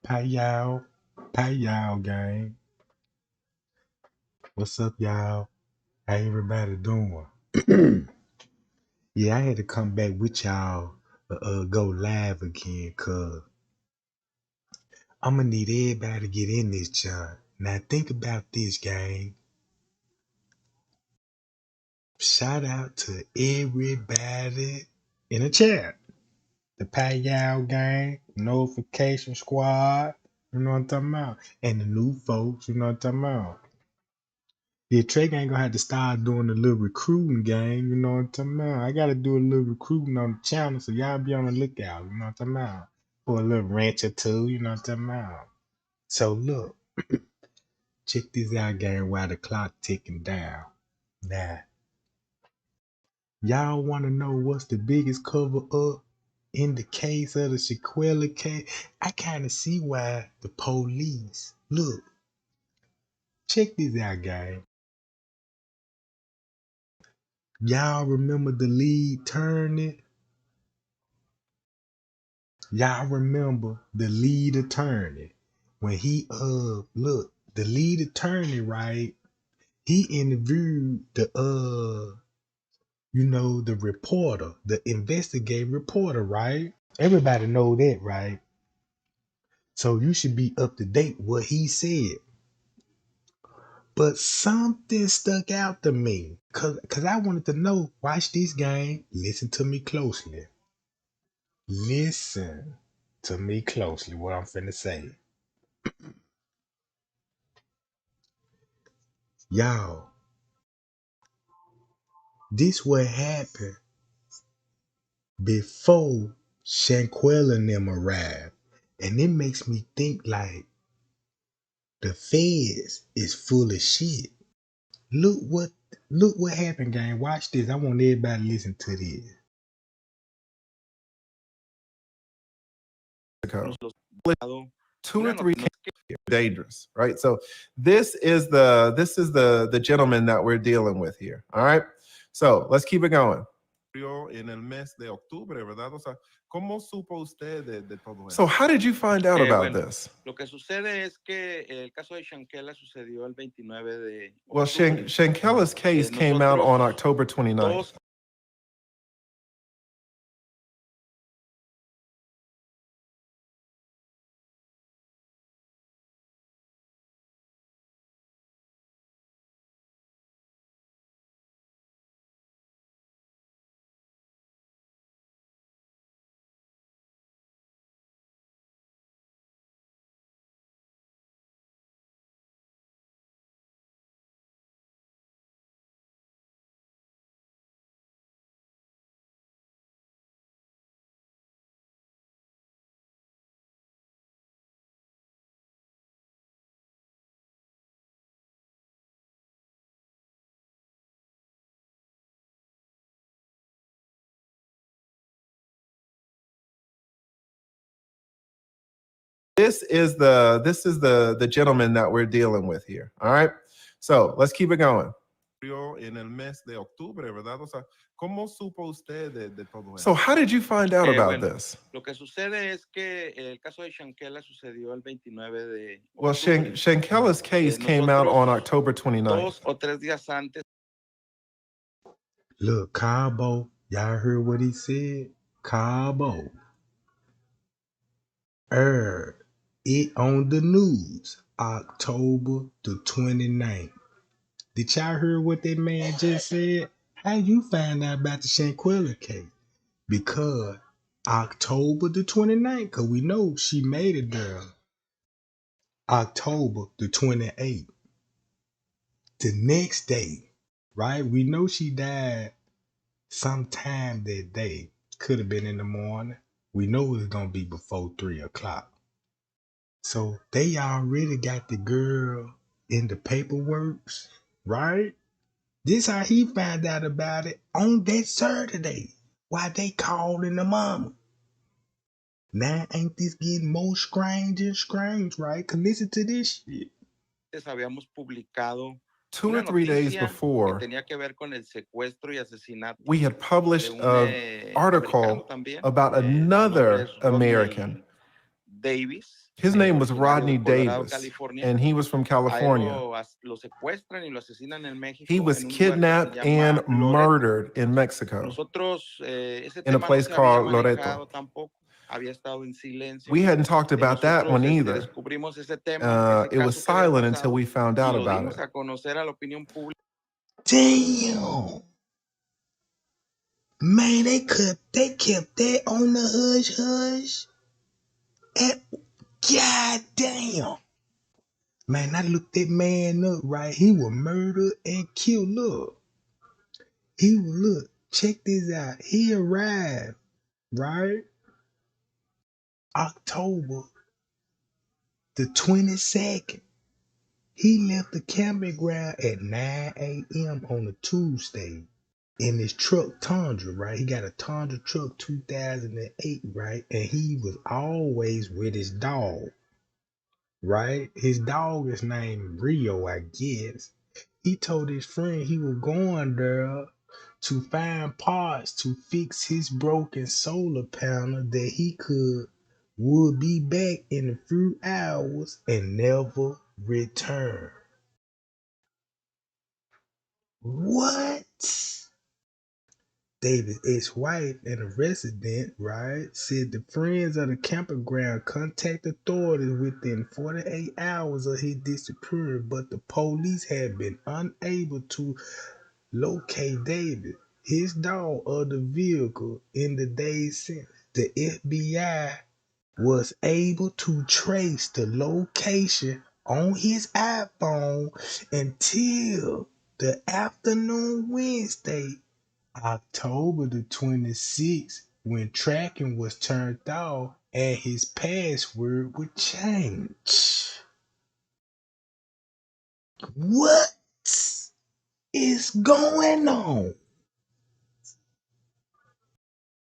Y'all. Hi, y'all, gang. What's up, y'all? How everybody doing? Yeah, I had to come back with y'all, go live again, cause I'm gonna need everybody to get in this joint. Now think about this, gang. Shout out to everybody in the chat. The y'all gang, notification squad, you know what I'm talking about? And the new folks, you know what I'm talking about? Yeah, Trey ain't gonna have to start doing a little recruiting game, you know what I'm talking about? I gotta do a little recruiting on the channel, so y'all be on the lookout, you know what I'm talking about? For a little ranch or two, you know what I'm talking about? So look, check this out, gang, while the clock ticking down. Now, y'all wanna know what's the biggest cover up in the case of the Shanquella case? I kinda see why the police, look, check this out, gang. Y'all remember the lead turning? Y'all remember the lead attorney when he look, the lead attorney, right? He interviewed the reporter, the investigative reporter, right? Everybody know that, right? So you should be up to date what he said. But something stuck out to me. Cause I wanted to know, watch this game, listen to me closely. Listen to me closely, what I'm finna say. Y'all, this what happened before Shanquella and them arrived. And it makes me think like the feds is full of shit. Look what look what happened, gang. Watch this. I want everybody to listen to this. Two or three dangerous, right? So this is the gentleman that we're dealing with here. All right. So let's keep it going. So how did you find out about this? Lo que sucede es que el caso de Shanquella sucedió el 29 de Well, octubre. Shankella's case came out on October 29th. This is the gentleman that we're dealing with here. All right. So let's keep it going. So how did you find out about this? Lo que sucede es que el caso de Shanquella sucedió el 29 de Well, octubre. Shankella's case came out on October 29th. 2 o 3 días antes. Look, Cabo, y'all heard what he said? Cabo. It on the news, October the 29th. Did y'all hear what that man just said? How you find out about the Shanquella case? Because October the 29th, because we know she made it there. October the 28th. The next day, right? We know she died sometime that day. Could have been in the morning. We know it was going to be before 3 o'clock. So they already got the girl in the paperwork, right? This how he found out about it on that Saturday. Why they calling the mama. Now ain't this getting more strange and strange, right? Cause listen to this shit. Habíamos publicado 2 or 3 days before, we had published an article about another American Davis. His name was originario Rodney de Colorado, Davis, California. and he was from A él California. lo secuestran y lo asesinan en México. He was en un lugar que se kidnapped llama and Loreto. murdered in Mexico Nosotros, ese in a tema no place se había called Loreto. manejado tampoco. Había estado en silencio. We hadn't talked about that Nosotros one either. descubrimos ese tema, ese It was caso que había silent until pasado, we found y out lo about dimos it. a conocer a la opinión pública. Damn. Man, they kept that on the hush hush. And god damn. Man, I looked that man up, right? He was murdered and killed. Look, check this out. He arrived, right? October the 22nd. He left the camping ground at 9 a.m. on a Tuesday in his truck Tundra, right? He got a Tundra truck 2008, right? And he was always with his dog, right? His dog is named Rio, I guess. He told his friend he was going there to find parts to fix his broken solar panel that he would be back in a few hours and never return. What? David's ex-wife and a resident, right, said the friends of the campground contacted authorities within 48 hours of his disappearance, but the police had been unable to locate David, his dog, or the vehicle in the days since. The FBI was able to trace the location on his iPhone until the afternoon Wednesday, October the 26th, when tracking was turned off and his password would change. What is going on?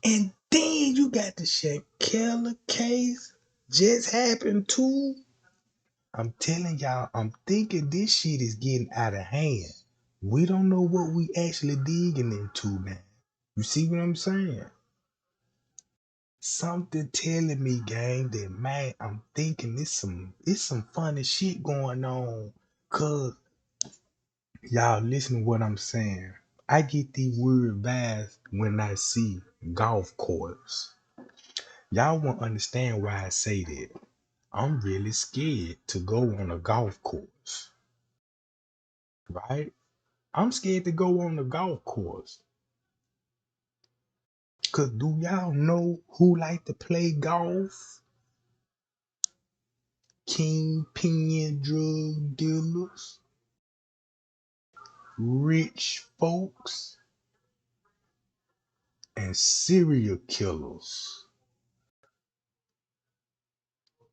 And then you got the Shanquella case just happened too. I'm telling y'all, I'm thinking this shit is getting out of hand. We don't know what we actually digging into now. You see what I'm saying? Something telling me, gang, that man, I'm thinking it's some funny shit going on. Cause y'all listen to what I'm saying. I get these weird vibes when I see golf course. Y'all won't understand why I say that. I'm really scared to go on a golf course, right? I'm scared to go on the golf course. Cause do y'all know who like to play golf? Kingpin drug dealers, rich folks, and serial killers.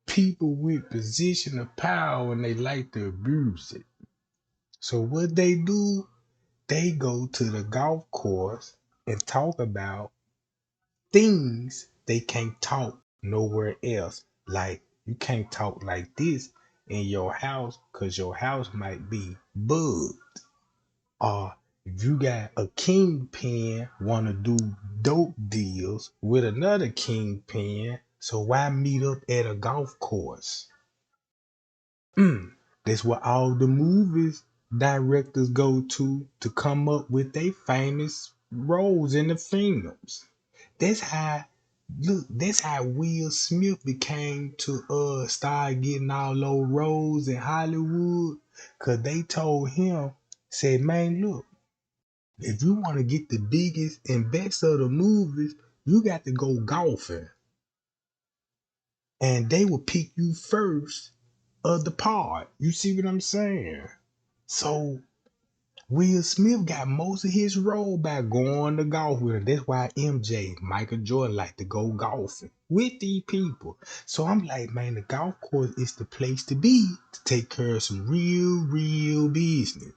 People with position of power and they like to abuse it. So what they do, they go to the golf course and talk about things they can't talk nowhere else. Like you can't talk like this in your house because your house might be bugged. Or if you got a kingpin want to do dope deals with another kingpin, so why meet up at a golf course? That's what all the movies directors go to come up with their famous roles in the films. That's how that's how Will Smith became to start getting all those roles in Hollywood. Cause they told him, said, man, look, if you want to get the biggest and best of the movies, you got to go golfing. And they will pick you first of the part. You see what I'm saying? So Will Smith got most of his role by going to golf with him. That's why MJ, Michael Jordan, like to go golfing with these people. So I'm like, man, the golf course is the place to be to take care of some real business.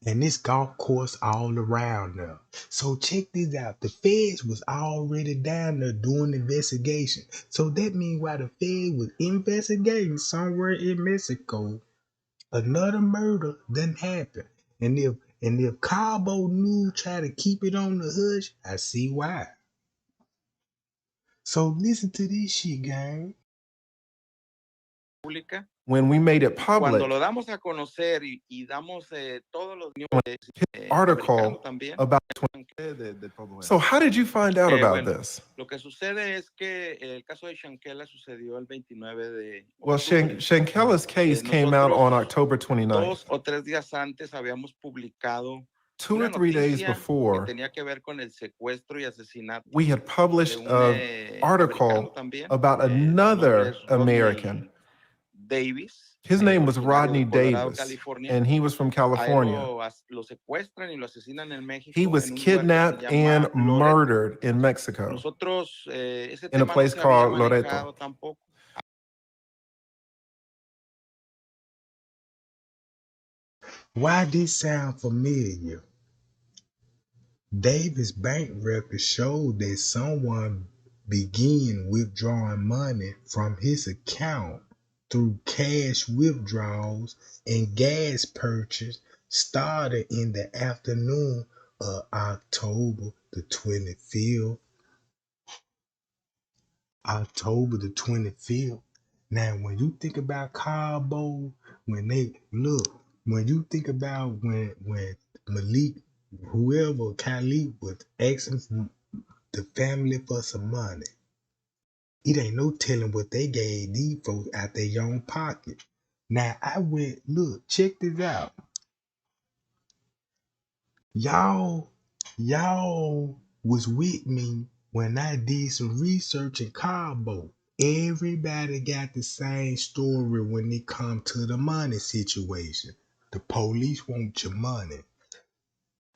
And this golf course all around there. So check this out. The feds was already down there doing the investigation. So that means while the fed was investigating somewhere in Mexico, another murder didn't happen. And if Cabo News try to keep it on the hush, I see why. So listen to this shit, gang. pública. When we made it Cuando public, lo damos a conocer y damos todos los article americanos también. about. So how did you find out about Bueno, this? lo que sucede es que el caso de Shanquella sucedió el 29 de Well, octubre. Shanquella's case came out on October 29th. 2 o 3 días antes habíamos publicado 2 or una 3 days noticia before, que tenía que ver con el secuestro y asesinato we had published de un an article americano también. about Su nombre another es Rodney American. Davis. His name was Originario Rodney de Colorado, Davis, California. and he was from A él California. lo secuestran y lo asesinan en México. He was en un lugar que se kidnapped llama and Loreto. murdered in Mexico Nosotros, ese in a tema place no se había called Loreto. manejado tampoco. Why this sound familiar? Davis' bank records showed that someone began withdrawing money from his account through cash withdrawals and gas purchase started in the afternoon of October the 25th. October the 25th. Now, when you think about Cabo, when you think about when Malik, whoever Khalid was asking the family for some money, it ain't no telling what they gave these folks out their own pocket. Now, check this out. Y'all was with me when I did some research in Cabo. Everybody got the same story when it comes to the money situation. The police want your money.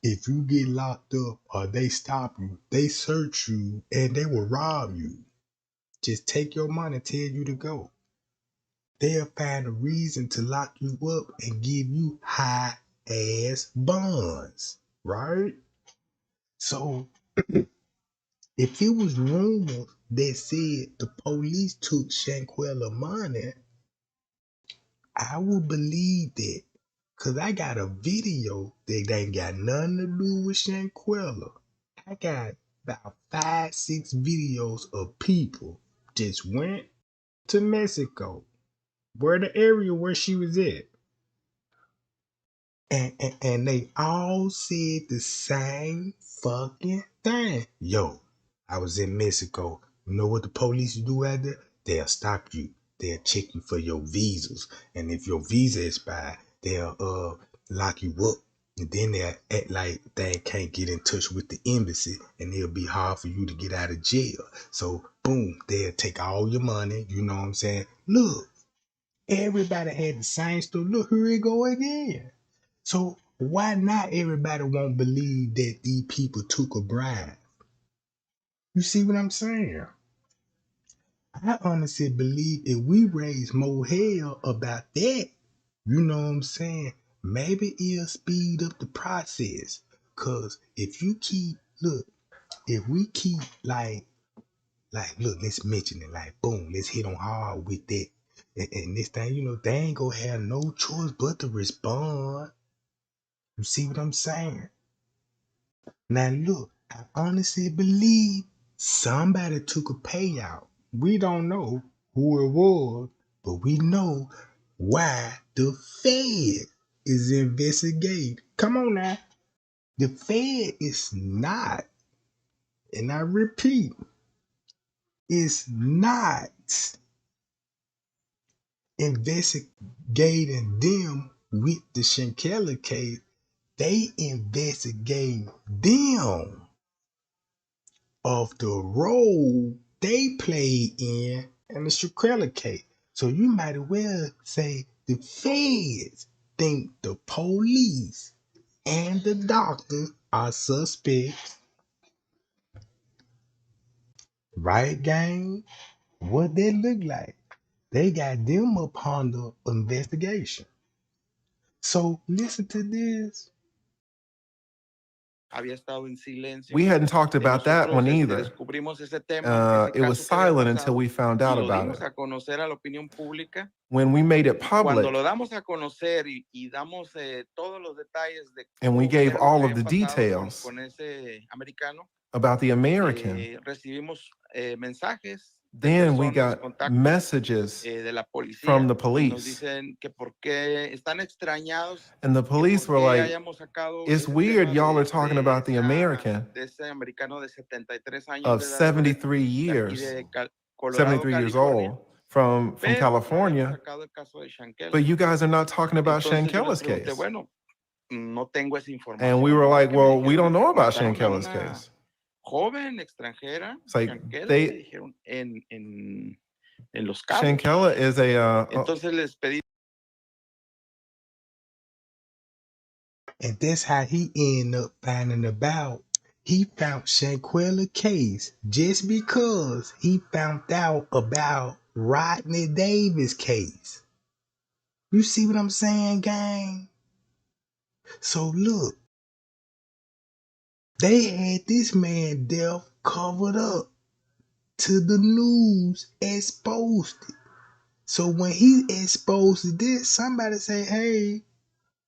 If you get locked up or they stop you, they search you and they will rob you. Just take your money, tell you to go. They'll find a reason to lock you up and give you high ass bonds, right? So if it was rumors that said the police took Shanquella money, I would believe that. Cause I got a video that ain't got nothing to do with Shanquella. I got about 5, 6 videos of people just went to Mexico, where the area where she was at. And they all said the same fucking thing. Yo, I was in Mexico. You know what the police do out there? They'll stop you. They'll check you for your visas. And if your visa expired, they'll lock you up. And then they'll act like they can't get in touch with the embassy and it'll be hard for you to get out of jail. So boom, they'll take all your money. You know what I'm saying? Look, everybody had the same story. Look, here it go again. So why not everybody won't believe that these people took a bribe? You see what I'm saying? I honestly believe if we raise more hell about that, you know what I'm saying, maybe it'll speed up the process. Cause if we keep look, let's mention it, like boom, let's hit on hard with that. And this thing, they ain't gonna have no choice but to respond. You see what I'm saying? Now look, I honestly believe somebody took a payout. We don't know who it was, but we know why the Fed is investigating. Come on now. The Fed is not, and I repeat, is not investigating them with the Shanquella case. They investigating them of the role they played in the Shanquella case. So you might as well say the feds think the police and the doctors are suspects. Right, gang? What that look like? They got them up under investigation. So listen to this. Había estado en silencio. We hadn't talked about that one either. Descubrimos ese tema, It was silent until we found out about it. A conocer a la opinión pública. When we made it public, Cuando lo damos a conocer y damos todos los detalles de and we gave all of the con details ese americano, about the American, recibimos mensajes Then we personas, got contactos messages de la from policía the y nos police. dicen que por qué están extrañados, And the que police por were qué like, hayamos sacado it's ese weird tema y'all are talking about the American de ese americano de 73 años of de edad 73 de aquí years, de Colorado, 73 years California, old from pero no habíamos California, sacado el caso de Shanquella. but you guys are not talking about Entonces yo les Shankella's pregunté, case. bueno, no tengo esa información. And we were like, porque me well, we dijeron don't know que about mataron a Shankella's una case. joven extranjera, It's like Shanquella, they- me dijeron en Los Cabos. Shanquella is a Entonces les pedí. And that's how he ended up finding about. He found Shanquella case just because he found out about Rodney Davis case. You see what I'm saying, gang? So look, they had this man death covered up to the news, exposed it. So when he exposed this, somebody say, hey,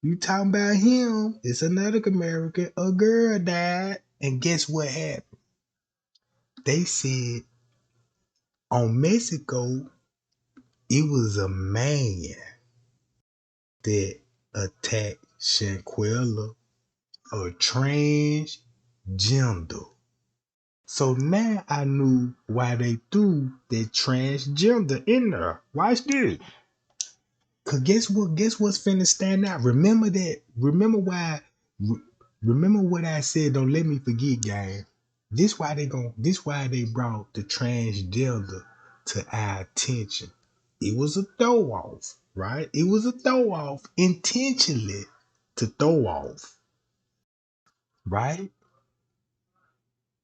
you talking about him? It's another American. A girl died. And guess what happened? They said on Mexico, it was a man that attacked Shanquella, a transgender. So now I knew why they threw that transgender in there. Watch this. Cause guess what? Guess what's finna stand out? Remember that. Remember why. Remember what I said. Don't let me forget, gang. This why they brought the transgender to our attention. It was a throw off, right? It was a throw off intentionally to throw off, right?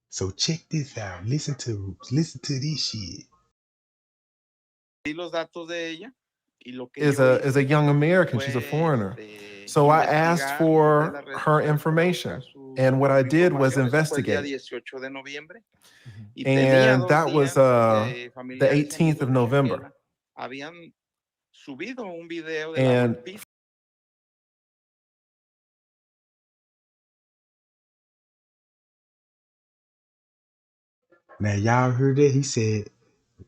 So check this out. Listen to this shit. Los datos de ella y lo que is a young American. She's a foreigner. So I asked for her information, and what I did was investigate. And that was the 18th of November. And now y'all heard that? He said,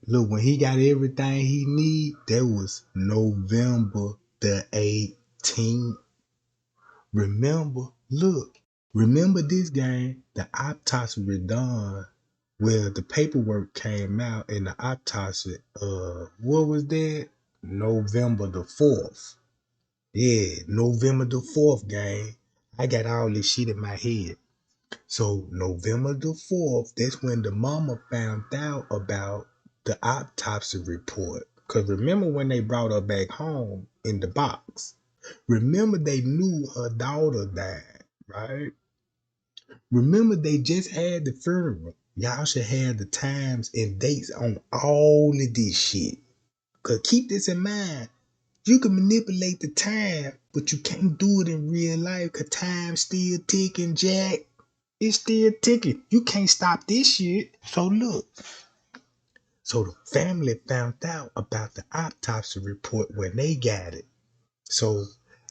look, when he got everything he need, that was November the 18th. Remember, look, remember this game, the autopsy was done. Well, the paperwork came out and the autopsy, what was that? November the 4th. Yeah, November the 4th, gang. I got all this shit in my head. So November the 4th, that's when the mama found out about the autopsy report. Because remember when they brought her back home in the box? Remember they knew her daughter died, right? Remember they just had the funeral. Y'all should have the times and dates on all of this shit. Because keep this in mind. You can manipulate the time, but you can't do it in real life because time's still ticking, Jack. It's still ticking. You can't stop this shit. So look. So the family found out about the autopsy report when they got it. So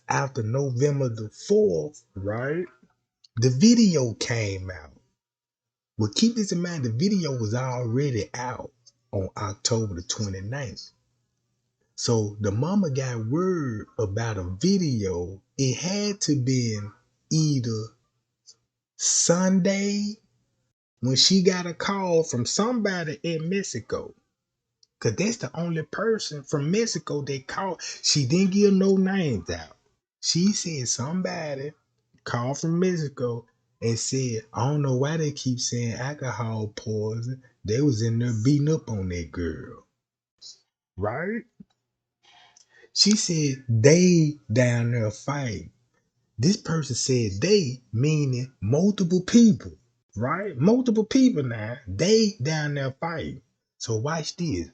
after November the 4th, right, the video came out. Well, keep this in mind, the video was already out on October the 29th. So the mama got word about a video. It had to been either Sunday when she got a call from somebody in Mexico. Cause that's the only person from Mexico they called. She didn't give no names out. She said somebody called from Mexico and said, I don't know why they keep saying alcohol poison. They was in there beating up on that girl. Right? She said they down there fighting. This person said they, meaning multiple people, right? Multiple people now. They down there fighting. So watch this.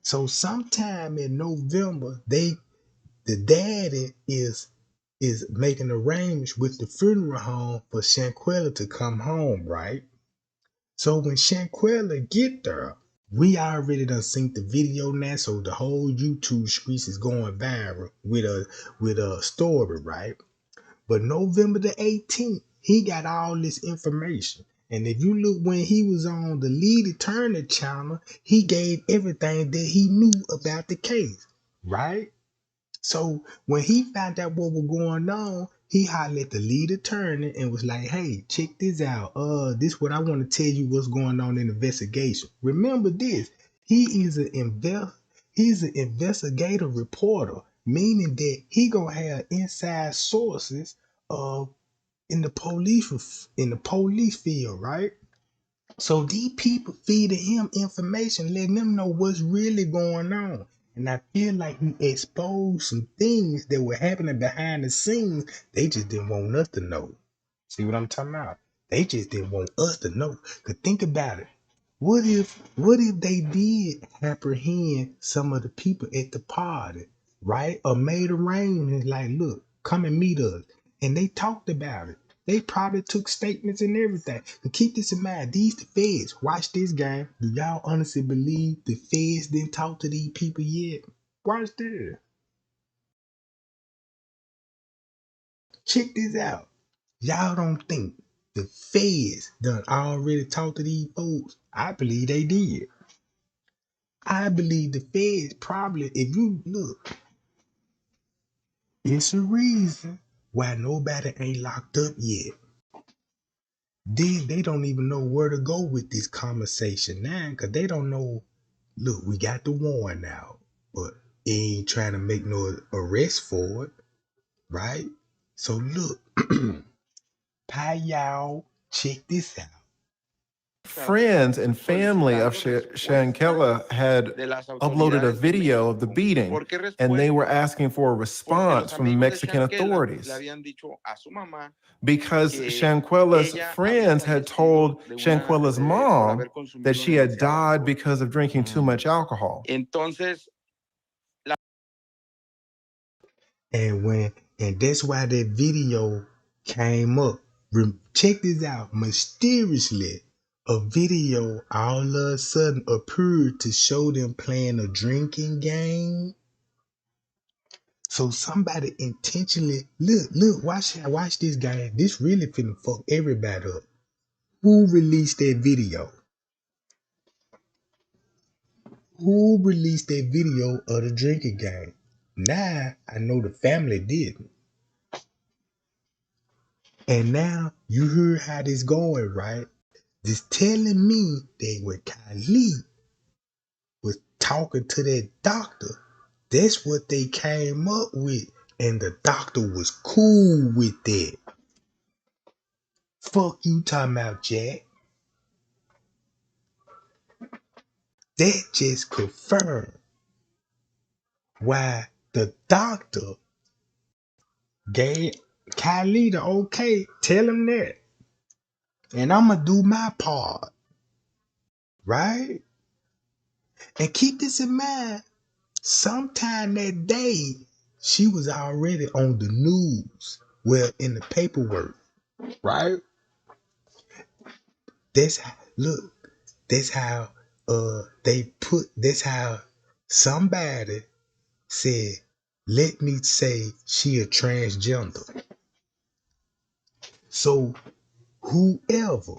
So sometime in November, the daddy is making arrangements with the funeral home for Shanquella to come home, right? So when Shanquella get there, we already done seen the video now, so the whole YouTube streets is going viral with a story, right? But November the 18th, he got all this information. And if you look when he was on the lead attorney channel, he gave everything that he knew about the case, right? So when he found out what was going on, he hollered at the lead attorney and was like, "Hey, check this out. This what I want to tell you what's going on in the investigation. Remember this. He's an investigative reporter, meaning that he gonna have inside sources of in the police field, right? So these people feeding him information, letting them know what's really going on. And I feel like he exposed some things that were happening behind the scenes. They just didn't want us to know. See what I'm talking about? They just didn't want us to know. Cause think about it. What if they did apprehend some of the people at the party, right? Or made arrangements like, look, come and meet us. And they talked about it. They probably took statements and everything. But keep this in mind, these the feds. Watch this game. Do y'all honestly believe the feds didn't talk to these people yet? Watch this. Check this out. Y'all don't think the feds done already talked to these folks? I believe they did. I believe the feds probably, if you look, it's a reason why nobody ain't locked up yet. Then they don't even know where to go with this conversation now because they don't know. Look, we got the warrant now, but he ain't trying to make no arrest for it, right? So look, pie y'all, check this out. Friends and family of Shanquella had uploaded a video of the beating, and they were asking for a response from the Mexican authorities because Shanquella's friends had told Shanquella's mom that she had died because of drinking too much alcohol. And that's why that video came up. Check this out. Mysteriously, a video all of a sudden appeared to show them playing a drinking game. So somebody intentionally look, watch this game. This really finna fuck everybody up. Who released that video? Who released that video of the drinking game? Now I know the family didn't. And now you heard how this going, right? Just telling me that when Kylie was talking to that doctor, that's what they came up with. And the doctor was cool with that. Fuck you talking about, Jack. That just confirmed why the doctor gave Kylie the okay. Tell him that. And I'm going to do my part. Right? And keep this in mind. Sometime that day, she was already on the news. Well, in the paperwork. Right? That's look. That's how that's how somebody said, let me say she a transgender. So whoever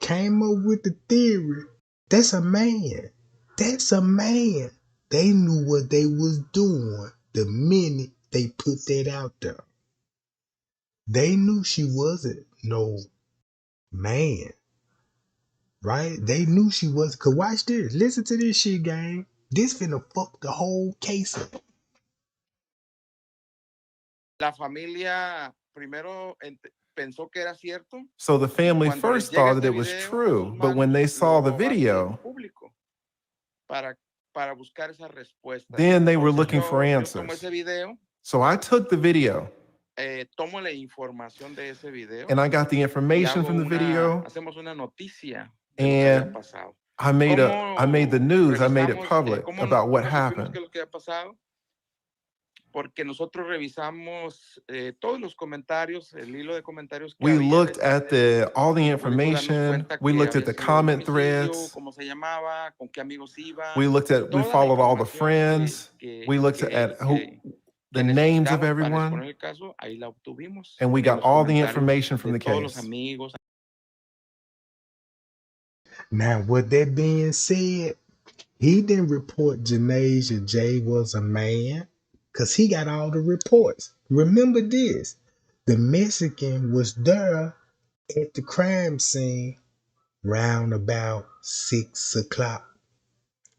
came up with the theory, that's a man. That's a man. They knew what they was doing the minute they put that out there. They knew she wasn't no man. Right? They knew she was. Cause watch this. Listen to this shit, gang. This finna fuck the whole case up. So the family first thought that it was true, but when they saw the video, then they were looking for answers. So I took the video. And I got the information from the video. And I made the news, I made it public about what happened. We looked at all the information. We looked at the comment threads. We followed all the friends. We looked at the names of everyone. And we got all the information from the case. Now, with that being said, he didn't report Janasia J was a man because he got all the reports. Remember this, the Mexican was there at the crime scene round about 6 o'clock,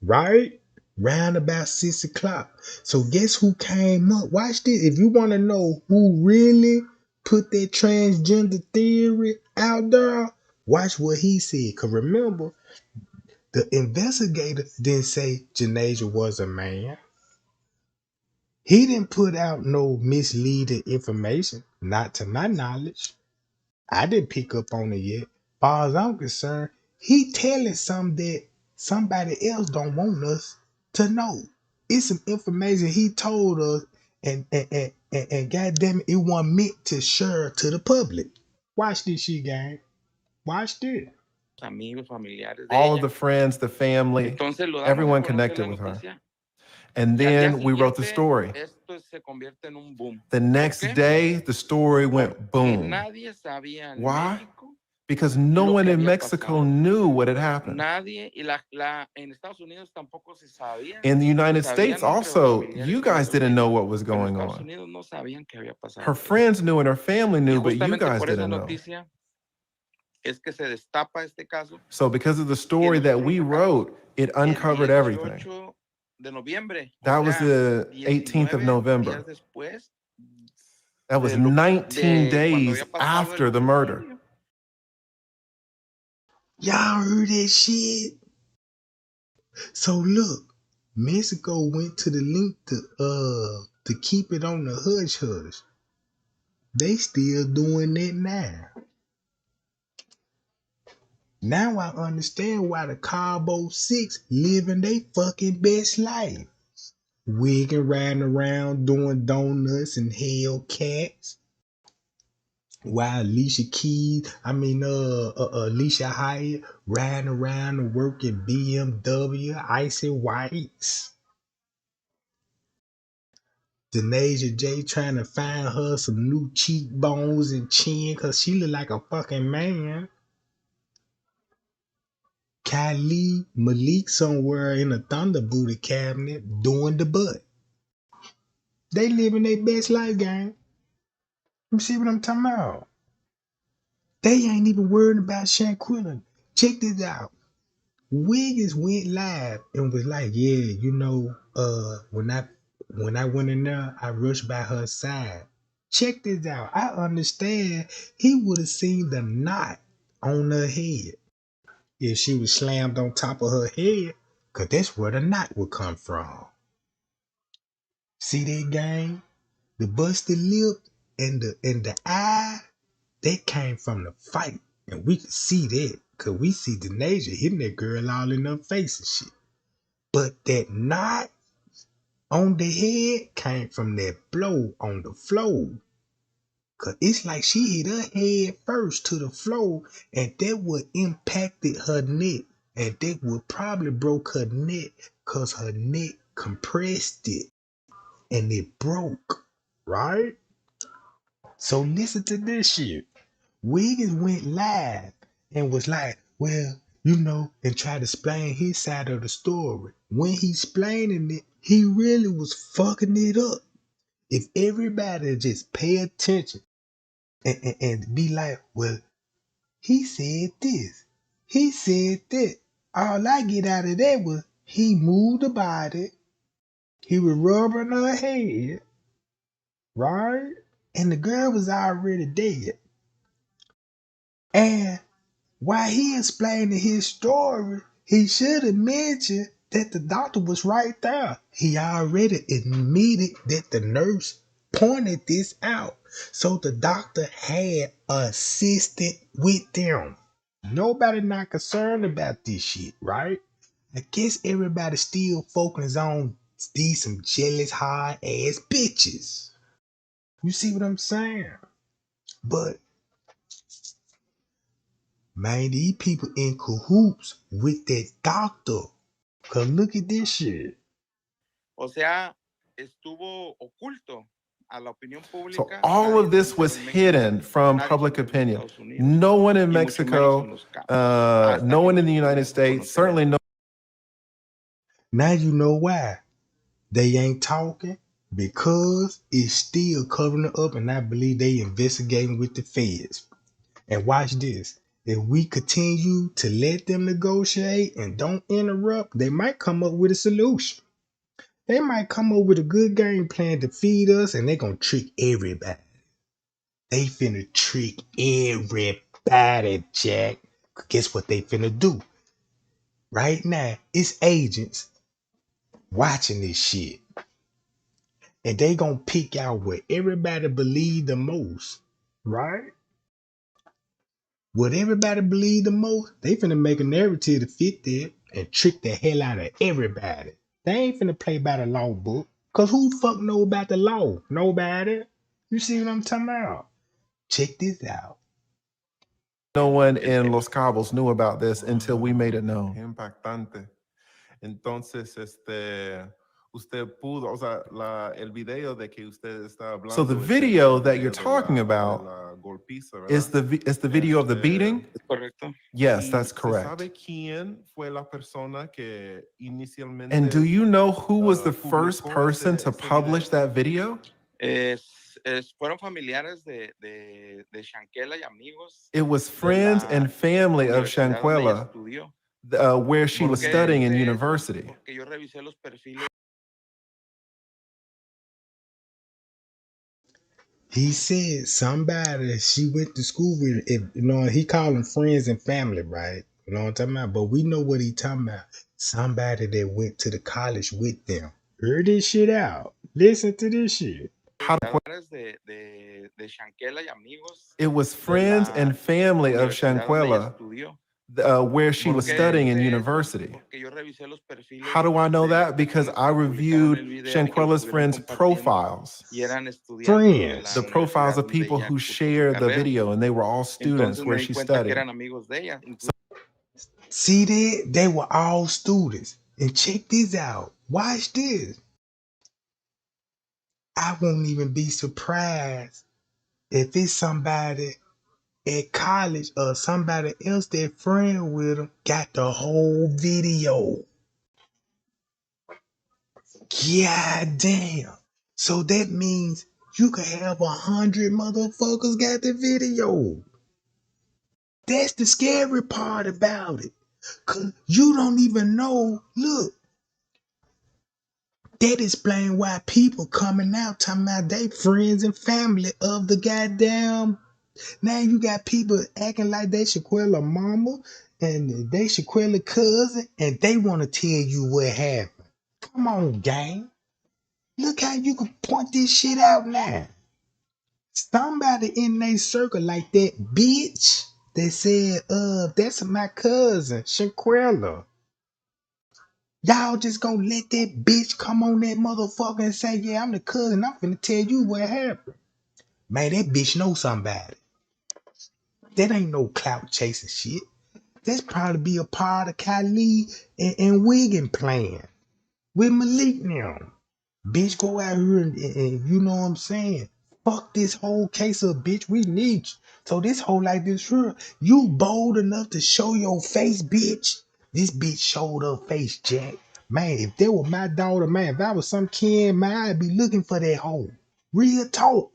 right? Round about 6 o'clock. So guess who came up? Watch this. If you want to know who really put that transgender theory out there, watch what he said. Because remember, the investigator didn't say Janasia was a man. He didn't put out no misleading information, not to my knowledge. I didn't pick up on it yet. Far as I'm concerned, he telling something that somebody else don't want us to know. It's some information he told us, and goddamn it, it wasn't meant to share to the public. Watch this shit, gang. Watch this. amigos, familiares de All of ella. the friends, the family, Entonces lo damos a everyone conocer connected la with her. noticia. And Y al día then we wrote the siguiente, story. esto se convierte en un boom. The ¿Por next qué? day, the story went Porque boom. nadie sabía en Why? México Because no lo one que in había Mexico pasado. knew what had happened. Nadie, y en Estados Unidos tampoco se sabía. In the United Se States sabían entre los also, familiares you y guys amigos didn't de know ella, what was pero en going Estados on. Unidos no sabían qué había pasado. Her friends knew and her family Y knew, but you justamente guys por esa didn't know. noticia es que se destapa este caso. So because of the story that we wrote, it uncovered El everything. 18 de noviembre. That was the 18th of 19 November. días después That was de lo- 19 de cuando days había pasado after el the murder. homicidio. Y'all heard that shit? So look, Mexico went to the link to keep it on the hush hush. They still doing that now. Now I understand why the Cabo Six living their fucking best life. Wigging, riding around, doing donuts and Hellcats. While Alicia Hyatt riding around and working BMW, icy whites. Denasia J trying to find her some new cheekbones and chin because she look like a fucking man. Kylie Malik somewhere in a Thunder Booty cabinet doing the butt. They living their best life, gang. You see what I'm talking about? They ain't even worried about Shanquella. Check this out. Wiggins went live and was like, yeah, when I went in there, I rushed by her side. Check this out. I understand he would have seen the knot on her head if she was slammed on top of her head, because that's where the knot would come from. See that, gang? The busted lip and the eye, that came from the fight. And we could see that, because we see Denasia hitting that girl all in her face and shit. But that knot on the head came from that blow on the floor. Cause it's like she hit her head first to the floor, and that would impacted her neck. And that would probably broke her neck cause her neck compressed it and it broke. Right? So listen to this shit. Wiggins went live and was like, well, and tried to explain his side of the story. When he's explaining it, he really was fucking it up. If everybody just pay attention and be like, well, he said this, he said that. All I get out of that was he moved the body, he was rubbing her head, right? And the girl was already dead. And while he explaining his story, he should have mentioned that the doctor was right there. He already admitted that the nurse pointed this out. So the doctor had assisted with them. Nobody not concerned about this shit, right? I guess everybody still focusing on these some jealous hard ass bitches. You see what I'm saying? But man, these people in cahoots with that doctor. Cause look at this shit. O sea, estuvo oculto So all of this was hidden from public opinion. No one in Mexico, no one in the United States, certainly no. Now you know why they ain't talking, because it's still covering it up, and I believe they investigating with the feds. And watch this. If we continue to let them negotiate and don't interrupt, they might come up with a solution. They might come up with a good game plan to feed us, and they gonna trick everybody. They finna trick everybody, Jack. Guess what they finna do? Right now, it's agents watching this shit. And they gonna pick out what everybody believe the most, right? What everybody believe the most, they finna make a narrative to fit that and trick the hell out of everybody. They ain't finna play by the law book. Cause who the fuck know about the law? Nobody. You see what I'm talking about? Check this out. No one in Los Cabos knew about this until we made it known. Impactante. Entonces, usted pudo, o sea, el video de que usted está hablando. So the video that you're talking about is the video of the beating? Correcto. Yes, that's correct. ¿Sabe quién fue la persona que inicialmente? And do you know who was the first person to publish that video? Fueron familiares de Shanquella y amigos. It was friends and family of Shanquella, where she was studying in university. Porque yo revisé los perfiles. He said somebody she went to school with, if you know, he called them friends and family, right? You know what I'm talking about? But we know what he talking about. Somebody that went to the college with them. Hear this shit out. Listen to this shit. It was friends and family of Shanquella, where she was studying in university. How do I know that? Because I reviewed Shanquella's friends' profiles. Friends. The profiles of people who shared the video, and they were all students where she studied. See that? They were all students. And check this out. Watch this. I won't even be surprised if it's somebody at college or somebody else that friend with them got the whole video. God damn. So that means you could have 100 motherfuckers got the video. That's the scary part about it. Cause you don't even know. Look, that explains why people coming out talking about they friends and family of the goddamn. Now you got people acting like they Shanquella mama and they Shanquella cousin, and they want to tell you what happened. Come on, gang. Look how you can point this shit out now. Somebody in their circle like that bitch that said, that's my cousin, Shanquella. Y'all just gonna let that bitch come on that motherfucker and say, yeah, I'm the cousin. I'm finna tell you what happened. Man, that bitch know somebody. That ain't no clout chasing shit. That's probably be a part of Kylie and Wiggin plan with Malik now. Bitch, go out here and you know what I'm saying? Fuck this whole case up, bitch. We need you. So this whole like this here, you bold enough to show your face, bitch. This bitch showed her face, Jack. Man, if that was my daughter, man, if I was some kid, man, I'd be looking for that hoe. Real talk.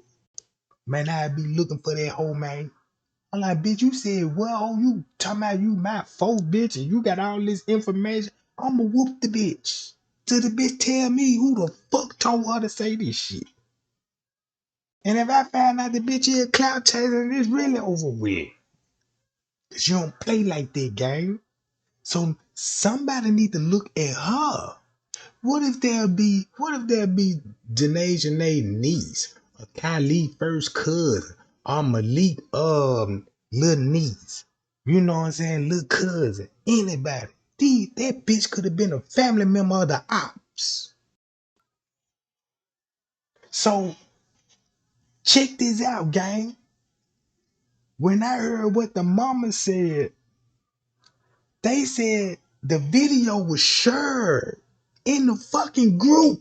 Man, I'd be looking for that hoe, man. I'm like, bitch, you said, well, you talking about you my folk, bitch, and you got all this information. I'ma whoop the bitch. Till the bitch tell me who the fuck told her to say this shit. And if I find out the bitch is a clout chaser, it's really over with. Cause you don't play like that, gang. So somebody need to look at her. What if there be Janae's niece, or Kylie first cousin, or Malik little niece? You know what I'm saying? Little cousin. Anybody. That bitch could have been a family member of the ops. So check this out, gang. When I heard what the mama said, they said the video was shared in the fucking group.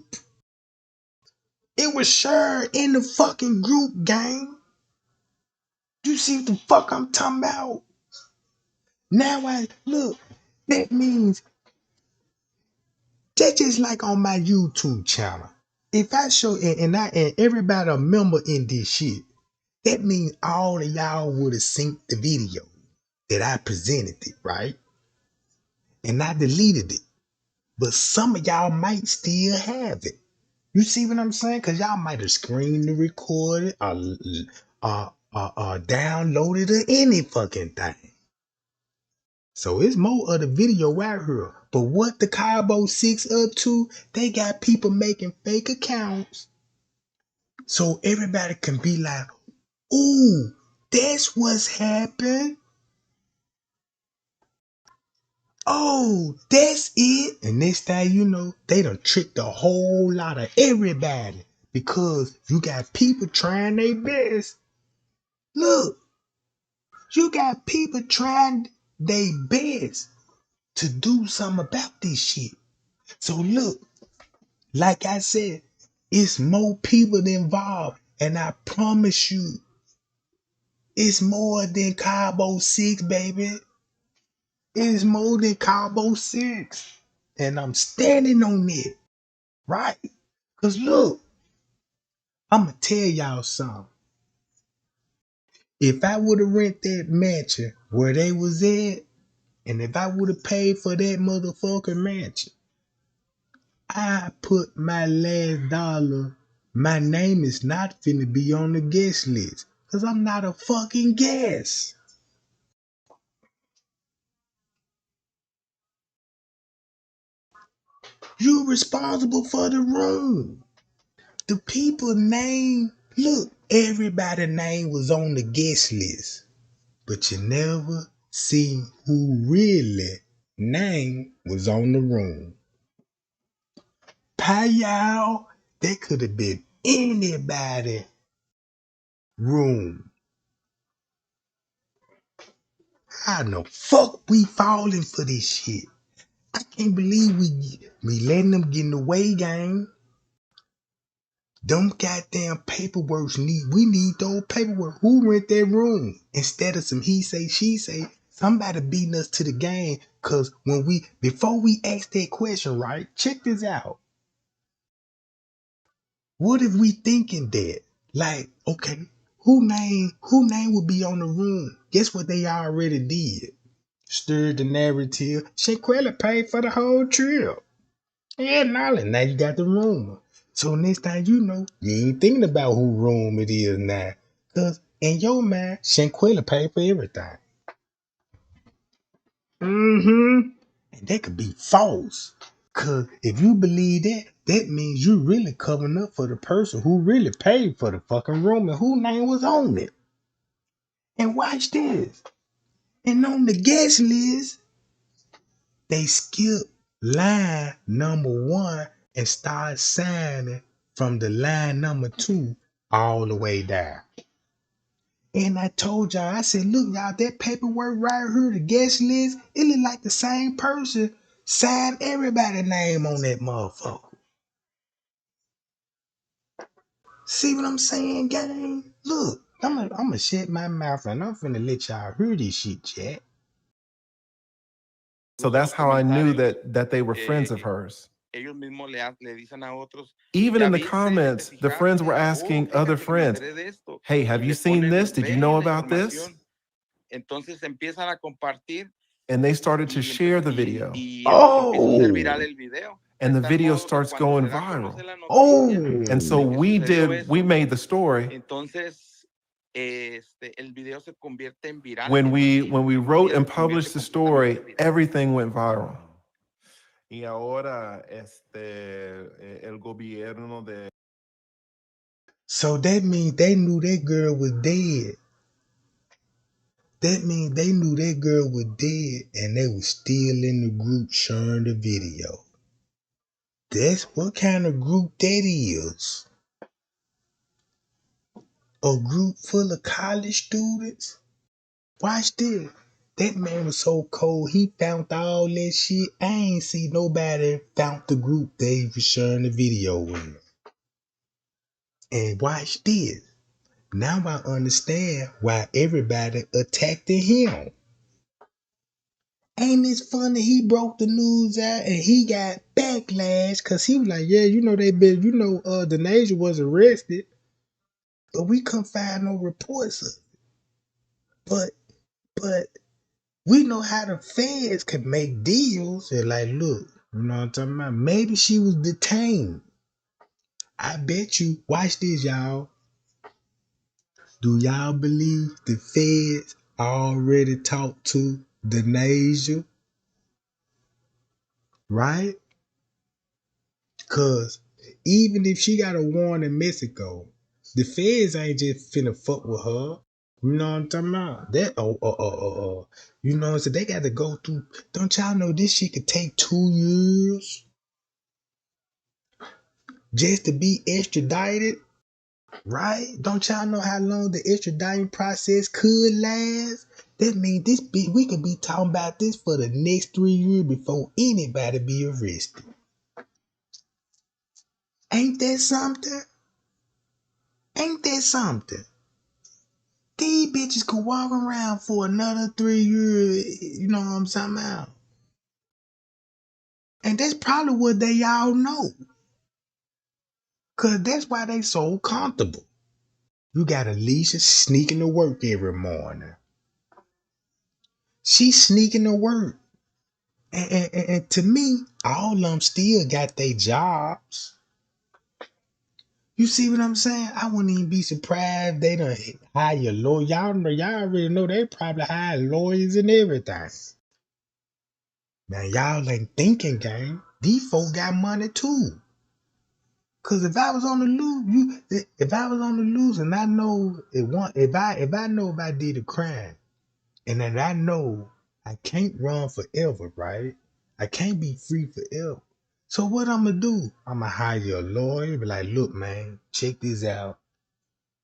It was shared in the fucking group, gang. You see what the fuck I'm talking about? Now I look, that means that's just like on my YouTube channel. If I show and everybody a member in this shit, that means all of y'all would have seen the video that I presented it, right? And I deleted it. But some of y'all might still have it. You see what I'm saying? Cause y'all might have screened the recorded or downloaded or any fucking thing. So it's more of the video out here. But what the Cabo 6 up to, they got people making fake accounts. So everybody can be like, ooh, that's what's happened. Oh, that's it. And next thing you know, they done tricked a whole lot of everybody. Because you got people trying their best. Look, you got people trying their best to do something about this shit. So look, like I said, it's more people involved. And I promise you, it's more than Cabo 6, baby. It's more than Cabo 6. And I'm standing on it, right? Because look, I'm going to tell y'all something. If I would have rented that mansion where they was at, and if I would have paid for that motherfucking mansion, I put my last dollar. My name is not finna be on the guest list. Because I'm not a fucking guest. You're responsible for the room. The people name, look, everybody name was on the guest list. But you never see who really name was on the room. Payal, that could have been anybody room. How the fuck we falling for this shit? I can't believe we letting them get in the way, gang. Them goddamn paperwork we need those paperwork. Who rent that room? Instead of some he say, she say, somebody beating us to the game. Cause before we ask that question, right? Check this out. What if we thinking that? Like, okay, who name would be on the room? Guess what they already did? Stirred the narrative. Shanquella paid for the whole trip. Yeah, knowledge. Now you got the rumor. So next time you know, you ain't thinking about who room it is now. Cause in your mind, Shanquella paid for everything. Mm-hmm. And that could be false. Cause if you believe that, that means you really covering up for the person who really paid for the fucking room and whose name was on it. And watch this. And on the guest list, they skip line number 1 and start signing from the line number 2 all the way down. And I told y'all, I said, look, y'all, that paperwork right here, the guest list, it look like the same person signed everybody's name on that motherfucker. See what I'm saying, gang? Look, I'm gonna shut my mouth and I'm finna let y'all hear this shit, Jack. So that's how I knew that they were friends of hers. Even in the comments, the friends were asking other friends, hey, have you seen this? Did you know about this? And they started to share the video. Oh! And the video starts going viral. Oh! And so we made the story. When we wrote and published the story, everything went viral. Y ahora, el gobierno de... So that means they knew that girl was dead. That means they knew that girl was dead and they was still in the group sharing the video. That's what kind of group that is. A group full of college students? Watch this. That man was so cold, he found all that shit. I ain't see nobody found the group they was sharing the video with. And watch this. Now I understand why everybody attacked him. Ain't this funny? He broke the news out and he got backlash because he was like, yeah, the Denasia was arrested, but we couldn't find no reports of it. But we know how the feds can make deals and like, look, you know what I'm talking about? Maybe she was detained. I bet you, watch this, y'all. Do y'all believe the feds already talked to Denasia? Right? Because even if she got a warrant in Mexico, the feds ain't just finna fuck with her. You know what I'm talking about? You know, so they got to go through. Don't y'all know this shit could take 2 years just to be extradited? Right? Don't y'all know how long the extraditing process could last? That means we could be talking about this for the next 3 years before anybody be arrested. Ain't that something? Ain't that something? These bitches could walk around for another 3 years, you know what I'm talking about? And that's probably what they all know. Cause that's why they so comfortable. You got Alicia sneaking to work every morning. She's sneaking to work. And to me, all of them still got their jobs. You see what I'm saying? I wouldn't even be surprised they done hire lawyers. Y'all already know they probably hire lawyers and everything. Now y'all ain't thinking, gang. These folks got money too. Cause if I was on the loose, and I know if I know if I did a crime, and then I know I can't run forever, right? I can't be free forever. So what I'm gonna do? I'm gonna hire a lawyer. Be like, look, man, check this out.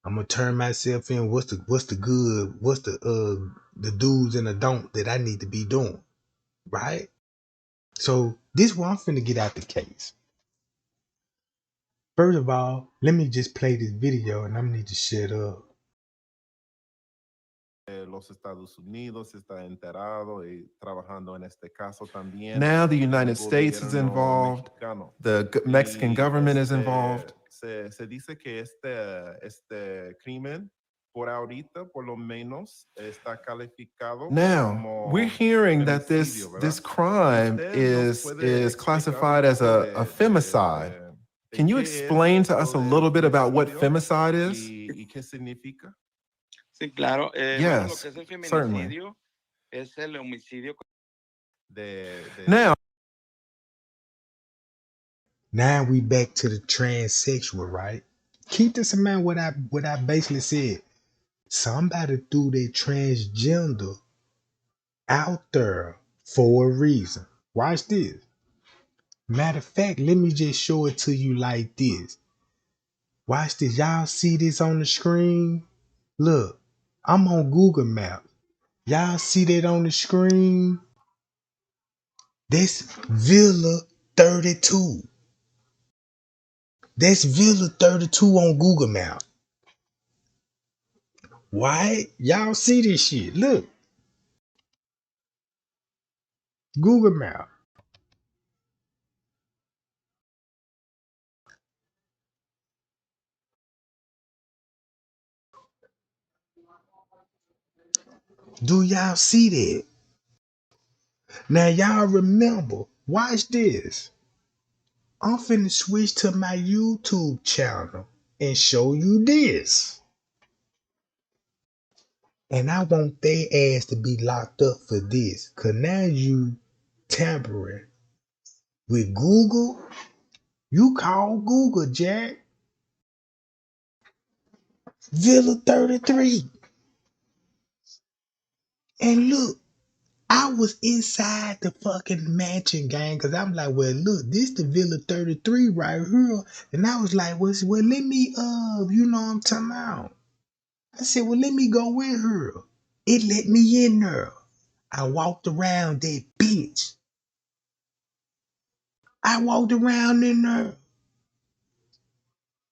I'm gonna turn myself in. What's the good? What's the do's and the don't that I need to be doing, right? So this one I'm finna get out the case. First of all, let me just play this video, and I need to shut up. Los Estados Unidos está enterado y trabajando en este caso también. Now the United States is involved. The Mexican government is involved. Se dice que este crimen, por ahorita, por lo menos, está calificado. Now we're hearing that this crime is classified as a femicide. Can you explain to us a little bit about what femicide is? ¿Y qué significa? Sí, claro. Yes, Bueno, lo que es el certainly. feminicidio es el homicidio. Now we back to the transsexual, right? Keep this in mind what I basically said. Somebody threw their transgender out there for a reason. Watch this. Matter of fact, let me just show it to you like this. Watch this. Y'all see this on the screen? Look, I'm on Google Maps. Y'all see that on the screen? That's Villa 32. That's Villa 32 on Google Maps. Why? Y'all see this shit? Look. Google Maps. Do y'all see that? Now y'all remember, watch this. I'm finna switch to my YouTube channel and show you this. And I want their ass to be locked up for this. Cause now you tampering with Google. You call Google, Jack. Villa 33. And look, I was inside the fucking mansion, gang, because I'm like, well, look, this the Villa 33 right here. And I was like, well, let me, you know what I'm talking about. I said, well, let me go in here. It let me in there. I walked around that bitch. I walked around in there.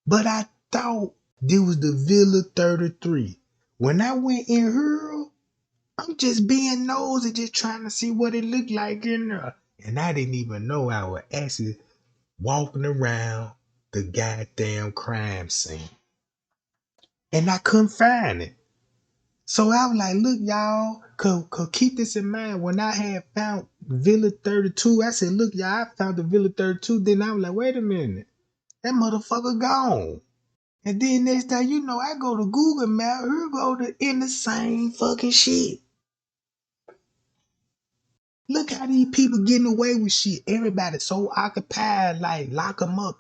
But I thought this was the Villa 33. When I went in here, I'm just being nosy, just trying to see what it looked like in there. And I didn't even know I was actually walking around the goddamn crime scene. And I couldn't find it. So I was like, look, y'all, could keep this in mind. When I had found Villa 32, I said, look, y'all, I found the Villa 32. Then I was like, wait a minute, that motherfucker gone. And then next time, you know, I go to Google Maps, here go to in the same fucking shit. Look how these people getting away with shit. Everybody so occupied, like lock them up,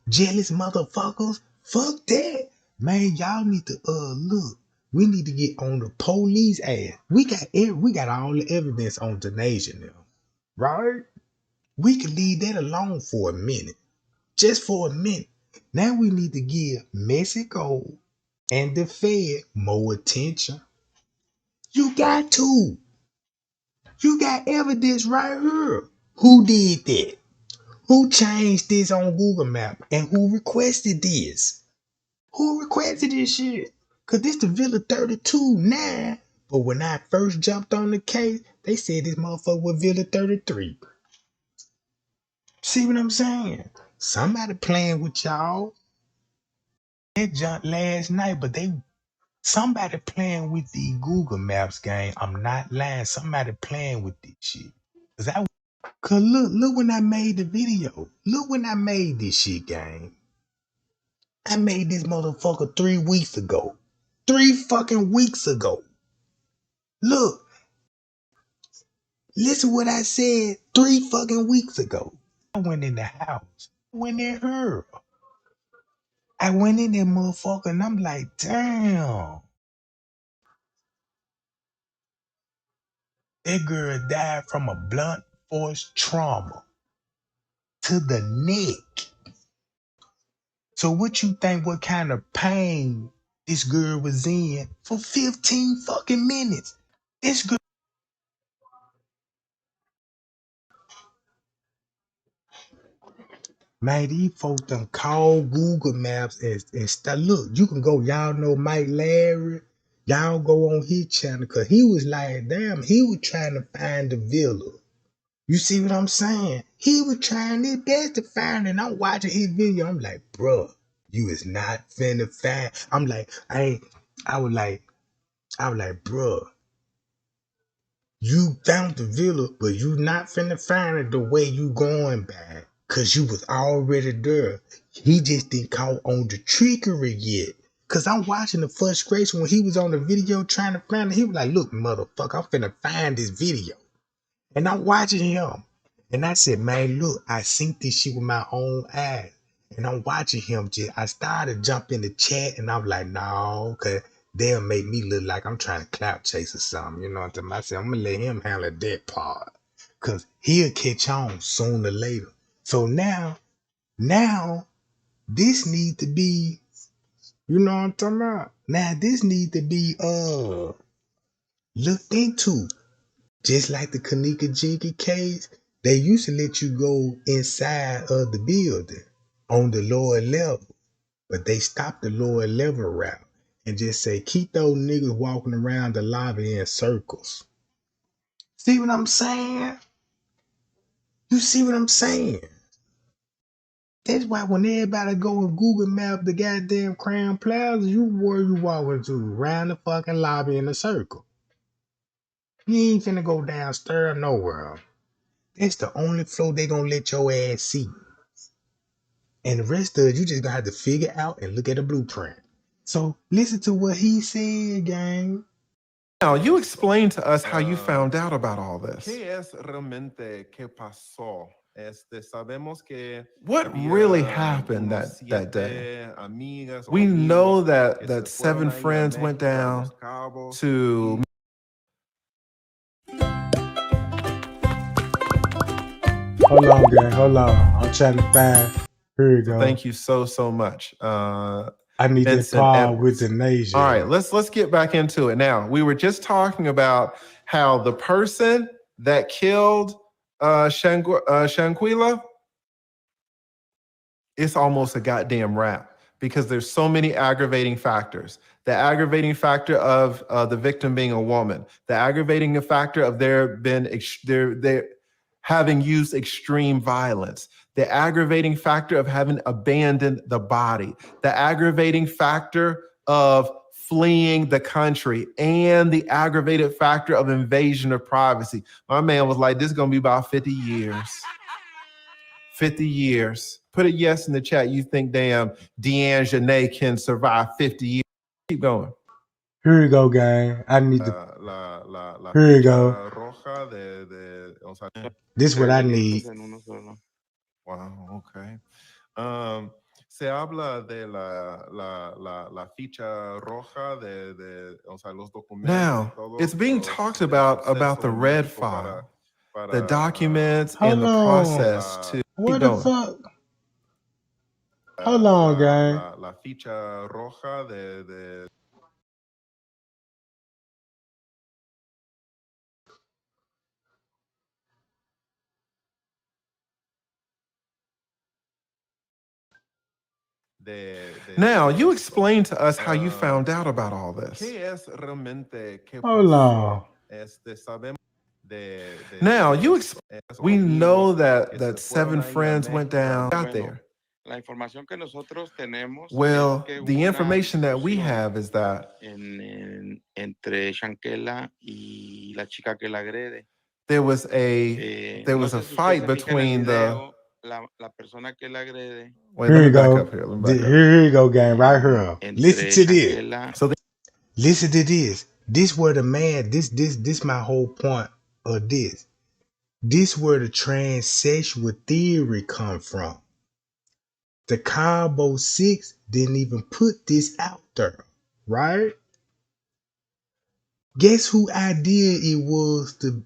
jealous motherfuckers. Fuck that, man. Y'all need to look. We need to get on the police ass. We got all the evidence on Denasia now, right? We can leave that alone for a minute, just for a minute. Now we need to give Mexico and the Fed more attention. You got to. You got evidence right here. Who did that? Who changed this on Google Map? And who requested this? Who requested this shit? Cause this the Villa 32 now. But when I first jumped on the case, they said this motherfucker was Villa 33. See what I'm saying? Somebody playing with y'all. That jumped last night, but somebody playing with the Google Maps game. I'm not lying. Somebody playing with this shit. Cause look when I made the video. Look when I made this shit, gang. I made this motherfucker 3 weeks ago. 3 fucking weeks ago. Look, listen what I said 3 fucking weeks ago. I went in the house. I went in her. I went in there, motherfucker, and I'm like, damn. That girl died from a blunt force trauma to the neck. So what you think, what kind of pain this girl was in for 15 fucking minutes? This girl, man, these folks done call Google Maps and stuff. Look, you can go, y'all know Mike Larry. Y'all go on his channel, cause he was like, damn, he was trying to find the villa. You see what I'm saying? He was trying his best to find it. And I'm watching his video. I'm like, bruh, you is not finna find. I'm like, I was like, bruh, you found the villa, but you not finna find it the way you going back. Cause you was already there. He just didn't caught on the trickery yet. Cause I'm watching the frustration when he was on the video trying to find it. He was like, look, motherfucker, I'm finna find this video. And I'm watching him. And I said, man, look, I seen this shit with my own eyes. And I'm watching him I started to jump in the chat and I'm like, no, cause they'll make me look like I'm trying to clout chase or something. You know what I mean? I said, I'm gonna let him handle that part. Cause he'll catch on sooner or later. So now, this need to be, you know what I'm talking about? Now this need to be looked into. Just like the Kanika Jinky case, they used to let you go inside of the building on the lower level, but they stopped the lower level route and just say, keep those niggas walking around the lobby in circles. See what I'm saying? You see what I'm saying? That's why when everybody go and Google map the goddamn Crown Plaza, where you walking to? Around the fucking lobby in a circle. You ain't finna go downstairs nowhere. That's the only floor they gonna let your ass see. And the rest of it, you just gonna have to figure out and look at the blueprint. So listen to what he said, gang. Now, you explain to us how you found out about all this. ¿Qué es realmente que pasó? Sabemos que What really happened that day? We know that 7 friends went down to... Hold on, gang. Hold on. I'm trying to find. Here we go. Thank you so much. I need Vincent that part Edwards. with the nation. All right, let's get back into it now. We were just talking about how the person that killed Shanquella, it's almost a goddamn wrap. because there's so many aggravating factors. The aggravating factor of the victim being a woman, the aggravating factor of their having used extreme violence, the aggravating factor of having abandoned the body, the aggravating factor of fleeing the country, and the aggravated factor of invasion of privacy. My man was like, this is going to be about 50 years. 50 years. Put a yes in the chat. You think damn Deanne Janae can survive 50 years. Keep going. Here you go, gang. I need to. La Here you ficha go. roja o sea, This is what I delitos need. en uno solo. wow, okay. Se habla de la ficha roja o sea, los documentos. Now, it's being talked about the red file, the documents and the process to What keep the going. fuck? Hold on, gang. La ficha roja de Now, you explain to us how you found out about all this. Hold on. Now, we know that 7 friends went down, got there. La información que nosotros tenemos Well, es que the hubo una information that we discusión have is that entre Shanquella y la chica que la agrede. there was a No sé si fight ustedes se fijan en el between the. video, la persona que la agrede Wait, Here let me you back go. up here. Let me back up. Here you go, gang. Right here. Listen entre to this. Shanquella. So Listen to this. This where the man. This my whole point of this. This where the transsexual theory come from. The Combo 6 didn't even put this out there, right? Guess who idea it was to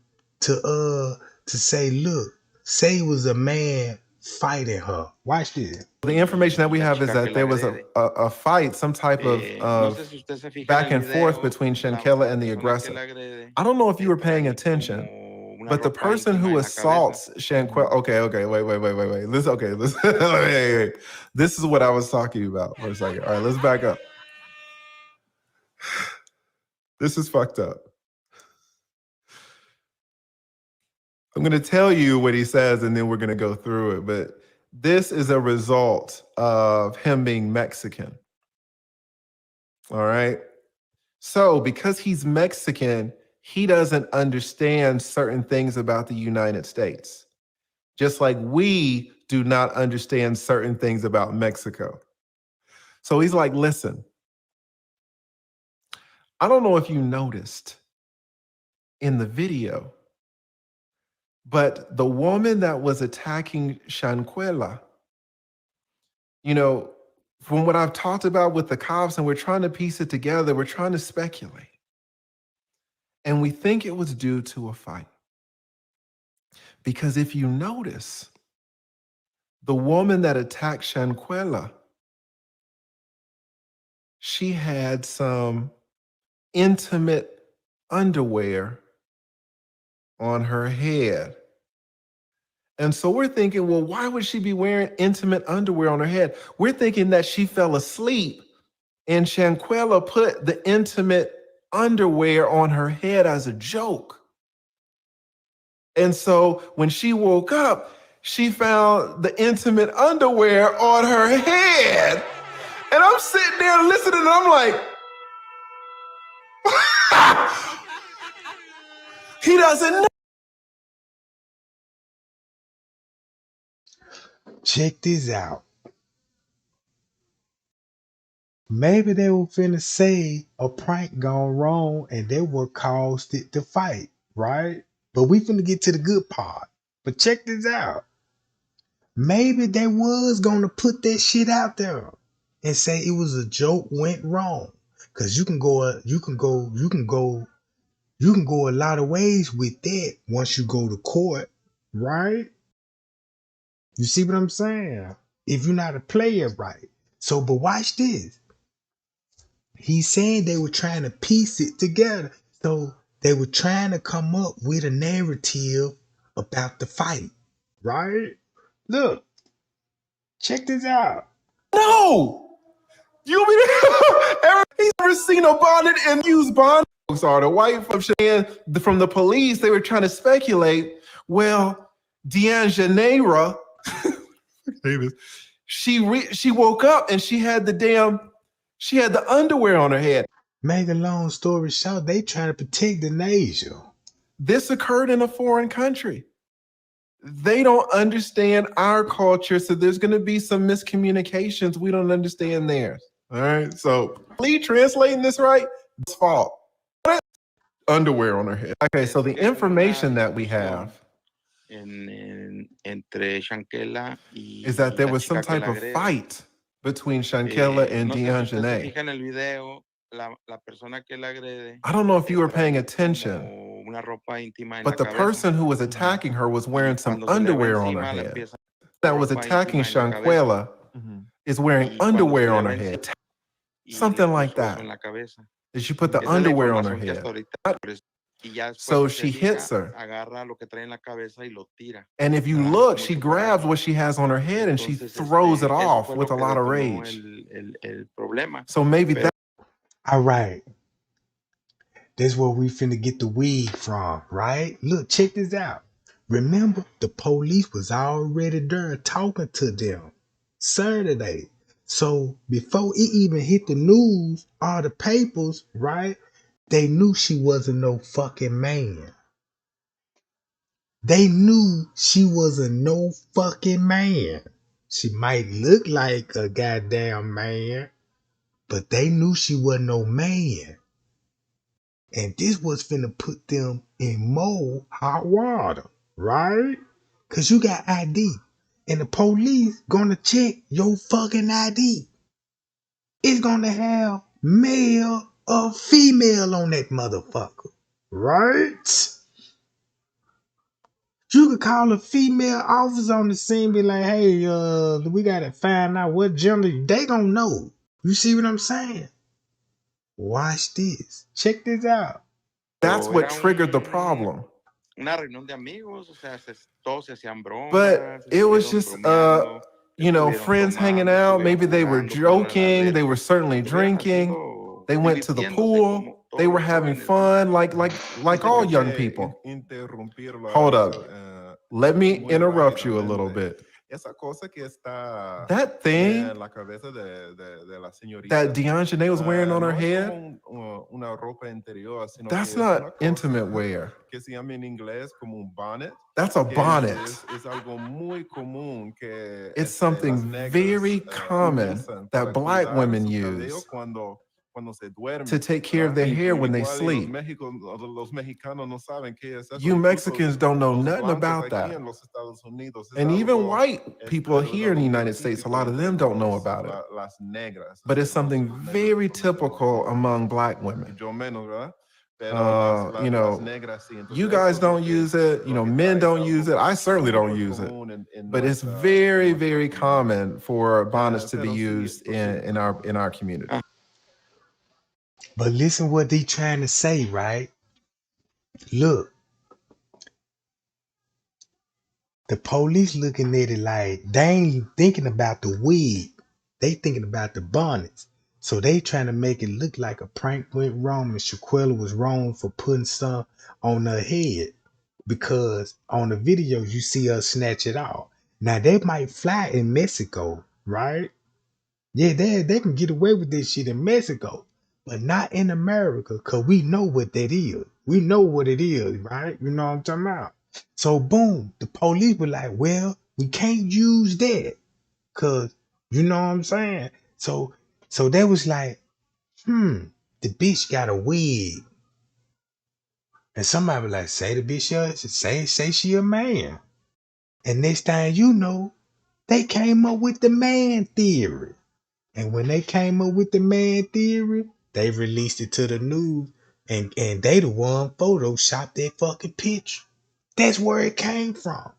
say, look, say it was a man fighting her. Watch this. the information that we have is that there was a fight, some type of No sé si usted se fija back en el and forth video, between la Shanquella and the persona que aggressor. la agrede, I don't know if you were trae paying attention, como una but the ropa person encima who de la assaults Shanquella. Okay, wait. Listen, this is what I was talking about for a second. All right, let's back up. This is fucked up. I'm going to tell you what he says, and then we're going to go through it. But this is a result of him being Mexican. All right. So because he's Mexican, he doesn't understand certain things about the United States, just like we do not understand certain things about Mexico. So he's like, listen, I don't know if you noticed in the video, but the woman that was attacking Shanquella, from what I've talked about with the cops, and we're trying to piece it together, we're trying to speculate. And we think it was due to a fight. Because if you notice, the woman that attacked Shanquella, she had some intimate underwear on her head. And so we're thinking, well, why would she be wearing intimate underwear on her head? We're thinking that she fell asleep and Shanquella put the intimate underwear on her head as a joke. And so when she woke up, she found the intimate underwear on her head. And I'm sitting there listening, and I'm like, he doesn't know. Check this out. Maybe they were finna say a prank gone wrong and that what caused it to fight, right? But we finna get to the good part. But check this out. Maybe they was gonna put that shit out there and say it was a joke went wrong. Cause you can go a lot of ways with that once you go to court, right? You see what I'm saying? If you're not a player, right? So, but watch this. He's saying they were trying to piece it together. So they were trying to come up with a narrative about the fight, right? Look, check this out. No, You he's never seen a bonnet and used bonnet. Or the white folks from the police, they were trying to speculate. Well, D'Anjanera, she woke up and she had the underwear on her head. Make a long story short, they trying to protect the nation. This occurred in a foreign country. They don't understand our culture, so there's going to be some miscommunications. We don't understand theirs. All right, so Lee translating this right, it's fault. Underwear on her head. Okay, so the information that we have entre Shanquella y is that there la was some chica que type la of agrede. fight between Shanquella and No sé si usted se D'Anjanera. fija en el video, la persona que la agrede I don't know if you were trae paying como attention, una ropa íntima en but la the cabeza. person who was attacking her was wearing some Cuando se le va underwear on her encima, le head. empieza That was ropa attacking íntima en la cabeza. Shanquella is wearing Y cuando underwear se le on va her encima, head. y Something le like puso eso that. en la cabeza. Did she put the Esa es la underwear on her información que head? hasta ahorita. Y ya después, So si she se fija, hits her. agarra lo que trae en la cabeza y lo tira. And if you Hace look, como she mucho grabs coraje. what she has on her head and she Entonces, throws it eso off fue with lo a que lot of detonó rage. el problema. So maybe Pero- All right. That's where we finna get the weed from, right? Look, check this out. Remember, the police was already there talking to them Saturday. So before it even hit the news or the papers, right? They knew she wasn't no fucking man. They knew she wasn't no fucking man. She might look like a goddamn man, but they knew she wasn't no man. And this was finna put them in more hot water, right? Cause you got ID. And the police gonna check your fucking ID. It's gonna have male or female on that motherfucker. Right? You could call a female officer on the scene, be like, hey, we gotta find out what gender. They gonna know. You see what I'm saying? Watch this. Check this out. That's what triggered the problem. Una reunión de amigos, o sea, todos se hacían bromas. But it was just, friends hanging out. Maybe they were joking. They were certainly drinking. They went to the pool. They were having fun, like all young people. Hold up. Let me interrupt you a little bit. Esa cosa que está That thing en la cabeza de la señorita, that D'Anjanera was wearing on her no es head, como una ropa interior, sino that's que es una not cosa intimate wear. que se llama en inglés como un bonnet. That's a que bonnet. Es algo muy común que It's las something negras, very common usan that para black cuidar women su cabello use cuando se duermen, to take care of ¿verdad? their hair when they Igual sleep. Los mexicanos no saben qué es eso. You Incluso Mexicans don't know los nothing blancos about aquí that. en los Estados Unidos, es And even algo, white people here in the United algo States, a típico lot of entre them don't know los- about it. Las negras. But it's something Los negros very como- typical among black women. Yo menos, ¿verdad? Pero las negras sí. Entonces, You eso guys es lo don't que- use it. lo que Men trae, don't es use it. algo I certainly don't muy use it. común en But it's nuestra- very, nuestra very comunidad. common for bonnets to be Pero sí, used in our community. But listen what they trying to say, right? Look, the police looking at it like they ain't thinking about the wig. They thinking about the bonnets. So they trying to make it look like a prank went wrong and Shanquella was wrong for putting some on her head. Because on the video you see her snatch it off. Now they might fly in Mexico, right? Yeah, they can get away with this shit in Mexico, but not in America, cause we know what that is. We know what it is, right? You know what I'm talking about? So boom, the police were like, well, we can't use that, cause you know what I'm saying. So they was like, the bitch got a wig, and somebody was like, say the bitch, say she a man, and next thing you know, they came up with the man theory. And when they came up with the man theory, they released it to the news. And they the one photoshopped that fucking picture. That's where it came from.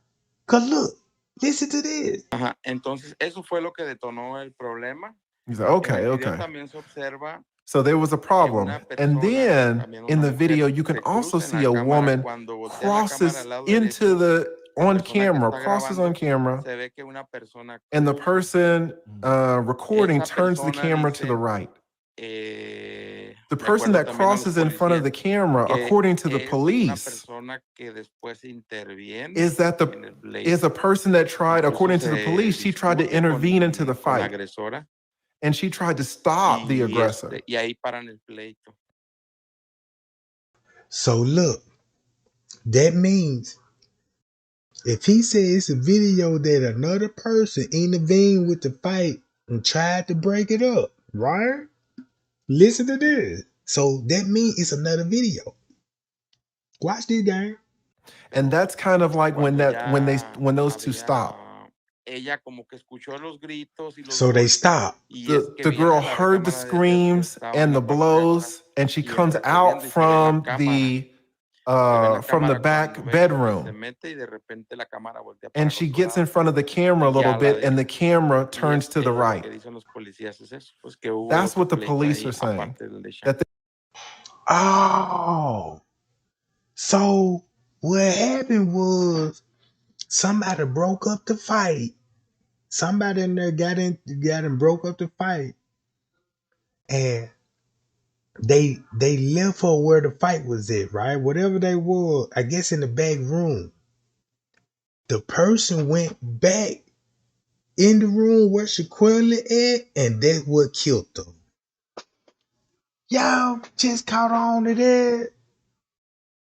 Cause look, listen to this. Ajá, entonces eso fue lo que detonó el problema. He's like, okay, En el video okay. también se observa So there was a problem. And then también in una the video, mujer you can se also cruza en see la a cámara woman cuando voltea la cámara crosses al lado into derecho, on camera, crosses on camera, se ve que una persona and the cruza. person recording Esa turns the persona camera to the dice, right. The de person acuerdo that también a los crosses in front of the policías, camera, que according to the es una police, persona que después interviene is that en el pleito. is a person that tried, Incluso according to the se police, she tried to discute intervene into the con la fight, agresora and she tried to stop the aggressor. y ahí paran el pleito. So look, that means if he says it's a video that another person intervened with the fight and tried to break it up, right? Listen to this. So that means it's another video. Watch this, gang. And that's kind of like when those two stop. Ella como que escuchó los gritos y los So they golpes, stop. y es que The viene girl la heard the recámara desde screams estaba en and la the parte de atrás, blows, and she y viene comes recorriendo out y se ve la from cámara. the Se ve la from the cámara back cuando ve que se bedroom, mete y de repente la cámara voltea para and el she otro gets in lado. front of the camera a Y little ya la bit, and deja. the camera Y turns to the lo right. que dicen los policías es eso, pues que hubo That's otro what the pleito police ahí, are saying. aparte del de That Oh. So what happened was somebody broke up the fight. Somebody in there got and broke up the fight. And they left her where the fight was at, right? Whatever they were, I guess in the back room. The person went back in the room where Shanquella at, and that's what killed them. Y'all just caught on to that.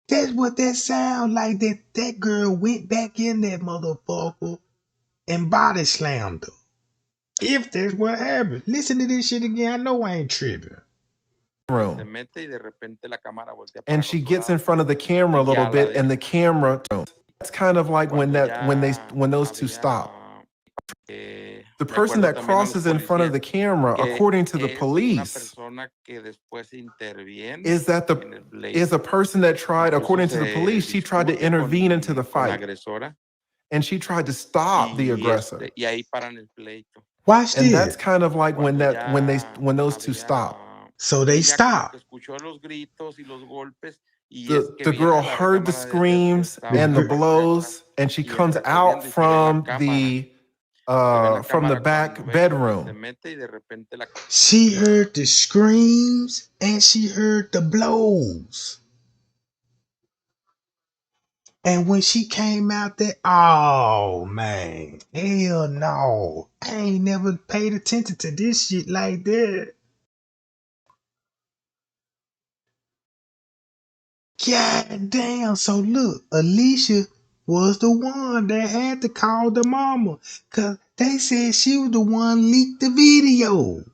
That's what that sound like. That girl went back in that motherfucker and body slammed her. If that's what happened. Listen to this shit again. I know I ain't tripping. room, se mete y de repente la cámara voltea para and el she otro gets in lado. front of the camera a Y little ya la bit, and deja. the camera. That's kind of like when those two había, stop. The de person acuerdo that también a los crosses in front of the camera, que according to the es una police, persona que después interviene is en el pleito. a person that tried, Incluso according to the se police, she tried to discute intervene into the con la fight, agresora, and she tried to stop the aggressor. y ahí paran el pleito. Watch And this. that's kind of like when those two había- stop. So they ella como stop. que escuchó los gritos y los golpes, y es que The viene girl la heard the recámara desde screams estaba and the en la parte de atrás, blows, and she y viene comes out recorriendo y se ve la from cámara. the Se ve la from the cámara back cuando ve que se bedroom, mete y de repente la She heard the screams and she heard the blows. And when she came out there, oh man, hell no. I ain't never paid attention to this shit like that. God damn. So look, Alicia was the one that had to call the mama. Cause they said she was the one leaked the video.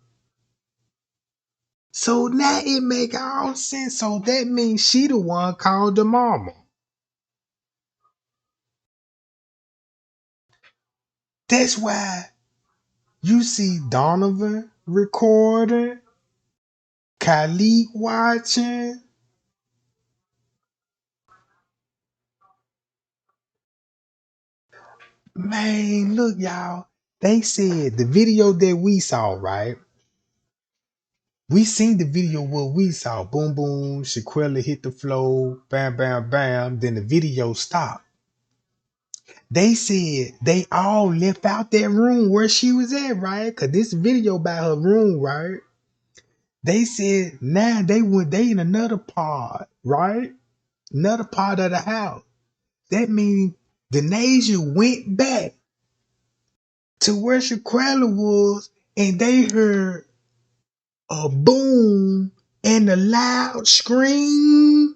So now it make all sense. So that means she the one called the mama. That's why you see Donovan recording, Khalid watching. Man, look, y'all. They said the video that we saw, right? We seen the video what we saw. Boom, boom, Shaquella hit the floor, bam, bam, bam. Then the video stopped. They said they all left out that room where she was at, right? Cause this video about her room, right? They said now they in another part, right? Another part of the house. That means Denasia went back to where Shaquella was, and they heard a boom and a loud scream.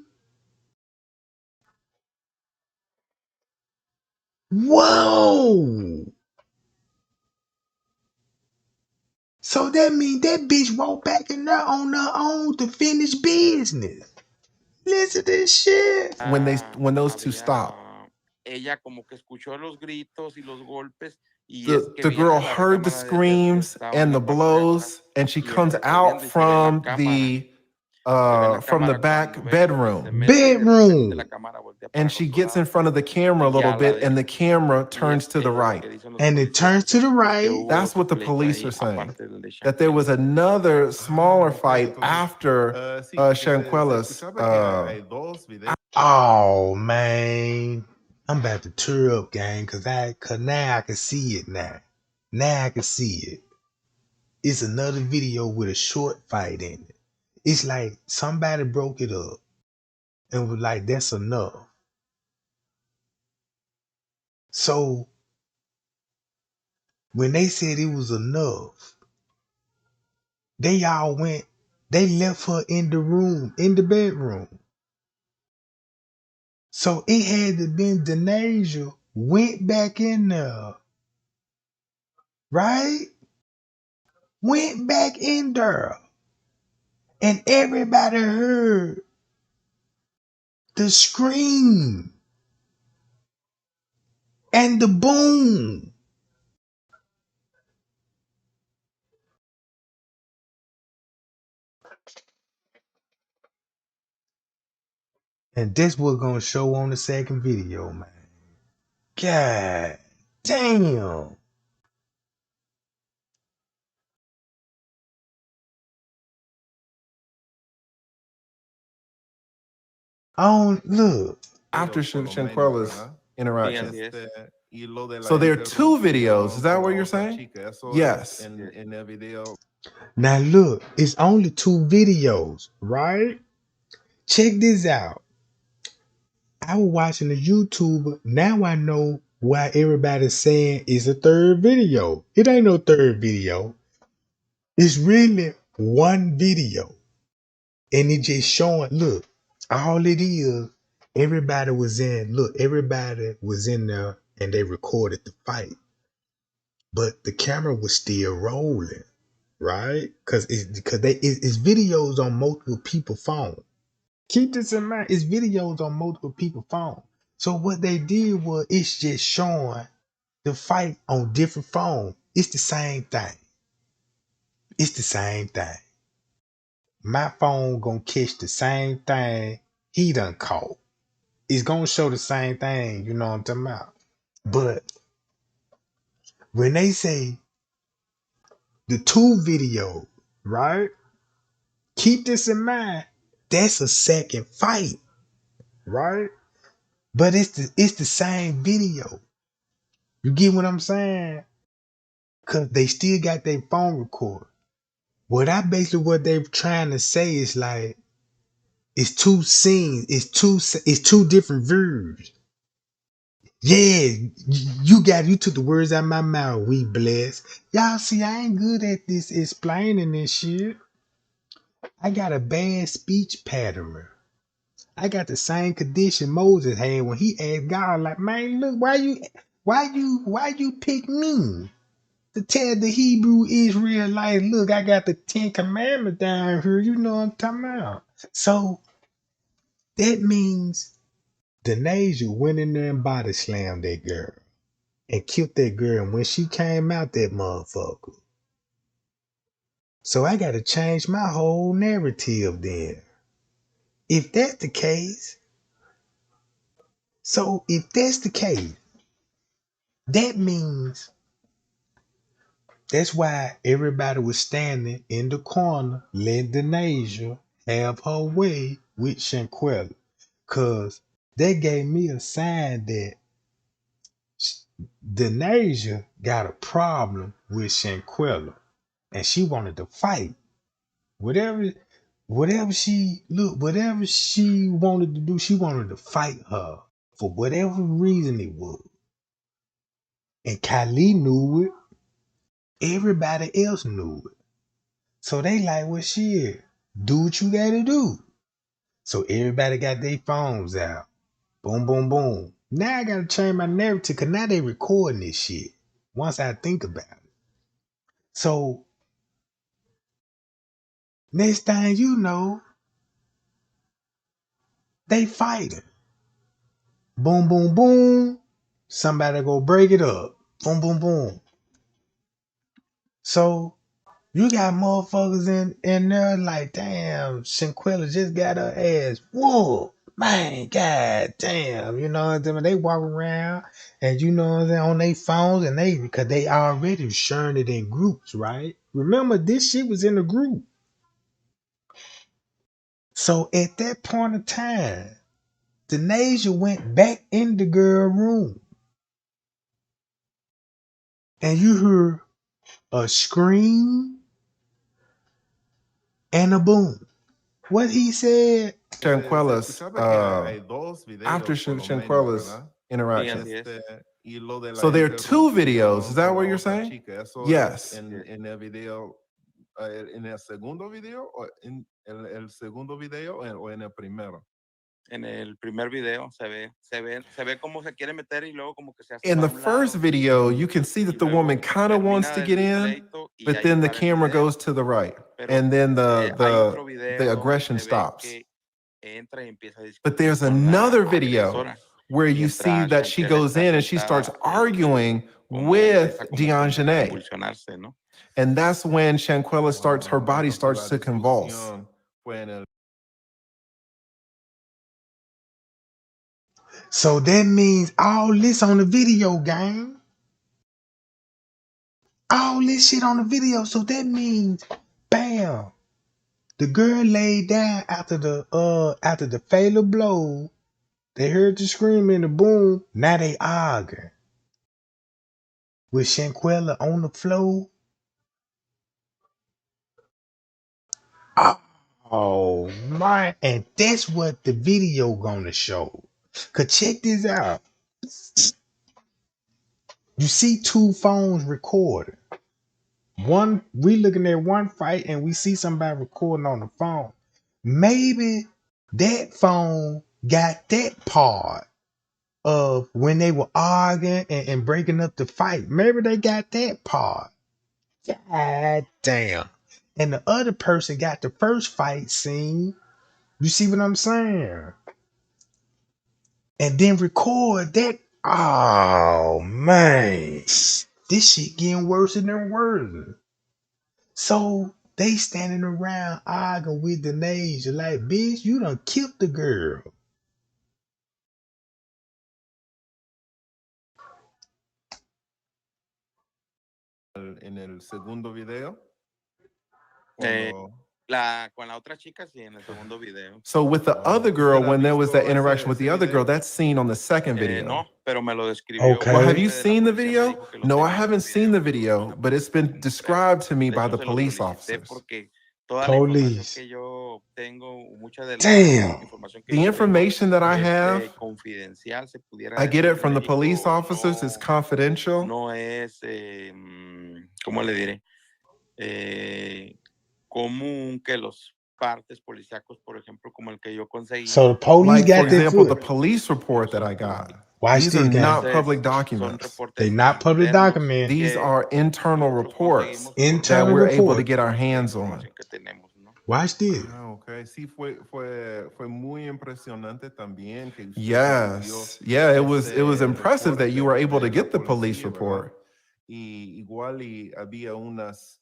Whoa! So that means that bitch walked back in there on her own to finish business. Listen to this shit. When those two stop. Ella como que escuchó los gritos y los golpes, y es que The viene girl la heard the recámara desde screams estaba en and la the parte de atrás, blows, and she y viene comes out recorriendo y se ve la from cámara. the From the back bedroom, Bedroom. and she gets in front of the camera a little bit, and the camera turns to the right. And it turns to the right. That's what the police are saying. That there was another smaller fight after Sí, Shanquella's. se escuchaba que hay dos videos. Oh man. I'm about to tear up, gang, cause now I can see it now. Now I can see it. It's another video with a short fight in it. It's like somebody broke it up and was like, that's enough. So when they said it was enough, they left her in the room, in the bedroom. So it had to been Denasia went back in there, right? Went back in there. And everybody heard the scream and the boom. And this was gonna show on the second video, man. God damn. I don't look. After Por lo menos, Shanquella's ¿verdad? interaction. Y lo de la So there are two videos. Is that con what la you're otra saying? chica, eso Yes. es en el video. Now look, it's only 2 videos, right? Check this out. I was watching the YouTuber. Now I know why everybody's saying it's a third video. It ain't no third video. It's really one video. And it just showing, look, all it is, everybody was in there and they recorded the fight. But the camera was still rolling, right? Because it's videos on multiple people's phones. Keep this in mind. It's videos on multiple people's phones. So what they did was it's just showing the fight on different phones. It's the same thing. It's the same thing. My phone gonna catch the same thing he done caught. It's gonna show the same thing, you know what I'm talking about. But when they say the 2 videos, right? Keep this in mind. That's a second fight, right? But it's the same video. You get what I'm saying? Cause they still got their phone recorder. What they're trying to say is like it's 2 scenes, it's two different views. Yeah, you took the words out of my mouth. We blessed. Y'all see, I ain't good at this explaining this shit. I got a bad speech pattern. I got the same condition Moses had when he asked God, like, man, look, why you pick me to tell the Hebrew Israelites, look, I got the 10 Commandments down here. You know what I'm talking about. So that means Denasia went in there and body slammed that girl and killed that girl. And when she came out, that motherfucker. So I got to change my whole narrative then. If that's the case, that means that's why everybody was standing in the corner, letting Denasia have her way with Shanquella. Cause that gave me a sign that Denasia got a problem with Shanquella. And she wanted to fight. Whatever she wanted to do, she wanted to fight her for whatever reason it was. And Kylie knew it. Everybody else knew it. So they like, well, shit, do what you gotta do. So everybody got their phones out. Boom, boom, boom. Now I gotta change my narrative because now they recording this shit. Once I think about it. So next thing you know, they fighting. Boom, boom, boom. Somebody go break it up. Boom, boom, boom. So you got motherfuckers in there like, damn, Shanquella just got her ass whoa. Man, god damn, you know what I mean? They walk around and you know what I'm saying, on their phones and because they already sharing it in groups, right? Remember, this shit was in a group. So at that point of time, Denasia went back in the girl room. And you heard a scream and a boom. What he said? Shanquella's, Hay dos after videos por lo menos, Shanquella's ¿verdad? interaction. Sí, así es. Y lo de la So there are two videos. Is interrupción that con what la you're otra saying? chica. Eso Yes. es en el video, en el segundo video, o en el segundo video o en el primero. En el primer video se ve cómo se quiere meter y luego como que se hace In the para un first lado. video, you can see Y that the luego woman kind of wants termina to el get in, pleito y but ahí then the para el camera video. goes to the right, Pero and then hay otro the video aggression donde se ve stops. que entra y empieza a But discutir there's con la another video agresora. where you see Mientras that she Shanquella goes está in and she starts sentada, arguing como with empieza como a Dianjane. convulsionarse, ¿no? And that's when Shanquella starts, her body Entonces starts la to convulse. discusión fue en el So that means all this on the video, gang. All this shit on the video. So that means, bam, the girl laid down after the fatal blow. They heard the scream and the boom. Now they arguing with Shanquella on the floor. Oh my! And that's what the video gonna show. Cause check this out. You see two phones recording. One, we looking at one fight and we see somebody recording on the phone. Maybe that phone got that part of when they were arguing and breaking up the fight. Maybe they got that part. God damn. And the other person got the first fight scene. You see what I'm saying? And then record that. Oh man. This shit getting worse and worse. So they standing around arguing with the nation like, bitch, you done killed the girl. en el segundo video. Eh, Cuando con la otra chica, sí, en el segundo video. So with the other girl, when there was that interaction with the other girl, that's seen on the second video. No, pero me lo describió. Okay. Well, have you Parte de la seen the policía me video? dijo que lo No, I tenía en haven't seen the video, but it's been described to me De by hecho, the se lo police solicité officers. porque toda la información Police. que yo tengo, mucha de la Damn. información que The yo information that I tengo have, es confidencial, se pudiera I get decir it en from the police México, officers. It's confidential. no es, ¿cómo le diré? Común que los partes policíacos, por ejemplo, como el que yo conseguí. So the police Like, for got that example, the foot. police report that I got. Watch These this, are guy. not Entonces, public son documents. reportes They not public internos document. These que are internal nosotros reports conseguimos por that Internal we're able to report. get our la hands on. información que tenemos, ¿no? Watch this. okay. Sí, fue muy impresionante también que usted Yes. Yeah, it was impressive that you were able to get the police report. Y igual y había unas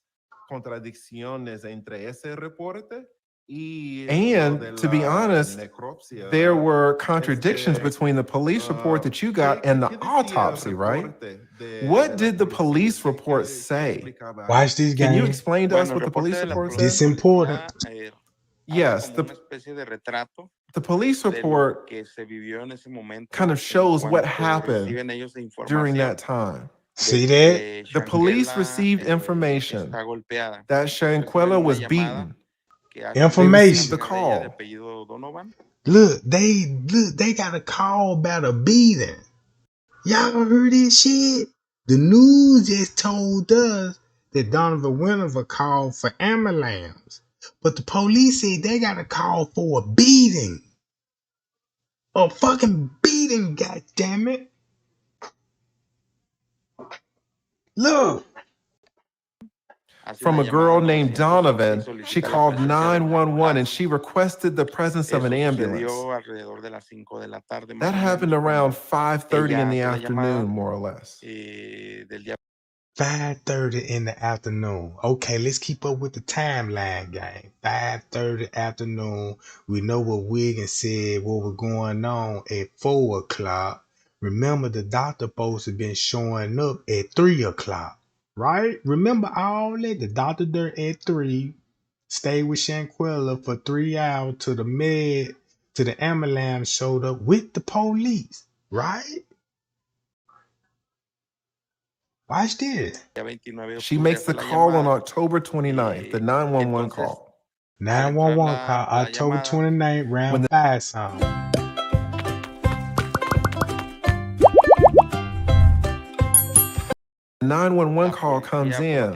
contradicciones entre ese reporte y And lo de to be la honest, necropsia, there ¿verdad? were contradictions between the police report that you got and the ¿Qué decía el autopsy, right? reporte de What la did the policía? police ¿Qué report qué say? explicaba ahí? Watch this, Can you guy. explain to us Bueno, what el the reporte police de la report policía This said? important. hace Yes, como una especie de retrato the police de lo report que se vivió en ese momento kind of en shows what cuanto happened reciben ellos la during información that time. See de that? que The police Shanquella, received information está golpeada. that Reciben Shanquella una was llamada beaten. que hace Information. They received the una amiga de ella de call. apellido Donovan. Look, they got a call about a beating. Y'all heard this shit? The news just told us that Donovan Winterford called for ambulance. But the police said they got a call for a beating. A fucking beating, goddammit. Look. Hace From una a llamada girl al named 911 Donovan, y solicita she la called presencia de una 911 and ambulancia. she requested the presence of Eso an ambulance. sucedió alrededor de las 5 de la tarde, más That o happened menos, around cuando 5:30 in ella the hace la llamada afternoon, more or less. del día 5:30 in the afternoon. Okay, let's keep up with the timeline, gang. 5:30 afternoon. We know what Wiggins said, what was going on at 4 o'clock. Remember, the doctor supposed to been showing up at 3 o'clock, right? Remember all that? The doctor there at 3. Stay with Shanquella for 3 hours to the med till the ambulance showed up with the police, right? Watch this. She makes the call on October 29th, the 911 call. 911 call October 29th, round 5 song. The 911 call comes in.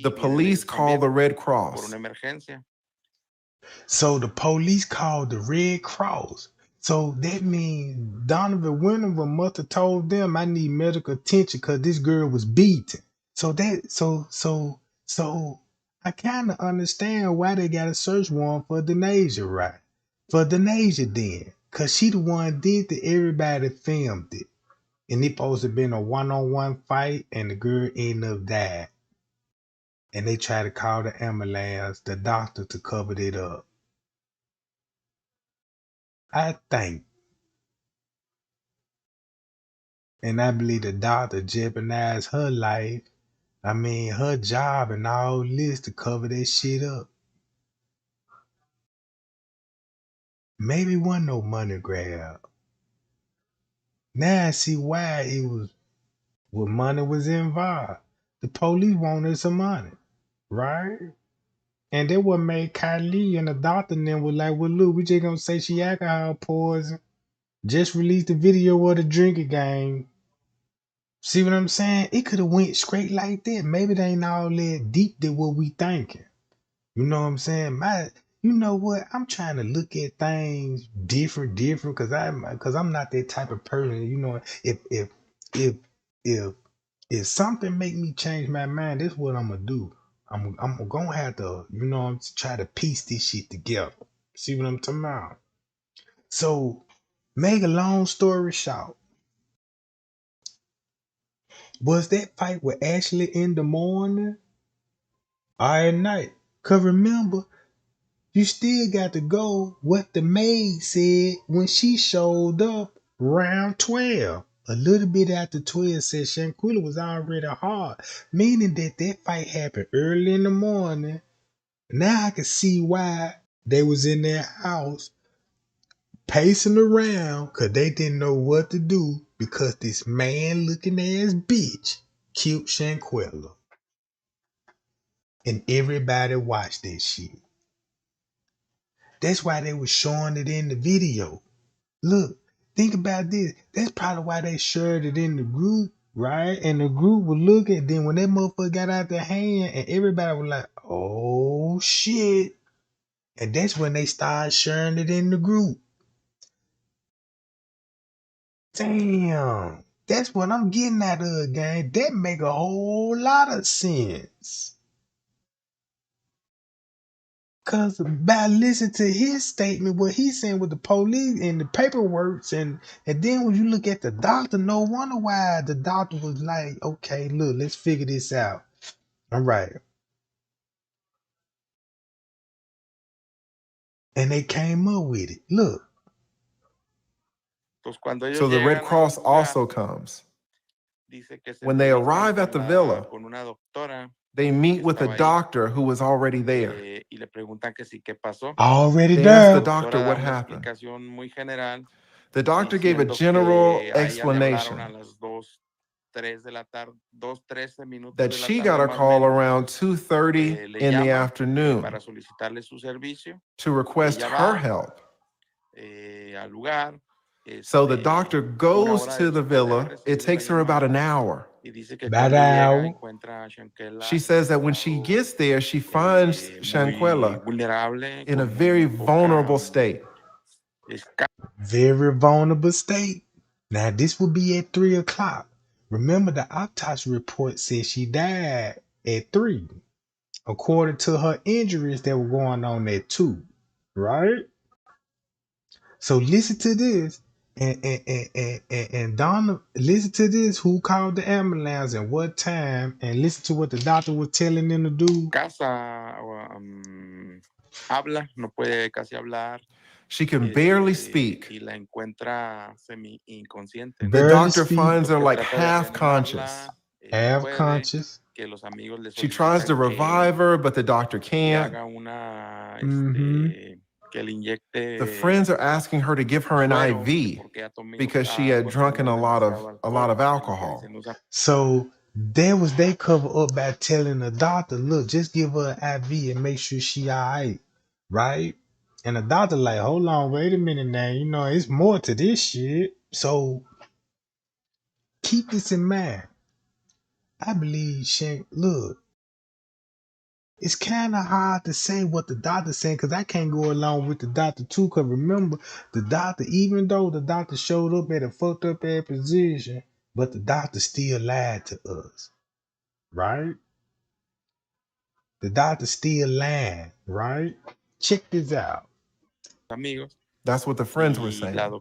The police call the Red Cross. So the police called the Red Cross. So that means Donovan Winterman must have told them I need medical attention because this girl was beaten. So I kind of understand why they got a search warrant for Denasia, right? For Denasia then. Cause she the one did that everybody filmed it. And it supposed to have been a one-on-one fight and the girl ended up dying. And they tried to call the ambulance, the doctor to cover it up. I think, and I believe the doctor jeopardized her life. I mean, her job and all this to cover that shit up. Maybe it wasn't no money grab. Now I see why it was, what money was involved. The police wanted some money, right? And they what made Kylie and the doctor and them was like, well, look, we just gonna say she alcohol poison. Just released the video of the drinking game. See what I'm saying? It could have went straight like that. Maybe they ain't all that deep than what we thinking. You know what I'm saying? You know what? I'm trying to look at things different, because I'm not that type of person. You know, if something make me change my mind, this is what I'm gonna do. I'm gonna have to, try to piece this shit together. See what I'm talking about? So, make a long story short, was that fight with Ashley in the morning or at night? Cause remember, you still got to go what the maid said when she showed up round 12. A little bit after 12 said Shanquella was already hard, meaning that fight happened early in the morning. Now I can see why they was in their house pacing around because they didn't know what to do because this man looking ass bitch killed Shanquella. And everybody watched that shit. That's why they was showing it in the video. Look, think about this. That's probably why they shared it in the group, right? And the group would look at then when that motherfucker got out their hand and everybody was like, oh shit. And that's when they started sharing it in the group. Damn. That's what I'm getting at, gang. That make a whole lot of sense. Cause by listening to his statement, what he's saying with the police and the paperwork, and then when you look at the doctor, no wonder why the doctor was like, okay, look, let's figure this out. All right. And they came up with it. Look. So the Red Cross also comes. When they arrive at the villa, they meet with a doctor who was already there. Already They there. asked the doctor what happened. The doctor gave a general explanation that she got a call around 2:30 in the afternoon to request her help. So the doctor goes to the villa. It takes her about an hour. About an hour. She says that when she gets there, she finds Shanquella in a very vulnerable state. Very vulnerable state. Now this will be at 3 o'clock. Remember the autopsy report says she died at 3. According to her injuries that were going on at 2. Right? So listen to this. And Donna, listen to this. Who called the ambulance and what time? And listen to what the doctor was telling them to do. Habla, no puede casi hablar. She can barely speak. Y la encuentra semi-inconsciente. The doctor finds her like half conscious. Half conscious. She tries to revive her, but the doctor can't. The friends are asking her to give her an IV because she had drunken a lot of alcohol. So that was they cover up by telling the doctor, look, just give her an IV and make sure she all right, right? And the doctor like, hold on, wait a minute now, you know, it's more to this shit. So keep this in mind. I believe look, it's kind of hard to say what the doctor's saying because I can't go along with the doctor too. Because remember, the doctor, even though the doctor showed up at a fucked up ass position, but the doctor still lied to us, right? The doctor still lying, right? Check this out. That's what the friends were saying. The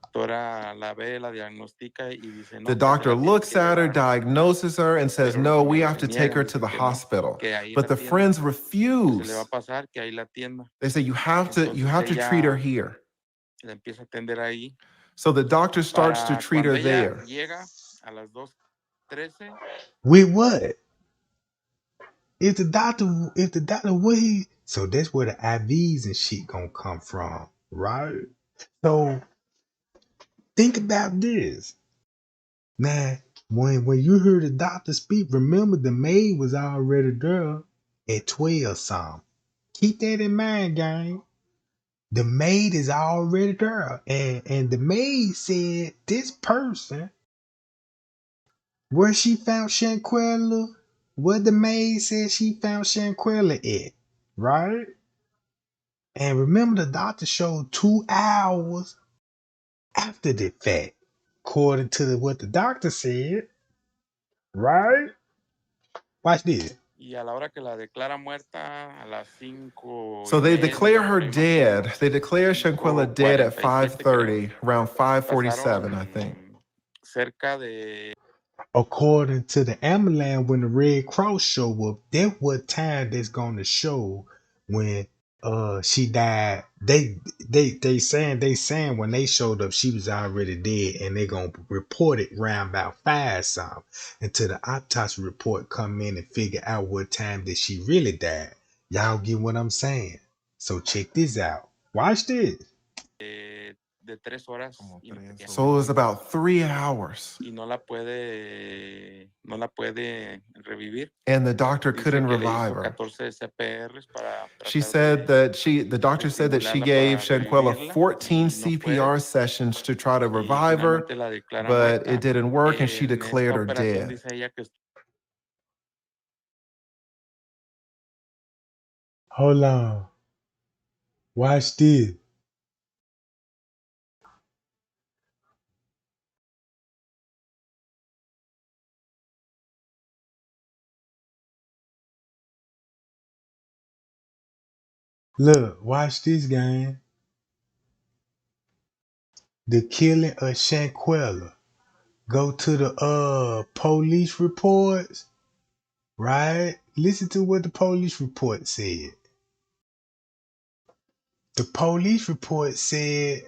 doctor looks at her, diagnoses her, and says, no, we have to take her to the hospital. But the friends refuse. They say, you have to treat her here. So the doctor starts to treat her there. With what? If the doctor, what he, so that's where the IVs and shit gonna come from, right? So think about this. Now, when you heard the doctor speak, remember the maid was already there at 12 something. Keep that in mind, gang. The maid is already there. And the maid said this person, where she found Shanquella, where the maid said she found Shanquella at, right? And remember the doctor showed 2 hours after the fact, according to what the doctor said, right? Watch this. So they declare her dead. They declare Shanquella dead at 5:30, around 5:47, I think. According to the ambulance, when the Red Cross show up, that what time that's gonna show when she died. They saying when they showed up she was already dead, and they gonna report it round about 5 something until the autopsy report come in and figure out what time that she really died. Y'all get what I'm saying? So check this out. Watch this. So it was about 3 hours. And the doctor couldn't revive her. She said that the doctor said that she gave Shanquella 14 CPR sessions to try to revive her, but it didn't work and she declared her dead. Hold on. Watch this. Look, watch this, game. The killing of Shanquella. Go to the police reports, right? Listen to what the police report said. The police report said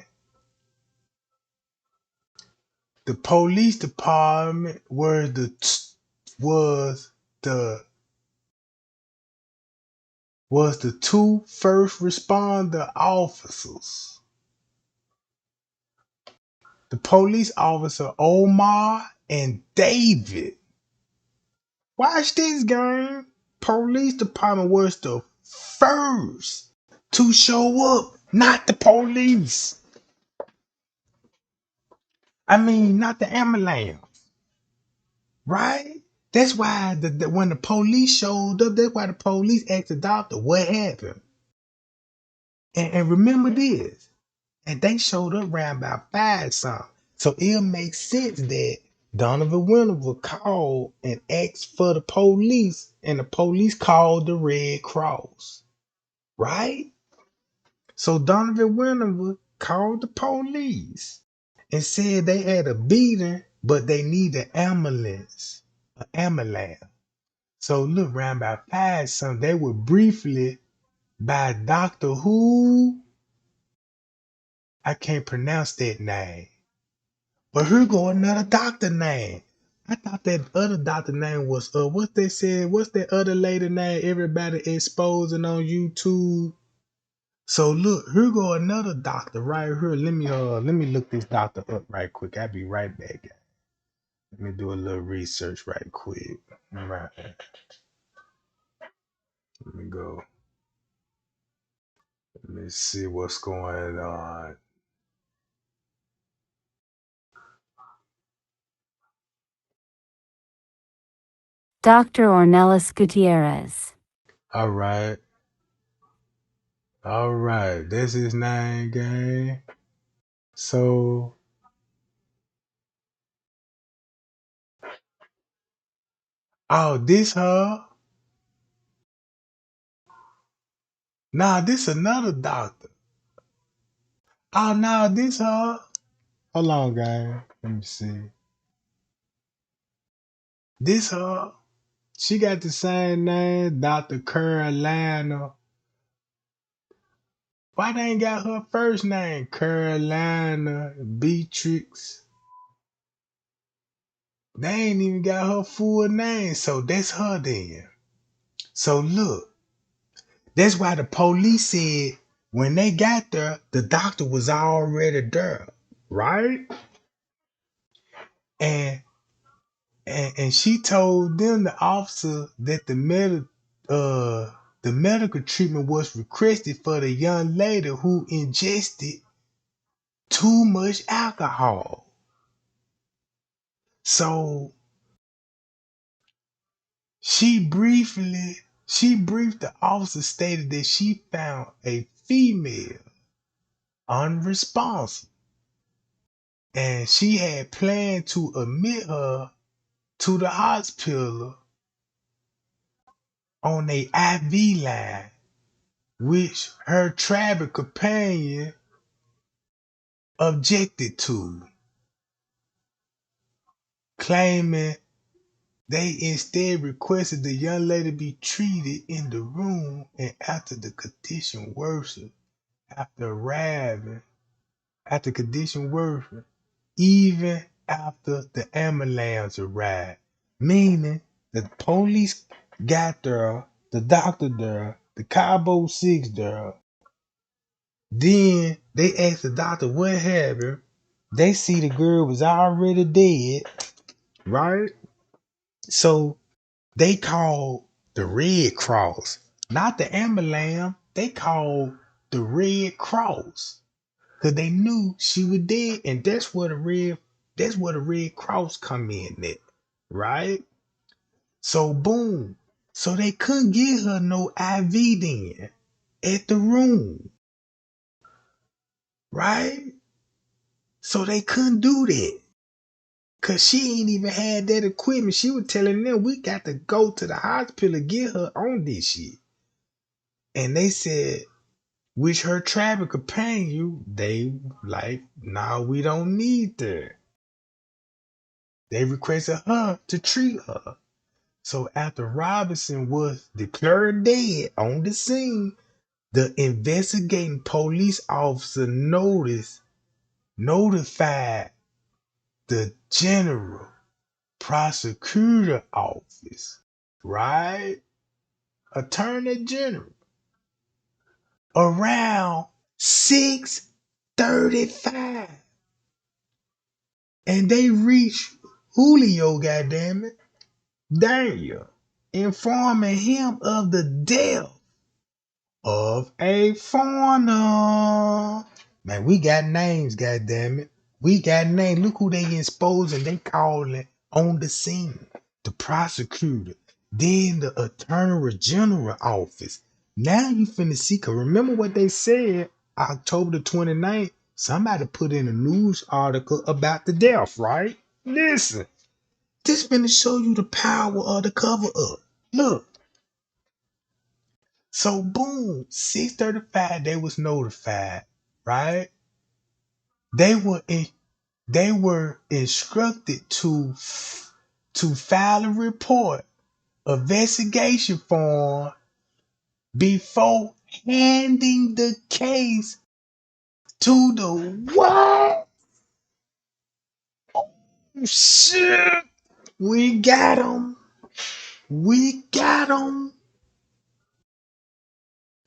the police department was the was the 2 first responder officers. The police officer Omar and David. Watch this, gang. Police department was the first to show up, not the police. I mean, not the ambulance, right? That's why when the police showed up, that's why the police asked the doctor what happened. And remember this, and they showed up around about 5 something. So it'll make sense that Donovan Winter called and asked for the police, and the police called the Red Cross, right? So Donovan Winter called the police and said they had a beating, but they need an ambulance. An ambulance. So look, around about 5 something, they were briefly by Doctor Who. I can't pronounce that name. But here go another doctor name. I thought that other doctor name was what they said, what's that other lady name everybody exposing on YouTube? So look, here go another doctor right here. Let me look this doctor up right quick. I'll be right back, guys. Let me do a little research right quick. Right. Let me go. Let me see what's going on. Dr. Ornelas Gutierrez. All right. All right. That's his name, gang. So, oh, this her? Nah, this another doctor. Oh, nah, this her? Hold on, gang. Let me see. This her? She got the same name, Dr. Carolina. Why they ain't got her first name? Carolina Beatrix. They ain't even got her full name, so that's her then. So look, that's why the police said when they got there, the doctor was already there, right? And and she told them, the officer, that the medical treatment was requested for the young lady who ingested too much alcohol. So she briefed the officer, stated that she found a female unresponsive and she had planned to admit her to the hospital on a IV line, which her travel companion objected to, claiming they instead requested the young lady be treated in the room, and after the condition worsened, after arriving, after condition worsened, even after the ambulance arrived, meaning the police got there, the doctor there, the Cabo 6 there. Then they asked the doctor what happened. They see the girl was already dead, right? So they called the Red Cross, not the ambulance. They called the Red Cross because they knew she was dead, and that's where the Red Cross come in at, right? So boom, so they couldn't give her no IV then at the room, right? So they couldn't do that because she ain't even had that equipment. She was telling them, we got to go to the hospital to get her on this shit, and they said, which her travel companion, they like, nah, we don't need that. They requested her to treat her. So after Robinson was declared dead on the scene, the investigating police officer notified the general prosecutor office, right? Attorney General, around 6:35. And they reached Julio, goddammit, Daniel, informing him of the death of a foreigner. Man, we got names, goddammit. We got names. Look who they exposing. They calling on the scene. The prosecutor, then the attorney general office. Now you finna see, cause remember what they said October the 29th. Somebody put in a news article about the death, right? Listen, this finna show you the power of the cover up. Look. So boom, 6:35, they was notified, right? They were instructed to file a report, investigation form before handing the case to the what? Oh, shit. We got him. We got him.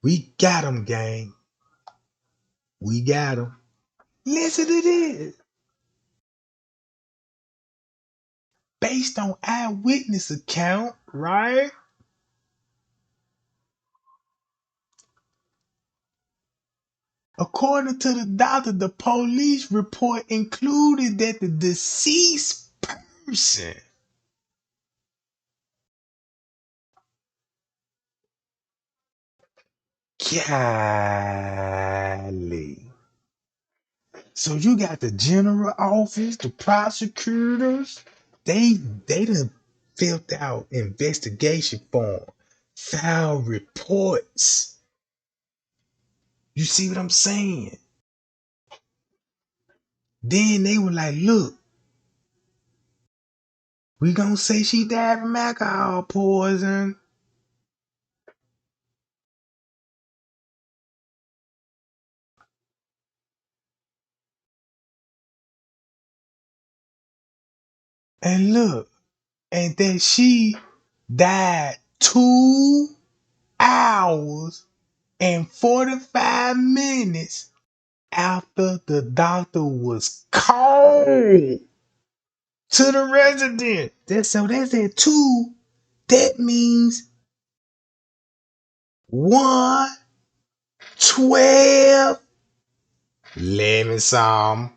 We got him, gang. We got him. Listen to this. Based on eyewitness account, right? According to the doctor, the police report included that the deceased person golly. So you got the general office, the prosecutors, they done filled out investigation form, filed reports. You see what I'm saying? Then they were like, look, we gonna say she died from alcohol poison. And look, and then she died 2 hours and 45 minutes after the doctor was called to the resident. So that's at 2. That means 1, 12, 11 some.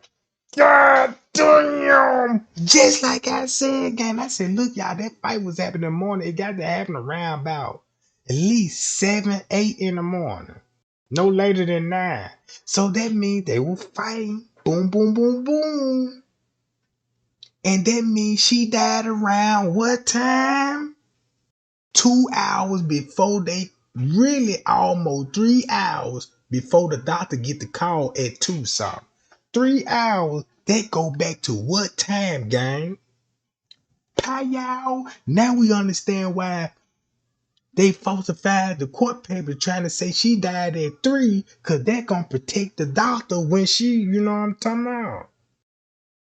God damn! Just like I said, gang. I said, look, y'all, that fight was happening in the morning. It got to happen around about at least 7, 8 in the morning. No later than 9. So that means they were fighting. Boom, boom, boom, boom. And that means she died around what time? 2 hours before they really almost 3 hours before the doctor get the call at 2 something. 3 hours, that go back to what time, gang? Pow. Now we understand why they falsified the court paper trying to say she died at 3, because that gonna protect the doctor when she, you know what I'm talking about.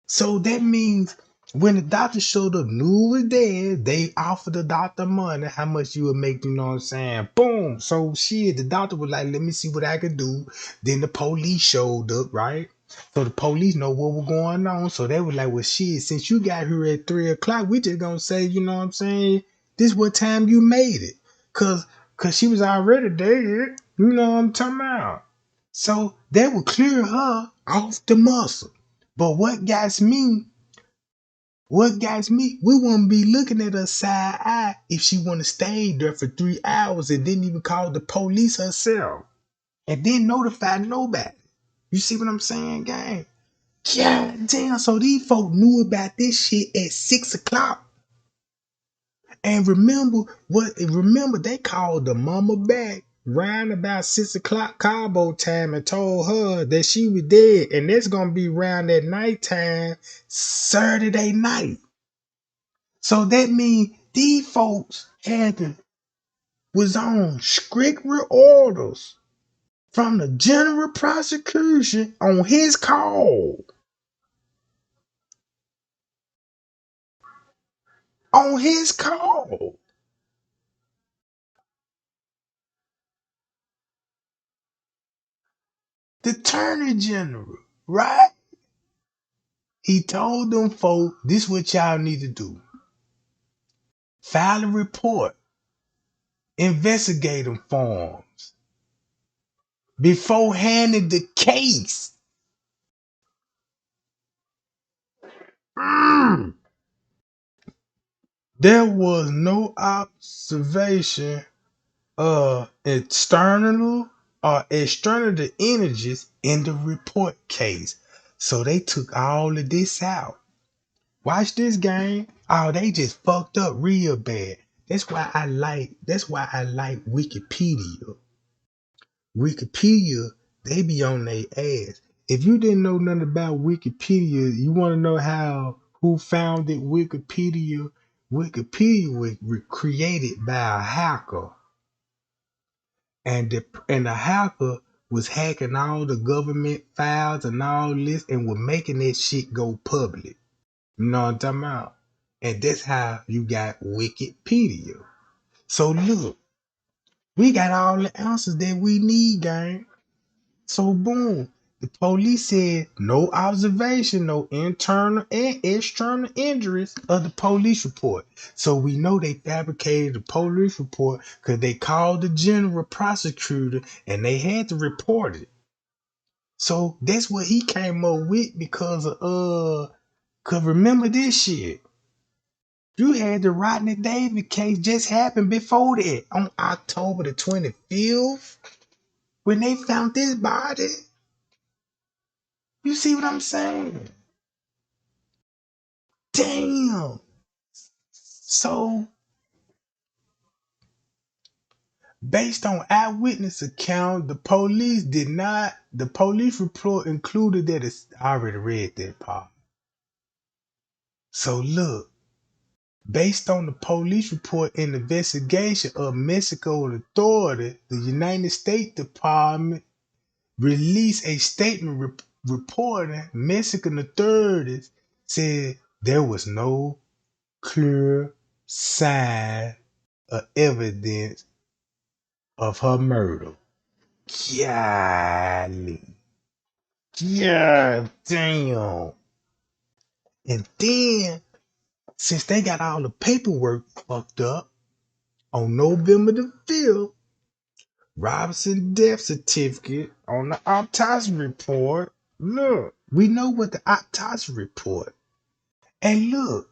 So that means when the doctor showed up, knew was dead, they offered the doctor money, how much you would make, you know what I'm saying? Boom. So shit, the doctor was like, let me see what I can do. Then the police showed up, right? So the police know what was going on. So they were like, well, shit, since you got here at 3 o'clock, we just gonna say, you know what I'm saying? This what time you made it. Cause she was already dead. You know what I'm talking about? So they would clear her off the muscle. But what got me, we wouldn't be looking at her side eye if she wouldn't have stayed there for 3 hours and didn't even call the police herself and didn't notify nobody. You see what I'm saying, gang? God damn, so these folk knew about this shit at 6 o'clock. And remember they called the mama back round about 6 o'clock Cabo time and told her that she was dead. And that's gonna be around that nighttime Saturday night. So that means these folks was on strict orders from the general prosecution on his call. On his call. The attorney general, right? He told them folk, this what y'all need to do. File a report, investigating forms before handing the case. There was no observation external or external images in the report case. So they took all of this out. Watch this game. Oh, they just fucked up real bad. That's why I like Wikipedia. Wikipedia, they be on their ass. If you didn't know nothing about Wikipedia, you want to know who founded Wikipedia? Wikipedia was created by a hacker, and the hacker was hacking all the government files and all this, and was making that shit go public. You know what I'm talking about? And that's how you got Wikipedia. So look, we got all the answers that we need, gang. So boom. The police said no observation, no internal and external injuries of the police report. So we know they fabricated the police report because they called the general prosecutor and they had to report it. So that's what he came up with because of cause remember this shit. You had the Rodney David case just happened before that on October the 25th when they found this body. You see what I'm saying? Damn. So, based on eyewitness account, the police report included that I already read that part. So look, based on the police report and investigation of Mexico authority, the United States Department released a statement reporting Mexican authorities said there was no clear sign of evidence of her murder. Golly. God damn. And then, since they got all the paperwork fucked up, on November the 5th, Robinson death certificate on the autopsy report. Look, we know what the autopsy report. And look,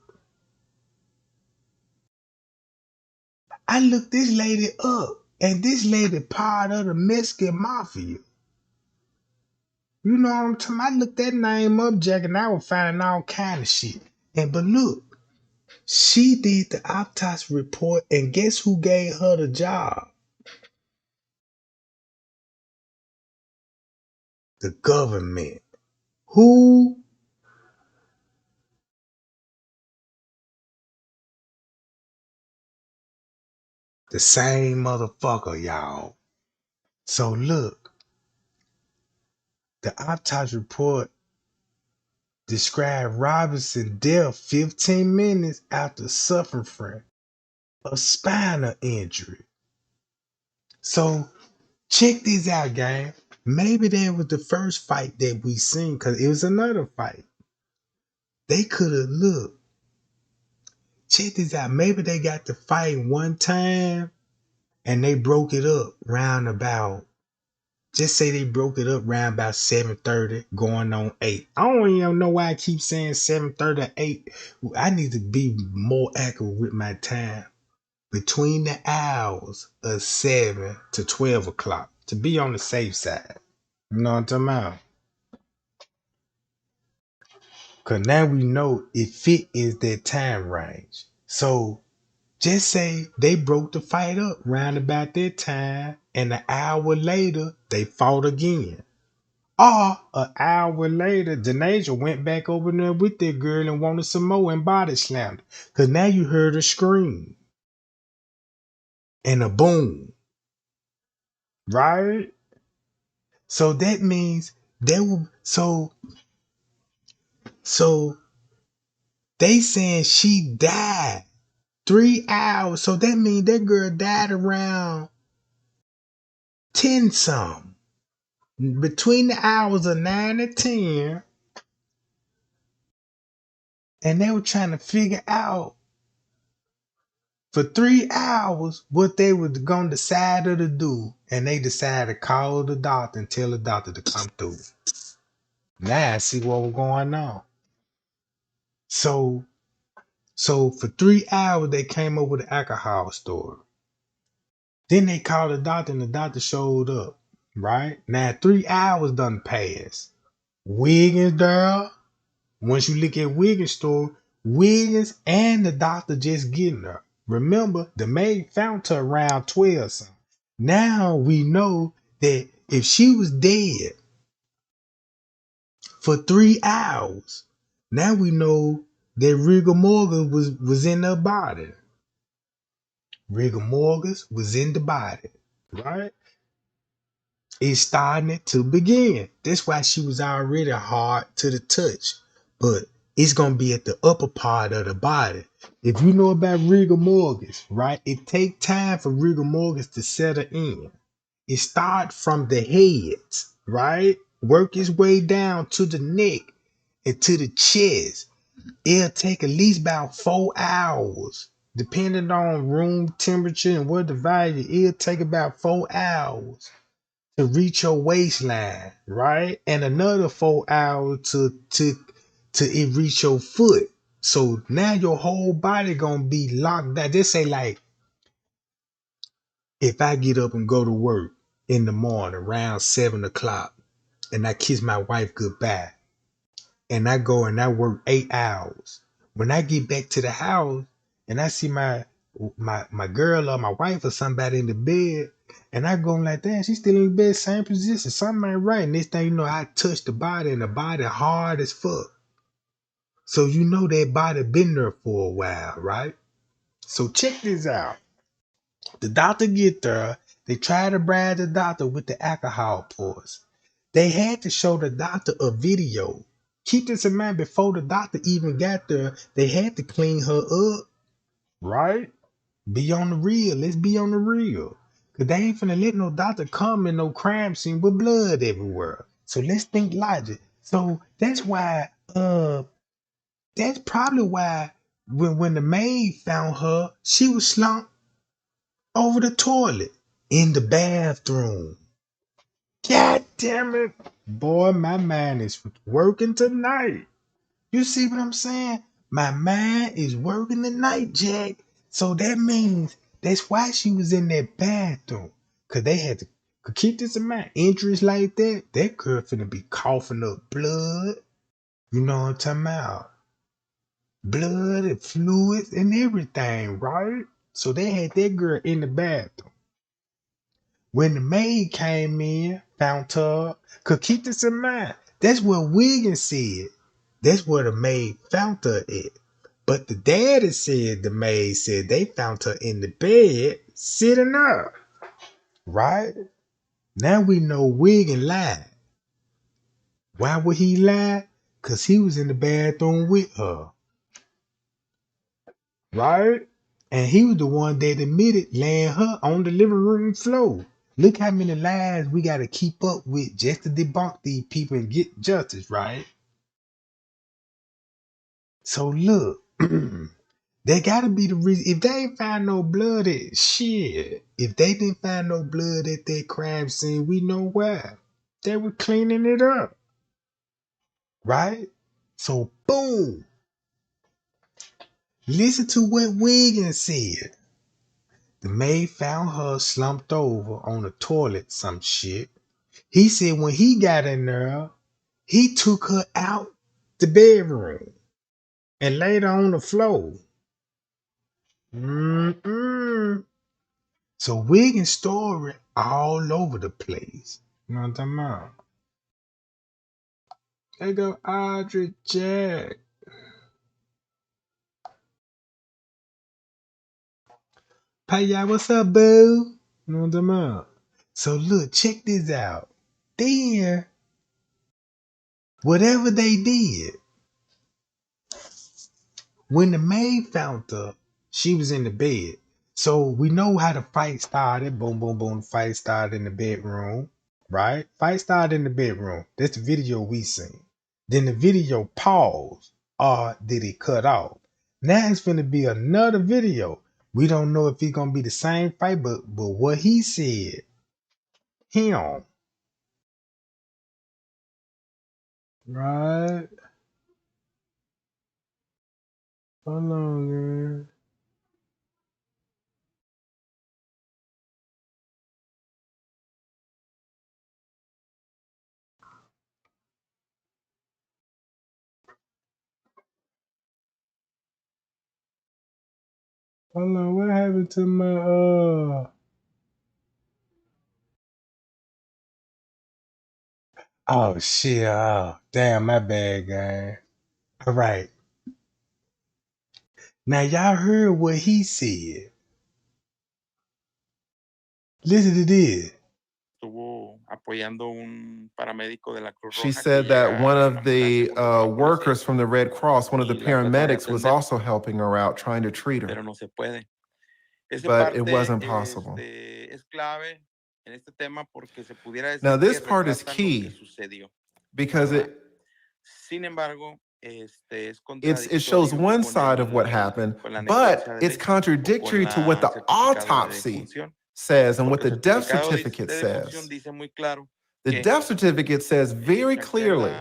I looked this lady up, and this lady part of the Mexican mafia. You know what I'm talking about? I looked that name up, Jack, and I was finding all kind of shit. But look, she did the autopsy report, and guess who gave her the job? The government. Who? The same motherfucker, y'all. So look, the autopsy report described Robinson's death 15 minutes after suffering from a spinal injury. So check this out, gang. Maybe that was the first fight that we seen, because it was another fight. They could have looked. Check this out. Maybe they got to fight one time and they broke it up round about. Just say they broke it up round about 7:30, going on 8. I don't even know why I keep saying 7:30 8. I need to be more accurate with my time. Between the hours of 7 to 12 o'clock to be on the safe side. You know what I'm talking about? Because now we know if it is that time range. So just say they broke the fight up round about that time, and an hour later, they fought again. Or an hour later, Janasia went back over there with that girl and wanted some more and body slammed her. Because now you heard a scream and a boom, right? So that means they will. So they saying she died 3 hours. So that means that girl died around 10 something. Between the hours of 9 and 10. And they were trying to figure out for 3 hours what they were going to decide to do. And they decided to call the doctor and tell the doctor to come through. Now I see what was going on. So for 3 hours, they came up with an alcohol story. Then they called the doctor and the doctor showed up, right? Now 3 hours done passed. Wiggins, girl. Once you look at Wiggins' story, Wiggins and the doctor just getting her. Remember, the maid found her around 12 something. Now we know that if she was dead for 3 hours, now we know that rigor mortis was in her body. Rigor mortis was in the body, right? It's starting to begin. That's why she was already hard to the touch. But it's going to be at the upper part of the body. If you know about rigor mortis, right? It takes time for rigor mortis to settle in. It starts from the head, right? work its way down to the neck and to the chest. It'll take at least about 4 hours. Depending on room temperature and what the value, it'll take about 4 hours to reach your waistline, right? And another 4 hours to it reach your foot. So now your whole body gonna be locked down. They say like if I get up and go to work in the morning around 7 o'clock and I kiss my wife goodbye and I go and I work 8 hours. When I get back to the house and I see my girl or my wife or somebody in the bed, and I go like that, she's still in the bed, same position. Something ain't right. Next thing you know, I touch the body and the body hard as fuck. So you know that body been there for a while, right? So check this out. The doctor get there. They try to bribe the doctor with the alcohol pours. They had to show the doctor a video. Keep this in mind, before the doctor even got there, they had to clean her up, right? Be on the real. Let's be on the real. Because they ain't finna let no doctor come in no crime scene with blood everywhere. So let's think logic. So that's probably why when the maid found her, she was slumped over the toilet in the bathroom. God damn it. Boy, my mind is working tonight. You see what I'm saying? My mind is working tonight, Jack. So that means that's why she was in that bathroom. Cause they had to keep this in mind. Injuries like that girl finna be coughing up blood. You know what I'm talking about? Blood and fluids and everything, right? So they had that girl in the bathroom. When the maid came in, found her, cause keep this in mind, that's what Wiggins said. That's where the maid found her at. But the daddy said the maid said they found her in the bed, sitting up. Right? Now we know Wiggins lied. Why would he lie? Cause he was in the bathroom with her. Right? And he was the one that admitted laying her on the living room floor. Look how many lies we got to keep up with just to debunk these people and get justice, right? So look, there got to be the reason. If they ain't find no blood at shit, if they didn't find no blood at that crime scene, we know why. They were cleaning it up, right? So boom, listen to what Wiggins said. The maid found her slumped over on the toilet, some shit. He said when he got in there, he took her out the bedroom and laid her on the floor. Mm-mm. So Wiggins' story all over the place. You know what I'm talking about? There go Audrey Jack. Paya, what's up, boo? You know what I'm talking about? So look, check this out. Then, whatever they did, when the maid found her, she was in the bed. So we know how the fight started. Boom, boom, boom. The fight started in the bedroom, right? Fight started in the bedroom. That's the video we seen. Then the video paused, or did it cut off? Now it's gonna be another video. We don't know if it's gonna be the same fight, but what he said, him, right? Hold on, girl. Hold on, what happened to my Oh shit! Oh damn, my bad, guy. All right, now y'all heard what he said. Listen to this. Estuvo apoyando un paramédico de la Cruz She Roja que said that llega one a la of the ambulancia cuando va la workers policía from the Red Cross, one of the y la trata de paramedics, was atender, also helping her out, trying to treat her, pero no se puede. Esa but it parte wasn't possible. es clave Now, this part is key because it shows one side of what happened, but it's contradictory to what the autopsy says and what the death certificate says. The death certificate says very clearly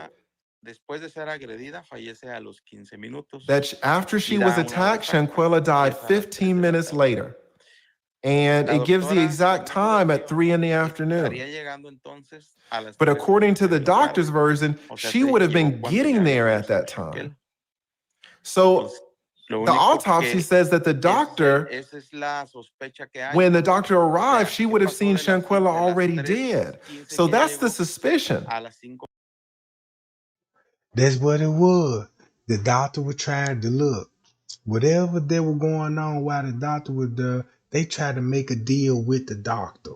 that after she was attacked, Shanquella died 15 minutes later. And it gives the exact time at 3 in the afternoon. But according to the doctor's version, she would have been getting there at that time. So the autopsy says that the doctor, when the doctor arrived, she would have seen Shanquella already dead. So that's the suspicion. That's what it was. The doctor was trying to look. Whatever they were going on while the doctor was there, they tried to make a deal with the doctor.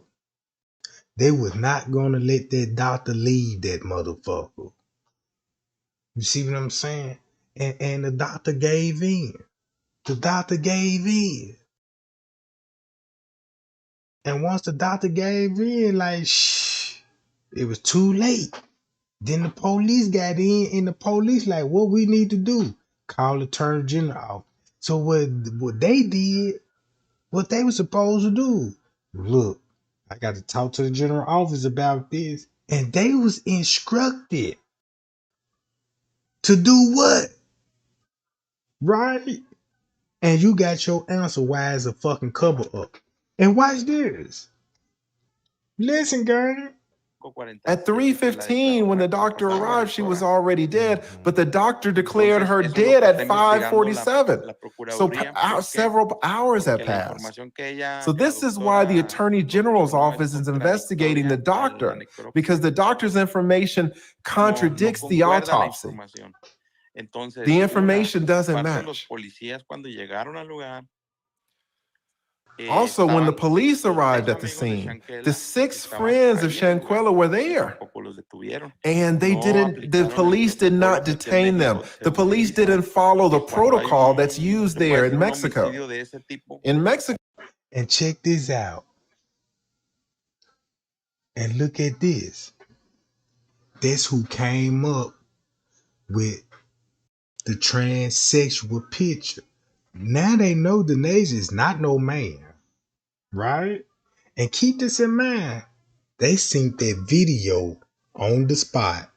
They was not going to let that doctor leave that motherfucker. You see what I'm saying? And the doctor gave in. The doctor gave in. And once the doctor gave in, like, shh, it was too late. Then the police got in, and the police like, what we need to do? Call the transgender off. So what they did, what they were supposed to do, look, I got to talk to the general office about this. And they was instructed to do what? Right? And you got your answer. Why is a fucking cover up? And watch this. Listen, girl. At 3:15, when the doctor arrived, she was already dead, but the doctor declared her dead at 5:47. So several hours had passed. So this is why the Attorney General's office is investigating the doctor, because the doctor's information contradicts the autopsy. The information doesn't match. Also, when the police arrived at the scene, the 6 friends of Shanquella were there. And the police did not detain them. The police didn't follow the protocol that's used there in Mexico. And check this out. And look at this. That's who came up with the transsexual picture. Now they know Denasia is not no man. Right? And keep this in mind. They seen that video on the spot.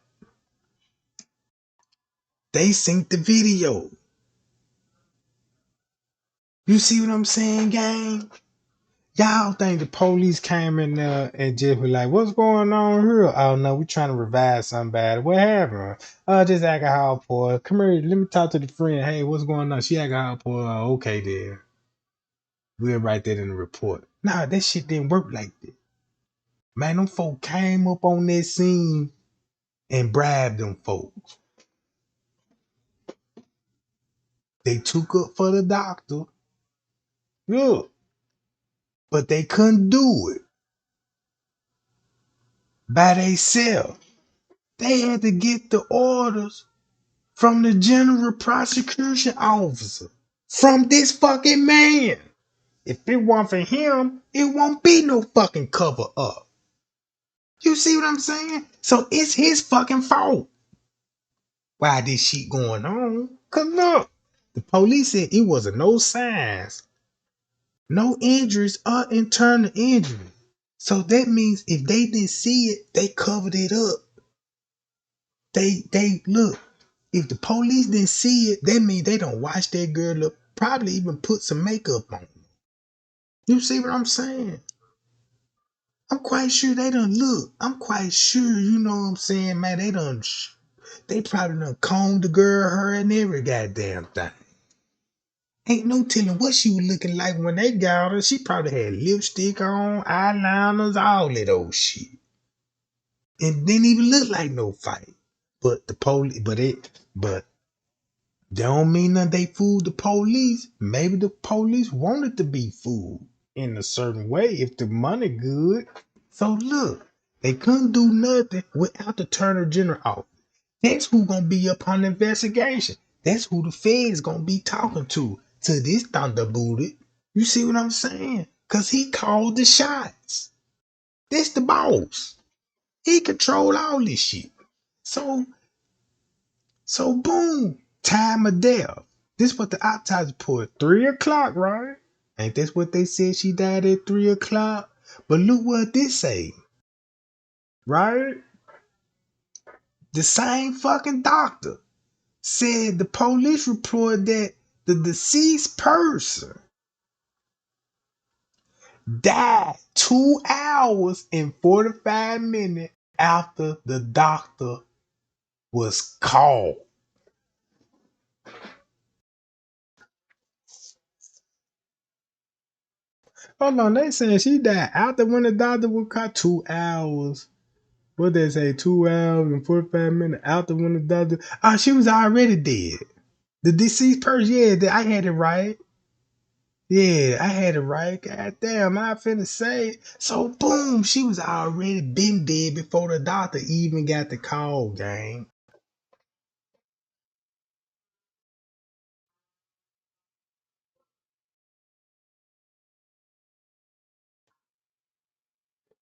They seen the video. You see what I'm saying, gang? Y'all think the police came in there and just was like, what's going on here? Oh no, we trying to revive somebody. What happened? Oh, just alcohol pour. Come here, let me talk to the friend. Hey, what's going on? She alcohol pour. Oh, okay then. We'll write that in the report. Nah, that shit didn't work like that. Man, them folk came up on that scene and bribed them folks. They took up for the doctor. Look. But they couldn't do it by themselves. They had to get the orders from the general prosecution officer. From this fucking man. If it weren't for him, it won't be no fucking cover up. You see what I'm saying? So it's his fucking fault. Why this shit going on? Cause look, the police said it wasn't no signs, no injuries or internal injury. So that means if they didn't see it, they covered it up. They look. If the police didn't see it, that means they don't watch that girl up. Probably even put some makeup on. You see what I'm saying? I'm quite sure they done look. I'm quite sure, you know what I'm saying, man. They probably done combed the girl, her, and every goddamn thing. Ain't no telling what she was looking like when they got her. She probably had lipstick on, eyeliners, all that old shit. It didn't even look like no fight. But the police, but that don't mean that they fooled the police. Maybe the police wanted to be fooled in a certain way if the money good. So look, they couldn't do nothing without the Attorney General office. That's who gonna be up on the investigation. That's who the feds gonna be talking to this thunderbooted. You see what I'm saying? Cause he called the shots. This the boss. He control all this shit. So boom, time of death. This what the autopsy put 3 o'clock, right? Ain't this what they said she died at 3 o'clock? But look what this say, right? The same fucking doctor said the police report that the deceased person died 2 hours and 45 minutes after the doctor was called. Hold on, they saying she died after when the doctor was called 2 hours. What they say, 2 hours and 45 minutes after when the doctor. Oh, she was already dead. The deceased person, yeah, I had it right. Yeah, I had it right. God damn, I finna say. So boom, she was already been dead before the doctor even got the call, gang.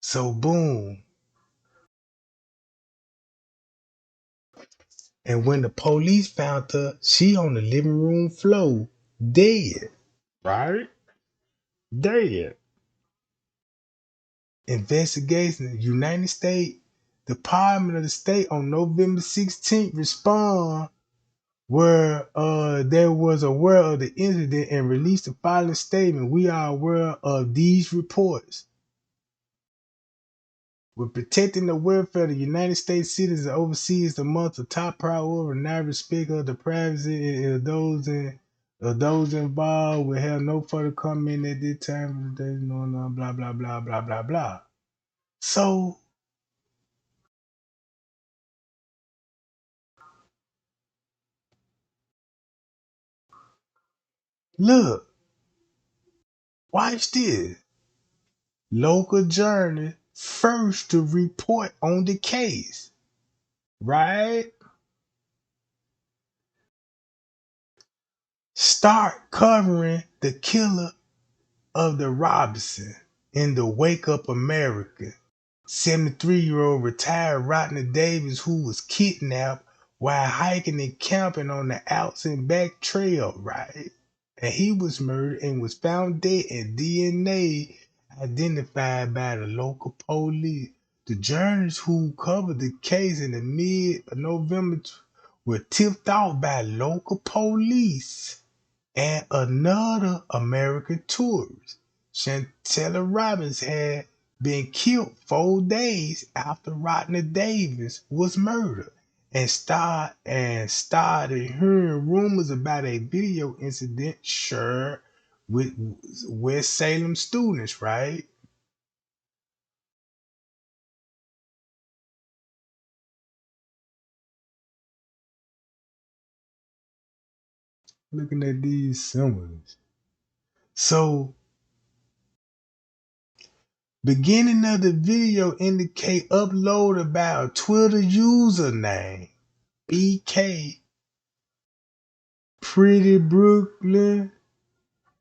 So boom. And when the police found her, she on the living room floor, dead. Right? Dead. Investigation, United States Department of the State on November 16th respond where there was aware of the incident and released the following statement. We are aware of these reports. We're protecting the welfare of the United States citizens overseas amongst the top priority, not respect of the privacy of those involved. We have no further comment at this time. No, blah blah blah blah blah blah. So look, watch this. Local journal first to report on the case, right? Start covering the killer of the Robinson in the Wake Up America. 73-year-old retired Rodney Davis, who was kidnapped while hiking and camping on the Outs and Back Trail, right? And he was murdered and was found dead, and DNA identified by the local police. The journalists who covered the case in the mid-November were tipped off by local police and another American tourist. Shanquella Robbins had been killed 4 days after Rodney Davis was murdered, and started hearing rumors about a video incident shared with West Salem students, right? Looking at these symbols. So beginning of the video indicate uploaded by a Twitter username BK Pretty Brooklyn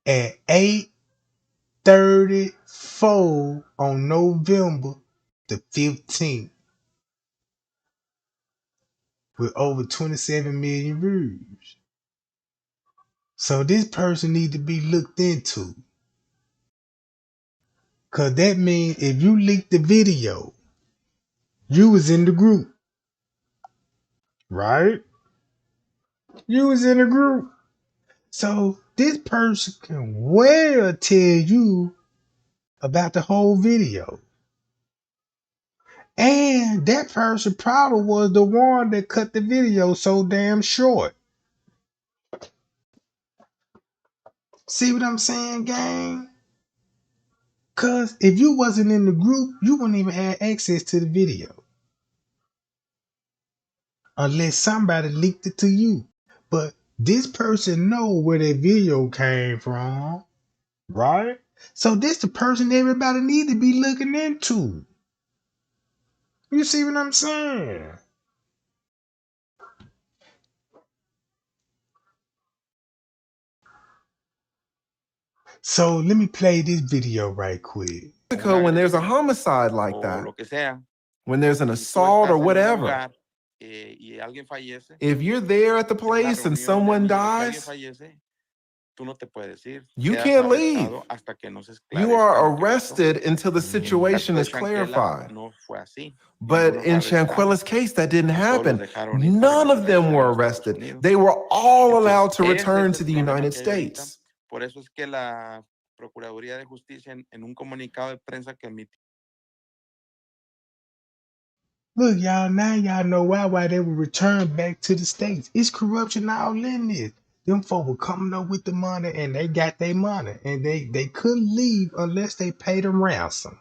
at 8:34 on November the 15th with over 27 million views. So this person need to be looked into. Cause that means if you leaked the video, you was in the group, right? You was in the group. So this person can well tell you about the whole video. And that person probably was the one that cut the video so damn short. See what I'm saying, gang? Cause if you wasn't in the group, you wouldn't even have access to the video. Unless somebody leaked it to you. But this person know where that video came from, right? So this the person everybody need to be looking into. You see what I'm saying? So let me play this video right quick. Mexico, when there's a homicide like o that, lo que sea, when there's an y tú assault estás or en un whatever, lugar, y alguien fallece, if you're there at the en una place and reunión de someone amigos y alguien dies, fallece, tú no te puedes ir. you Quedas can't leave. arrestado hasta que no se You esclarezca are lo que pasó. arrested until the En el situation caso is de Shanquella clarified. no fue así. But Ninguno fue in arrestado. Shanquella's case, that didn't Todos los happen. dejaron ir para None que of se them were regresaran a Estados arrested. Unidos. They were all Entonces, allowed to ese return es to el the problema United que hay ahorita. States. Por eso es que la Procuraduría de Justicia en un comunicado de prensa que emitió. Look, y'all, now y'all know why they would return back to the States. It's corruption all in this. Them folk were coming up with the money and they got their money. And they couldn't leave unless they paid them ransom.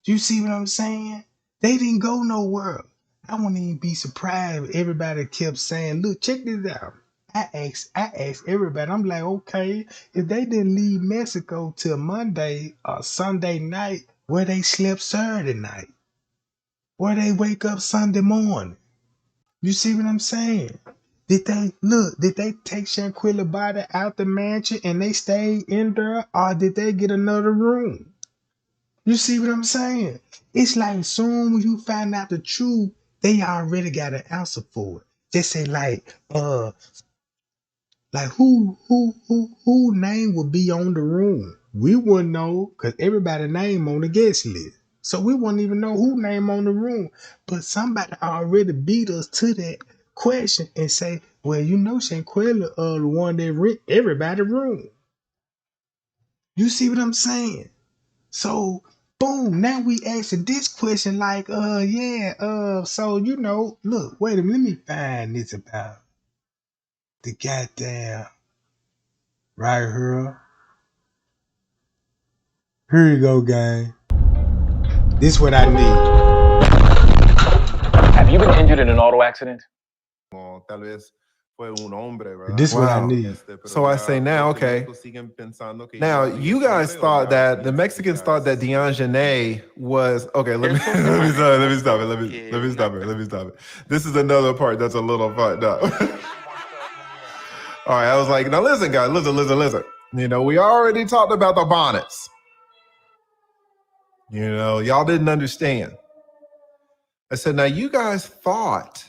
You see what I'm saying? They didn't go nowhere. I wouldn't even be surprised if everybody kept saying, look, check this out. I asked everybody, I'm like, okay, if they didn't leave Mexico till Monday or Sunday night, where they slept Saturday night? Where they wake up Sunday morning? You see what I'm saying? Did they take Shanquella body out the mansion and they stayed in there, or did they get another room? You see what I'm saying? It's like as soon as you find out the truth, they already got an answer for it. Just say like who name would be on the room? We wouldn't know because everybody's name on the guest list. So we wouldn't even know who name on the room. But somebody already beat us to that question and say, well, you know Shanquella the one that rent everybody room. You see what I'm saying? So boom, now we asking this question like, so you know, look, wait a minute, let me find this about the goddamn right here. Here you go, gang. This what I need. Have you been injured in an auto accident? Como tal vez fue un hombre, ¿verdad? This what I Wow. need. Pero So I ya say now, los okay. médicos siguen pensando que Now, ya sí you es guys hombre o thought ya that the piensan que Mexicans ya thought that es Dion was okay. Let me Eso se let me stop. Let me manejó stop it. porque Let me una stop it. Let me stop it. This is another part that's a little fucked up. All right, I was like, now listen, guys, listen. You know, we already talked about the bonnets. You know, y'all didn't understand. I said, now you guys thought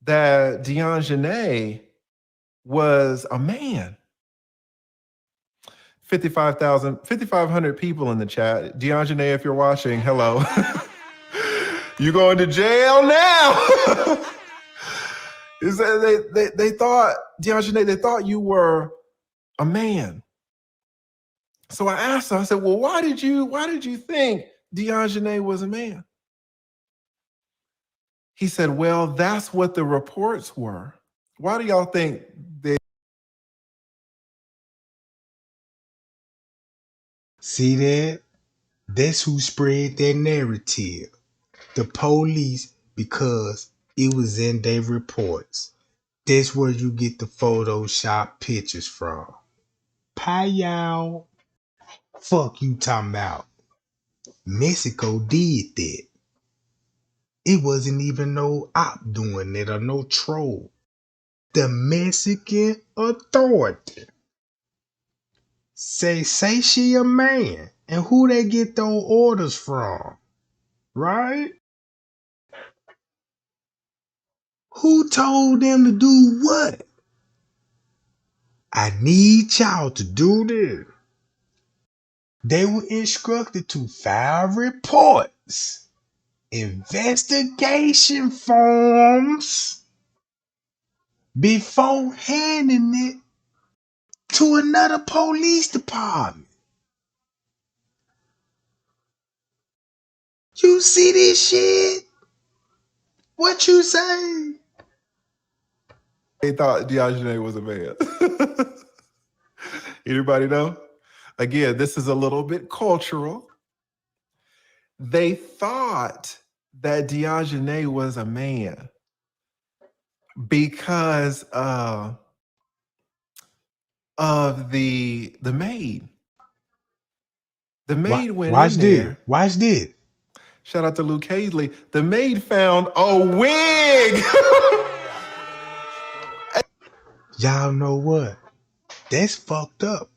that Dion was a man. 5,500 people in the chat. Dion, if you're watching, hello. You going to jail now? They thought, Dion, they thought you were a man. So I asked her, I said, well, why did you think Dion was a man? He said, well, that's what the reports were. Why do y'all think they... See that? That's who spread that narrative. The police, because it was in their reports. That's where you get the Photoshop pictures from. Pie y'all. Fuck you talking about. Mexico did that. It wasn't even no op doing it or no troll. The Mexican authority say she a man, and who they get those orders from, right? Who told them to do what? I need y'all to do this. They were instructed to file reports, investigation forms before handing it to another police department. You see this shit? What you say? They thought Dion was a man. Anybody know? Again, this is a little bit cultural. They thought that Dion was a man because of the maid. The maid went in there. Watch this. Shout out to Luke Hazley. The maid found a wig. Y'all know what? That's fucked up.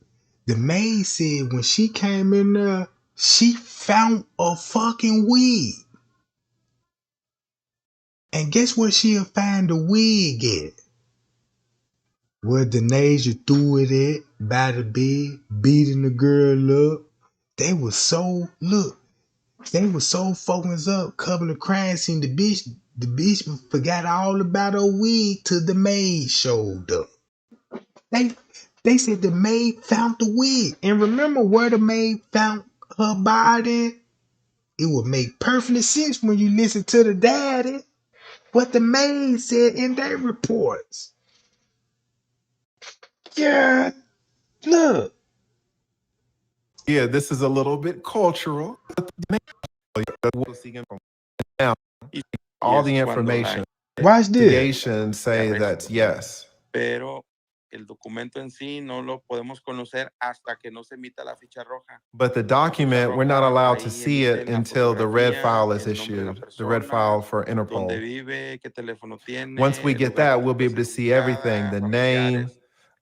The maid said when she came in there, She found a fucking wig. And guess where she'll find the wig at? Where Denasia threw it at, by the bed, beating the girl up. They were so focused up, covering the crime scene. The bitch forgot all about her wig till the maid showed up. They said the maid found the wig. And remember where the maid found her body? It would make perfect sense when you listen to the daddy. What the maid said in their reports. Yeah, look. Yeah, this is a little bit cultural. Now, all the information. Watch this. Investigations say that yes. Pero el documento en sí no lo podemos conocer hasta que no se emita la ficha roja. But the document, we're not allowed to see it until the red file is issued, the red file for Interpol. Donde vive, qué teléfono tiene, Once we get that, we'll be able to see everything, the name,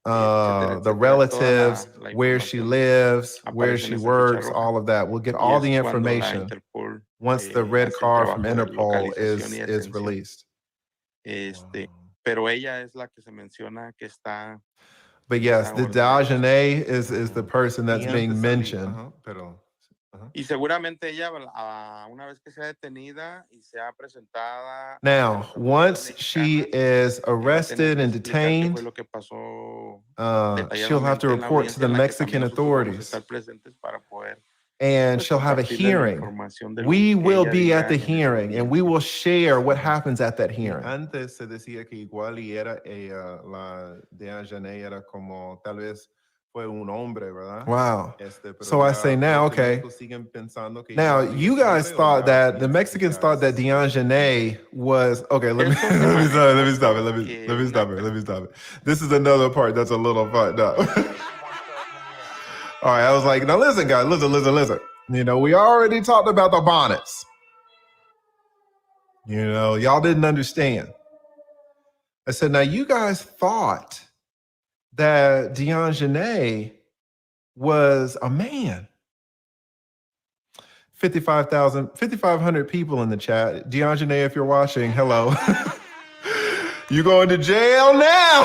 the relatives, where she lives, where she works, all of that. We'll get all the information once the red card from Interpol is released. Pero ella es la que se menciona que está. But yes, the Diogene is the person that's being mentioned. Y seguramente ella, una vez que sea detenida y sea presentada. Now, once she is arrested and detained, she'll have to report to the Mexican authorities. And she'll have a hearing. We will be at the hearing and we will share what happens at that hearing. Antes se decía que igual y era la Diogene era como tal vez fue un hombre, ¿verdad? Wow. So I say now, okay. Now you guys thought that the Mexicans thought that Diogene was okay. Let me stop it. This is another part that's a little fucked up. All right, I was like, now listen, guys, listen. You know, we already talked about the bonnets. You know, y'all didn't understand. I said, now you guys thought that Diogene was a man. 5,500 people in the chat. Diogene, if you're watching, hello. You going to jail now.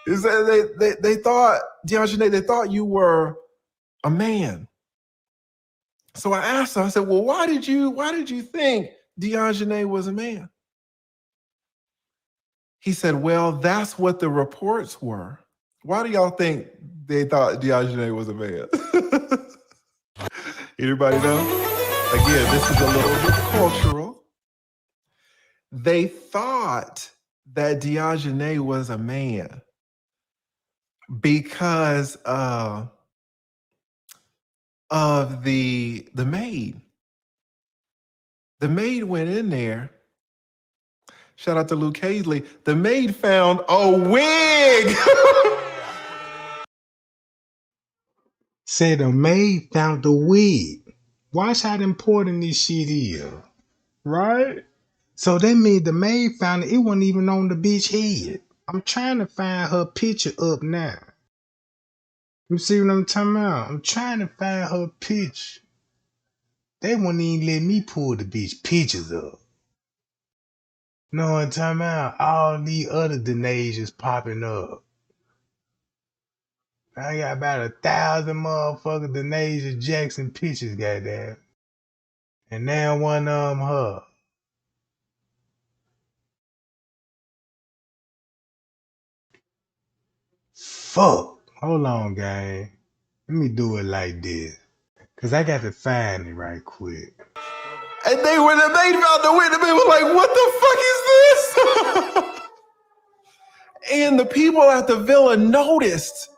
They thought, Diogene, they thought you were a man. So I asked her, I said, well, why did you think Diogene was a man? He said, well, that's what the reports were. Why do y'all think they thought Diogene was a man? Anybody know? Again, this is a little bit cultural. They thought that Diogene was a man because of the maid. The maid went in there. Shout out to Luke Hazley. The maid found a wig. Say the maid found the wig. Watch how important this shit is. Right? So that means the maid found it. It wasn't even on the bitch head. I'm trying to find her picture up now. You see what I'm talking about? I'm trying to find her picture. They wouldn't even let me pull the bitch pictures up. Know what I'm talking about? All these other Denasias popping up. I got about 1,000 motherfucking Denasia Jackson pictures, goddamn. And now one of them her. Fuck. Hold on, gang. Let me do it like this. Cause I got to find it right quick. And when the maid found the wig, the maid was like, what the fuck is this? And the people at the villa noticed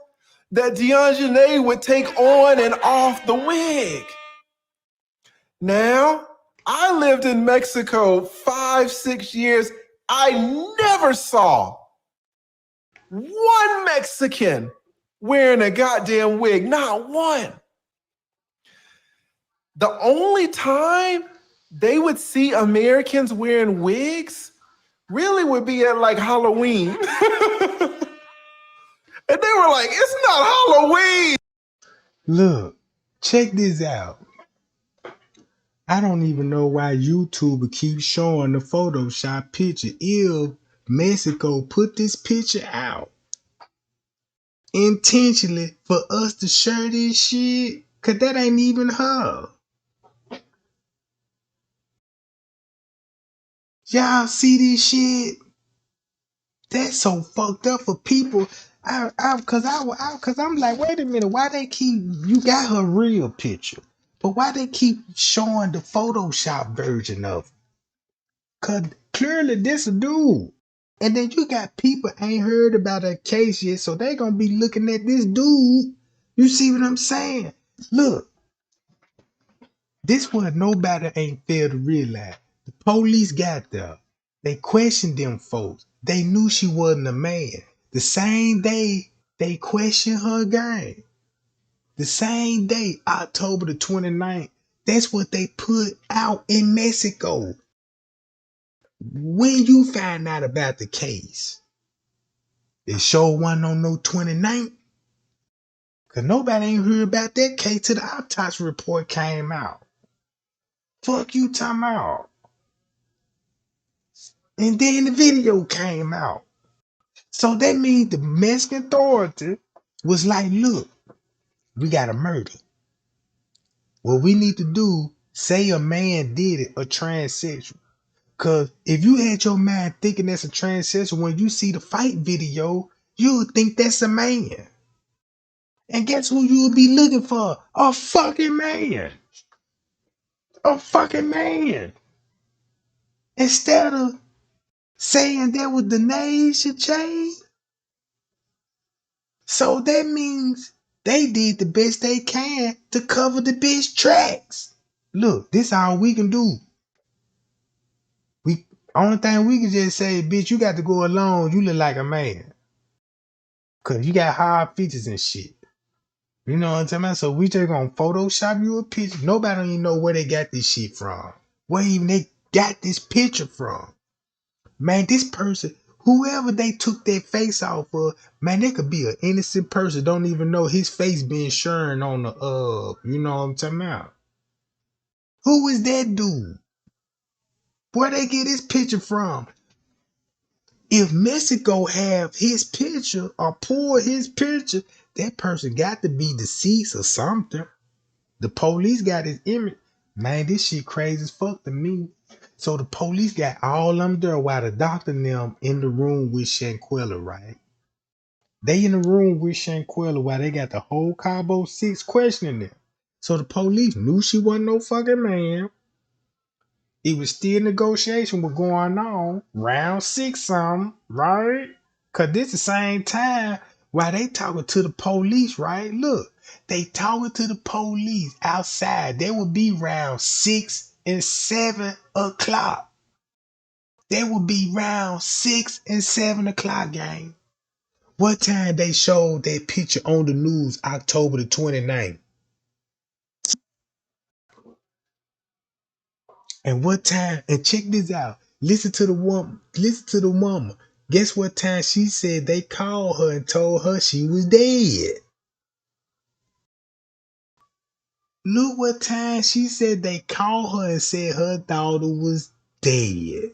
that Diogene would take on and off the wig. Now, I lived in Mexico 5-6 years. I never saw one Mexican wearing a goddamn wig, not one. The only time they would see Americans wearing wigs really would be at like Halloween. And they were like, it's not Halloween. Look, Check this out. I don't even know why YouTube keeps showing the Photoshop picture. If Mexico put this picture out intentionally for us to share this shit, cause that ain't even her. Y'all see this shit? That's so fucked up for people. Cause I'm like, wait a minute, why they keep, you got her real picture, but why they keep showing the Photoshop version of it? Cause clearly this a dude. And then you got people ain't heard about a case yet, so they gonna be looking at this dude. You see what I'm saying? Look, this what nobody ain't failed to realize. The police got there. They questioned them folks. They knew she wasn't a man. The same day they questioned her gang. The same day, October the 29th, that's what they put out in Mexico. When you find out about the case, it sure wasn't on no 29th. Cause nobody ain't heard about that case till the autopsy report came out. Fuck you talking about. And then the video came out. So that means the Mexican authority was like, look, we got a murder. What we need to do, say a man did it, a transsexual. Cause if you had your mind thinking that's a transsexual, when you see the fight video, you'll think that's a man. And guess who you'll be looking for? A fucking man. A fucking man. Instead of saying that was the name should change. So that means they did the best they can to cover the bitch tracks. Look, this all we can do. We only thing we can just say, bitch, you got to go alone. You look like a man. Cause you got hard features and shit. You know what I'm talking about? So we just gonna Photoshop you a picture. Nobody don't even know where they got this shit from. Where even they got this picture from. Man, this person, whoever they took their face off of, man, they could be an innocent person. Don't even know his face being shown on the you know what I'm talking about? Who is that dude? Where they get his picture from? If Mexico have his picture or pull his picture, that person got to be deceased or something. The police got his image. Man, this shit crazy as fuck to me. So the police got all them there while the doctor and them in the room with Shanquella, right? They in the room with Shanquella while they got the whole Cabo 6 questioning them. So the police knew she wasn't no fucking man. It was still negotiation was going on. Round 6 something, right? Cause this the same time while they talking to the police, right? Look, they talking to the police outside. They would be round 6 and 7 o'clock. They would be round 6 and 7 o'clock, gang. What time they showed that picture on the news October the 29th? And what time, and check this out. Listen to the woman. Listen to the woman. Guess what time she said they called her and told her she was dead. Look what time she said they called her and said her daughter was dead.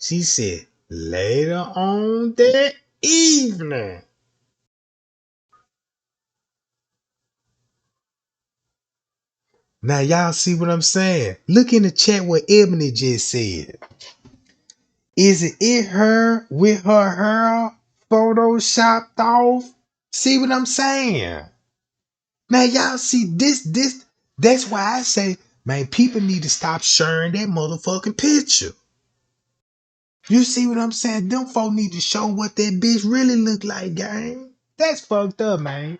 She said later on that evening. Now y'all see what I'm saying? Look in the chat what Ebony just said. Is it her with her hair photoshopped off? See what I'm saying? Now y'all see this, that's why I say, man, people need to stop sharing that motherfucking picture. You see what I'm saying? Them folk need to show what that bitch really look like, gang. That's fucked up, man.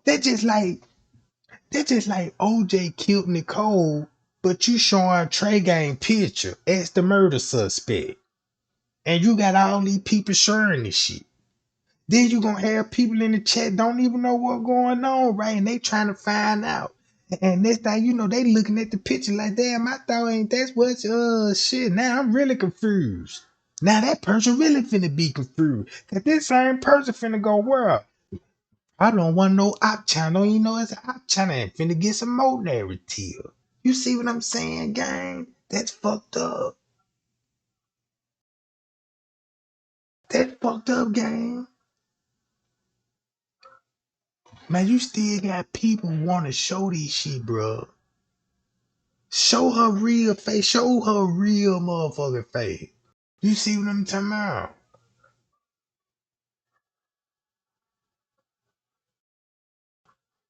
That just like OJ killed Nicole, but you showing Trey Gang picture as the murder suspect. And you got all these people sharing this shit. Then you gonna have people in the chat don't even know what's going on, right? And they trying to find out. And next thing you know, they looking at the picture like, damn, I thought ain't that's what shit. Now I'm really confused. Now that person really finna be confused. Cause this same person finna go, well, I don't want no op channel. You know it's an op channel. And finna get some more narrative. You see what I'm saying, gang? That's fucked up. That's fucked up, gang. Man, you still got people want to show this shit, bro. Show her real face. Show her real motherfucking face. You see what I'm talking about?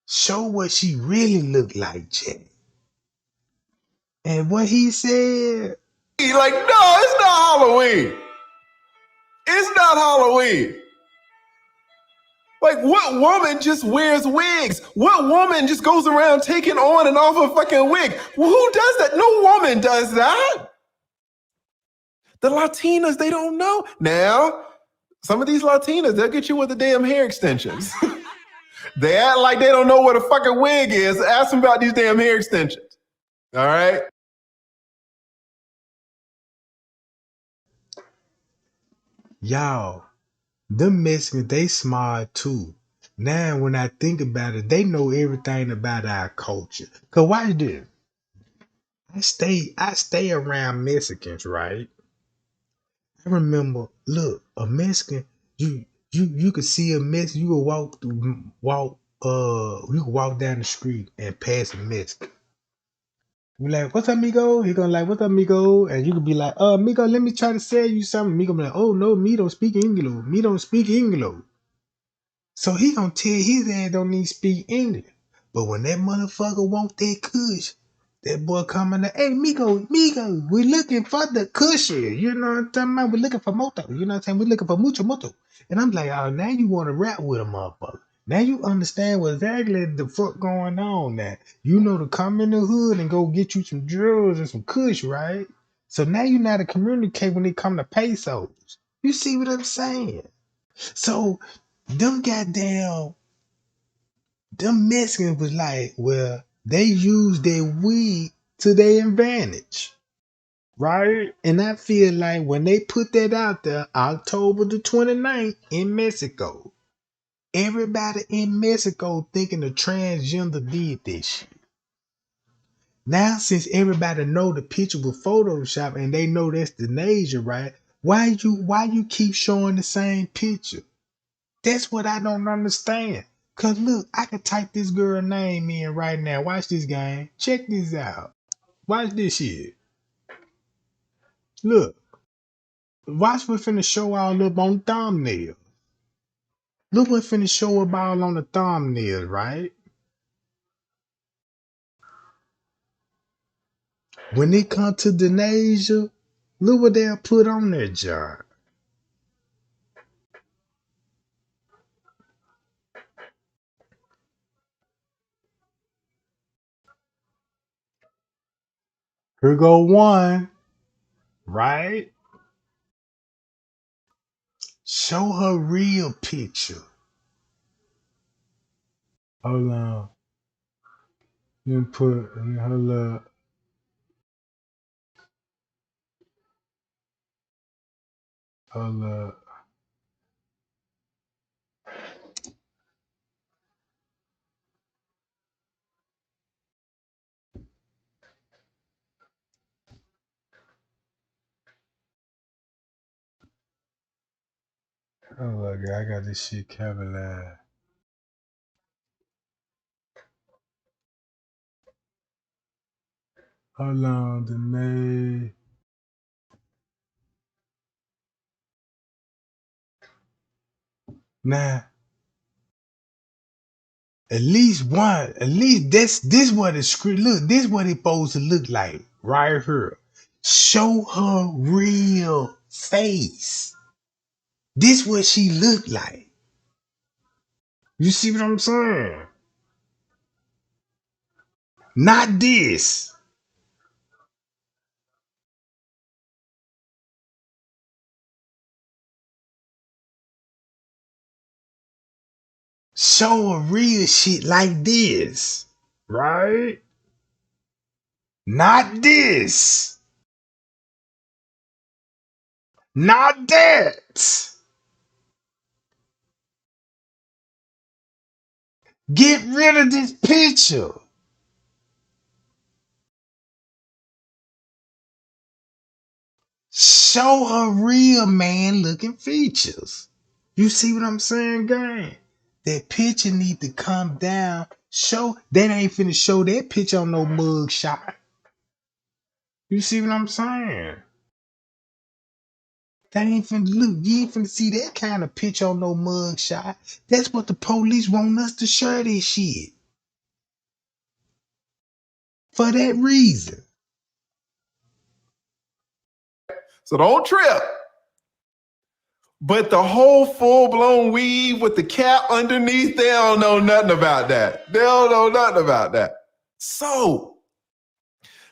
Show what she really looked like, Jack. And what he said. Like, no, it's not Halloween. It's not Halloween. Like, what woman just wears wigs? What woman just goes around taking on and off a fucking wig? Well, who does that? No woman does that. The Latinas, they don't know. Now, some of these Latinas, they'll get you with the damn hair extensions. They act like they don't know what a fucking wig is. Ask them about these damn hair extensions. All right? Y'all, them Mexicans, they smart too. Now, when I think about it, they know everything about our culture. Cause watch this. I stay around Mexicans, right? I remember, look, a Mexican, you could see a Mexican, you could you could walk down the street and pass a Mexican. You like, what's up, amigo? He gonna like, what's up, amigo? And you could be like, amigo, let me try to sell you something. Amigo be like, oh no, me don't speak English. Me don't speak English. So he gonna tell his ass don't need to speak English. But when that motherfucker want that kush, that boy coming to, hey, Migo, we looking for the cushion. You know what I'm talking about? We're looking for moto. You know what I'm saying? We're looking for mucho moto. And I'm like, oh, now you want to rap with a motherfucker. Now you understand what exactly the fuck going on now. You know to come in the hood and go get you some drugs and some kush, right? So now you know how to communicate when it come to pesos. You see what I'm saying? So them goddamn them Mexicans was like, well, they use their weed to their advantage, right? And I feel like when they put that out there, October the 29th in Mexico, everybody in Mexico thinking the transgender did this shit. Now, since everybody know the picture was Photoshop and they know that's the Nasia, right? Why you keep showing the same picture? That's what I don't understand. Cause look, I could type this girl name in right now. Watch this game. Check this out. Watch this shit. Look. Watch what finna show all up on the thumbnail. Look what finna show up all on the thumbnail, right? When it come to Denasia, look what they'll put on that jar. Here go one, right? Show her real picture. Hold on. Then put hold up. Hold up. Oh my god, I got this shit capitalized. Hold on, Danae. Nah, at least this what it script look. This what it supposed to look like right here. Show her real face. This what she look like. You see what I'm saying? Not this. Show her real shit like this. Right? Not this. Not that. Get rid of this picture. Show her real man looking features. You see what I'm saying, gang? That picture need to come down. Show that ain't finna show that picture on no mug shot. You see what I'm saying? That ain't finna look. You ain't finna see that kind of picture on no mug shot. That's what the police want us to share this shit. For that reason. So don't trip. But the whole full-blown weave with the cap underneath, they don't know nothing about that. They don't know nothing about that. So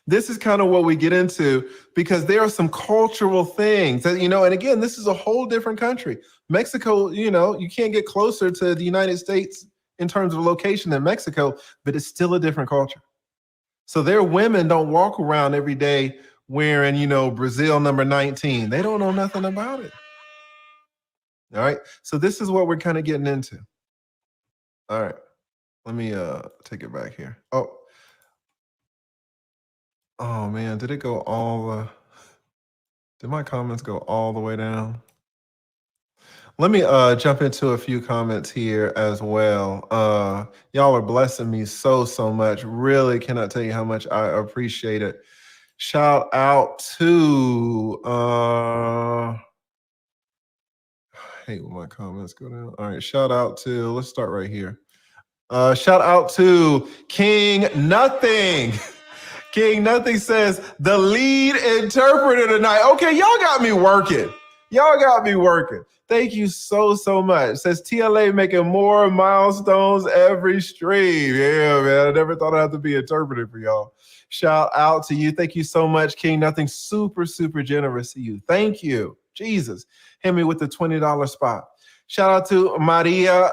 this is kind of what we get into, because there are some cultural things that, and again, this is a whole different country. Mexico, you can't get closer to the United States in terms of location than Mexico, but it's still a different culture. So their women don't walk around every day wearing, Brazil number 19. They don't know nothing about it. All right. So this is what we're kind of getting into. All right. Let me take it back here. Oh man, did my comments go all the way down? Let me jump into a few comments here as well. Y'all are blessing me so much. Really cannot tell you how much I appreciate it. Shout out to I hate when my comments go down. All right, shout out to, let's start right here. Shout out to King Nothing. King Nothing says, the lead interpreter tonight. Okay, y'all got me working. Y'all got me working. Thank you so much. Says TLA making more milestones every stream. Yeah, man. I never thought I'd have to be interpreted for y'all. Shout out to you. Thank you so much, King Nothing. Super generous to you. Thank you. Jesus. Hit me with the $20 spot. Shout out to Maria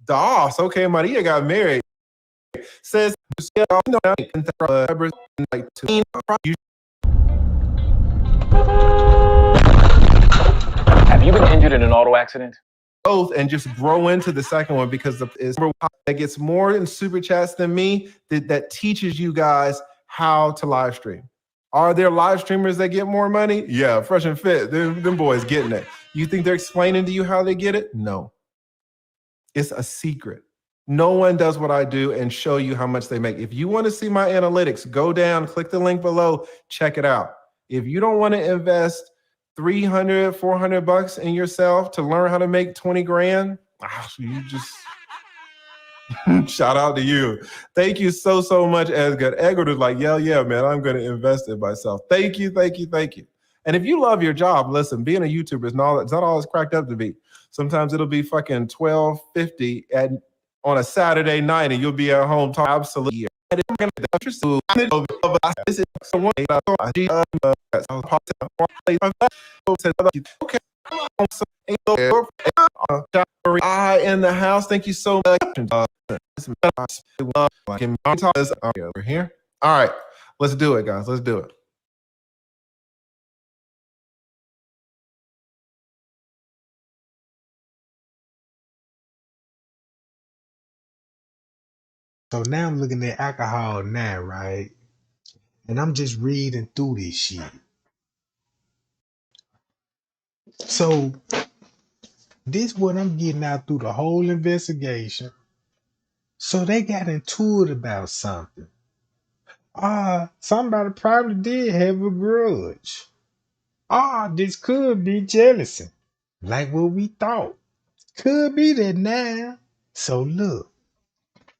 Doss. Okay, Maria got married. Says, have you been injured in an auto accident? Both, and just grow into the second one, because that gets more in super chats than me, that teaches you guys how to live stream. Are there live streamers that get more money? Yeah, Fresh and Fit. Them boys getting it. You think they're explaining to you how they get it? No. It's a secret. No one does what I do and show you how much they make. If you want to see my analytics, go down, click the link below, check it out. If you don't want to invest $300, $400 in yourself to learn how to make 20 grand, you just shout out to you. Thank you so much, Edgar. Edgar is like, yeah, man, I'm going to invest in myself. Thank you. And if you love your job, listen, being a YouTuber is not all it's cracked up to be. Sometimes it'll be fucking $12.50 on a Saturday night, and you'll be at home talking absolutely. I in the house. Thank you so much. Over here. All right, let's do it, guys. Let's do it. So now I'm looking at alcohol now, right? And I'm just reading through this shit. So this what I'm getting out through the whole investigation. So they got into it about something. Somebody probably did have a grudge. This could be jealousy. Like what we thought. Could be that now. So look,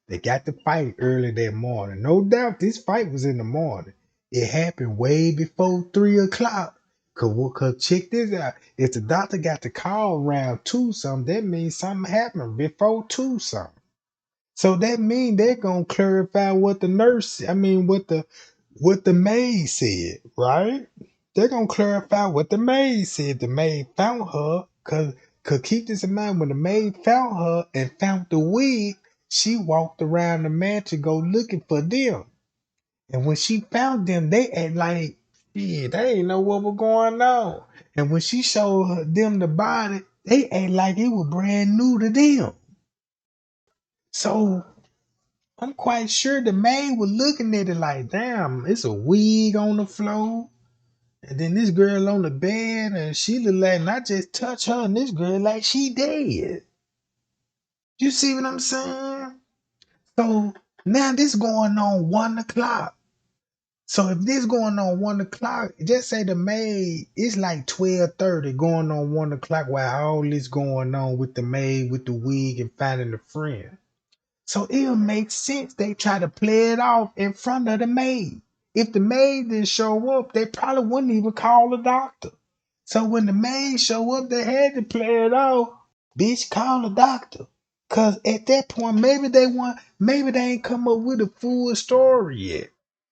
they got the fight early that morning. No doubt this fight was in the morning. It happened way before 3 o'clock. Cause check this out. If the doctor got the call around 2 something, that means something happened before 2 something. So that means they're gonna clarify what the what the maid said, right? They're gonna clarify what the maid said. The maid found her, cause keep this in mind, when the maid found her and found the wig, she walked around the mansion go looking for them. And when she found them, they act like, yeah, they ain't know what was going on. And when she showed them the body, they act like it was brand new to them. So I'm quite sure the maid was looking at it like, damn, it's a wig on the floor. And then this girl on the bed, and she look like, and I just touch her, and this girl like she dead. You see what I'm saying? So now this going on 1 o'clock. So if this going on 1 o'clock, just say the maid, it's like 12:30 going on 1 o'clock while all this going on with the maid, with the wig, and finding the friend. So it'll make sense they try to play it off in front of the maid. If the maid didn't show up, they probably wouldn't even call the doctor. So when the maid show up, they had to play it off. Bitch, call the doctor. Cause at that point, maybe they ain't come up with a full story yet.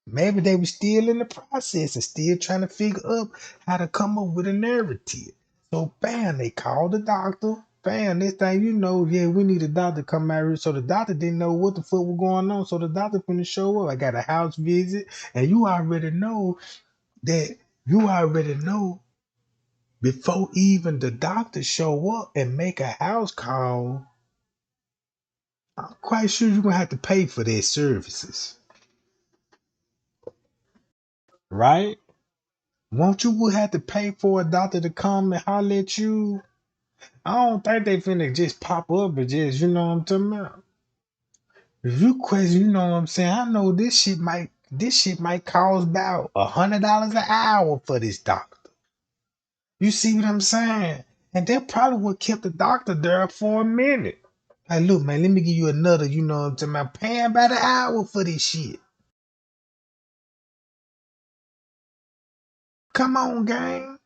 Maybe they were still in the process and still trying to figure out how to come up with a narrative. So bam, they called the doctor. Bam, next thing you know, yeah, we need a doctor to come out here. So the doctor didn't know what the fuck was going on. So the doctor finna show up. I got a house visit, and you already know that before even the doctor show up and make a house call, I'm quite sure you're gonna have to pay for their services, right? Won't you would have to pay for a doctor to come and holler at you? I don't think they finna just pop up and just, you know what I'm talking about. If you question, you know what I'm saying. I know this shit might cost about $100 an hour for this doctor. You see what I'm saying? And they probably would kept the doctor there for a minute. Like, look, man, let me give you another, you know what I'm talking about, paying by the hour for this shit. Come on, gang.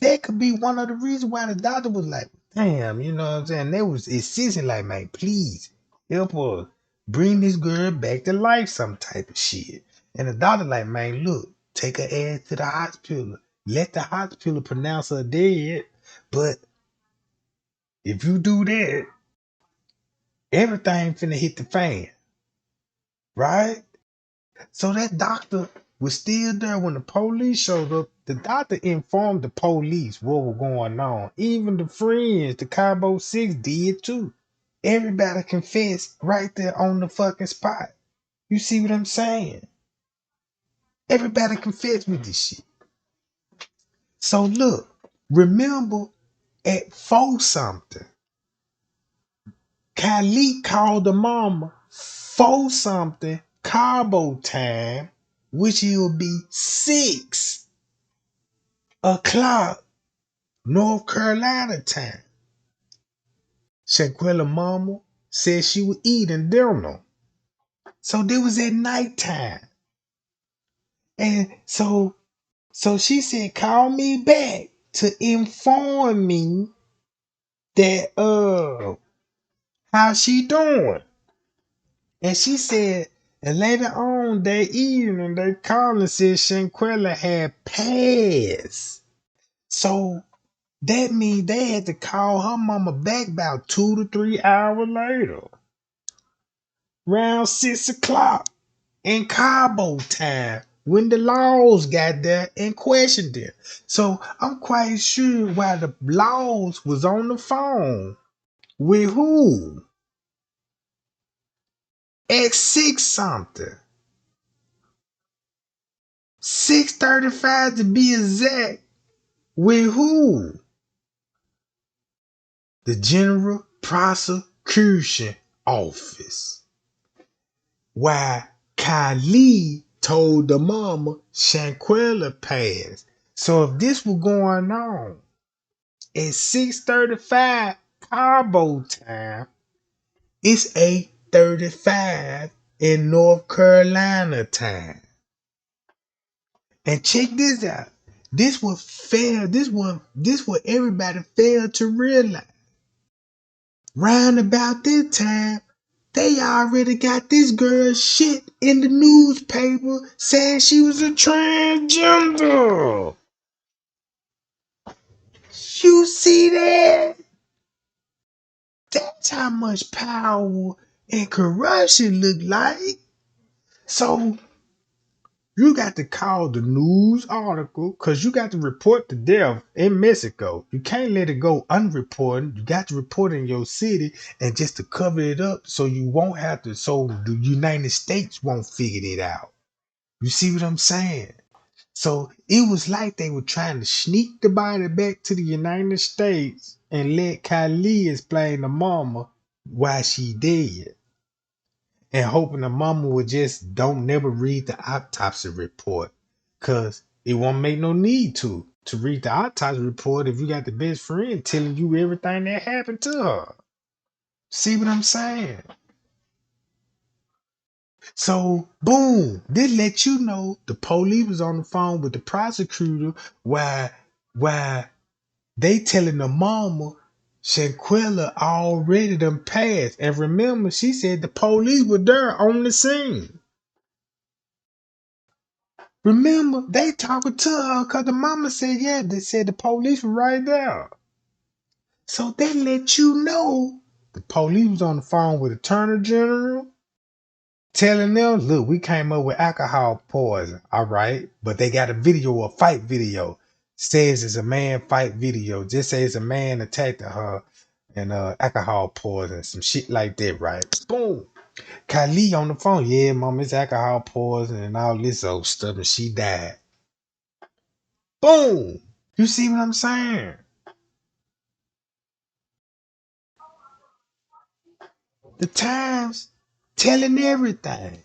That could be one of the reasons why the doctor was like, damn, you know what I'm saying? They was insisting, like, man, please help us bring this girl back to life, some type of shit. And the doctor, like, man, look, take her ass to the hospital. Let the hospital pronounce her dead. But if you do that, everything finna hit the fan, right? So that doctor was still there when the police showed up. The doctor informed the police what was going on. Even the friends, the Cabo Six, did too. Everybody confessed right there on the fucking spot. You see what I'm saying? Everybody confessed with this shit. So look, remember at 4 something, Kylie called the mama 4 something Cabo time, which will be 6 o'clock North Carolina time. Shanquella mama said she was eating dinner. So this was at nighttime. And so she said, call me back to inform me that how she doing. And she said, and later on that evening they called and said Shanquella had passed. So that means they had to call her mama back about 2 to 3 hours later. Around 6 o'clock in Cabo time when the laws got there and questioned it. So I'm quite sure while the laws was on the phone with who? At 6 something. 6:35 to be exact. With who? The General Prosecution Office. Why Kylie told the mama Shanquella passed. So if this was going on at 6:35 Cabo time, it's 8:35 in North Carolina time. And check this out. This what everybody failed to realize. Round about this time, they already got this girl shit in the newspaper saying she was a transgender. You see that? That's how much power and corruption look like. So You got to call the news article because you got to report the death in Mexico. You can't let it go unreported. You got to report in your city and just to cover it up so you won't have to, so the United States won't figure it out. You see what I'm saying? So it was like they were trying to sneak the body back to the United States and let Kylie explain to mama why she dead. And hoping the mama would just don't never read the autopsy report. Cause it won't make no need to read the autopsy report if you got the best friend telling you everything that happened to her. See what I'm saying? So boom, this let you know the police was on the phone with the prosecutor while they telling the mama Shanquella already done passed. And remember, she said the police were there on the scene. Remember, they talking to her because the mama said, yeah, they said the police were right there. So they let you know the police was on the phone with Attorney General telling them, look, we came up with alcohol poison, all right? But they got a video, a fight video. Says it's a man fight video. Just says a man attacked her and alcohol poison, some shit like that, right? Boom. Kylie on the phone, yeah, mom, it's alcohol poison and all this old stuff, and she died. Boom. You see what I'm saying? The Times telling everything.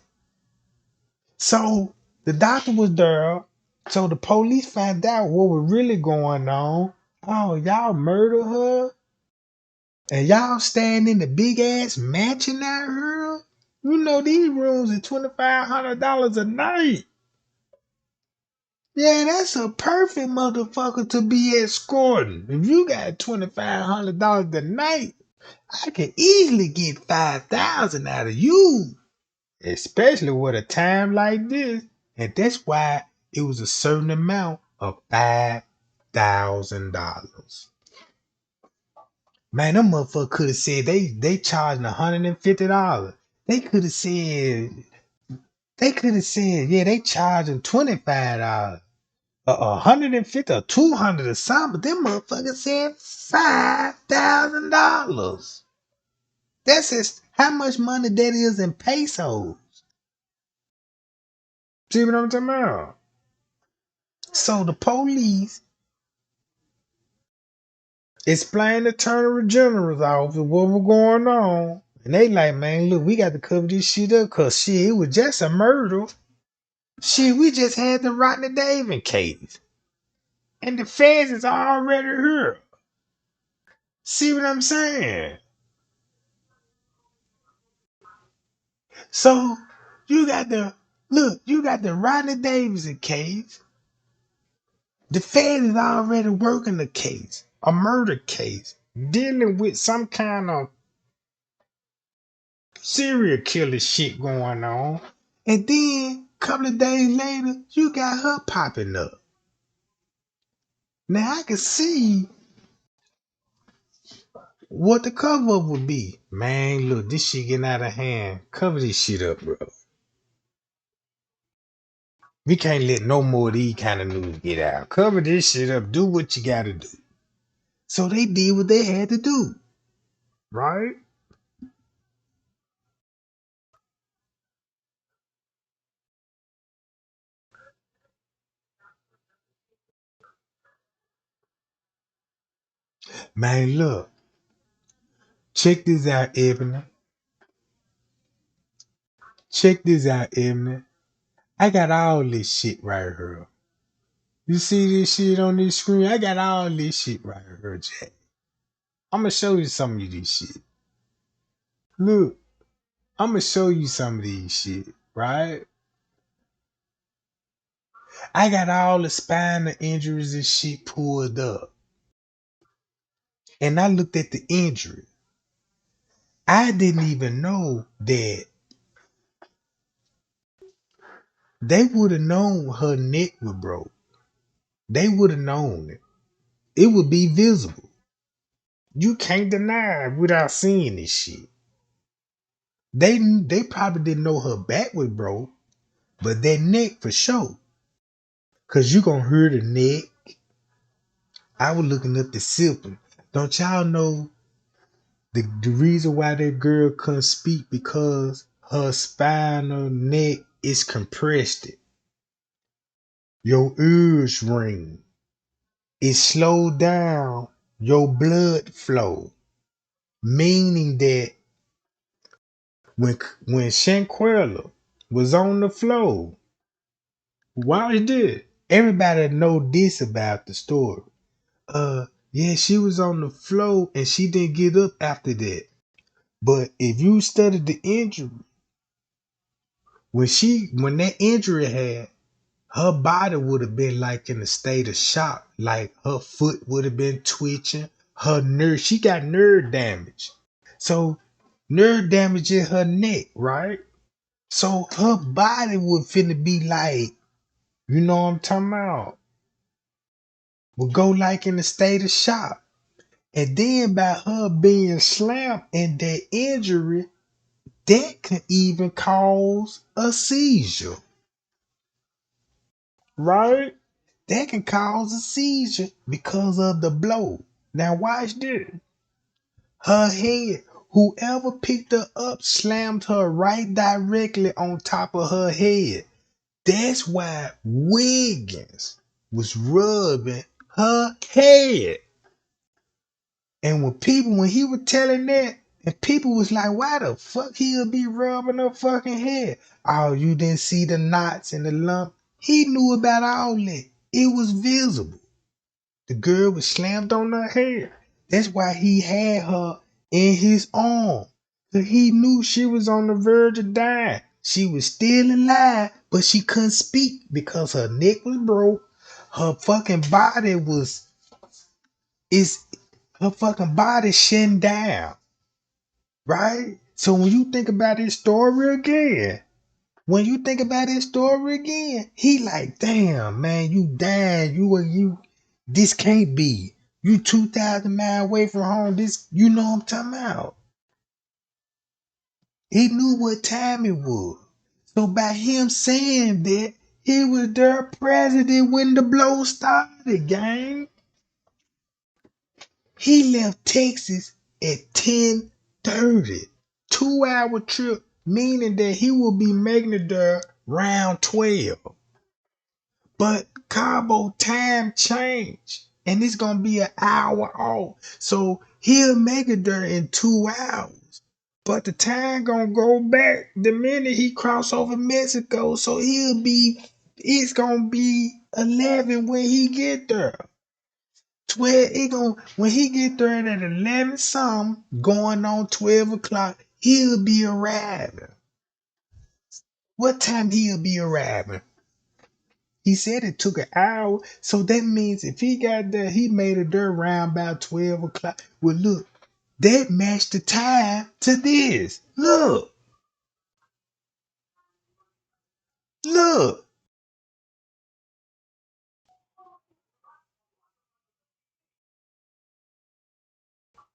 So the doctor was there. So the police found out what was really going on. Oh, y'all murder her? And y'all staying in the big ass mansion out here? You know these rooms are $2,500 a night. Yeah, that's a perfect motherfucker to be escorting. If you got $2,500 a night, I can easily get 5,000 out of you. Especially with a time like this. And that's why it was a certain amount of $5,000. Man, them motherfuckers could have said they charging $150. They could have said, yeah, they charging $25. 150 or 200 or something, but them motherfuckers said $5,000. That's just how much money that is in pesos. See what I'm talking about? So the police explained to Attorney General's office what was going on. And they like, man, look, we got to cover this shit up because shit, it was just a murder. Shit, we just had the Rodney Davis case. And the feds is already here. See what I'm saying? So you got the Rodney Davis case. The Fed is already working the case, a murder case, dealing with some kind of serial killer shit going on. And then a couple of days later, you got her popping up. Now I can see what the cover up would be. Man, look, this shit getting out of hand. Cover this shit up, bro. We can't let no more of these kind of news get out. Cover this shit up. Do what you gotta do. So they did what they had to do. Right? Man, look. Check this out, Ebony. Check this out, Ebony. I got all this shit right here. You see this shit on this screen? I got all this shit right here, Jack. I'm gonna show you some of this shit. Look, I'm gonna show you some of these shit, right? I got all the spinal injuries and shit pulled up. And I looked at the injury. I didn't even know that they would have known her neck was broke. They would have known it. It would be visible. You can't deny it without seeing this shit. They probably didn't know her back was broke, But that neck for sure. Cause you gonna hear the neck. I was looking up the symptom. Don't y'all know the reason why that girl couldn't speak? Because her spinal neck is compressed. Your ears ring. It slowed down your blood flow. Meaning that when Shanquella was on the floor, watch this. Everybody know this about the story. Yeah, she was on the floor and she didn't get up after that. But if you study the injury, when that injury had, her body would have been like in a state of shock. Like her foot would have been twitching. Her nerve, she got nerve damage. So nerve damage in her neck, right? So her body would finna be like, you know what I'm talking about? Would go like in a state of shock. And then by her being slammed and that injury, that can even cause a seizure. Right? That can cause a seizure because of the blow. Now watch this. Her head, whoever picked her up slammed her right directly on top of her head. That's why Wiggins was rubbing her head. And when he was telling that, and people was like, why the fuck he'll be rubbing her fucking head? Oh, you didn't see the knots and the lump? He knew about all that. It was visible. The girl was slammed on her head. That's why he had her in his arm. Cause he knew she was on the verge of dying. She was still alive, but she couldn't speak because her neck was broke. Her fucking body was is her fucking body shutting down. Right? So when you think about this story again, he like, damn, man, you dying. You this can't be. You 2,000 miles away from home. This, you know what I'm talking about. He knew what time it was. So by him saying that, he was their president when the blow started, gang. He left Texas at 10:30. 2-hour trip, meaning that he will be making it there around 12. But Cabo time changed. And it's gonna be an hour off. So he'll make it there in 2 hours. But the time gonna go back the minute he cross over Mexico. So it's gonna be 11 when he get there. 12, when he get there at 11 something, going on 12 o'clock, he'll be arriving. What time he'll be arriving? He said it took an hour, so that means if he got there, he made it there around about 12 o'clock. Well, look, that matched the time to this. Look.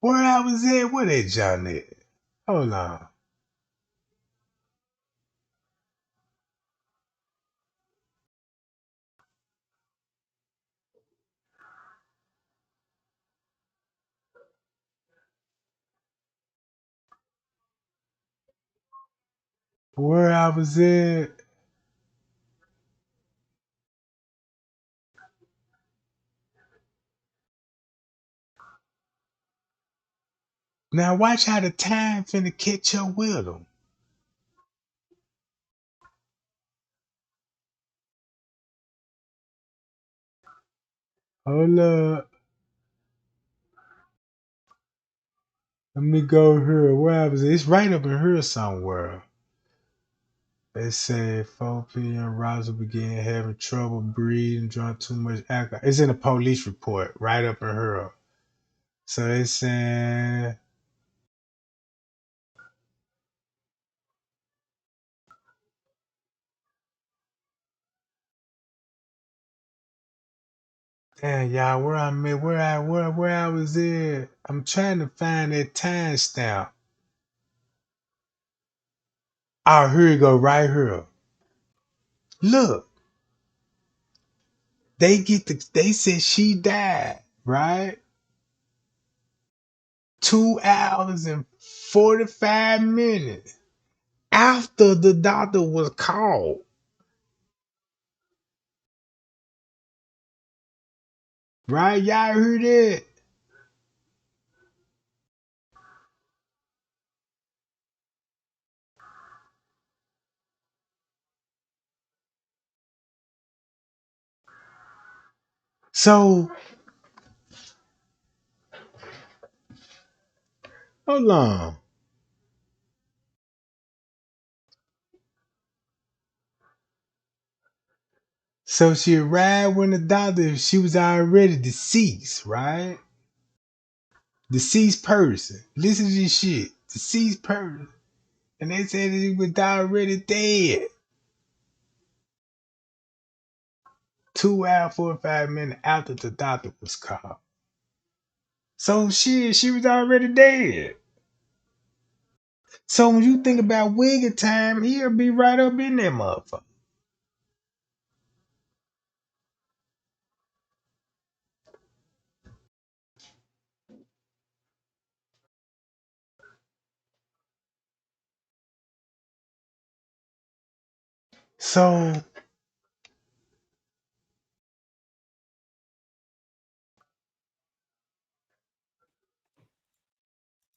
Where I was at, where that John at? Hold on. Where I was at. Now watch how the time finna catch up with him. Hold up. Let me go here. Where I was at? It's right up in here somewhere. They said 4 p.m. Roger began having trouble breathing, drank too much alcohol. It's in a police report right up in here. So they saying, damn y'all, where I'm at, where I was at. I'm trying to find that timestamp. Oh, here you go, right here. Look, they said she died, right? 2 hours and 45 minutes after the doctor was called. Right? Y'all heard that? So, hold on. So she arrived when the doctor, she was already deceased, right? Deceased person. Listen to this shit. Deceased person. And they said that he was already dead. 2 hours, 45 minutes after the doctor was called. So she was already dead. So when you think about wiggy time, he'll be right up in that motherfucker. So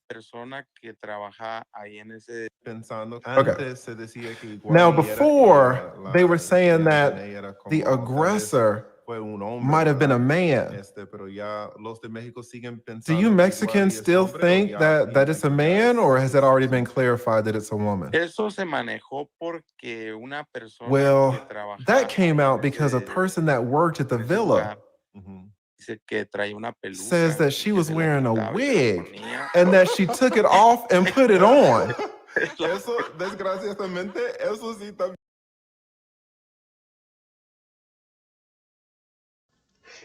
persona que trabaja ahí en ese. Pensando, Okay. antes se decía que igual Now, y era before, la they were saying señal that de era the como, tal vez aggressor fue un hombre, might have been a ¿verdad? man. Pero ya los de México siguen Do pensando you que igual Mexicans y es still hombre o think ya that it's a piensan que ya man, or has it already es been mujer. clarified that it's a woman? Eso se manejó porque una persona que Well, trabaja that came ahí out en because a ese, person that worked at the en ese villa lugar Ujú. dice que traía una says peluca that y she que was se la wearing a quitaba y se la wig ponía. and that she took it off and put it on. Eso, desgraciadamente, eso sí también.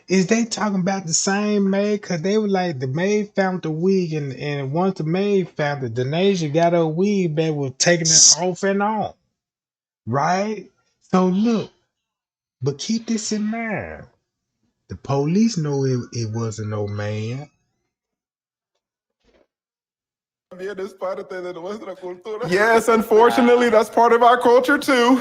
is they talking about the same maid? Cause they were like the maid found the wig and once the maid found it, Denasia got her wig back was taking it off and on. Right? So look, but keep this in mind. The police know it wasn't no man. También es parte de nuestra cultura. Yes, unfortunately, that's part of our culture too.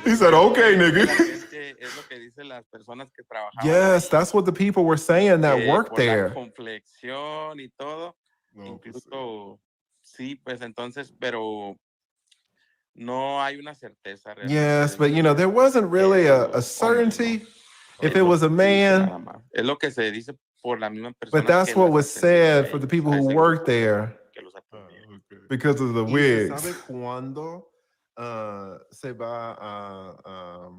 He said, okay, La nigga. gente, es lo que dicen las personas que trabajaban Yes, ahí, that's what the people were saying that que worked por la there. complexión y todo, No, pues sí. incluso sí, pues entonces, pero no hay una certeza realmente Yes, de but you know, there wasn't really eso a es hombre, ¿no? certainty if Es it lo was a que se dice man, nada más. Es lo que se dice por las mismas but personas that's que what las was atendían said a for the ellos, people a who ese worked grupo there que los atendía. Okay. because of the ¿Y se wigs. sabe cuándo se va a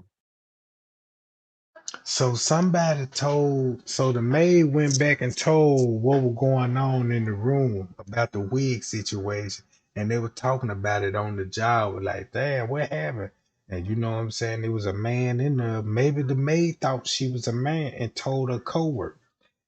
So so the maid went back and told what was going on in the room about the wig situation. And they were talking about it on the job. Like, damn, what happened? And you know what I'm saying? There was a man in there. Maybe the maid thought she was a man and told her coworker.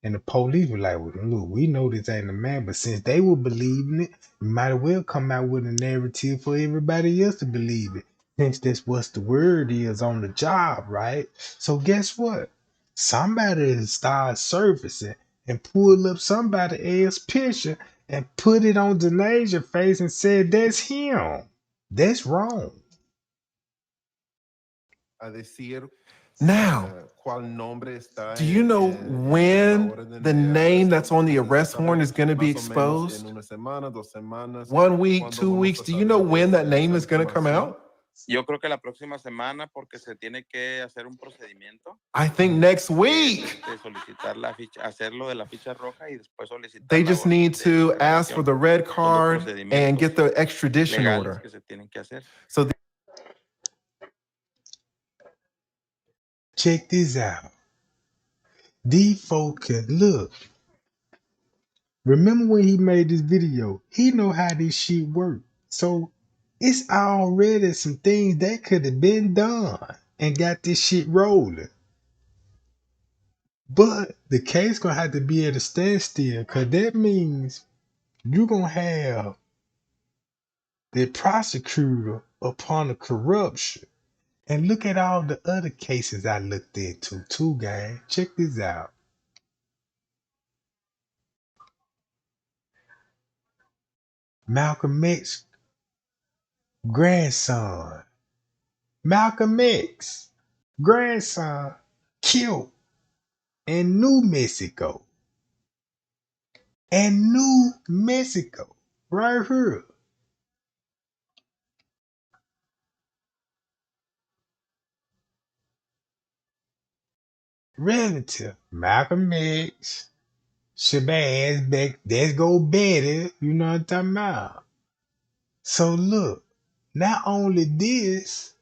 And the police were like, well, look, we know this ain't a man, but since they were believing it, we might as well come out with a narrative for everybody else to believe it. Since that's what the word is on the job, right? So guess what? Somebody started surfacing and pulled up somebody else's picture and put it on Denasia face and said, that's him. That's wrong. decir Now, cuál nombre está do you know en when la orden the de name arresto? that's on the Se arrest sabe warrant is going to be más o menos exposed? en una semana, 2 semanas. 1 week, ¿Cuándo 2 vamos weeks? a Do you know saber when that esa name is going to come información? out? Yo creo que la próxima semana porque se tiene que hacer un procedimiento. I think next Es, week. solicitar la ficha, hacerlo de la ficha roja y después solicitar They la just orden need de to ask for extradición. the red Son dos card and get the procedimientos extradition legales order. que se tienen que hacer. So Check this out. These folks can look. Remember when he made this video? He know how this shit work. So it's already some things that could have been done and got this shit rolling. But the case gonna have to be at a standstill, cause that means you gonna have the prosecutor upon the corruption And look at all the other cases I looked into too, gang. Check this out. Malcolm X grandson. Malcolm X grandson killed in New Mexico. And New Mexico. Right here. Relative. Malcolm X. Shabazz back. Let's go Betty. You know what I'm talking about? So look, not only this,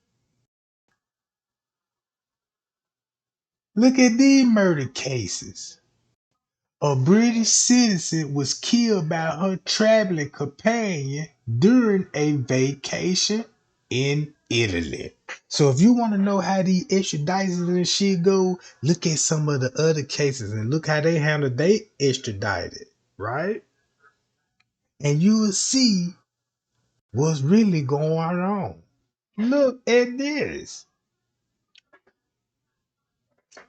look at these murder cases. A British citizen was killed by her traveling companion during a vacation in Italy. So if you want to know how these extraditions and shit go, look at some of the other cases and look how they handle they extradited, right? And you will see what's really going on. Look at this.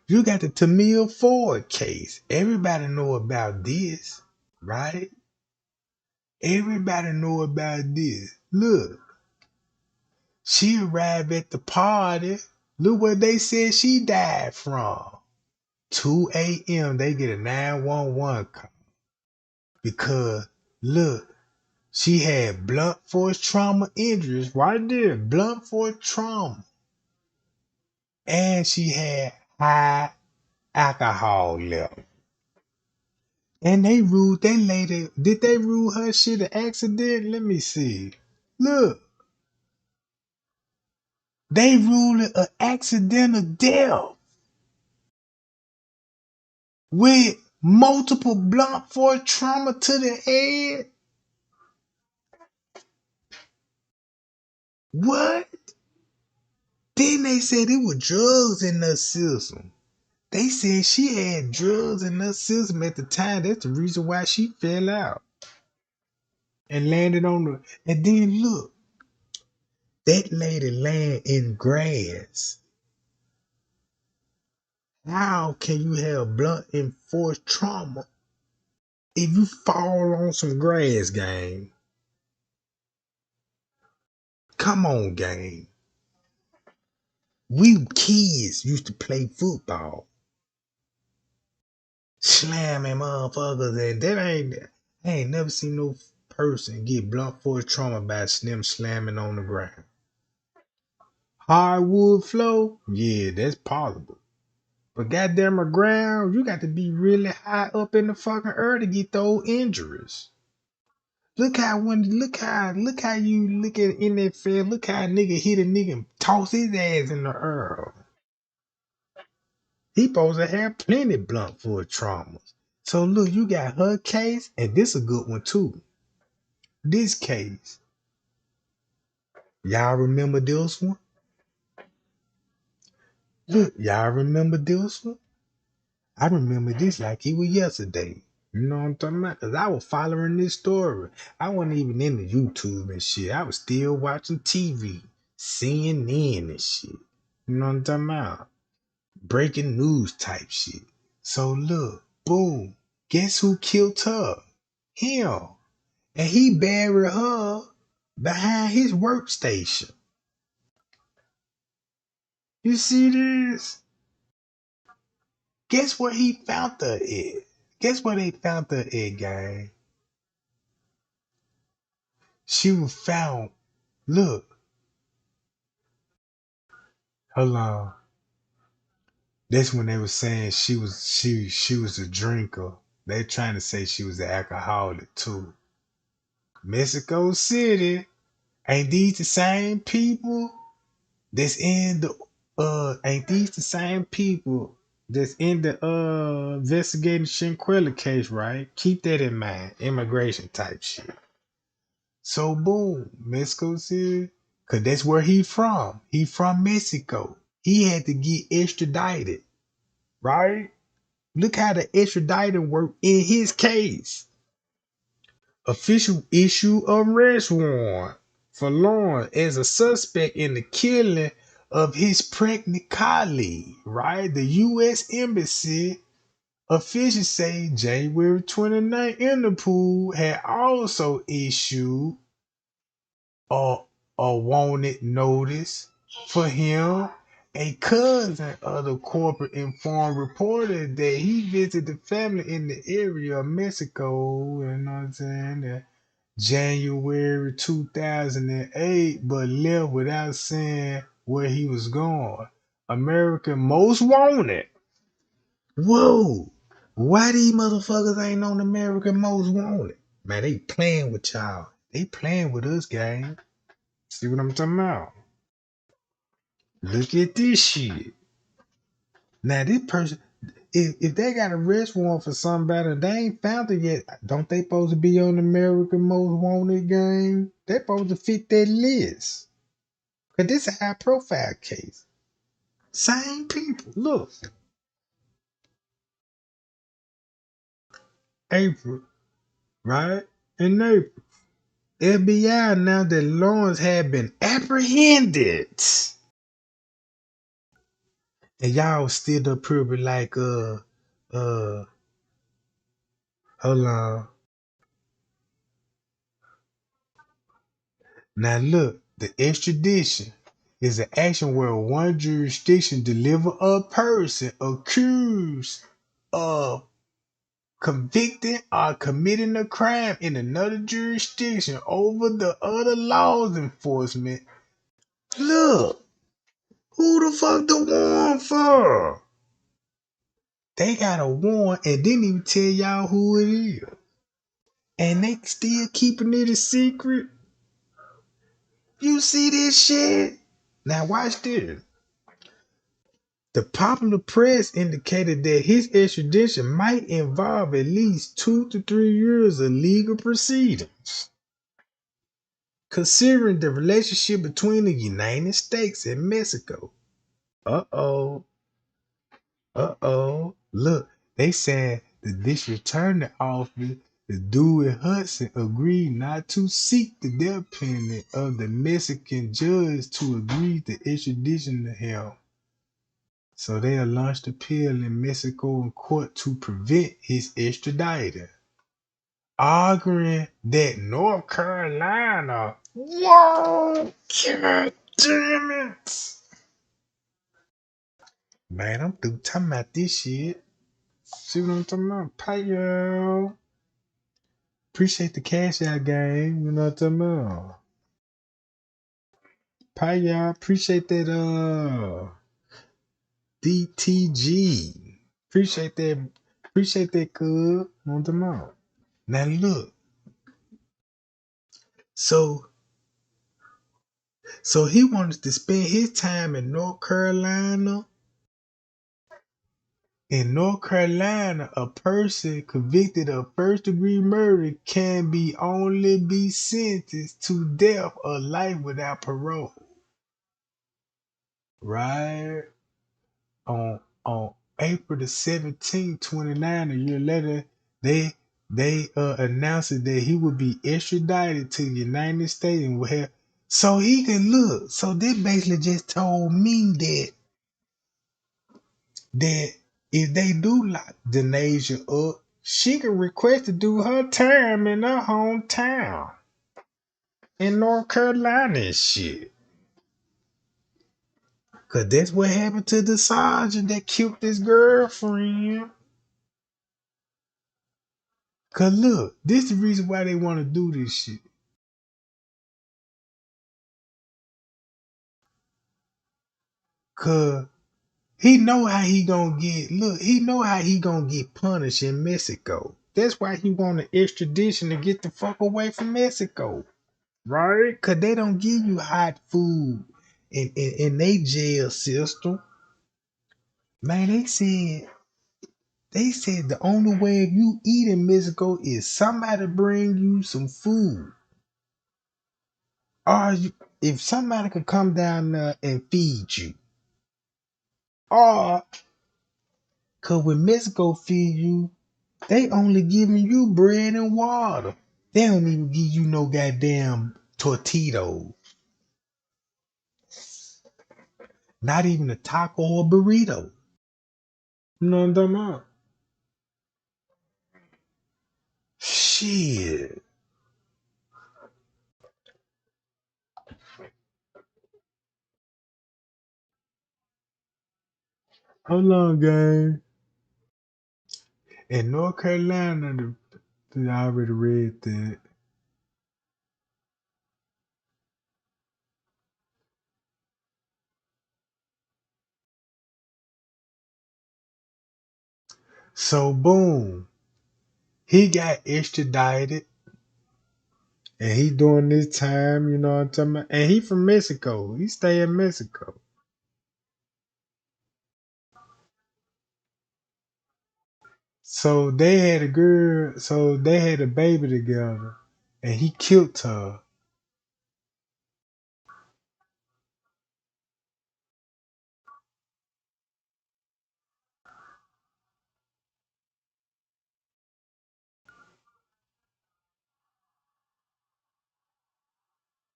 You got the Tamil Ford case. Everybody know about this, right? Everybody know about this. Look, she arrived at the party. Look what they said she died from. 2 a.m. They get a 911 call. Because, look, she had blunt force trauma injuries right there. Blunt force trauma. And she had high alcohol level. And they ruled that lady. Did they rule her shit an accident? Let me see. Look. They ruled it an accidental death with multiple blunt force trauma to the head. What? Then they said it was drugs in her system. They said she had drugs in her system at the time. That's the reason why she fell out and landed on the. And then look, that lady laying in grass. How can you have blunt and force trauma if you fall on some grass, gang? Come on, gang. We kids used to play football, slamming motherfuckers, and I ain't never seen no person get blunt force trauma by them slamming on the ground. Hardwood floor, yeah, that's possible. But goddamn, a ground, you got to be really high up in the fucking earth to get those injuries. Look how you look at in that field. Look how a nigga hit a nigga and toss his ass in the earth. He supposed to have plenty blunt force traumas. So look, you got her case, and this a good one too. This case. Y'all remember this one? Look, y'all remember this one? I remember this like it was yesterday. You know what I'm talking about? Because I was following this story. I wasn't even into YouTube and shit. I was still watching TV, CNN and shit. You know what I'm talking about? Breaking news type shit. So look, boom. Guess who killed her? Him. And he buried her behind his workstation. You see this? Guess where he found her at? Guess where they found her at, gang? She was found. Look, hold on. That's when they were saying she was a drinker. They trying to say she was an alcoholic too. Mexico City. Ain't these the same people that's in the ain't these the same people that's in the investigating Shanquella case, right? Keep that in mind. Immigration type shit. So boom, Mexico City. Cause that's where he from. He from Mexico. He had to get extradited, right? Look how the extraditing worked in his case. Official issue arrest warrant for Lawrence as a suspect in the killing of his pregnant colleague, right? The U.S. Embassy officials say January 29th, Interpol had also issued a, a wanted notice for him. A cousin of the corporate informed reported that he visited the family in the area of Mexico, you know what I'm saying, January 2008, but left without saying where he was going. American Most Wanted. Whoa. Why these motherfuckers ain't on American Most Wanted? Man, they playing with y'all. They playing with us, gang. See what I'm talking about? Look at this shit. Now this person, if they got a arrest warrant for somebody and they ain't found it yet, don't they supposed to be on the American Most Wanted gang? They supposed to fit that list. Cause this is a high profile case. Same people. Look. April, right? In April. FBI announced that Lawrence had been apprehended. And y'all still up here be like, hold on. Now look, the extradition is an action where one jurisdiction deliver a person accused of convicting or committing a crime in another jurisdiction over the other laws enforcement. Look, who the fuck the warrant for? They got a warrant and didn't even tell y'all who it is. And they still keeping it a secret. You see this shit? Now watch this. The popular press indicated that his extradition might involve at least 2 to 3 years of legal proceedings. Considering the relationship between the United States and Mexico. Uh-oh. Look, they said the district attorney office, the Dewey Hudson, agreed not to seek the death penalty of the Mexican judge to agree to extradition to him. So they launched an appeal in Mexico in court to prevent his extradition, arguing that North Carolina, whoa, god damn it. Man, I'm through talking about this shit. See what I'm talking about? Pay y'all. Appreciate the cash out game. You know what I'm talking about? Pay y'all. Appreciate that DTG. Appreciate that. Appreciate that cuz. You know what I'm talking about? Now look. So he wanted to spend his time in North Carolina. In North Carolina, a person convicted of first-degree murder can only be sentenced to death or life without parole. Right? On April the 17th, 29, a year later, they announced that he would be extradited to the United States and would have, so he can look. So they basically just told me that if they do lock Denasia up, she can request to do her time in her hometown in North Carolina and shit. Cause that's what happened to the sergeant that killed his girlfriend. Cause look, this is the reason why they want to do this shit. Cause he know how he gonna get, look, he know how he gonna get punished in Mexico. That's why he want an extradition to get the fuck away from Mexico. Right? Cause they don't give you hot food in they jail system. Man, they said the only way if you eat in Mexico is somebody bring you some food. Or if somebody could come down there and feed you. Or cause when Mexico feed you, they only giving you bread and water. They don't even give you no goddamn tortillas. Not even a taco or a burrito. You know what I'm talking about? Shit. Hold on, gang. In North Carolina, I already read that. So boom, he got extradited, and he doing this time. You know what I'm talking about? And he from Mexico. He stay in Mexico. So they had a girl. So they had a baby together, and he killed her.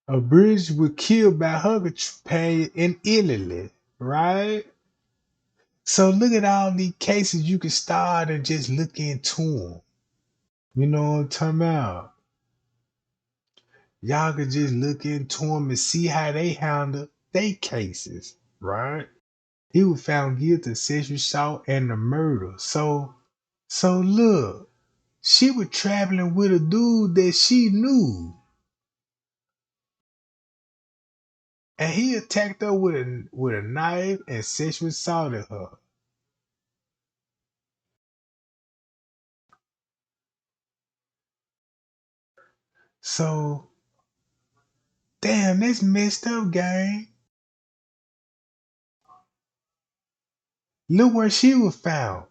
A bridge was killed by Huggerpay in Italy, right? So look at all these cases you can start and just look into them. You know what I'm talking about? Y'all could just look into them and see how they handle their cases, right? He was found guilty of sexual assault and the murder. So look, she was traveling with a dude that she knew, and he attacked her with a knife and sexually assaulted her. So damn, that's messed up, gang. Look where she was found.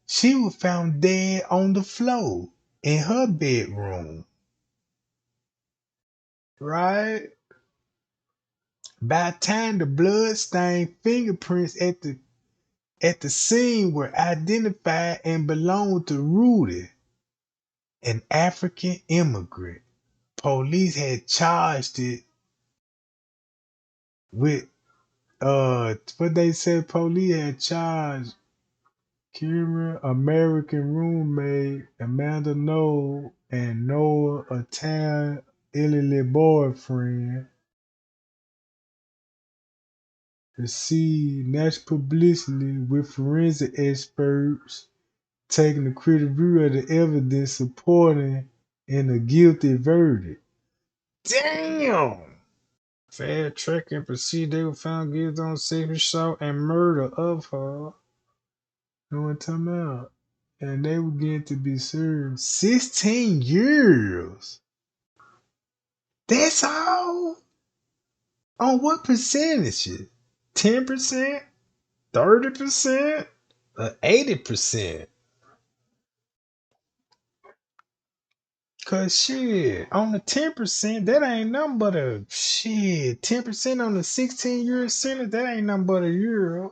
She was found dead on the floor in her bedroom, right? By the time the blood-stained fingerprints at the scene were identified and belonged to Rudy, an African immigrant. Police had charged it with what they said police had charged Kira, American roommate, Amanda Noel, and Noah, Italian Italy boyfriend, received national publicity with forensic experts taking a critical view of the evidence supporting in a guilty verdict. Damn! Fair tracking proceed. They were found guilty on sexual assault and murder of her. You know what I'm talking about? And they were getting to be served 16 years. That's all? On what percentages? 10%? 30%? Or 80%? Cause shit, on the 10%, that ain't nothing but a shit. 10% on the 16-year sentence, that ain't nothing but a year.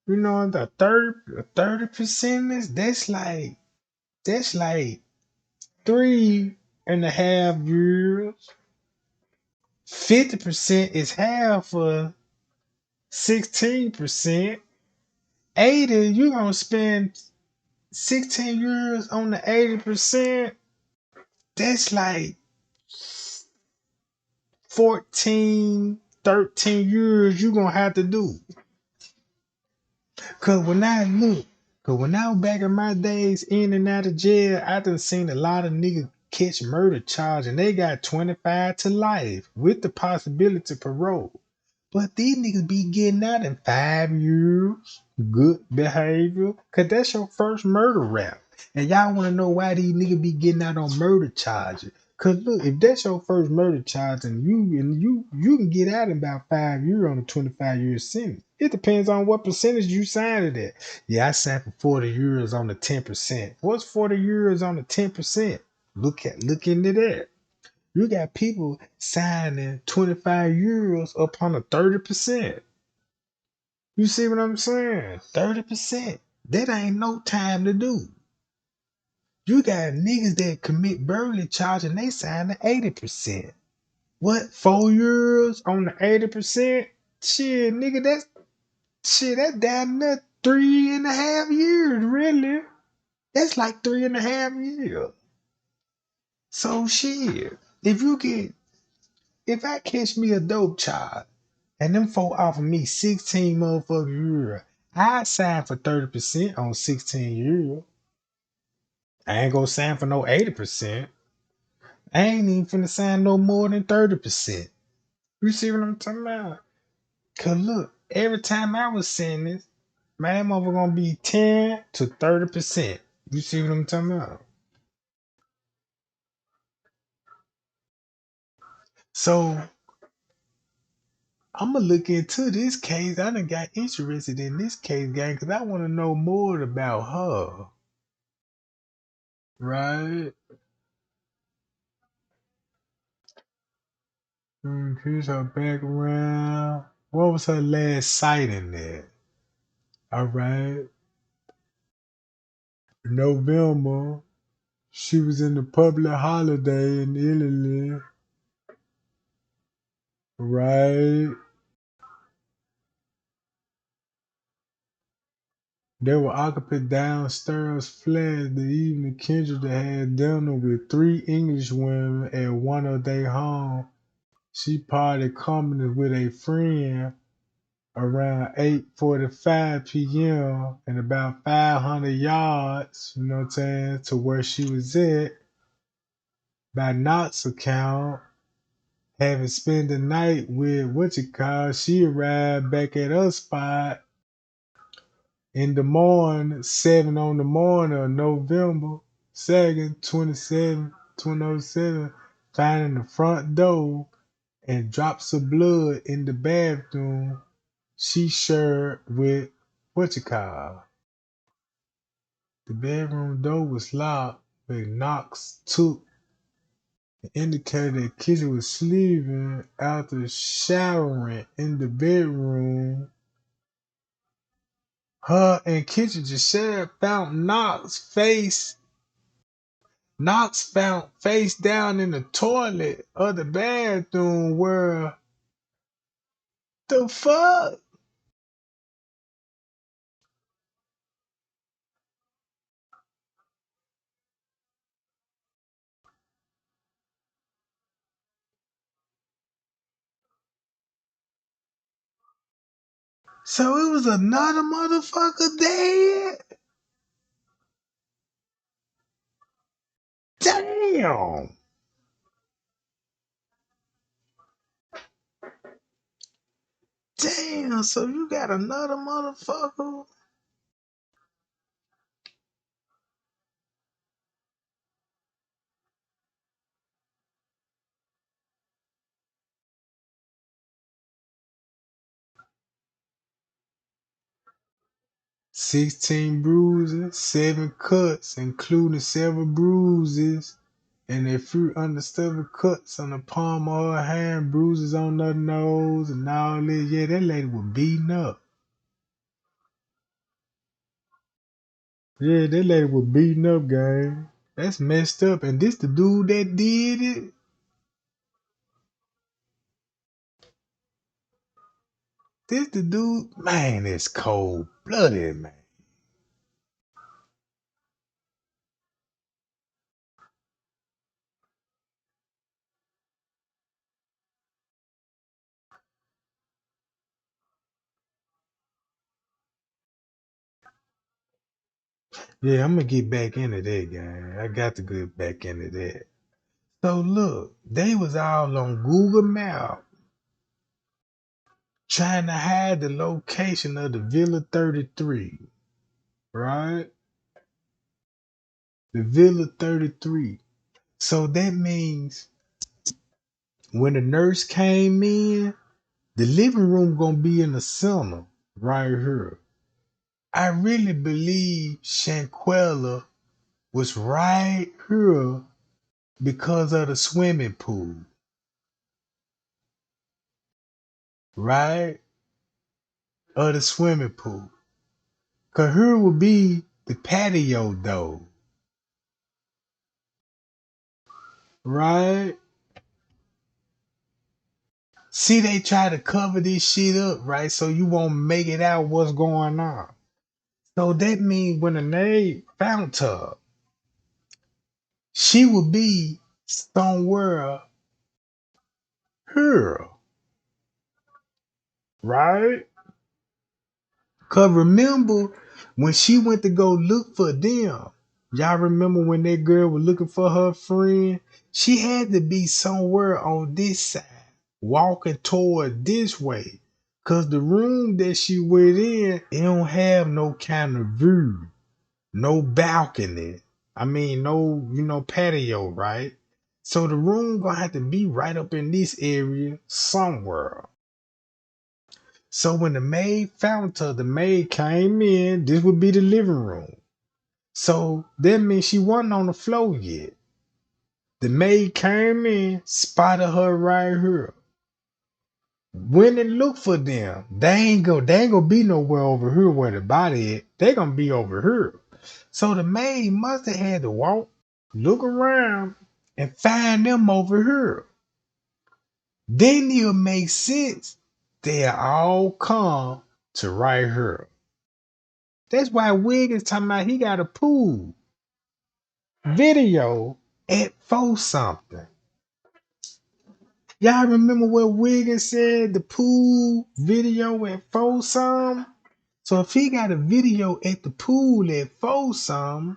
You know, the 30% is that's like 3.5 years. 50% is half for 16%. 80, you gonna spend 16 years on the 80%. That's like 14, 13 years you gonna have to do. Cause when I look, cause when I was back in my days in and out of jail, I done seen a lot of niggas catch murder charge and they got 25 to life with the possibility of parole. But these niggas be getting out in 5 years, good behavior, cause that's your first murder rap. And y'all wanna know why these niggas be getting out on murder charges. Cause look, if that's your first murder charge and you can get out in about 5 years on a 25-year sentence. It depends on what percentage you signed it at. Yeah, I signed for 40 years on the 10%. What's 40 years on the 10%? Look into that. You got people signing 25 euros upon a 30%. You see what I'm saying? 30%. That ain't no time to do. You got niggas that commit burglary charge and they sign the 80%. What? 4 years on the 80%? Shit, nigga, Shit, that's damn near 3.5 years, really. That's like 3.5 years. So shit, if I catch me a dope child and them folk offer me 16 motherfucking years, I sign for 30% on 16 years. I ain't gonna sign for no 80%. I ain't even finna sign no more than 30%. You see what I'm talking about? Cause look, every time I was saying this, my mother gonna be 10 to 30%. You see what I'm talking about? So I'm gonna look into this case. I done got interested in this case, gang, because I want to know more about her. Right? Here's her background. What was her last sighting there? All right. November. She was in the public holiday in Italy. Right. They were occupant downstairs flat the evening Kendra had dinner with three English women at one of their homes. She parted company with a friend around 8:45 p.m. and about 500 yards, you know what I'm saying, to where she was at. By Knott's account, having spent the night with she arrived back at her spot in the morning, 7 on the morning of November 2nd, 2007, finding the front door and drops of blood in the bathroom she shared with The bedroom door was locked, but Knox took the indicator that Kitty was sleeping after showering in the bedroom. Her and Kitchen just shared found Knox found face down in the toilet of the bathroom where the fuck? So it was another motherfucker dead? Damn. Damn, so you got another motherfucker? 16 bruises, 7 cuts, including several bruises and a few understudy cuts on the palm of her hand, bruises on her nose, and all that. Yeah, that lady was beaten up. Yeah, that lady was beaten up, gang. That's messed up. And this the dude that did it? This the dude? Man, it's cold blooded, man. Yeah, I'm gonna get back into that, gang. I got to get back into that. So look, they was all on Google Maps trying to hide the location of the Villa 33, right? The Villa 33. So that means when the nurse came in, the living room gonna be in the center, right here. I really believe Shanquella was right here because of the swimming pool, right? Of the swimming pool. Cause here would be the patio though, right? See, they try to cover this shit up, right? So you won't make it out what's going on. So that means when the maid found her, she would be somewhere here, right? Cause remember when she went to go look for them, y'all remember when that girl was looking for her friend? She had to be somewhere on this side, walking toward this way. Cause the room that she went in, it don't have no kind of view, no balcony. I mean, no, patio, right? So the room gonna have to be right up in this area somewhere. So when the maid found her, the maid came in. This would be the living room. So that means she wasn't on the floor yet. The maid came in, spotted her right here. Went and looked for them. They ain't gonna be nowhere over here where the body is. They gonna be over here. So the maid must have had to walk, look around, and find them over here. Then it'll make sense. They'll all come to right here. That's why Wiggins talking about he got a pool video at 4 something. Y'all remember what Wiggins said? The pool video at 4 something? So if he got a video at the pool at 4 something,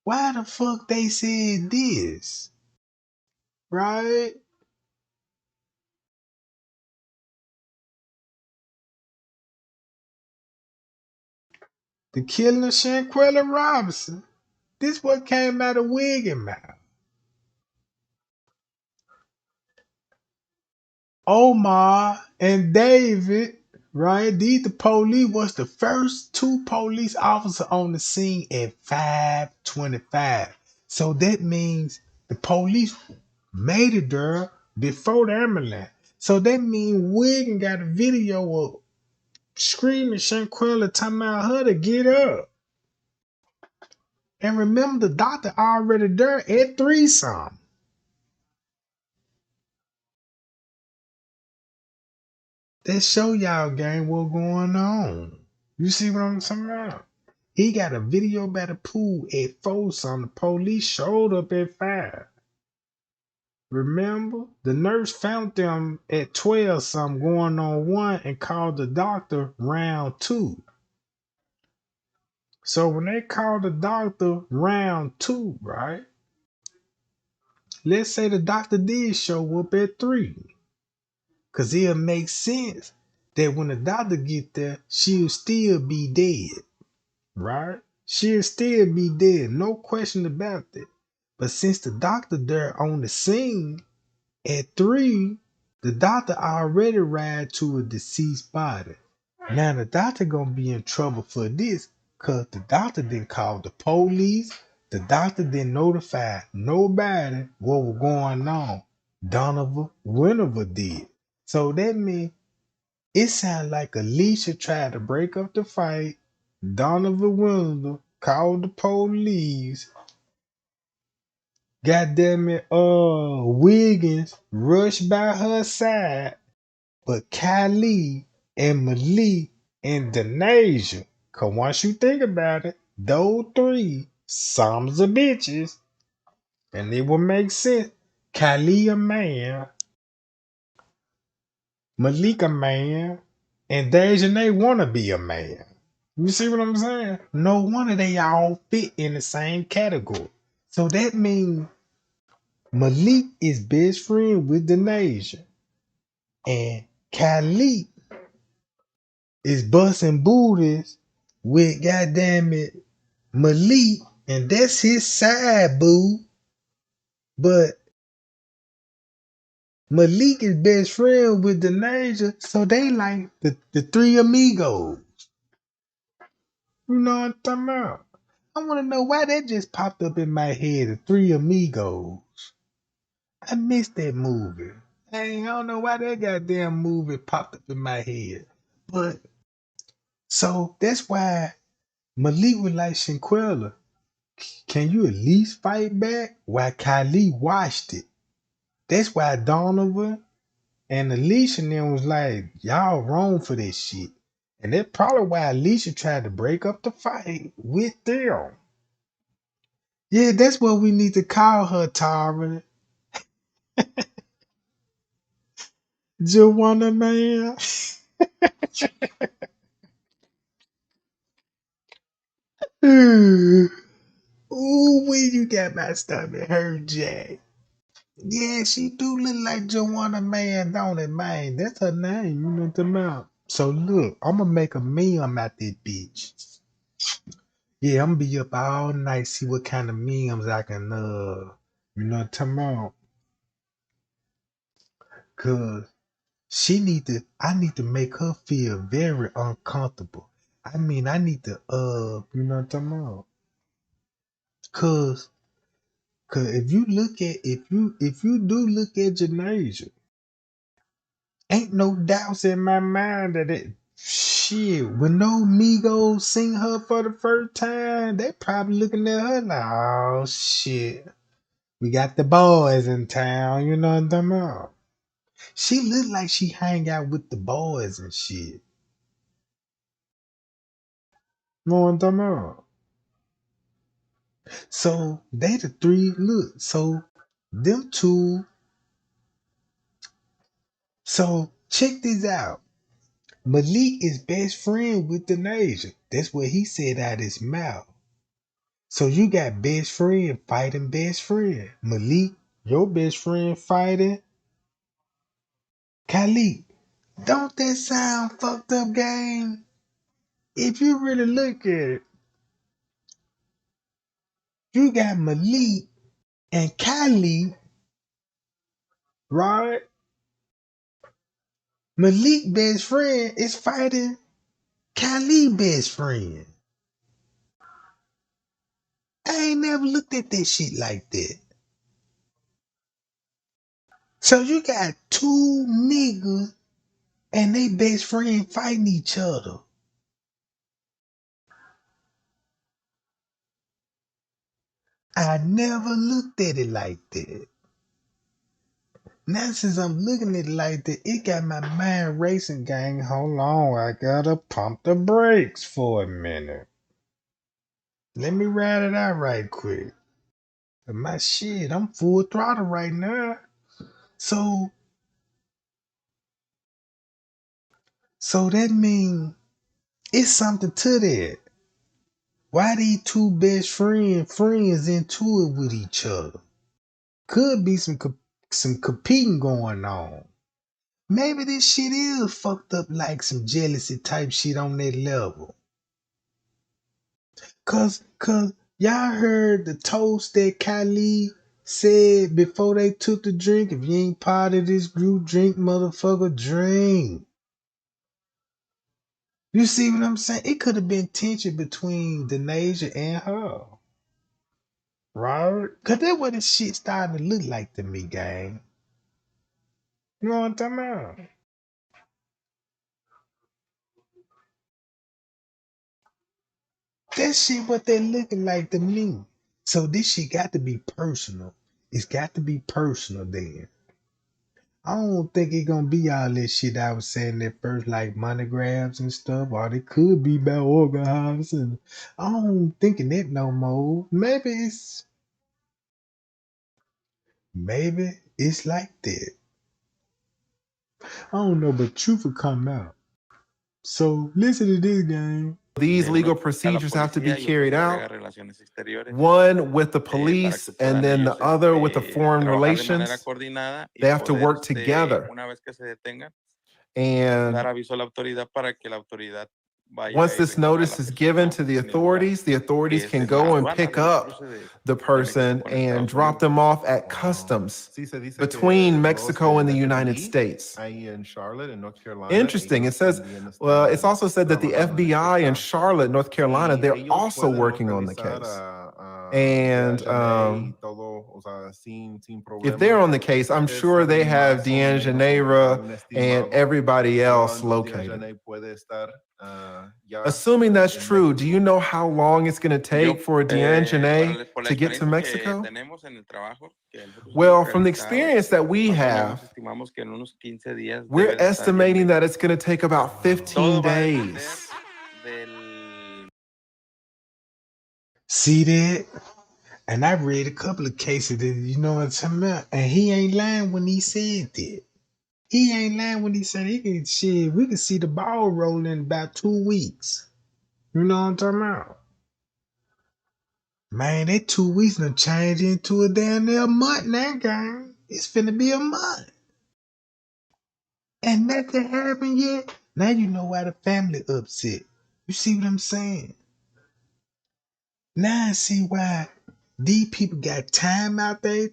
why the fuck they said this? Right? The killing of Shanquella Robinson. This what came out of Wiggins' mouth. Omar and David, right? These the police was the first 2 police officers on the scene at 5:25. So that means the police made it there before the ambulance. So that means Wiggin got a video of screaming Shanquella talking about her to get up. And remember the doctor already there at 3 something. That show y'all gang what going on. You see what I'm talking about? He got a video by the pool at 4 something. The police showed up at 5. Remember? The nurse found them at 12 something going on 1 and called the doctor round 2. So when they called the doctor round 2, right? Let's say the doctor did show up at 3. Cause it'll make sense that when the doctor get there, she'll still be dead. Right? She'll still be dead, no question about that. But since the doctor there on the scene at 3, the doctor already arrived to a deceased body. Now the doctor gonna be in trouble for this, cause the doctor didn't call the police. The doctor didn't notify nobody what was going on. Donovan Winover did. So that means it sounds like Alicia tried to break up the fight. Donovan Wilder called the police. Goddamn it, Wiggins rushed by her side, but Kylie and Malik and Denasia, cause once you think about it, those 3 sons of bitches, and it will make sense. Kylie a man, Malik a man, and Dejanay wanna be a man. You see what I'm saying? No wonder they all fit in the same category. So that means Malik is best friend with Denasia. And Khalid is busting booties with goddamn it Malik. And that's his side boo. But Malik is best friend with Denasia. So they like the 3 amigos. You know what I'm talking about? I want to know why that just popped up in my head, the 3 amigos. I missed that movie. Dang, I don't know why that goddamn movie popped up in my head. But, so that's why Malik was like, Shanquella, can you at least fight back? While Kylie watched it. That's why Donovan And Alicia and them was like, y'all wrong for this shit. And that's probably why Alicia tried to break up the fight with them. Yeah, that's what we need to call her, Tara. Joanna, man. Ooh, when you got my stomach hurt, Jack. Yeah, she do look like Joanna, man, don't it, man? That's her name, you know what I'm about. So look, I'm gonna make a meme out that bitch. Yeah, I'm gonna be up all night, see what kind of memes I can, you know what I'm about. Cause I need to make her feel very uncomfortable. I mean, I need to, you know what I'm about. Cause, cause if you do look at Janasia, ain't no doubts in my mind that it shit when no Migos sing her for the first time, they probably looking at her like, oh shit. We got the boys in town, you know what I'm about. She look like she hang out with the boys and shit. You know what I'm about. So they the three look. So them two. So check this out. Malik is best friend with the nation. That's what he said out his mouth. So you got best friend fighting best friend. Malik, your best friend fighting Khalid. Don't that sound fucked up, gang? If you really look at it, you got Malik and Khalid, right? Malik best friend is fighting Khalid best friend. I ain't never looked at that shit like that. So you got two niggas and they best friend fighting each other. I never looked at it like that. Now since I'm looking at it like that, it got my mind racing, gang. Hold on, I gotta pump the brakes for a minute. Let me ride it out right quick. My shit, I'm full throttle right now. So that means it's something to that. Why these two best friends into it with each other? Could be some competing going on. Maybe this shit is fucked up like some jealousy type shit on that level. Cause y'all heard the toast that Kylie said before they took the drink. If you ain't part of this group, drink, motherfucker, drink. You see what I'm saying? It could have been tension between Denasia and her. Right? Cause that's what this shit starting to look like to me, gang. You know what I'm talking about? That shit what they looking like to me. So this shit got to be personal. It's got to be personal then. I don't think it gonna be all that shit I was saying at first, like money grabs and stuff, or it could be about organizing. I don't thinking that no more. Maybe it's like that. I don't know, but truth will come out. So listen to this, gang. These legal procedures have to be carried out. One with the police and then the other with the foreign relations. They have to work together. And once this notice is given to the authorities can go and pick up the person and drop them off at customs between Mexico and the United States. In Charlotte and North Carolina. Interesting. It says, well, it's also said that the FBI in Charlotte, North Carolina, they're also working on the case. And y todo, o sea, sin if they're problemas. on the case, I'm ¿Ustedes sure they saben have más o menos un and estimado everybody else cuándo located. Diane puede estar ya Assuming that's en true, do México? you know how long it's going to take for Diane por la to get to experiencia que Mexico? tenemos en el trabajo que nosotros Well, hemos from the realizado, experience that we más o have, menos estimamos que en unos 15 días we're debe de estar ya en estimating that México. it's going to take about 15 Todo va a depender days. del... See that? And I read a couple of cases that you know what I'm talking about. And he ain't lying when he said that. He ain't lying when he said he can shit. We can see the ball rolling in about 2 weeks. You know what I'm talking about? Man, that 2 weeks done changed into a damn near month now, gang. It's finna be a month. And nothing happened yet. Now you know why the family upset. You see what I'm saying? Now I see why these people got time out they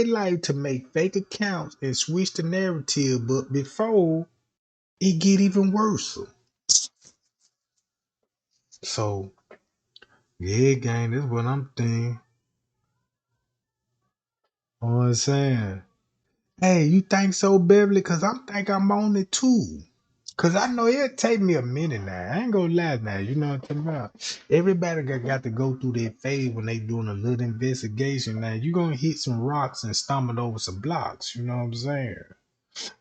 life to make fake accounts and switch the narrative, but before it get even worse. So yeah, gang, that's what I'm thinking. You know what I'm saying? Hey, you think so, Beverly? Cause I'm on it too. Cause I know it'll take me a minute now. I ain't gonna lie now. You know what I'm talking about? Everybody got to go through that phase when they doing a little investigation. Now you gonna hit some rocks and stumble over some blocks. You know what I'm saying?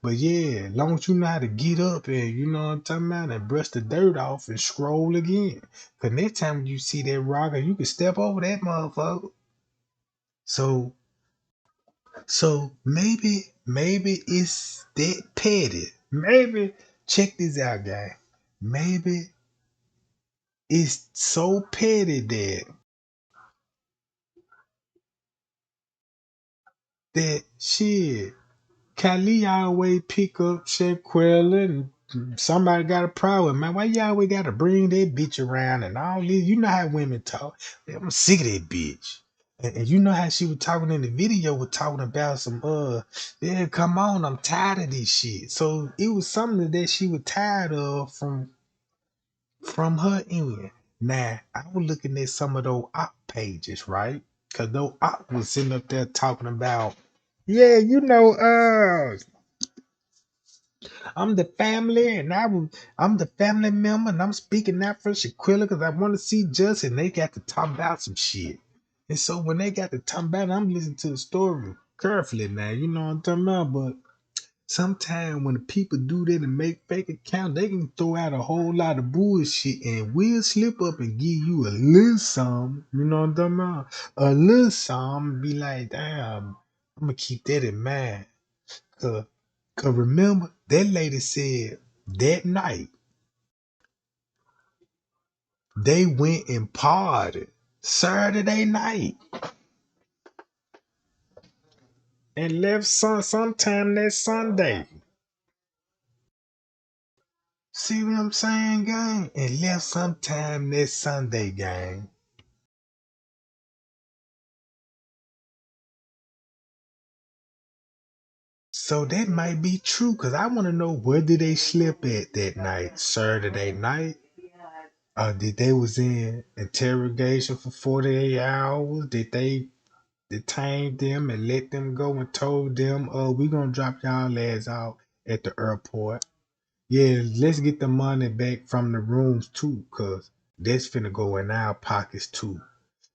But yeah, as long as you know how to get up and you know what I'm talking about and brush the dirt off and scroll again. Cause next time you see that rock, you can step over that motherfucker. So maybe it's that petty. Maybe check this out, guy. Maybe it's so petty that shit. Kylie always pick up Shanquella and somebody got a problem. Man, why you always gotta bring that bitch around and all this? You know how women talk. I'm sick of that bitch. And you know how she was talking in the video, was talking about some yeah, come on, I'm tired of this shit. So it was something that she was tired of from her end. Now I was looking at some of those op pages, right? Cause those op was sitting up there talking about, yeah, you know, I'm the family, and I'm the family member, and I'm speaking out for Shaquilla because I want to see Justin. And they got to talk about some shit. And so when they got to talk about it, I'm listening to the story carefully now. You know what I'm talking about? But sometimes when the people do that and make fake accounts, they can throw out a whole lot of bullshit and we'll slip up and give you a little something. You know what I'm talking about? A little something, be like, damn, I'm gonna keep that in mind. Cause, Cause remember, that lady said that night they went and partied Saturday night and left sometime that Sunday. See what I'm saying, gang? And left sometime that Sunday, gang. So that might be true, because I want to know where did they slip at that night? Saturday night? Did they was in interrogation for 48 hours? Did they detained them and let them go and told them, oh, we gonna drop y'all ass out at the airport. Yeah, let's get the money back from the rooms too, cause that's finna go in our pockets too.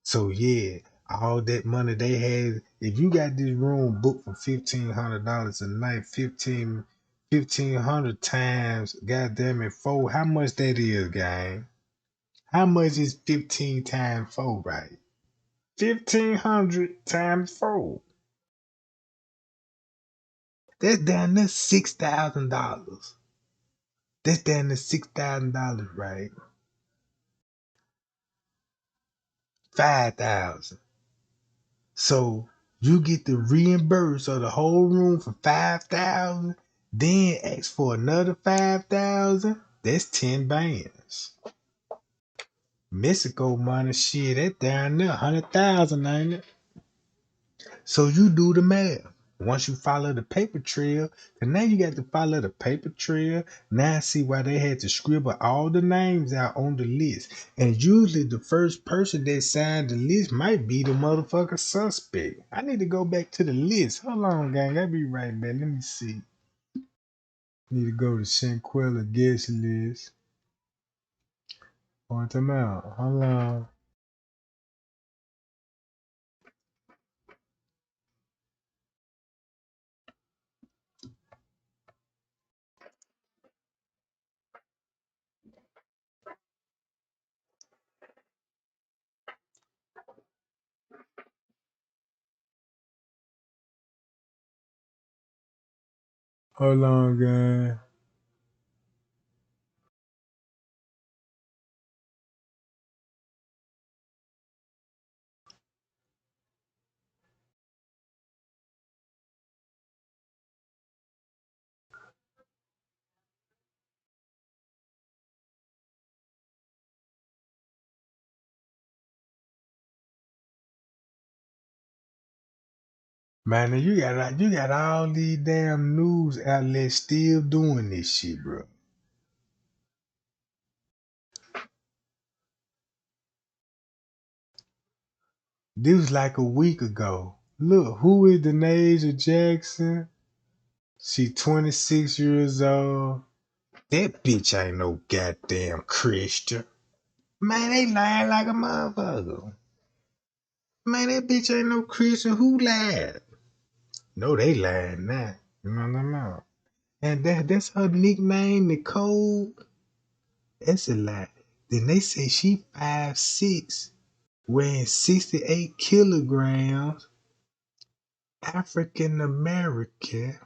So yeah, all that money they had, if you got this room booked for $1,500 a night, 1,500 times, goddamn it, four, how much that is, gang? How much is 15 times four, right? 1,500 times four. That's down there $6,000. That's down there $6,000, right? 5,000. So you get the reimburse of the whole room for 5,000, then ask for another 5,000. That's 10 bands. Mexico money, shit, that down there 100,000, ain't it? So you do the math. Once you follow the paper trail, and now you got to follow the paper trail. Now I see why they had to scribble all the names out on the list. And usually the first person that signed the list might be the motherfucker suspect. I need to go back to the list. Hold on, gang. I'll be right back. Let me see. Need to go to Shanquella guest list. Point them out. Hold on. Hold on, gang. Man, you got all these damn news outlets still doing this shit, bro. This was like a week ago. Look, who is Denasia Jackson? She 26 years old. That bitch ain't no goddamn Christian. Man, they lying like a motherfucker. Man, that bitch ain't no Christian. Who lied? No, they lying now. No. And that's her nickname, Nicole. That's a lie. Then they say she 5'6", weighing 68 kilograms, African American.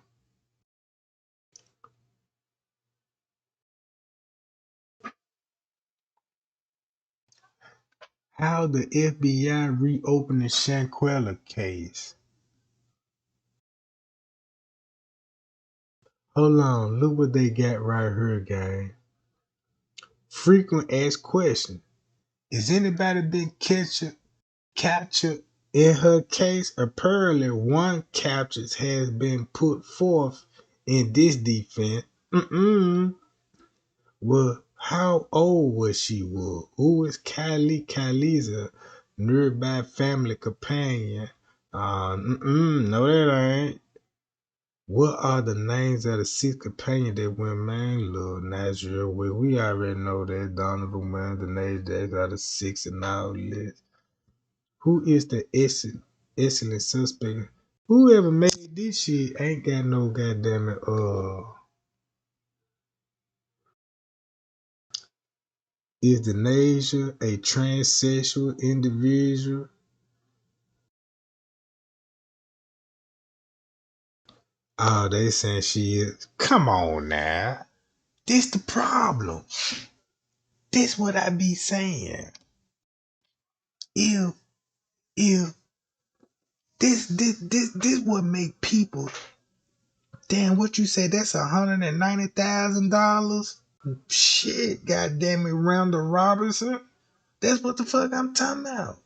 How the FBI reopened the Shanquella case. Hold on, look what they got right here, gang. Frequent asked question. Is anybody been captured in her case? Apparently, one capture has been put forth in this defense. Well, how old was she? Who is Kylie? Kylie's a nearby family companion. No, that ain't. What are the names of the six companions that went man? Little Nigel, we already know that. Donovan Wayne, the names that are the six and all this. Who is the excellent suspect? Whoever made this shit ain't got no goddamn it. Is the nation a transsexual individual? Oh, they saying she is. Come on now. This the problem. This what I be saying. If if this what make people damn what you say that's $190,000? Shit, goddamn it, Randall Robinson. That's what the fuck I'm talking about.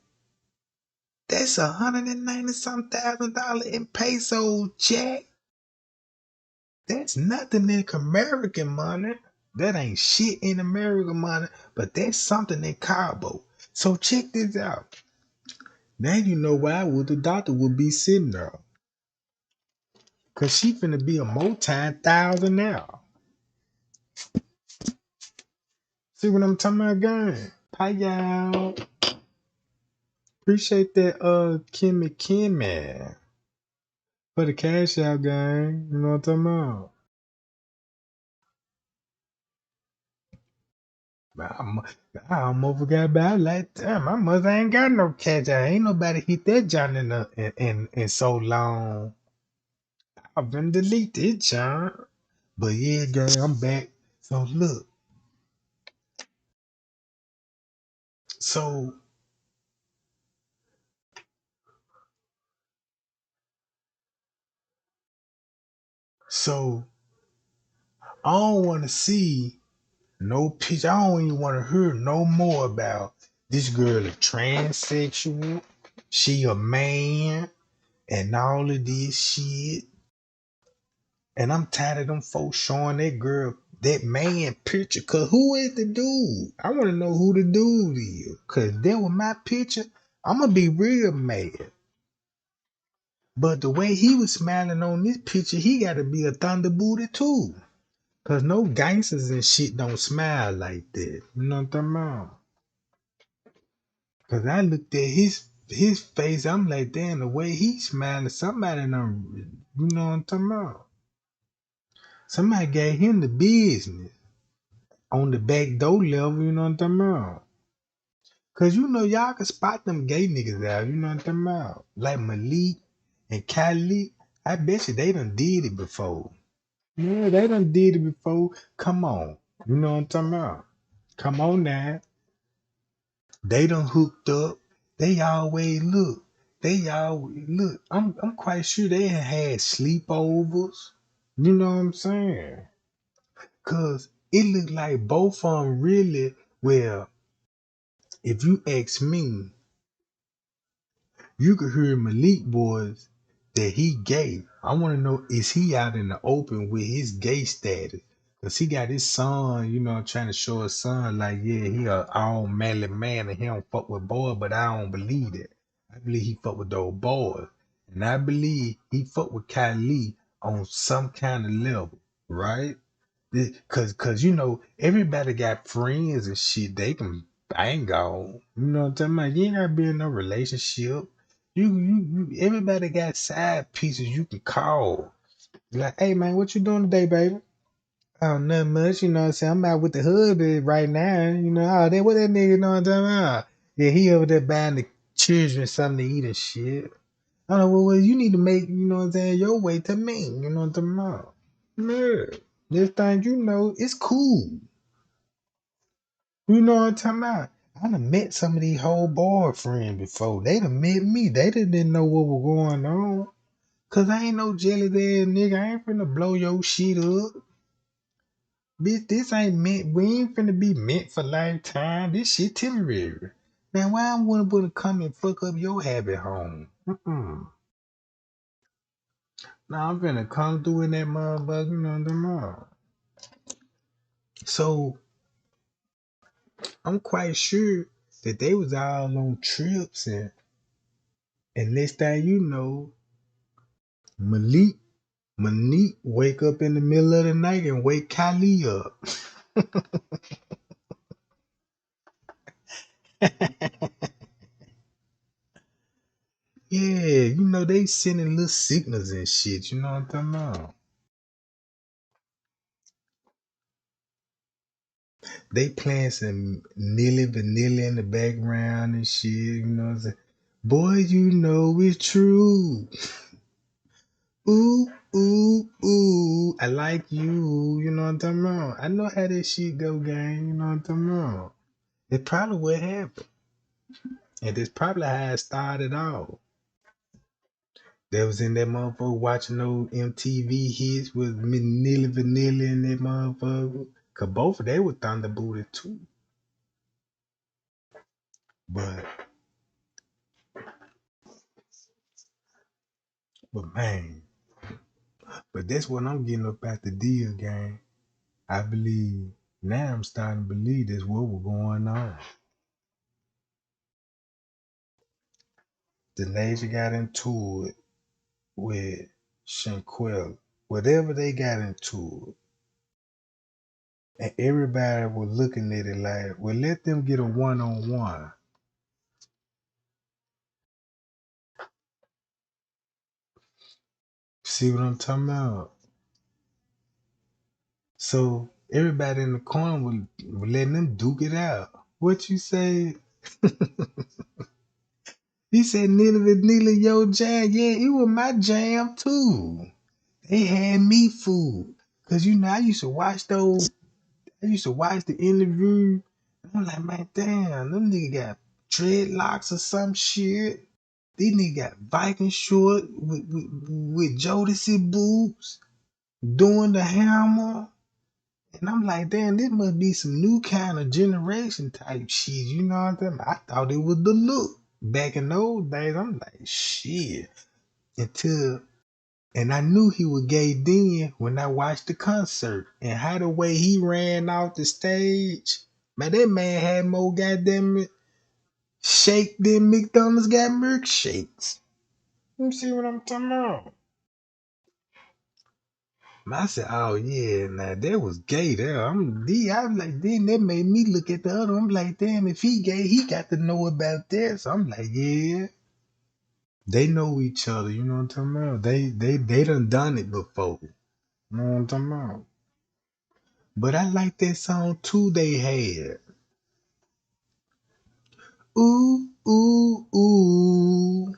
That's $190,000 in pesos, Jack. That's nothing in American money. That ain't shit in American money, but that's something in Cabo. So check this out. Now you know why the doctor would be sitting there. Cause she finna be a multi-thousand now. See what I'm talking about, gang? Hi y'all. Appreciate that Kimmy for the cash out, gang. You know what I'm talking about? I almost forgot about it. Like, damn, my mother ain't got no cash out. Ain't nobody hit that John in so long. I've been deleted, John. But yeah, girl, I'm back. So look. So I don't want to see no picture. I don't even want to hear no more about this girl a transsexual. She a man. and all of this shit. And I'm tired of them folks showing that girl, that man picture. Cause who is the dude? I want to know who the dude is. Cause that was my picture. I'm gonna be real mad. But the way he was smiling on this picture, he gotta be a thunder booty too. Cause no gangsters and shit don't smile like that. You know what I'm talking about? Cause I looked at his face, I'm like, damn, the way he smiling, somebody done, you know what I'm talking about? Somebody gave him the business on the back door level, you know what I'm talking about? Cause you know y'all can spot them gay niggas out, you know what I'm talking about? Like Malik and Kylie, I bet you they done did it before. Yeah, they done did it before. Come on. You know what I'm talking about? Come on now. They done hooked up. They always look. They always look. I'm quite sure they had sleepovers. You know what I'm saying? Cause it looked like both of them really, well, if you ask me, you could hear Malik boys that he gay. I want to know, is he out in the open with his gay status? Cause he got his son, you know, trying to show his son like, yeah, he a all manly man and he don't fuck with boys, but I don't believe that. I believe he fuck with those boys. And I believe he fuck with Kylie on some kind of level, right? Cause you know, everybody got friends and shit they can bang on. You know what I'm talking about? You ain't gotta be in no relationship. Everybody got side pieces you can call. Like, hey man, what you doing today, baby? Oh, nothing much, you know what I'm saying? I'm out with the hubby right now, you know. Oh, what that nigga know what I'm talking about? Yeah, he over there buying the children something to eat and shit. I don't know, well, you need to make, you know what I'm saying, your way to me, you know what I'm talking about? Yeah. This thing, you know, it's cool. You know what I'm talking about? I done met some of these whole boyfriends before. They done met me. They didn't know what was going on. Cause I ain't no jelly ass nigga. I ain't finna blow your shit up. Bitch, this ain't meant. We ain't finna be meant for lifetime. This shit temporary. Now, why I'm gonna come and fuck up your habit home? Now I'm finna come through in that motherfucker, you know tomorrow. So I'm quite sure that they was all on trips and next thing you know, Malik wake up in the middle of the night and wake Kylie up. Yeah, you know, they sending little signals and shit, you know what I'm talking about? They playing some Nilly Vanilla in the background and shit, you know what I'm saying? Boy, you know it's true. Ooh, ooh, ooh, I like you, you know what I'm talking about? I know how this shit go, gang, you know what I'm talking about? It's probably what happened. And that's probably how it started off. They was in that motherfucker watching those MTV hits with Nilly Vanilla in that motherfucker. Cause both of they were thunder booted too. But man, but that's what I'm getting up at the deal, gang. I believe now I'm starting to believe that's what was going on. The Denasia got into it with Shanquella. Whatever they got into it. And everybody was looking at it like, well, let them get a one-on-one. See what I'm talking about? So everybody in the corner was letting them duke it out. What you say? He said Neely yo jam. Yeah, it was my jam too. They had me fooled. Cause you know I used to watch the interview. I'm like, man, damn, them niggas got dreadlocks or some shit. These niggas got Viking short with Jodeci boobs, doing the hammer. And I'm like, damn, this must be some new kind of generation type shit. You know what I'm saying? I thought it was the look. Back in those days, I'm like, shit. until, and I knew he was gay then when I watched the concert. And how the way he ran off the stage, man, that man had more goddamn shake than McDonald's got milkshakes. You see what I'm talking about? I said, oh yeah, now that was gay there. I was like, then that made me look at the other. I'm like, damn, if he gay, he got to know about that. So I'm like, yeah. They know each other, you know what I'm talking about? They done it before. You know what I'm talking about? But I like that song too they had. Ooh, ooh, ooh.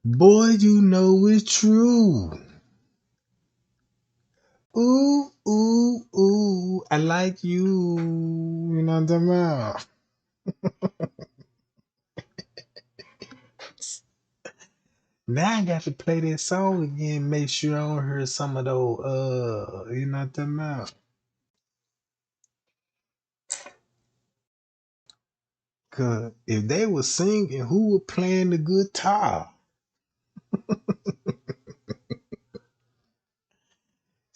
Boy, you know it's true. Ooh, ooh, ooh. I like you. You know what I'm talking about? Now I got to play that song again, make sure I don't hear some of those you know what I'm talking about? Cause if they were singing, who was playing the guitar?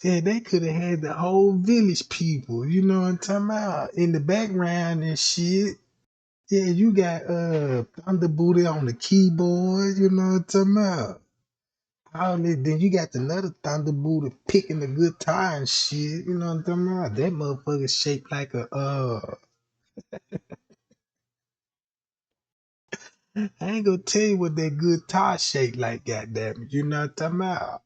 Yeah, they could have had the whole village people, you know what I'm talking about, in the background and shit. Yeah, you got Thunder Booty on the keyboard, you know what I'm talking about. All that, then you got another Thunder Booty picking the guitar and shit, you know what I'm talking about. That motherfucker shaped like a I ain't gonna tell you what that guitar shaped like, goddamn it, you know what I'm talking about.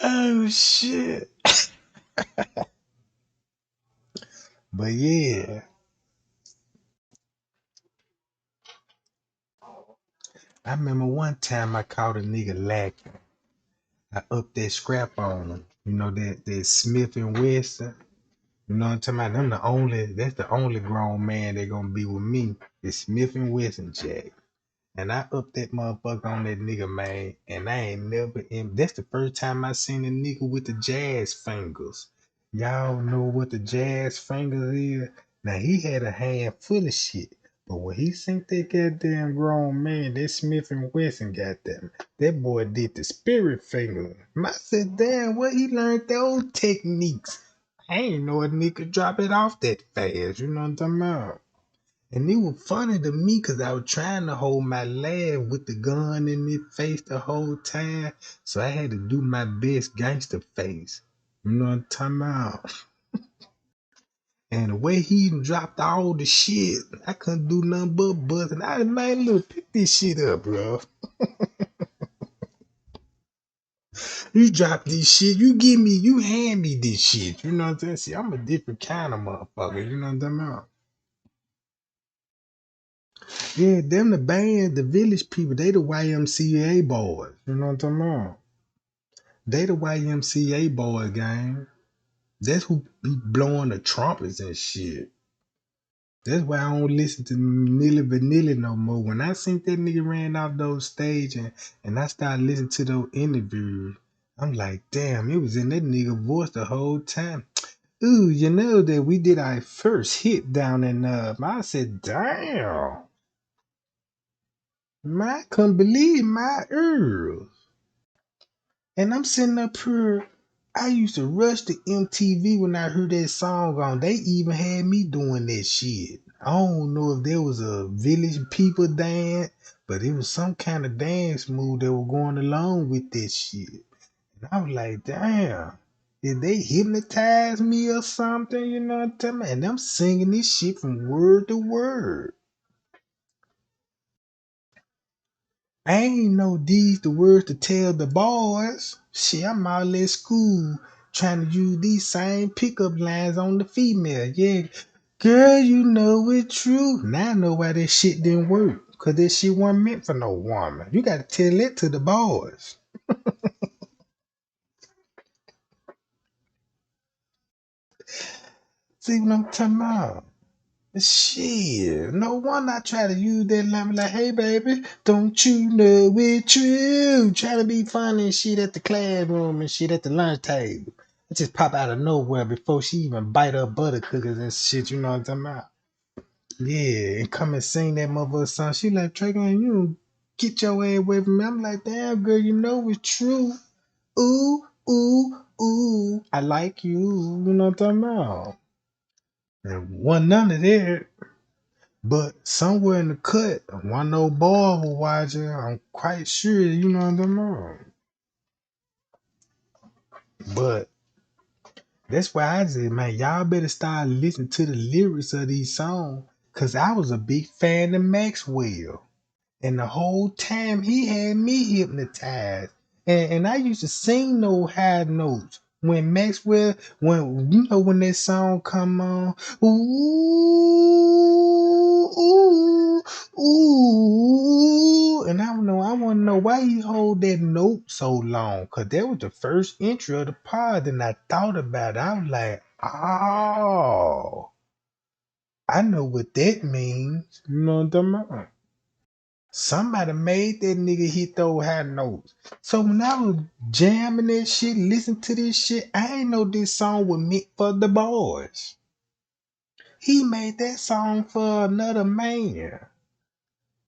Oh shit. But yeah, I remember one time I caught a nigga lacking. I upped that scrap on him. You know that Smith and Wesson. You know what I'm talking about? That's the only grown man that gonna be with me. It's Smith and Wesson Jack. And I upped that motherfucker on that nigga, man. And I ain't never in. That's the first time I seen a nigga with the jazz fingers. Y'all know what the jazz fingers is? Now he had a hand full of shit. But when he seen that goddamn grown man, that Smith and Wesson goddamn, that boy did the spirit finger. I said, damn, where he learned those techniques? I ain't know a nigga drop it off that fast. You know what I'm talking about? And it was funny to me because I was trying to hold my laugh with the gun in his face the whole time. So I had to do my best gangster face. You know what I'm talking about? And the way he dropped all the shit, I couldn't do nothing but buzz. And I man, look, pick this shit up, bro. You drop this shit, you hand me this shit. You know what I'm saying? See, I'm a different kind of motherfucker. You know what I'm talking about? Yeah, them the band, the village people, they the YMCA boys. You know what I'm talking about? They the YMCA boys, gang. That's who be blowing the trumpets and shit. That's why I don't listen to Nilly Vanilli no more. When I seen that nigga ran off those stage and I started listening to those interviews, I'm like, damn, it was in that nigga voice the whole time. Ooh, you know that we did our first hit down in I said, damn. I couldn't believe my ears. And I'm sitting up here. I used to rush to MTV when I heard that song on. They even had me doing that shit. I don't know if there was a village people dance, but it was some kind of dance move that was going along with this shit. And I was like, damn, did they hypnotize me or something? You know what I'm talking about? And I'm singing this shit from word to word. I ain't know these the words to tell the boys. Shit, I'm all at school trying to use these same pickup lines on the female. Yeah, girl, you know it's true. Now I know why that shit didn't work. Cause that shit wasn't meant for no woman. You gotta tell it to the boys. See what I'm talking about? Shit, no wonder I try to use that line like, hey baby, don't you know it's true? Try to be funny and shit at the classroom and shit at the lunch table. It just pop out of nowhere before she even bite her butter cookies and shit, you know what I'm talking about? Yeah, and come and sing that motherfucker song. She like, Trey, man, you don't get your ass away from me. I'm like, damn, girl, you know it's true. Ooh, ooh, ooh, I like you. You know what I'm talking about? And wasn't none of that. But somewhere in the cut, one old boy was watching. I'm quite sure, you know what I'm talking about. But that's why I said, man, y'all better start listening to the lyrics of these songs. Cause I was a big fan of Maxwell. And the whole time he had me hypnotized. And I used to sing those high notes. When Maxwell, when you know when that song come on, ooh, ooh, ooh, and I want to know why he hold that note so long, cause that was the first intro of the pod, and I thought about it. I was like, oh, I know what that means. You know what I'm talking about? Somebody made that nigga hit those high notes. So when I was jamming that shit, listening to this shit, I ain't know this song was meant for the boys. He made that song for another man.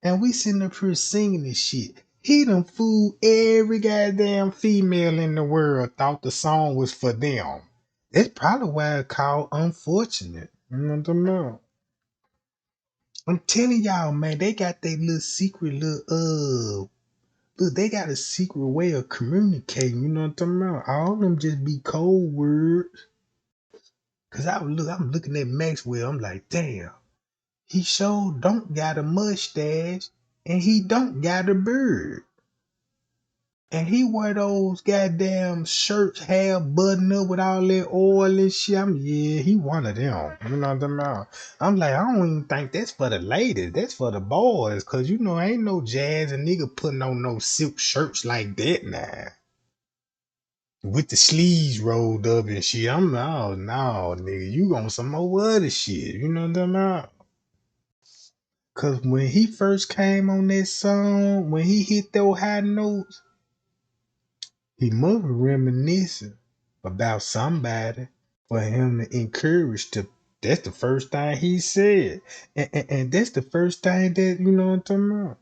And we sitting up here singing this shit. He done fooled every goddamn female in the world thought the song was for them. That's probably why it's called Unfortunate. You know what I'm talking about? I'm telling y'all, man, they got their little secret little look, they got a secret way of communicating, you know what I'm talking about? All of them just be cold words. Cause I'm looking at Maxwell, I'm like, damn, he sure don't got a mustache and he don't got a beard. And he wear those goddamn shirts half buttoned up with all that oil and shit. Yeah, he one of them. You know what I'm talking about? I'm like, I don't even think that's for the ladies. That's for the boys. Cause you know, ain't no jazz and nigga putting on no silk shirts like that now. With the sleeves rolled up and shit. I'm no, nigga, you on some more other shit. You know what I'm talking about? Cause when he first came on that song, when he hit those high notes, he must be reminiscing about somebody for him to encourage to. That's the first thing he said. And that's the first thing that, you know what I'm talking about.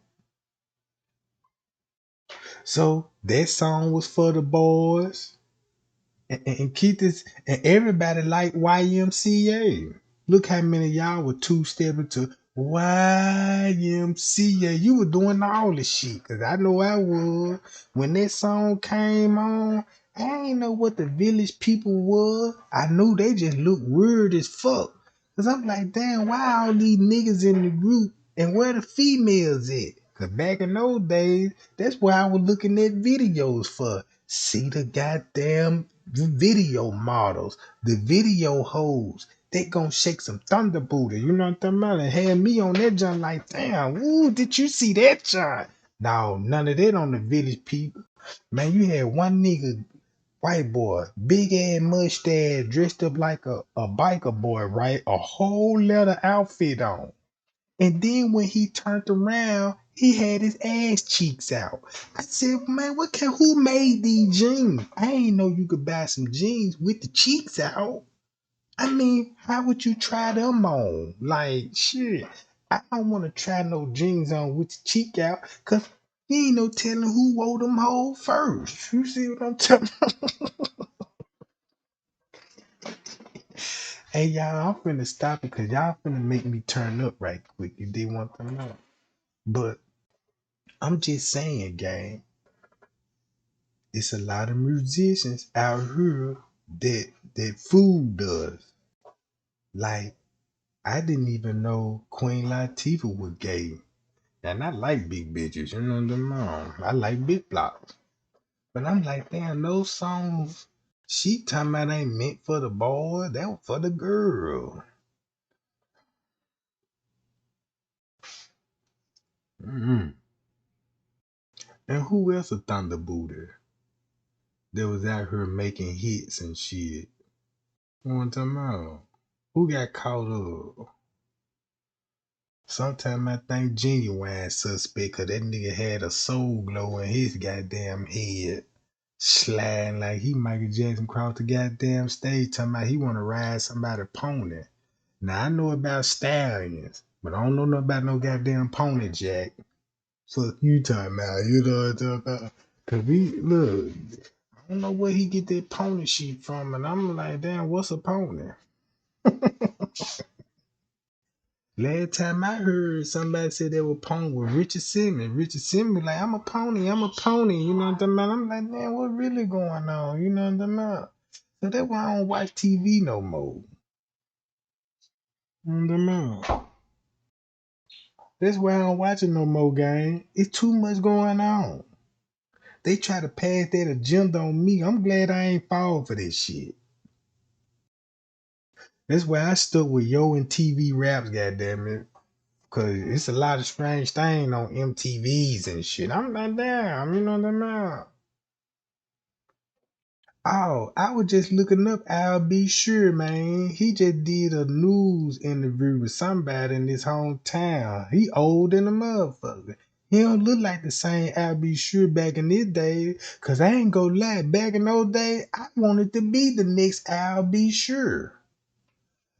So that song was for the boys. And keep this, and everybody like YMCA. Look how many of y'all were two-stepping to YMCA. You were doing all this shit, cause I know I was. When that song came on, I ain't know what the village people were. I knew they just looked weird as fuck. Cause I'm like, damn, why all these niggas in the group and where the females at? Cause back in those days, that's where I was looking at videos for. See the goddamn video models, the video hoes. They gonna shake some thunder booty, you know what I'm talking about? And had me on that joint like, damn, ooh, did you see that joint? No, none of that on the village people. Man, you had one nigga, white boy, big ass mustache, dressed up like a biker boy, right? A whole leather outfit on. And then when he turned around, he had his ass cheeks out. I said, man, who made these jeans? I ain't know you could buy some jeans with the cheeks out. I mean, how would you try them on? Like, shit, I don't want to try no jeans on with the cheek out, because you ain't no telling who wore them whole first. You see what I'm talking about? Hey, y'all, I'm finna stop it because y'all finna make me turn up right quick. You did want to know. But I'm just saying, gang, it's a lot of musicians out here that fooled us. Like, I didn't even know Queen Latifah was gay. And I like big bitches, you know what I'm talking about? I like big blocks. But I'm like, damn, those songs she talking about ain't meant for the boy, that was for the girl. Mm-hmm. And who else a thunder booty that was out here making hits and shit? You know what I'm talking about? Who got caught up? Sometimes I think Genuine suspect, cause that nigga had a soul glow in his goddamn head. Sliding like he Michael Jackson across the goddamn stage talking about he wanna ride somebody's pony. Now I know about stallions. But I don't know nothing about no goddamn pony jack. Fuck you talking about, you know what I'm talking about? Cause look, I don't know where he get that pony shit from, and I'm like, damn, what's a pony? Last time I heard somebody say they were pony with Richard Simmons. Richard Simmons like, I'm a pony, you know what I'm talking about? I'm like, man, what really going on? You know what I'm talking about? So that's why I don't watch TV no more. You know what I'm talking about? That's why I don't watch it no more, gang. It's too much going on. They try to pass that agenda on me. I'm glad I ain't fall for this shit. That's why I stuck with Yo and TV Raps, goddammit. Cause it's a lot of strange things on MTVs and shit. I'm like, damn, you know what I'm about. Oh, I was just looking up I'll Be Sure, man. He just did a news interview with somebody in his hometown. He old in a motherfucker. He don't look like the same I'll Be Sure back in his days. Cause I ain't gonna lie, back in those days, I wanted to be the next I'll Be Sure.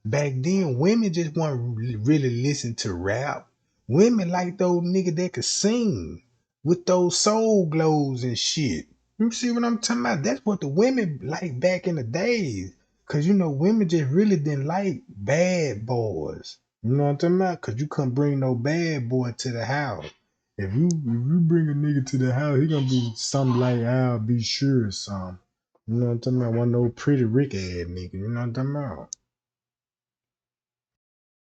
Back then, women just weren't really listen to rap. Women like those niggas that could sing with those soul glows and shit. You see what I'm talking about? That's what the women like back in the days. Cause you know, women just really didn't like bad boys. You know what I'm talking about? Cause you couldn't bring no bad boy to the house. If you bring a nigga to the house, he gonna be something like I'll Be Sure or something. You know what I'm talking about? One of those pretty Rick ass niggas. You know what I'm talking about?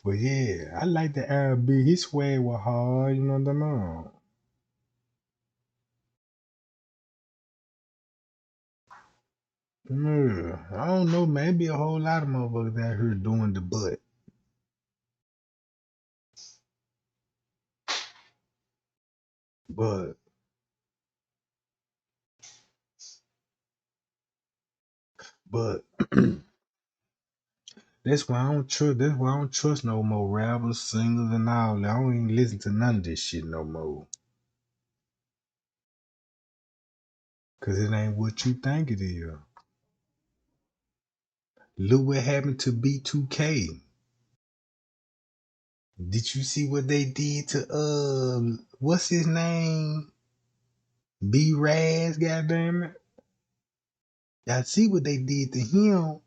But yeah, I like the R&B. His swag was hard, you know what I'm talking about? Yeah, I don't know, man. Be a whole lot of motherfuckers out here doing the butt. But but that's why I don't trust. That's why I don't trust no more rappers, singers, and all that. I don't even listen to none of this shit no more. Cause it ain't what you think it is. Look what happened to B2K. Did you see what they did to what's his name? B Raz, goddamn it. Y'all see what they did to him.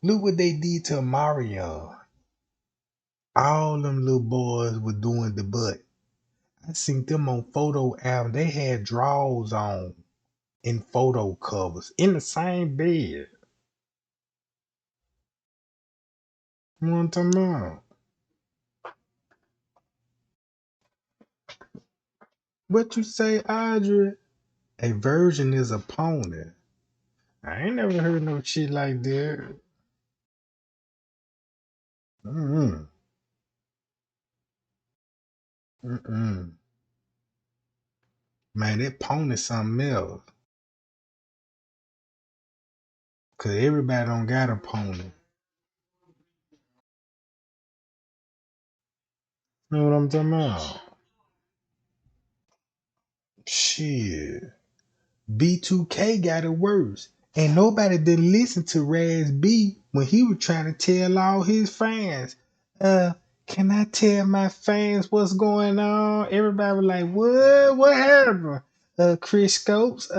Look what they did to Mario. All them little boys were doing the butt. I seen them on photo album. They had drawers on in photo covers in the same bed. You know what I'm talking about? What you say, Audrey? A virgin is a pony. I ain't never heard no shit like that. Mm-mm. Mm-mm. Man, that pony something else. Cause everybody don't got a pony. You know what I'm talking about? Shit. B2K got it worse. And nobody didn't listen to Raz B when he was trying to tell all his fans, can I tell my fans what's going on? Everybody was like, what? What happened? Chris Scopes,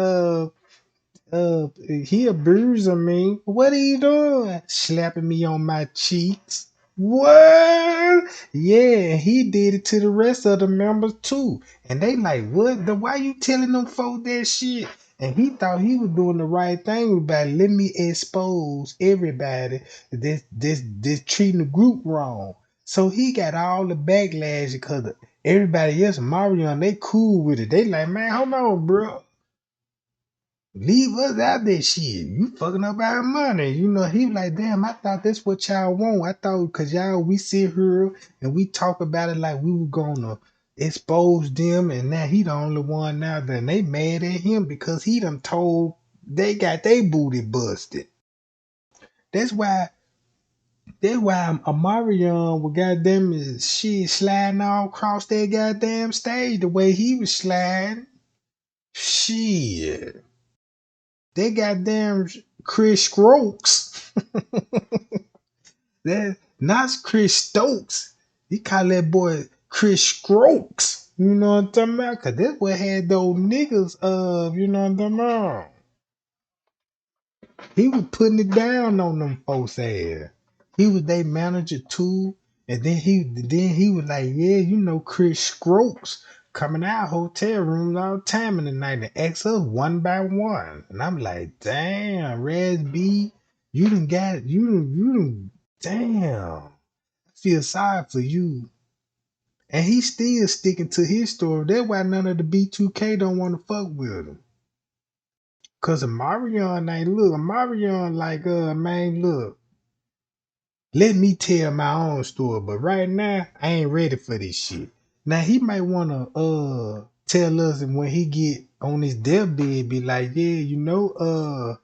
he abusing me. What are you doing? Slapping me on my cheeks. What? Yeah, he did it to the rest of the members too. And they like, what? Why you telling them folks that shit? And he thought he was doing the right thing about it. Let me expose everybody this treating the group wrong. So he got all the backlash because everybody else, Mario, they cool with it. They like, man, hold on, bro. Leave us out that shit. You fucking up our money. You know, he was like, damn, I thought that's what y'all want. I thought, because y'all, we sit here and we talk about it like we were going to expose them. And now he the only one now that they mad at him because he done told they got their booty busted. That's why Amarion with goddamn shit sliding all across that goddamn stage the way he was sliding. Shit. They goddamn Chris Strokes. That not Chris Stokes. He call that boy Chris Strokes. You know what I'm talking about? Cause that boy had those niggas you know what I'm talking about. He was putting it down on them folks ass. He was their manager too. And then he was like, yeah, you know, Chris Strokes coming out hotel rooms all the time in the night and ask us one by one. And I'm like, damn, Raz B, you done got you done damn. I feel sorry for you. And he's still sticking to his story. That's why none of the B2K don't want to fuck with him. Cause Marion ain't look. Marion like man, look. Let me tell my own story, but right now I ain't ready for this shit. Now he might wanna tell us and when he get on his deathbed, be like, yeah, you know,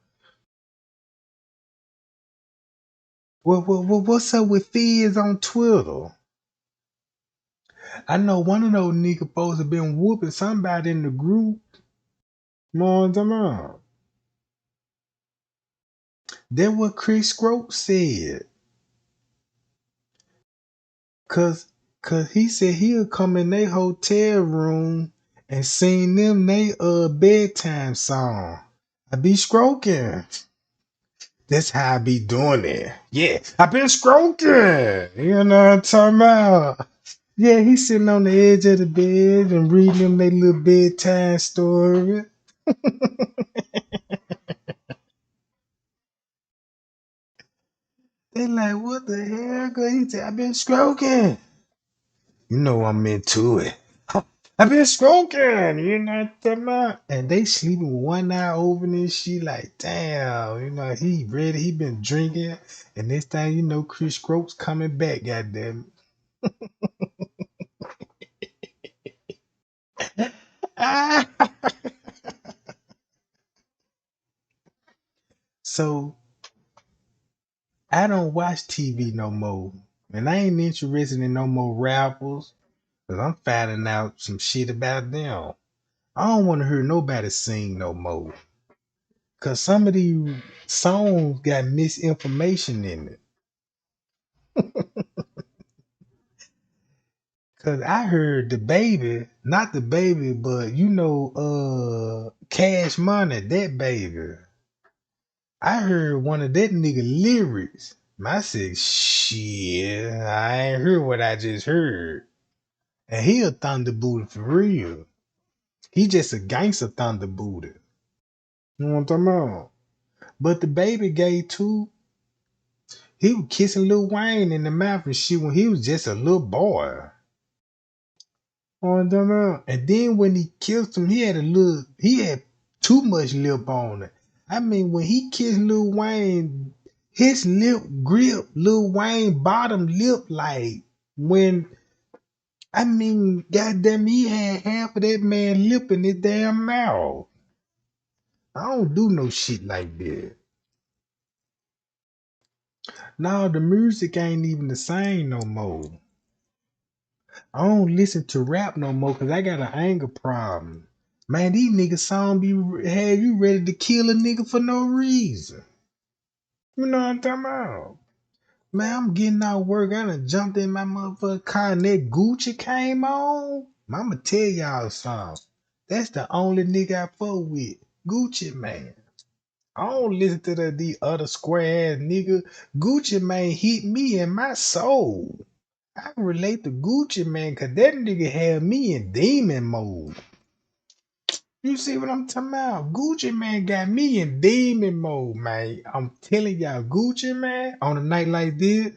what's up with Fizz on Twitter? I know one of those nigga folks have been whooping somebody in the group. More than that. That's what Chris Scrope said. Cause he said he'll come in their hotel room and sing them they bedtime song. I be stroking. That's how I be doing it. Yeah, I been stroking. You know what I'm talking about? Yeah, he sitting on the edge of the bed and reading them they little bedtime story. They like, what the hell? Cause he said, I been stroking. You know I'm into it. I've been stroking, you know what I'm talking about? And they sleeping with one eye open and she like, damn, you know, he ready, he been drinking. And this thing, you know, Chris Scrope's coming back, goddamn it. So I don't watch TV no more. And I ain't interested in no more rappers. Cause I'm finding out some shit about them. I don't want to hear nobody sing no more. Cause some of these songs got misinformation in it. Cause I heard the baby, not the baby, but you know, Cash Money, that baby. I heard one of that nigga lyrics. I said, shit, I ain't heard what I just heard. And he a thunderbooter for real. He just a gangster thunderbooter. You know what I'm talking about? But the baby gay too. He was kissing Lil Wayne in the mouth and shit when he was just a little boy. On them out. And then when he kissed him, he had too much lip on it. I mean, when he kissed Lil Wayne, his lip grip Lil Wayne bottom lip like when, I mean, goddamn, he had half of that man lip in his damn mouth. I don't do no shit like that. No, the music ain't even the same no more. I don't listen to rap no more because I got an anger problem. Man, these niggas song be have you ready to kill a nigga for no reason. You know what I'm talking about? Man, I'm getting out of work. I done jumped in my motherfucking car and that Gucci came on. I'ma tell y'all something. That's the only nigga I fuck with. Gucci man. I don't listen to the other square ass nigga. Gucci man hit me in my soul. I can relate to Gucci man cause that nigga had me in demon mode. You see what I'm talking about? Gucci man got me in demon mode, man. I'm telling y'all, Gucci man, on a night like this,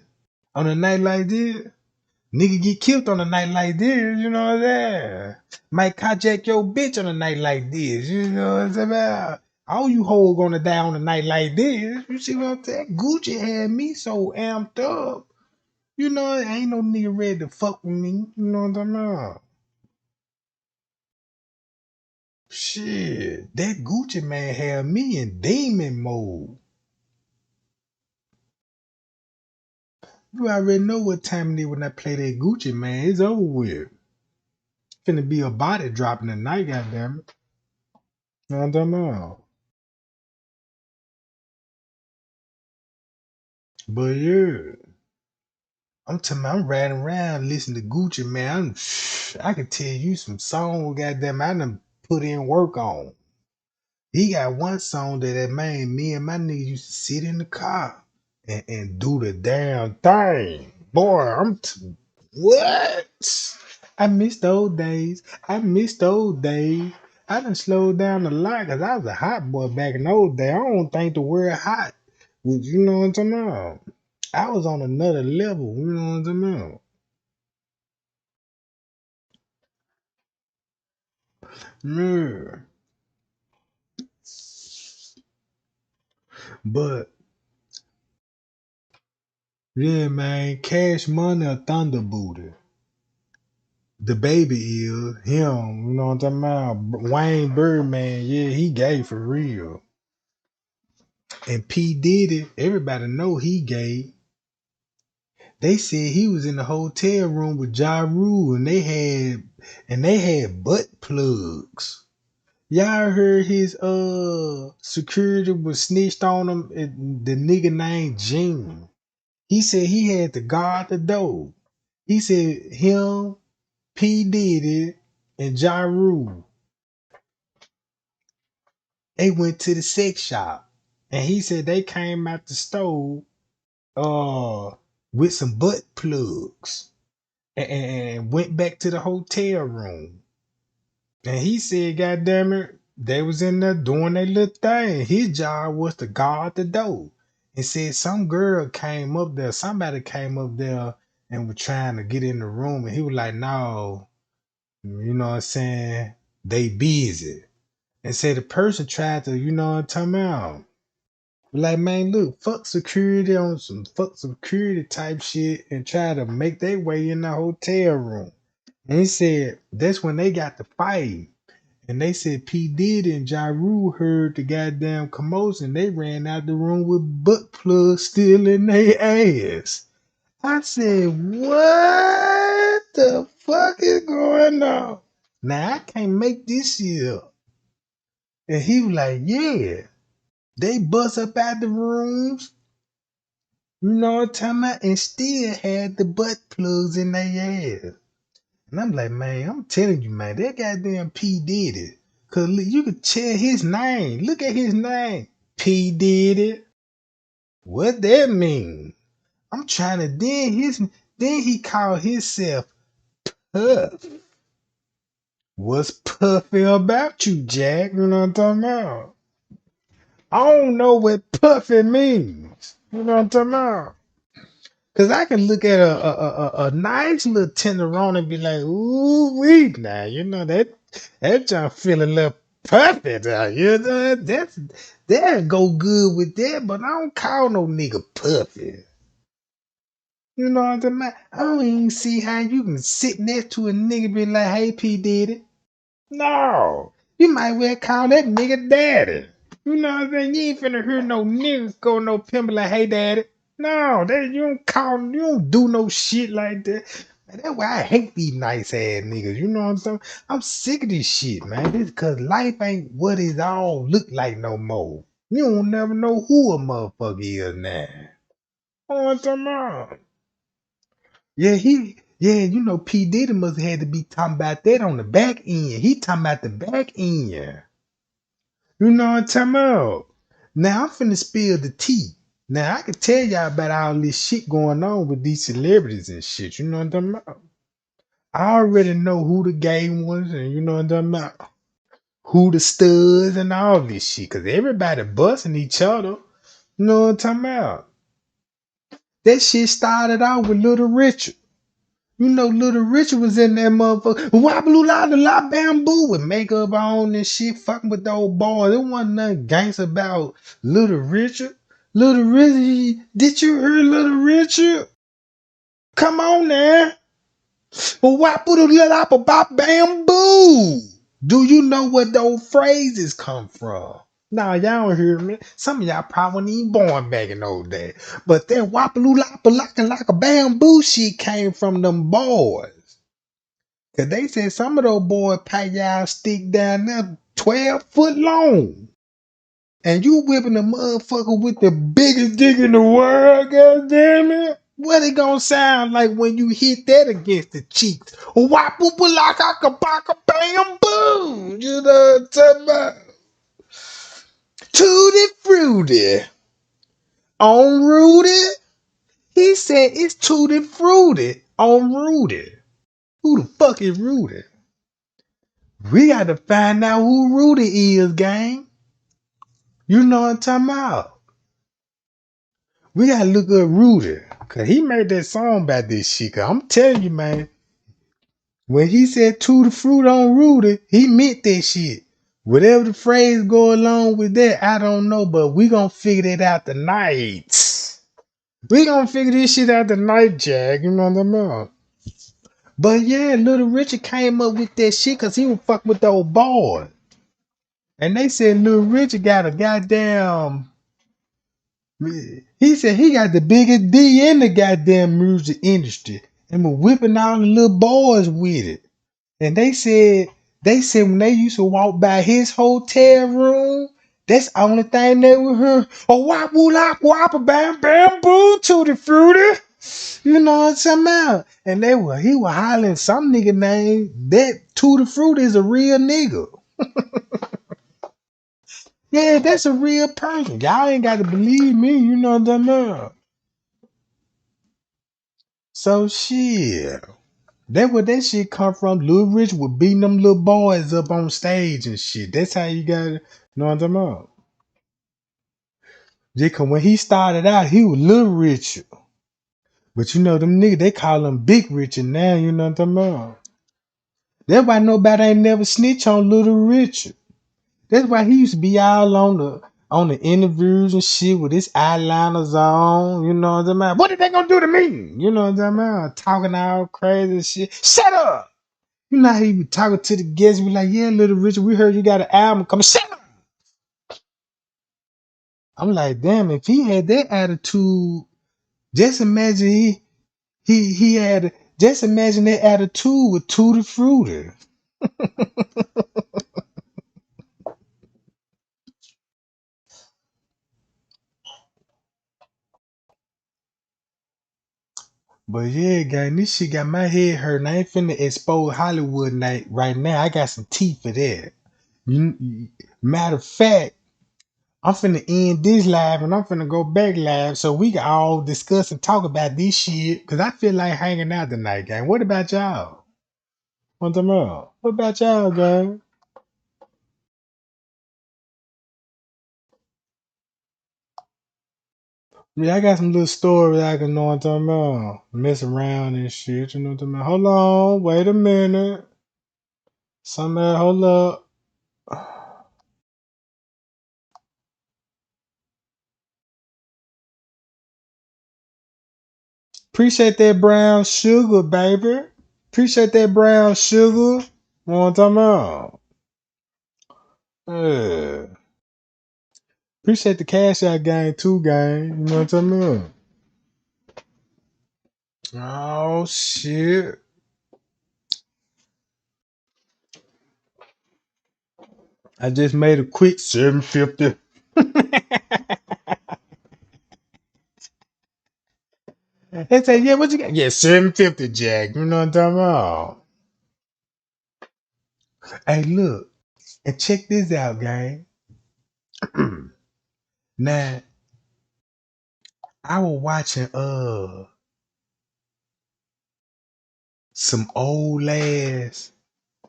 nigga get killed on a night like this, you know what I'm saying? Might carjack your bitch on a night like this, you know what I'm saying? About? All you hoes gonna die on a night like this. You see what I'm saying? Gucci had me so amped up. You know, ain't no nigga ready to fuck with me. You know what I'm talking about? Shit, that Gucci man had me in demon mode. You already know what time it is when I play that Gucci man. It's over with. Finna be a body dropping tonight, goddammit. You know what I'm talking about? But yeah, I'm riding around listening to Gucci, man. I can tell you some songs, goddamn, I done put in work on. He got one song that man, me and my nigga used to sit in the car and do the damn thing. Boy, what? I miss those days. I miss those days. I done slowed down a lot because I was a hot boy back in those days. I don't think the word hot was, you know what I'm talking about? I was on another level, you know what I'm talking about? Yeah. But yeah, man, Cash Money or Thunder Booty. The baby is him, you know what I'm talking about? Wayne Birdman, yeah, he gay for real. And P. Diddy, everybody know he gay. They said he was in the hotel room with Ja Rule and they had butt plugs. Y'all heard his security was snitched on him, the nigga named Gene. He said he had to guard the door. He said him, P. Diddy, and Ja Rule, they went to the sex shop. And he said they came out the store with some butt plugs and went back to the hotel room. And he said, God damn it, they was in there doing their little thing. His job was to guard the door. And said some girl came up there, somebody came up there and was trying to get in the room. And he was like, no, you know what I'm saying? They busy. And said the person tried to, you know what I'm talking about? Like, man, look, fuck security on some fuck security type shit and try to make their way in the hotel room. And he said that's when they got the fight. And they said P. Diddy and Ja Rule heard the goddamn commotion. They ran out the room with butt plugs still in their ass. I said, what the fuck is going on? Now I can't make this shit up. And he was like, yeah. They bust up out the rooms, you know what I'm talking about, and still had the butt plugs in their ass. And I'm like, man, I'm telling you, man, that goddamn P. Diddy. Cause you could tell his name. Look at his name. P. Diddy. What that mean? I'm trying to then he called himself Puff. What's puffy about you, Jack? You know what I'm talking about? I don't know what puffy means. You know what I'm talking about? Cause I can look at a nice little tenderoni and be like, ooh, wee now, you know that John feel a little perfect out, you know that go good with that, but I don't call no nigga puffy. You know what I'm talking about? I don't even see how you can sit next to a nigga and be like, hey P Diddy. No, you might well call that nigga daddy. You know what I'm saying? You ain't finna hear no niggas go no pimp like, hey daddy. No, you don't do no shit like that. Man, that's why I hate these nice ass niggas. You know what I'm saying? I'm sick of this shit, man. This cause life ain't what it all look like no more. You don't never know who a motherfucker is now. You know what I'm talking about? Yeah, you know, P. Diddy must have had to be talking about that on the back end. He talking about the back end. You know what I'm talking about? Now I'm finna spill the tea. Now I can tell y'all about all this shit going on with these celebrities and shit. You know what I'm talking about? I already know who the gay ones and you know what I'm talking about? Who the studs and all this shit. Cause everybody busting each other. You know what I'm talking about? That shit started out with Little Richard. You know, Little Richard was in that motherfucker. Wabbloo la the la bamboo with makeup on and shit, fucking with the old boys. There wasn't nothing gangster about Little Richard. Little Richard, did you hear Little Richard? Come on now. Wabbloo la la ba bamboo. Do you know where those phrases come from? Nah, y'all don't hear me. Some of y'all probably wasn't even born back in those days. But that wapaloo like a bamboo shit came from them boys. Cause they said some of those boys pack y'all stick down there 12 foot long. and you whipping a motherfucker with the biggest dick in the world, goddamn it. What it gonna sound like when you hit that against the cheeks? Wop whoop laka baka bam boom. You know what I'm talking about? Tutti fruity. On Rudy. He said it's Tutti fruity on Rudy. Who the fuck is Rudy? We got to find out who Rudy is, gang. You know what I'm talking about? We gotta look up Rudy. Cause he made that song about this shit. Cause I'm telling you, man, when he said to the fruit on Rudy, he meant that shit. Whatever the phrase go along with that, I don't know, but we gonna figure that out tonight. We gonna figure this shit out tonight, Jack. You know what I'm about? But yeah, Little Richard came up with that shit cause he was fuck with the old boy. And they said Little Richard got a goddamn. He said he got the biggest D in the goddamn music industry and was whipping all the little boys with it. And they said when they used to walk by his hotel room, that's the only thing they would hear. Oh, wop woo lop wop a bam bam boo tutti fruity. You know what I'm talking about? And he was hollering some nigga name. That tutti fruity is a real nigga. Yeah, that's a real person. Y'all ain't got to believe me. You know what I'm talking about? So shit. That where that shit come from. Lil Rich was beating them little boys up on stage and shit. That's how you got it. Know what I'm talking about? Yeah, cause when he started out, he was Little Richard. But you know them niggas, they call him Big Richard now. You know what I'm talking about? That's why nobody ain't never snitch on Little Richard. That's why he used to be all on the interviews and shit with his eyeliners on. You know what I'm talking about? What are they gonna do to me? You know what I'm talking about? Talking all crazy shit. Shut up! You know how he be talking to the guests, be like, yeah, Little Richard, we heard you got an album coming. Shut up! I'm like, damn, if he had that attitude, just imagine he had just imagine that attitude with Tutti Frutti. But yeah, gang, this shit got my head hurt. And I ain't finna expose Hollywood night right now. I got some teeth for that. Matter of fact, I'm finna end this live and I'm finna go back live so we can all discuss and talk about this shit. Cause I feel like hanging out tonight, gang. What about y'all? What about? What about y'all, gang? Yeah, I got some little stories I can know what I'm talking about. Mess around and shit, you know what I'm talking about. Hold on, wait a minute. Somebody, hold up. Appreciate that brown sugar, baby. Appreciate that brown sugar. Know what I'm talking about? Yeah. Appreciate the cash out gang too, gang. You know what I'm talking about? Oh shit. I just made a quick 750. They say, yeah, what you got? Yeah, 750, Jack. You know what I'm talking about? Hey, look, and check this out, gang. Now, I was watching some old ass.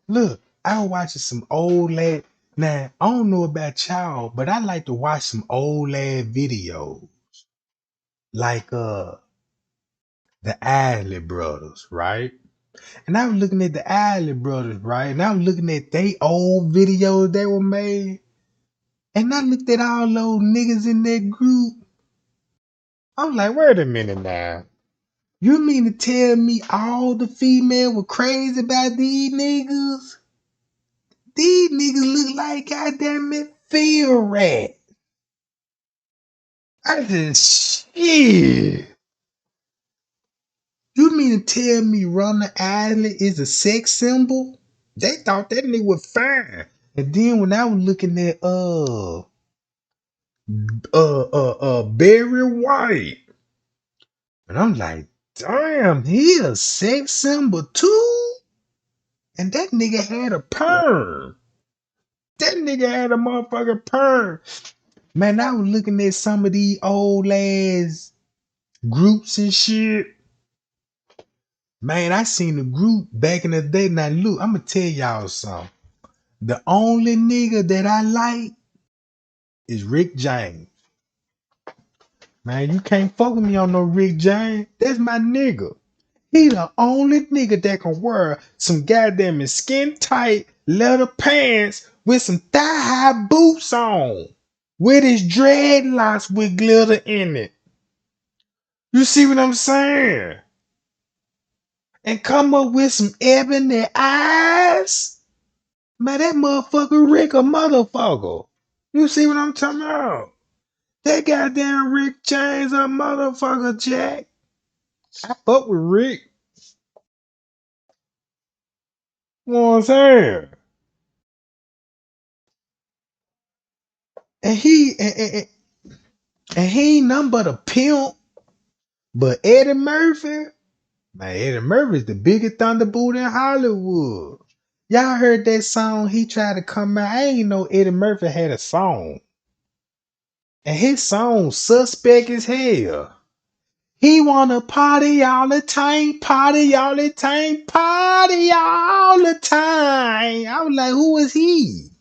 Look, I was watching some old ass. Now, I don't know about y'all, but I like to watch some old ass videos. Like the Isley Brothers, right? And I was looking at the Isley Brothers, right? And I was looking at they old videos they were made. And I looked at all those niggas in that group. I'm like, wait a minute now. You mean to tell me all the females were crazy about these niggas? These niggas look like goddamn it field rat. I just shit. You mean to tell me Ronald Isley is a sex symbol? They thought that nigga was fine. And then when I was looking at Barry White. And I'm like, damn, he a sex symbol too? And that nigga had a perm. That nigga had a motherfucking perm. Man, I was looking at some of these old ass groups and shit. Man, I seen the group back in the day. Now look, I'm gonna tell y'all something. The only nigga that I like is Rick James. Man, you can't fuck with me on no Rick James. That's my nigga. He the only nigga that can wear some goddamn skin tight leather pants with some thigh high boots on. With his dreadlocks with glitter in it. You see what I'm saying? And come up with some ebony eyes. Man, that motherfucker Rick a motherfucker. You see what I'm talking about? That goddamn Rick James a motherfucker, Jack. I fuck with Rick. You know what I'm saying? And he ain't nothing but a pimp. But Eddie Murphy, man, Eddie Murphy's the biggest thunderbolt in Hollywood. Y'all heard that song he tried to come out. I ain't know Eddie Murphy had a song. And his song suspect as hell. He wanna party all the time, party all the time, party all the time. I was like, who is he?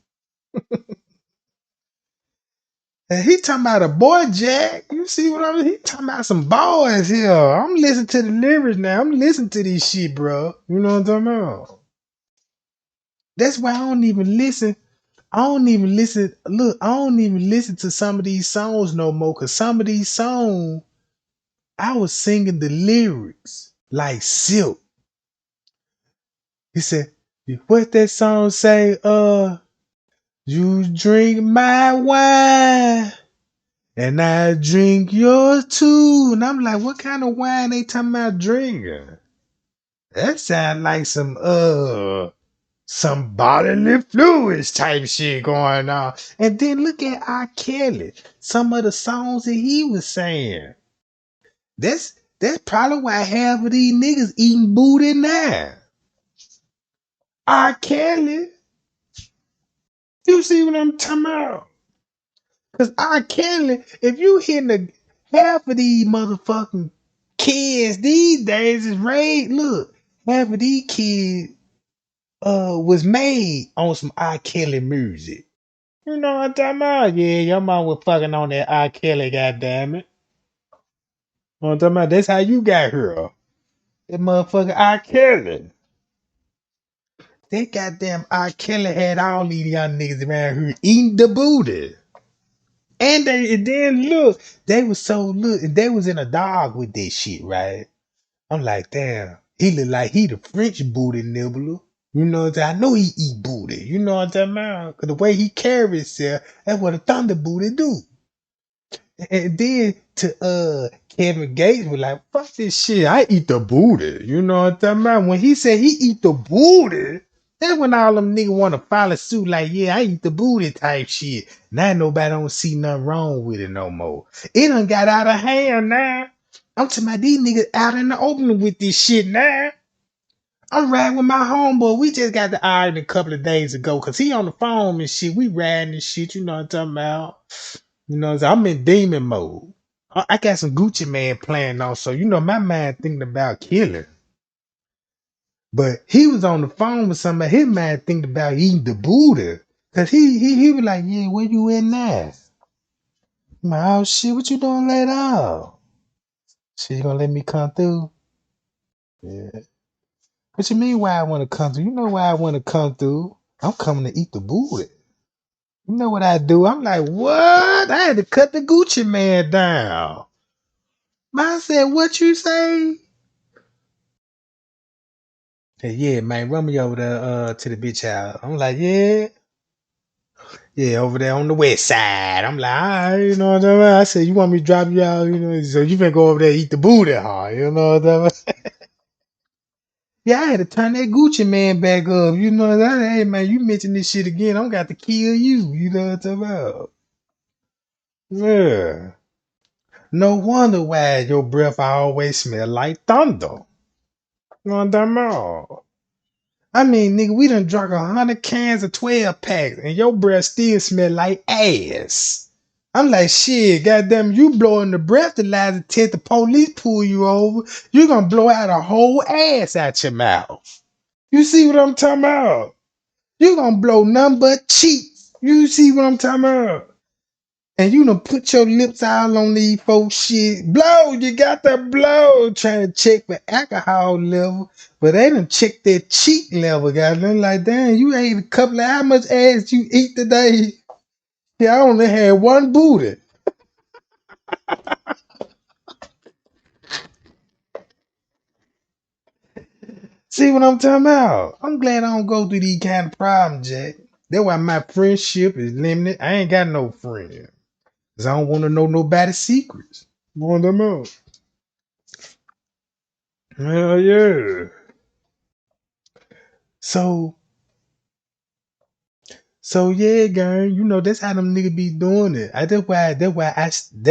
And he talking about a boy Jack. You see what I'm? He talking about some boys here. I'm listening to the lyrics now. I'm listening to this shit, bro. You know what I'm talking about? That's why I don't even listen. I don't even listen. Look, I don't even listen to some of these songs no more. Cause some of these songs, I was singing the lyrics like Silk. He said, "What that song say? You drink my wine." And I drink yours too. And I'm like, what kind of wine they talking about drinking? That sound like some bodily fluids type shit going on. And then look at R. Kelly. Some of the songs that he was saying. That's probably why half of these niggas eating booty now. R. Kelly. You see what I'm talking about? Cause R. Kelly, if you hitting the half of these motherfucking kids these days is raised. Look, half of these kids was made on some R. Kelly music. You know what I'm talking about? Yeah, your mom was fucking on that R. Kelly, goddammit. You know what I'm talking about? That's how you got here. That motherfucker R. Kelly. That goddamn R. Kelly had all these young niggas around here eating the booty. And then look, they was they was in a dog with this shit, right? I'm like, damn, he look like he the French booty nibbler. You know what I'm saying? I know he eat booty. You know what I'm talking about? Cause the way he carry himself, that's what a thunder booty do. And then to Kevin Gates was like, fuck this shit. I eat the booty. You know what I'm talking about? When he said he eat the booty, that's when all them niggas want to follow suit, like, yeah, I eat the booty type shit. Now nobody don't see nothing wrong with it no more. It done got out of hand now. I'm talking about these niggas out in the open with this shit now. I'm riding with my homeboy. We just got the iron a couple of days ago because he on the phone and shit. We riding and shit. You know what I'm talking about? You know what I'm saying? I'm in demon mode. I got some Gucci Man playing on, so you know my mind thinking about killing. But he was on the phone with somebody. His mind thinking about eating the Buddha. Cause he was like, yeah, where you in now? I'm like, oh shit, what you doing later? She gonna let me come through? Yeah. What you mean why I wanna come through? You know why I wanna come through? I'm coming to eat the Buddha. You know what I do? I'm like, what? I had to cut the Gucci Man down. I said, what you say? Hey, yeah, man, run me over there to the bitch house. I'm like, yeah. Yeah, over there on the west side. I'm like, all right, you know what I'm saying? I said, you want me to drop you out? You know, so you finna go over there and eat the booty, huh? You know what I'm saying? Yeah, I had to turn that Gucci Man back up. You know what I'm saying? Hey, man, you mention this shit again, I'm got to kill you. You know what I'm talking about? Yeah. No wonder why your breath always smell like thunder. You know what I'm talking about? I mean, nigga, we done drunk 100 cans of 12 packs, and your breath still smell like ass. I'm like, shit, goddamn, you blowing the breathalyzer test the police pull you over, you gonna blow out a whole ass out your mouth. You see what I'm talking about? You gonna blow nothing but cheeks. You see what I'm talking about? And you done put your lips all on these folks shit. Blow, you got to blow. Trying to check for alcohol level. But they done check their cheek level, goddamn. Like, damn, you ate a couple of how much ass you eat today? Yeah, I only had one booty. See what I'm talking about? I'm glad I don't go through these kind of problems, Jack. That's why my friendship is limited. I ain't got no friends. Cause I don't want to know nobody's secrets. Want them out. Hell yeah. So yeah, gang, you know that's how them niggas be doing it. That's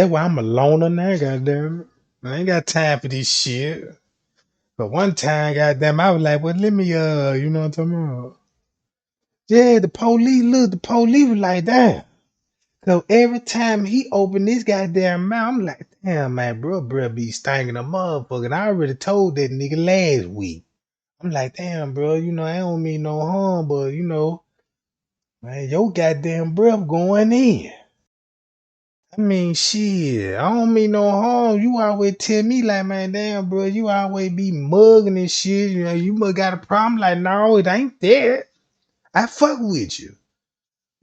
why I'm a loner now, goddamn it. I ain't got time for this shit. But one time, goddamn, I was like, well, let me you know what I'm talking about? Yeah, the police was like that. So every time he opened this goddamn mouth, I'm like, damn man, bro be stinking a motherfucker. And I already told that nigga last week. I'm like, damn, bro, you know, I don't mean no harm, but you know, man, your goddamn breath going in. I mean, shit, I don't mean no harm. You always tell me like, man, damn, bro, you always be mugging and shit. You know, you must got a problem. Like, no, it ain't that. I fuck with you,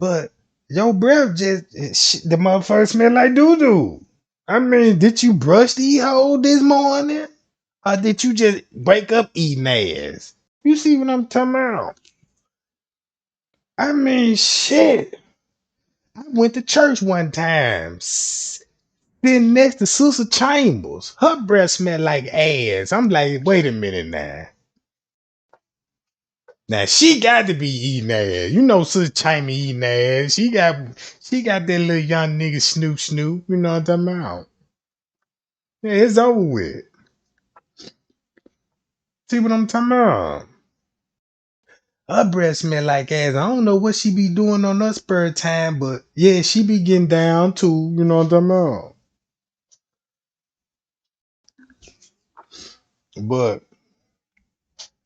but your breath the motherfucker smell like doo doo. I mean, did you brush the hole this morning, or did you just wake up eating ass? You see what I'm talking about? I mean, shit. I went to church one time. Then next to Sister Chambers, her breath smelled like ass. I'm like, wait a minute now. Now she got to be eating ass. You know Sister Chambers eating ass. She got that little young nigga snoop. You know what I'm talking about? Yeah, it's over with. See what I'm talking about? Her breath smell like ass. I don't know what she be doing on her spare time, but yeah, she be getting down too. You know what I'm talking about? But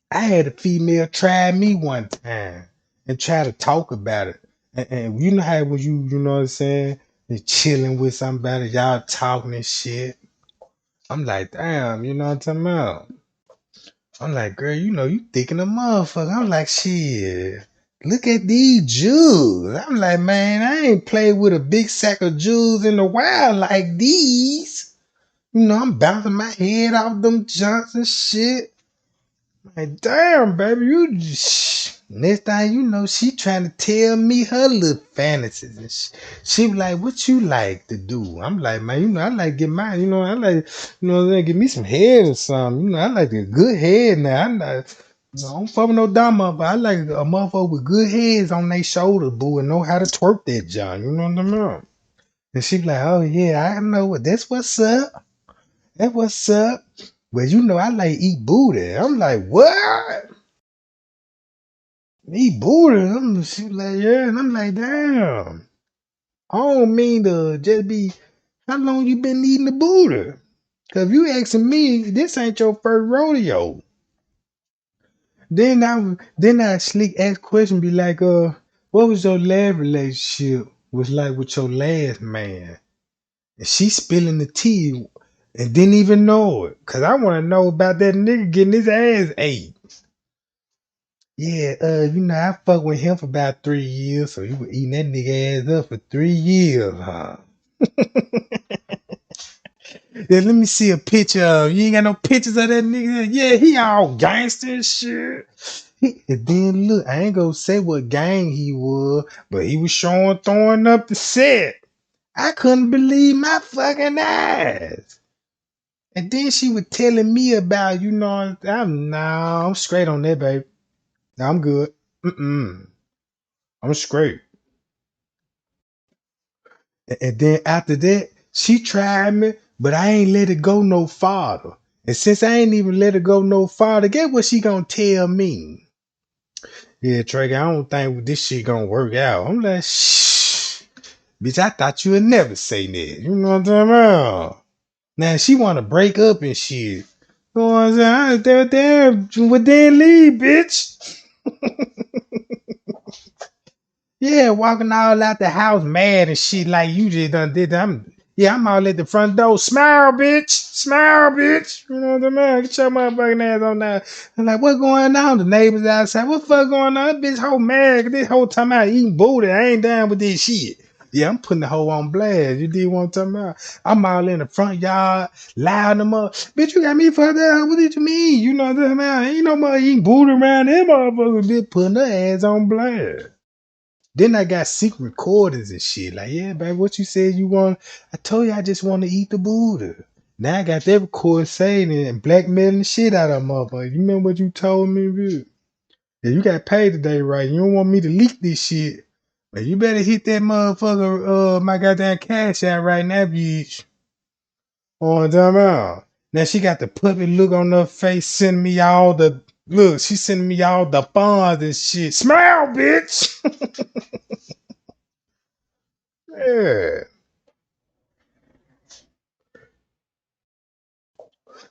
I had a female try me one time and try to talk about it. And you know how when you know what I'm saying, you chilling with somebody, y'all talking and shit. I'm like, damn, you know what I'm talking about? I'm like, girl, you know, you thinking a motherfucker. I'm like, shit, look at these jewels. I'm like, man, I ain't played with a big sack of jewels in a while like these. You know, I'm bouncing my head off them junks and shit. Like, damn, baby, you just next thing you know, she trying to tell me her little fantasies and she was like, what you like to do? I'm like, man, you know, I like to get mine, you know, I like, you know, they give me some head or something. You know, I like a good head now. I'm not, you know, I don't fuck with no dumb motherfucker. I like a motherfucker with good heads on their shoulders, boo, and know how to twerk that John. You know what I mean? And she be like, oh yeah, I know what that's what's up. That's what's up. Well, you know, I like eat booty. I'm like, what? Eat booty. She like, yeah, and I'm like, damn. I don't mean to just be. How long you been eating the booty? Cause if you asking me, this ain't your first rodeo. Then I slick ask question, be like, what was your last relationship was like with your last man? And she spilling the tea and didn't even know it. Cause I want to know about that nigga getting his ass ate. Yeah, you know, I fucked with him for about 3 years, so he was eating that nigga ass up for 3 years, huh? Then let me see a picture of you ain't got no pictures of that nigga. Yeah, he all gangster and shit. And then look, I ain't gonna say what gang he was, but he was showing throwing up the set. I couldn't believe my fucking eyes. And then she was telling me about, you know, I'm straight on that, babe. No, I'm good. I'm straight. And then after that, she tried me, but I ain't let it go no farther. And since I ain't even let it go no farther, guess what she gonna tell me? Yeah, Trey, I don't think this shit gonna work out. I'm like, shh. Bitch, I thought you would never say that. You know what I'm talking about? Now she wanna break up and shit. You know what I'm saying? Damn, well then leave, bitch. Yeah, walking all out the house mad and shit like you just done did that. I'm all at the front door. Smile, bitch. Smile, bitch. You know what I mean? Get your motherfucking ass on there. I'm like, what going on? The neighbors outside. What the fuck going on? This bitch whole mad. This whole time out eating booty. I ain't down with this shit. Yeah, I'm putting the hoe on blast. You did what I'm talking about? I'm all in the front yard, loud them up. Bitch, you got me fucked up. What did you mean? You know what I'm talking about? Ain't no more eating booty around them motherfuckers. Bitch putting her ass on blast. Then I got secret recordings and shit. Like, yeah, baby, what you said you want? I told you I just want to eat the Buddha. Now I got that record saying it and blackmailing the shit out of motherfucker. You remember what you told me, bitch? Yeah, you got paid today, right? You don't want me to leak this shit. But you better hit that motherfucker, my goddamn cash out right now, bitch. Oh, damn out. Now she got the puppy look on her face, sending me all the look. She sending me all the bonds and shit. Smile, bitch. Yeah.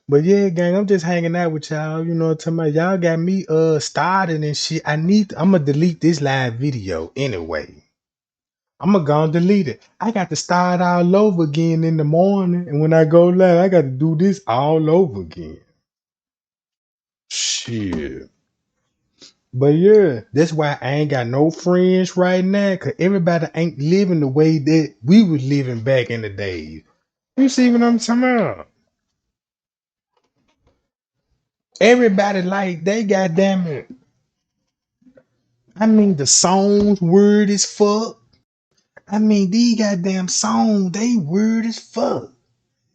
But yeah, gang, I'm just hanging out with y'all. You know what I'm talking about? Y'all got me started and shit. I'ma delete this live video anyway. I'ma go and delete it. I got to start all over again in the morning. And when I go live, I got to do this all over again. Shit. But yeah, that's why I ain't got no friends right now. Cause everybody ain't living the way that we was living back in the days. You see what I'm talking about? Everybody like they goddamn it. I mean, the songs weird as fuck. I mean, these goddamn songs, they weird as fuck.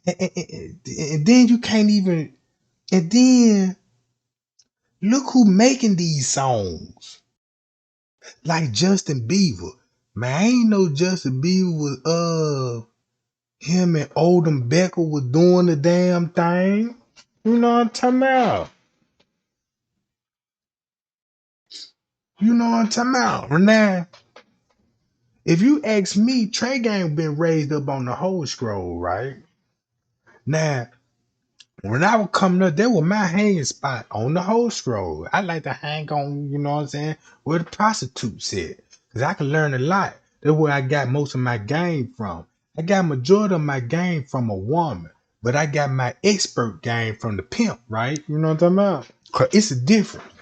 And then you can't even. And then look who making these songs. Like Justin Bieber. Man, I ain't know Justin Bieber was him and Odom Becker was doing the damn thing. You know what I'm talking about? You know what I'm talking about? Now, if you ask me, Trey Gang been raised up on the whole scroll, right? Now, when I was coming up, that was my hanging spot on the whole scroll. I like to hang on, you know what I'm saying, where the prostitutes at. Because I can learn a lot. That's where I got most of my game from. I got majority of my game from a woman. But I got my expert game from the pimp, right? You know what I'm talking about? Because it's a difference.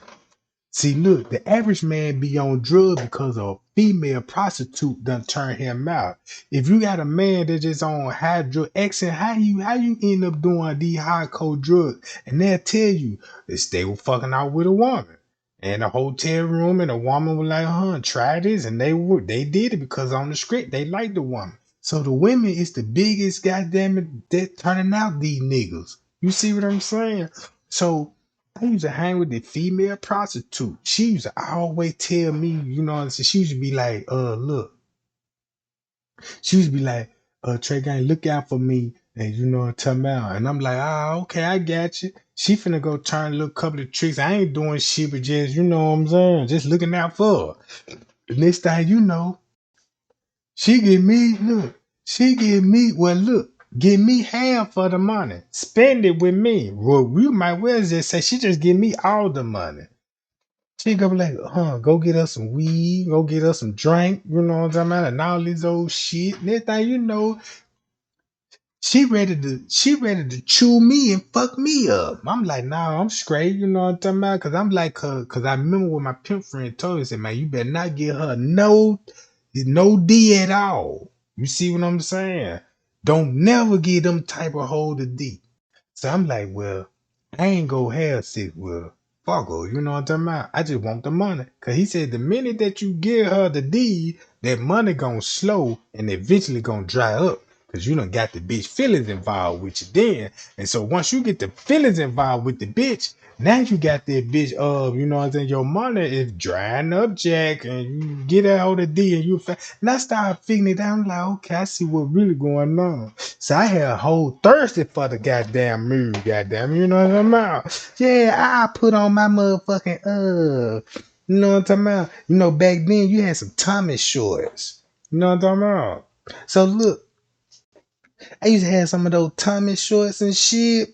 See, look, the average man be on drugs because a female prostitute done turn him out. If you got a man that just on high drug accent, how you end up doing these hardcore drugs? And they'll tell you that they were fucking out with a woman. And a hotel room and a woman was like, try this. And they did it because on the script, they liked the woman. So the women is the biggest goddamn it that turning out these niggas. You see what I'm saying? So I used to hang with the female prostitute. She used to always tell me, you know what I'm saying? She used to be like, look. She used to be like, Trey Gang, look out for me. And you know what I'm talking about. And I'm like, okay, I got you. She finna go turn a little couple of tricks. I ain't doing shit, but just, you know what I'm saying? Just looking out for her. The next thing you know, she give me, give me half for the money. Spend it with me. Well, you might well just say she just give me all the money. She go be like, go get us some weed, go get us some drink, you know what I'm talking about, and all this old shit. Next thing you know, she ready to chew me and fuck me up. I'm like, nah, I'm straight, you know what I'm talking about? Cause I'm like, cause I remember what my pimp friend told me, said, man, you better not give her no D at all. You see what I'm saying? Don't never give them type of hold of D. So I'm like, well, I ain't go have sex with her. Fuck her, you know what I'm talking about? I just want the money. Cause he said the minute that you give her the deed, that money gonna slow and eventually gonna dry up. Cause you done got the bitch feelings involved with you then. And so once you get the feelings involved with the bitch, now you got that bitch you know what I'm saying, your money is drying up, Jack, and you get out of D and and I started figuring it out. I'm like, okay, I see what really going on. So I had a whole thirsty for the goddamn move, goddamn, you know what I'm talking about? Yeah, I put on my motherfucking you know what I'm talking about? You know, back then you had some Tommy shorts. You know what I'm talking about? So look, I used to have some of those Tommy shorts and shit,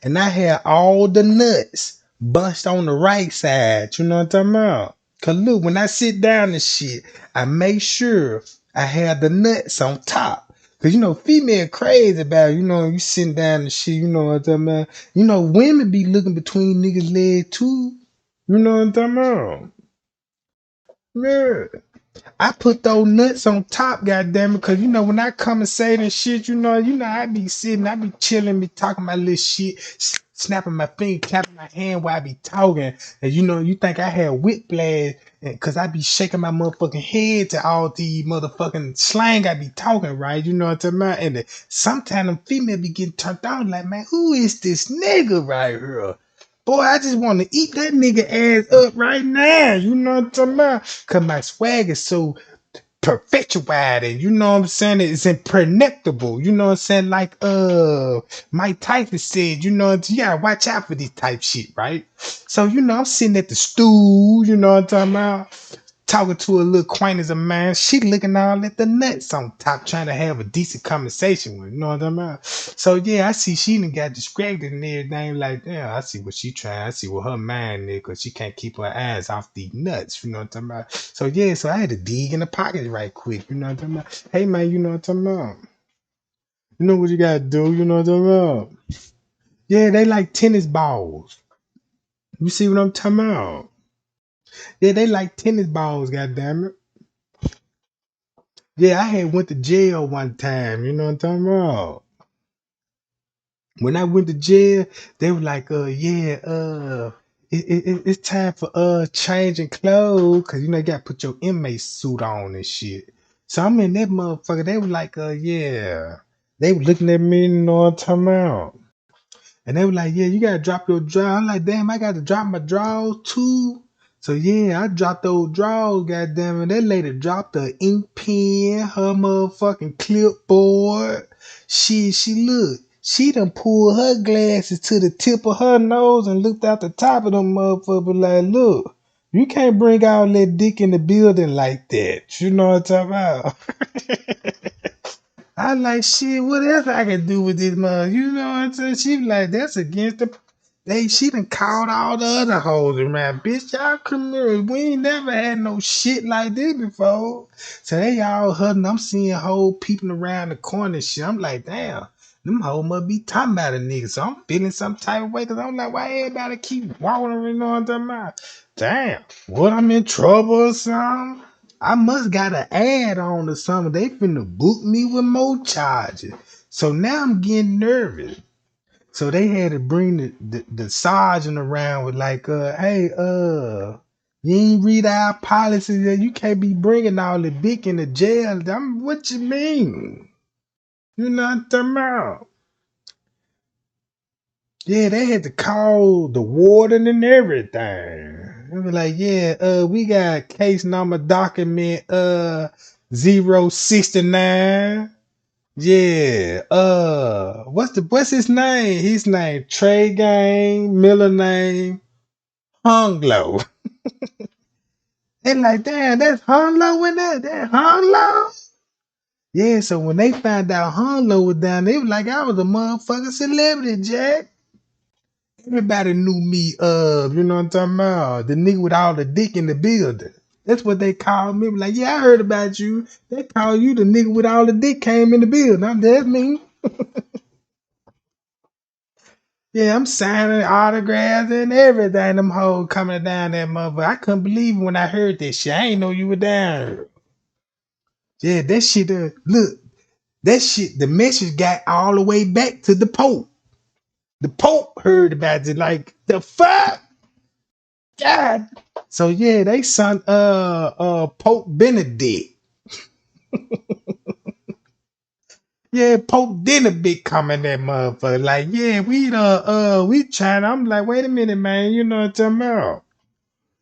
and I had all the nuts bunched on the right side. You know what I'm talking about? Cause look, when I sit down and shit, I make sure I have the nuts on top. Cause you know, female crazy about it. You know, you sitting down and shit. You know what I'm talking about? You know, women be looking between niggas' legs too. You know what I'm talking about? Yeah. I put those nuts on top, goddamn it, cause you know when I come and say this shit, you know, I be sitting, I be chilling, be talking my little shit, snapping my finger, clapping my hand while I be talking, and you know, you think I had whiplash, cause I be shaking my motherfucking head to all the motherfucking slang I be talking, right? You know what I'm talking about? And sometimes them female be getting turned on, like, man, who is this nigga right here? Boy, I just want to eat that nigga ass up right now. You know what I'm talking about? Cause my swag is so perpetuated. You know what I'm saying? It's impregnable. You know what I'm saying? Like Mike Tyson said, you know, you gotta watch out for this type shit, right? So, you know, I'm sitting at the stool, you know what I'm talking about? Talking to a little acquaintance of mine, she looking all at the nuts on top, trying to have a decent conversation with, you know what I'm talking about? So yeah, I see she done got distracted and everything. Like, damn, I see what she trying. I see what her mind is, cause she can't keep her eyes off the nuts, you know what I'm talking about? So yeah, so I had to dig in the pocket right quick, you know what I'm talking about? Hey man, you know what I'm talking about? You know what you gotta do, you know what I'm talking about? Yeah, they like tennis balls. You see what I'm talking about? Yeah, they like tennis balls, goddamn it. Yeah, I had went to jail one time, you know what I'm talking about? When I went to jail, they were like, it's time for changing clothes, cause you know you gotta put your inmate suit on and shit. So I'm in that motherfucker. They were like, yeah. They were looking at me, you know what I'm talking about? And they were like, yeah, you gotta drop your drawers. I'm like, damn, I gotta drop my drawers too. So yeah, I dropped those drawers, goddamn it. That lady dropped her ink pen, her motherfucking clipboard. She looked. She done pulled her glasses to the tip of her nose and looked out the top of them motherfuckers like, look, you can't bring all that dick in the building like that. You know what I'm talking about? I like shit. What else I can do with this mother? You know what I'm saying? She be like, that's against the. She done called all the other hoes around. Bitch, y'all criminals. We ain't never had no shit like this before. So they all huddling. I'm seeing hoes peeping around the corner and shit. I'm like, damn, them hoes must be talking about a nigga. So I'm feeling some type of way because I'm like, why everybody keep walking around? You know what I'm talking about? Damn, what, I'm in trouble or something? I must got an ad on or something. They finna book me with more charges. So now I'm getting nervous. So they had to bring the sergeant around with like, hey, you ain't read our policy that you can't be bringing all the dick in the jail. What you mean? You know what I'm talking about? Yeah, they had to call the warden and everything. They were like, yeah, we got case number document 069. Yeah, what's his name? His name Trey Gang, Miller name Hunglo. They like, damn, that's Hunglo in there. That Hunglo. Yeah, so when they found out Hunglo was down, they was like, I was a motherfucking celebrity, Jack. Everybody knew me, you know what I'm talking about? The nigga with all the dick in the building. That's what they called me. Like, yeah, I heard about you. They call you the nigga with all the dick came in the building. That's me. Yeah, I'm signing autographs and everything. Them hoes coming down that motherfucker. I couldn't believe it when I heard that shit. I ain't know you were down here. Yeah, that shit, look, that shit, the message got all the way back to the Pope. The Pope heard about it. Like, the fuck? God. So yeah, they son Pope Benedict. Yeah, Pope did a big comment that motherfucker. Like, yeah, we trying. I'm like, wait a minute, man. You know what I'm talking about?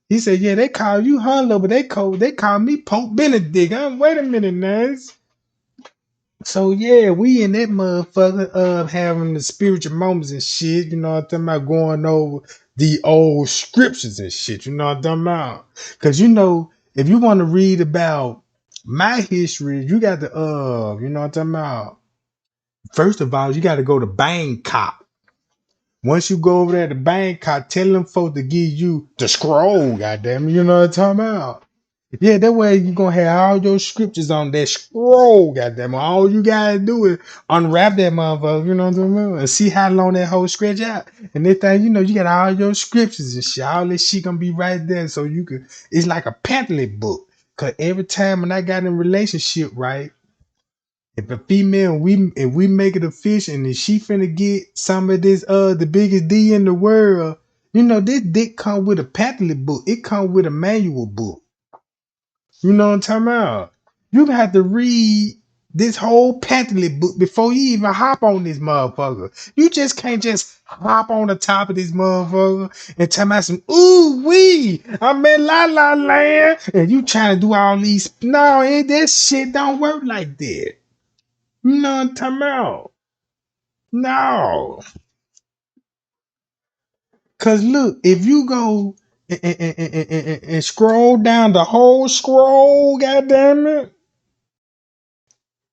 He said, yeah, they call you Hunlo, but they call me Pope Benedict. Wait a minute, Naz. So yeah, we in that motherfucker having the spiritual moments and shit, you know what I'm talking about, going over the old scriptures and shit, you know what I'm talking about? Cause you know, if you want to read about my history, you got to you know what I'm talking about. First of all, you got to go to Bangkok. Once you go over there to Bangkok, tell them folks to give you the scroll, goddamn, you know what I'm talking about. Yeah, that way you gonna have all your scriptures on that scroll, goddamn. All you gotta do is unwrap that motherfucker, you know what I'm talking about, and see how long that whole stretch out. And this thing, you know, you got all your scriptures and shit. All this shit gonna be right there, so you could. It's like a pamphlet book. Cause every time when I got in a relationship, right, if a female if we make it official and if she finna get some of this the biggest D in the world, you know, this dick come with a pamphlet book. It come with a manual book. You know what I'm talking about? You gonna have to read this whole pamphlet book before you even hop on this motherfucker. You just can't just hop on the top of this motherfucker and tell me some ooh wee. I'm in la la land, and you trying to do all these. No, that shit don't work like that. You know what I'm talking about? No, cause look, if you go and scroll down the whole scroll, goddamn it.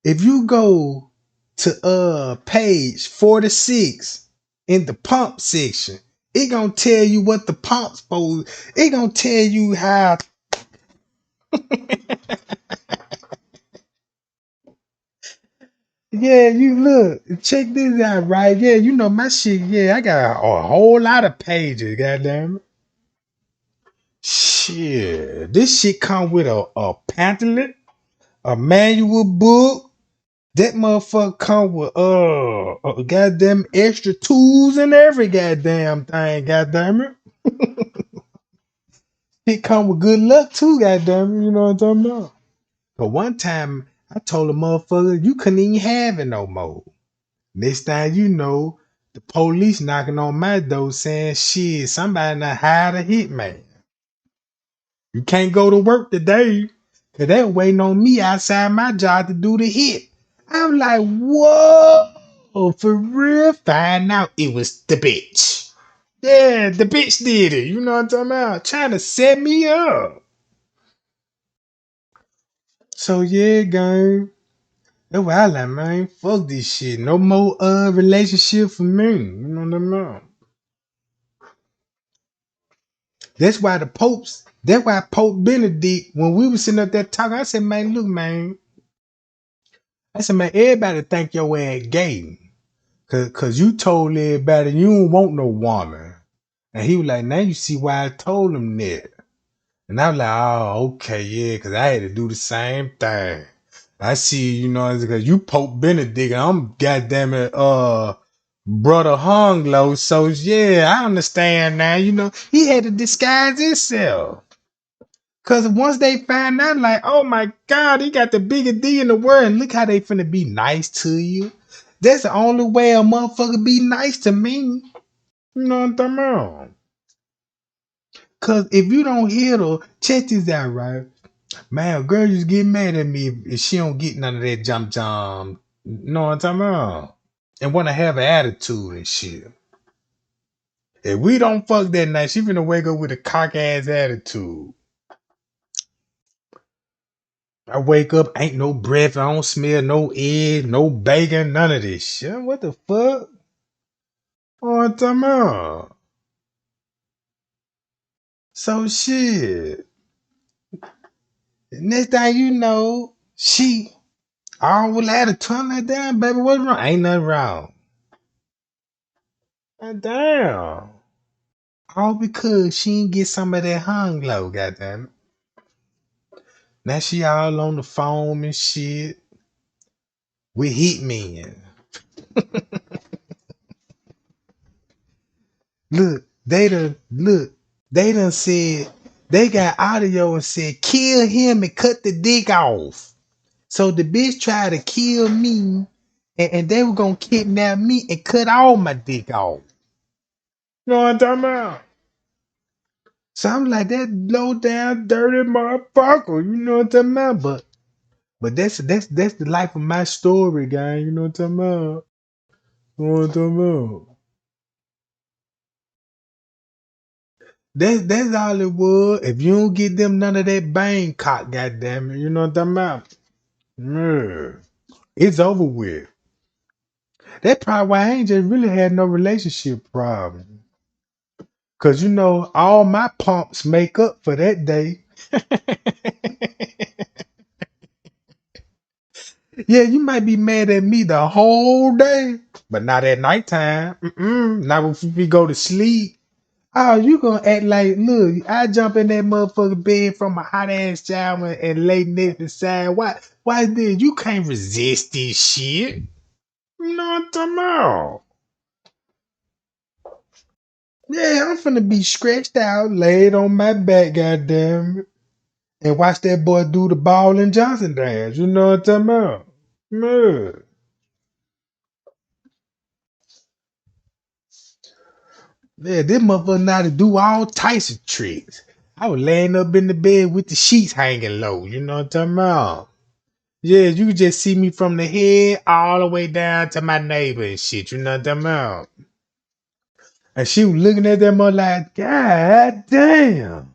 If you go to page 46 in the pump section, it gonna tell you what the pump's for. It gonna tell you how. Yeah, you look, check this out, right? Yeah, you know my shit. Yeah, I got a whole lot of pages, goddamn it. Shit, this shit come with a pamphlet, a manual book. That motherfucker come with goddamn extra tools and every goddamn thing, goddamn it. It come with good luck too, goddamn it. You know what I'm talking about? But one time I told a motherfucker you couldn't even have it no more. Next thing you know, the police knocking on my door saying, shit, somebody done hired a hitman. You can't go to work today. Cause they waiting on me outside my job to do the hit. I'm like, whoa, for real? Find out it was the bitch. Yeah, the bitch did it. You know what I'm talking about? Trying to set me up. So yeah, gang. That's why I like, man. Fuck this shit. No more relationship for me. You know what I'm saying? That's why Pope Benedict, when we was sitting up there talking, I said, man, look, man. I said, man, everybody think your ass gay. Cause you told everybody you don't want no woman. And he was like, now you see why I told him that. And I was like, oh, okay, yeah, cause I had to do the same thing. I see, you know, because you Pope Benedict, and I'm goddamn it, brother hung low. So yeah, I understand now. You know, he had to disguise himself. Cause once they find out, like, oh my God, he got the biggest D in the world, and look how they finna be nice to you. That's the only way a motherfucker be nice to me. You know what I'm talking about? Cause if you don't hit her, check this out, right? Man, a girl just get mad at me if she don't get none of that jump jump. You know what I'm talking about? And wanna have an attitude and shit. If we don't fuck that night, she finna wake up with a cock ass attitude. I wake up, ain't no breath, I don't smell no egg, no bacon, none of this shit. What the fuck? Oh, I'm talking about. So shit. Next thing you know, she always had to turn that down, baby. What's wrong? Ain't nothing wrong. God damn. All because she didn't get some of that hung low, goddamn it. Now she all on the phone and shit with hitmen. They done said they got audio and said kill him and cut the dick off. So the bitch tried to kill me and they were gonna kidnap me and cut all my dick off. You know what I'm talking about? So I'm like that low down dirty motherfucker. You know what I'm talking about? But that's the life of my story, guy. You know what I'm talking about? You know what I'm talking about? That's all it was. If you don't get them none of that Bangkok, goddamn it, you know what I'm talking about? Yeah. It's over with. That's probably why I ain't just really had no relationship problem. Cause you know, all my pumps make up for that day. Yeah, you might be mad at me the whole day, but not at nighttime. Not if we go to sleep. Oh, you gonna act like, look, I jump in that motherfucking bed from a hot ass shower and lay next to side. Why did you can't resist this shit? You know what I'm talking about? Yeah, I'm finna be stretched out, laid on my back, goddamn it, and watch that boy do the ball and Johnson dance. You know what I'm talking about? Yeah. Yeah, this motherfucker know how to do all types of tricks. I was laying up in the bed with the sheets hanging low. You know what I'm talking about? Yeah, you could just see me from the head all the way down to my neighbor and shit. You know what I'm talking about? And she was looking at that mother like, God damn.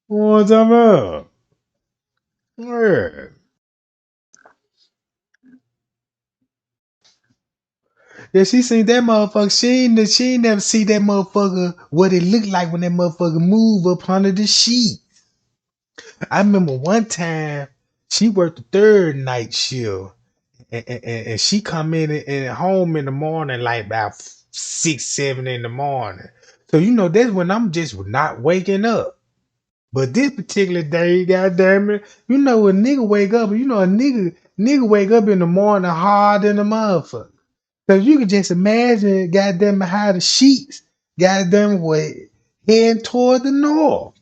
What I'm talking about? Yeah. Yeah, she seen that motherfucker. She ain't never see that motherfucker, what it looked like when that motherfucker move up under the sheet. I remember one time she worked the third night shift. And she come in and home in the morning like about 6, 7 in the morning. So you know that's when I'm just not waking up. But this particular day, goddamn it, you know a nigga wake up, you know a nigga wake up in the morning hard than a motherfucker. So you can just imagine, goddamn it, how the sheets, goddamn way heading toward the north.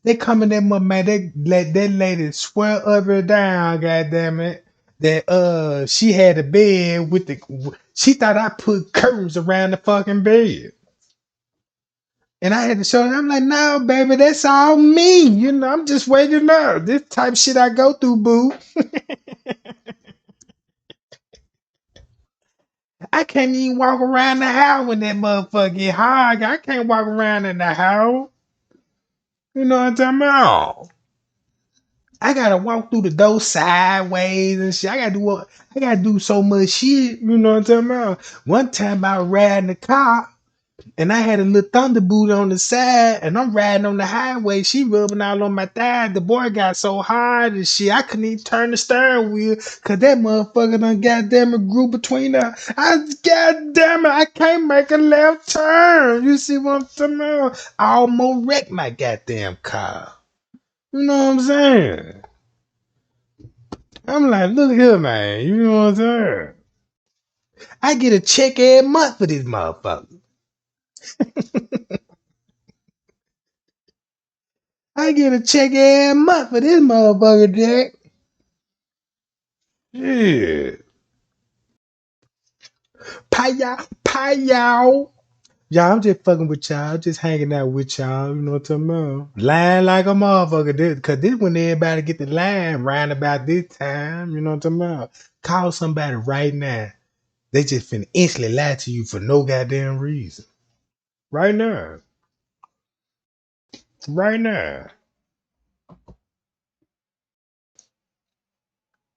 They come in that mother, man. They let that lady swear up and down, goddamn it. That she had a bed with the. She thought I put curtains around the fucking bed, and I had to show her. I'm like, no, baby, that's all me. You know, I'm just waking up. This type of shit I go through, boo. I can't even walk around the house when that motherfucker get hard. I can't walk around in the house. You know what I'm talking about? I gotta walk through the door sideways and shit. I gotta do so much shit. You know what I'm talking about? One time I was riding the car and I had a little thunderboot on the side and I'm riding on the highway. She rubbing all on my thighs. The boy got so hard and shit. I couldn't even turn the steering wheel because that motherfucker done goddamn it grew between us. Goddamn it, I can't make a left turn. You see what I'm talking about? I almost wrecked my goddamn car. You know what I'm saying? I'm like, look here, man. You know what I'm saying? I get a check every month for this motherfucker. I get a check every month for this motherfucker, Jack. Yeah. Pie y'all, pie y'all. Y'all, I'm just fucking with y'all, just hanging out with y'all. You know what I'm talking about? Lying like a motherfucker. Cause this when everybody get the line round about this time. You know what I'm talking about? Call somebody right now. They just finna instantly lie to you for no goddamn reason. Right now. Right now.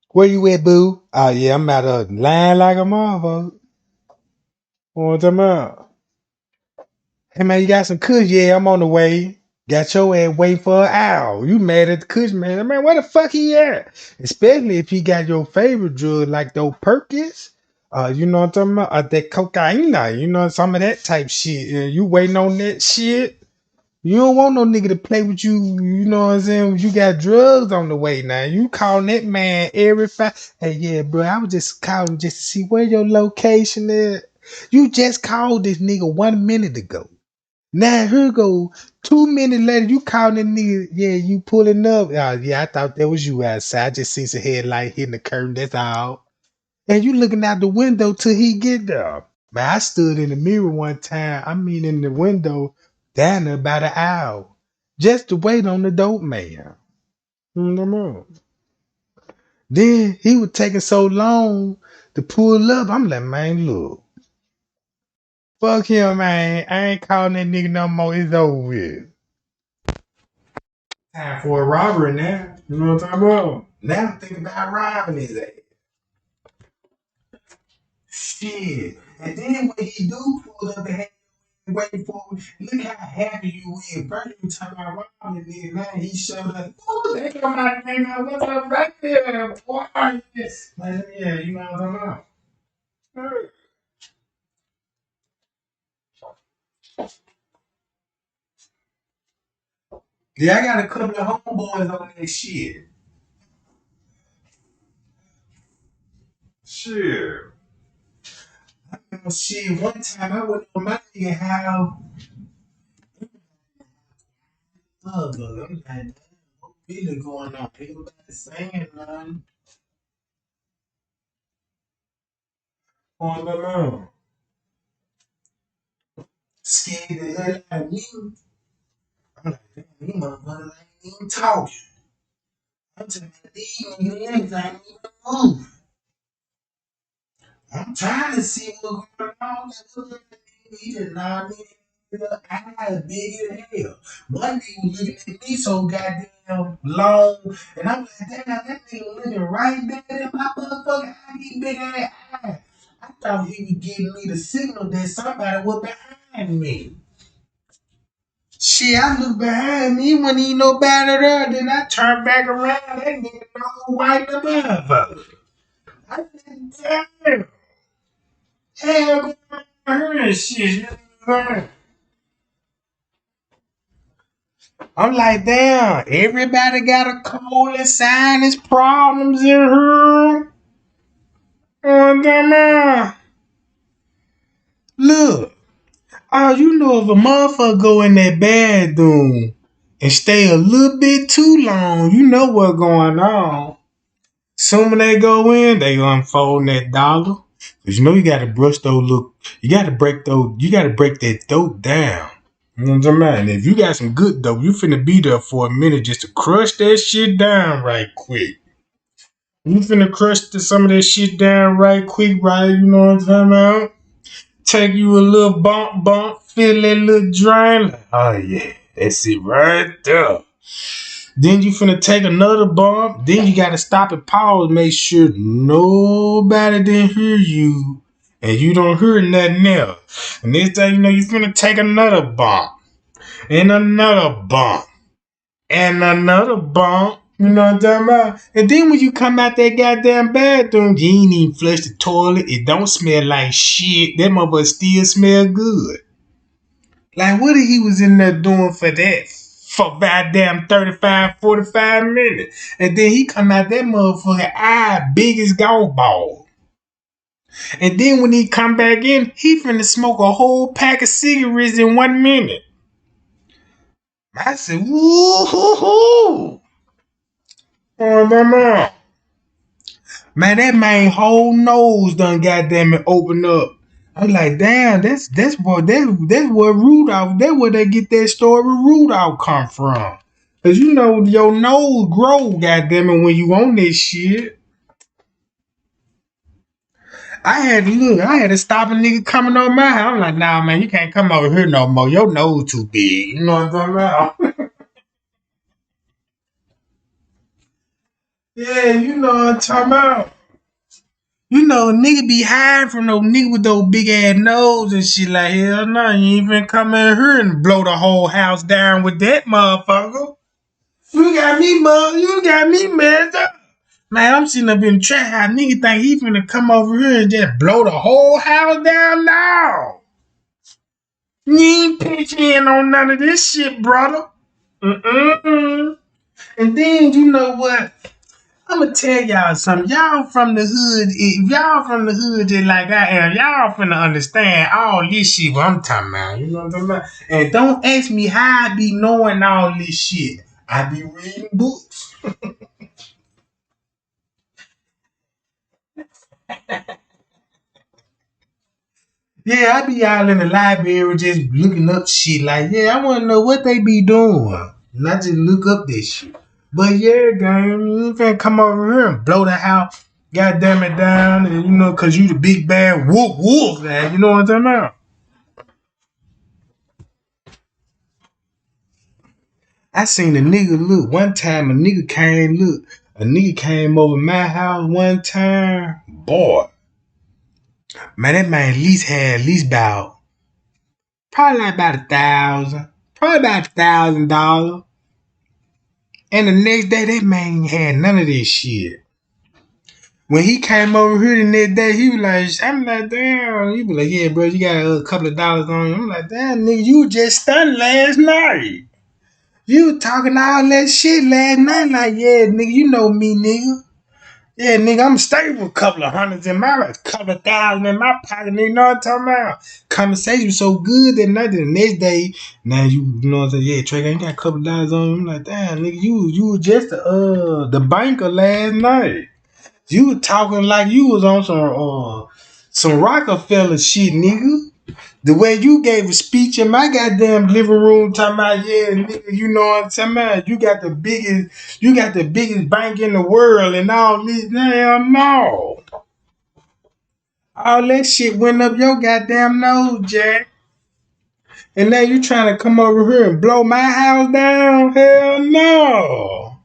Where you at, boo? Oh yeah, I'm out of line like a motherfucker. What I'm talking about? Hey man, you got some kush? Yeah, I'm on the way. Got your ass waiting for an hour. You mad at the kush man? Man, where the fuck he at? Especially if he got your favorite drug like those Perkins. You know what I'm talking about? That cocaine, you know, some of that type shit. You waiting on that shit? You don't want no nigga to play with you, you know what I'm saying? You got drugs on the way now. You calling that man every Hey, yeah, bro, I was just calling just to see where your location is. You just called this nigga 1 minute ago. Now here go 2 minutes later, you calling that nigga, yeah, you pulling up. Yeah, I thought that was you outside. I just seen some headlight hitting the curtain, that's all. And you looking out the window till he get there. Man, I stood in the mirror one time. I mean, in the window, down there about an hour, just to wait on the dope man. Then he was taking so long to pull up. I'm like, man, look, fuck him, man. I ain't calling that nigga no more. It's over with. Time for a robbery now. You know what I'm talking about? Now I'm thinking about robbing his ass. Shit. And then when he do pull up and waiting for me, look how happy you is. First you talking about robbing, and then now he showed up. Oh, they come out, nigga. What's up right there? Boy, yes. Man, yeah, you know what I'm talking about. Yeah, I got a couple of homeboys on that shit. Shit. Shit, one time I went on my nigga house. I'm like, what really going on? Everybody saying nothing. What's going on? Scared the hell out of me. I'm like, damn, these motherfuckers ain't even talking. I'm telling these niggas ain't even move. I'm trying to see what's going on. He just nodded me. Eyes big as hell. One nigga was looking at me so goddamn long, and I'm like, damn, that nigga looking right there at my motherfucking eye, these big ass eyes. I thought he was giving me the signal that somebody was behind me. Shit, I look behind me when he no better there. Then I turn back around. That nigga no white the motherfucker. I said, damn. Hell, going on shit. I'm like, damn, everybody got a cold and sinus problems in here. Oh, damn. Look, oh, you know if a motherfucker go in that bathroom and stay a little bit too long, you know what's going on. Soon when they go in, they unfold that dollar. Cause you know you gotta brush those look, you gotta break that dope down. You know what I'm talking about? And if you got some good dope, you finna be there for a minute just to crush that shit down right quick. You finna crush some of that shit down right quick, right? You know what I'm talking about? Take you a little bump, feel that little drain. Like, oh yeah, that's it right there. Then you finna take another bump. Then you gotta stop and pause, make sure nobody didn't hear you, and you don't hear nothing else. And next thing you know, you finna take another bump, and another bump, and another bump. You know what I'm talking about? And then when you come out that goddamn bathroom, you ain't even flush the toilet. It don't smell like shit. That motherfucker still smell good. Like, what he was in there doing for that? For goddamn 35, 45 minutes. And then he come out that motherfucker eye big as golf ball. And then when he come back in, he finna smoke a whole pack of cigarettes in 1 minute. I said, woo-hoo-hoo. Oh, mama. Man, that man whole nose done goddamn it open up. I'm like, damn, that's what Rudolph, that's where they get that story Rudolph come from. Cause you know your nose grow, goddamn it, when you on this shit. I had to stop a nigga coming on my house. I'm like, nah, man, you can't come over here no more. Your nose too big. You know what I'm talking about? Yeah, you know what I'm talking about. You know, nigga be hiding from those niggas with those big ass nose and shit like, hell no, you ain't finna come in here and blow the whole house down with that motherfucker. You got me messed up. Man, I'm sitting up in the trap house. Nigga think he finna come over here and just blow the whole house down now. You ain't pitching in on none of this shit, brother. Mm-mm. And then, you know what? I'm gonna tell y'all something. Y'all from the hood, if y'all from the hood just like I am, y'all finna understand all this shit what I'm talking about. You know what I'm talking about? And don't ask me how I be knowing all this shit. I be reading books. Yeah, I be out in the library just looking up shit like, yeah, I want to know what they be doing. And I just look up this shit. But yeah, gang, you can't come over here and blow the house, goddamn it down, and you know, cause you the big bad wolf, man. You know what I'm talking about? I seen a nigga look one time. A nigga came over my house one time. Boy, man, that man at least about probably like about $1,000. And the next day, that man ain't had none of this shit. When he came over here the next day, he was like, I'm like, damn. He was like, yeah, bro, you got a couple of dollars on you. I'm like, damn, nigga, you was just stunned last night. You talking all that shit last night. Like, yeah, nigga, you know me, nigga. Yeah, nigga, I'm stable with a couple of hundreds in my, a couple of thousand in my pocket, nigga, you know what I'm talking about? Conversation was so good that night, the next day, now you know what I'm saying? Yeah, Trey, you got a couple of dollars on you. I'm like, damn, nigga, you was just the banker last night. You was talking like you was on some Rockefeller shit, nigga. The way you gave a speech in my goddamn living room talking about, yeah, nigga, you know what I'm talking about? You got the biggest bank in the world and all this. Damn, no. All that shit went up your goddamn nose, Jack. And now you trying to come over here and blow my house down? Hell no.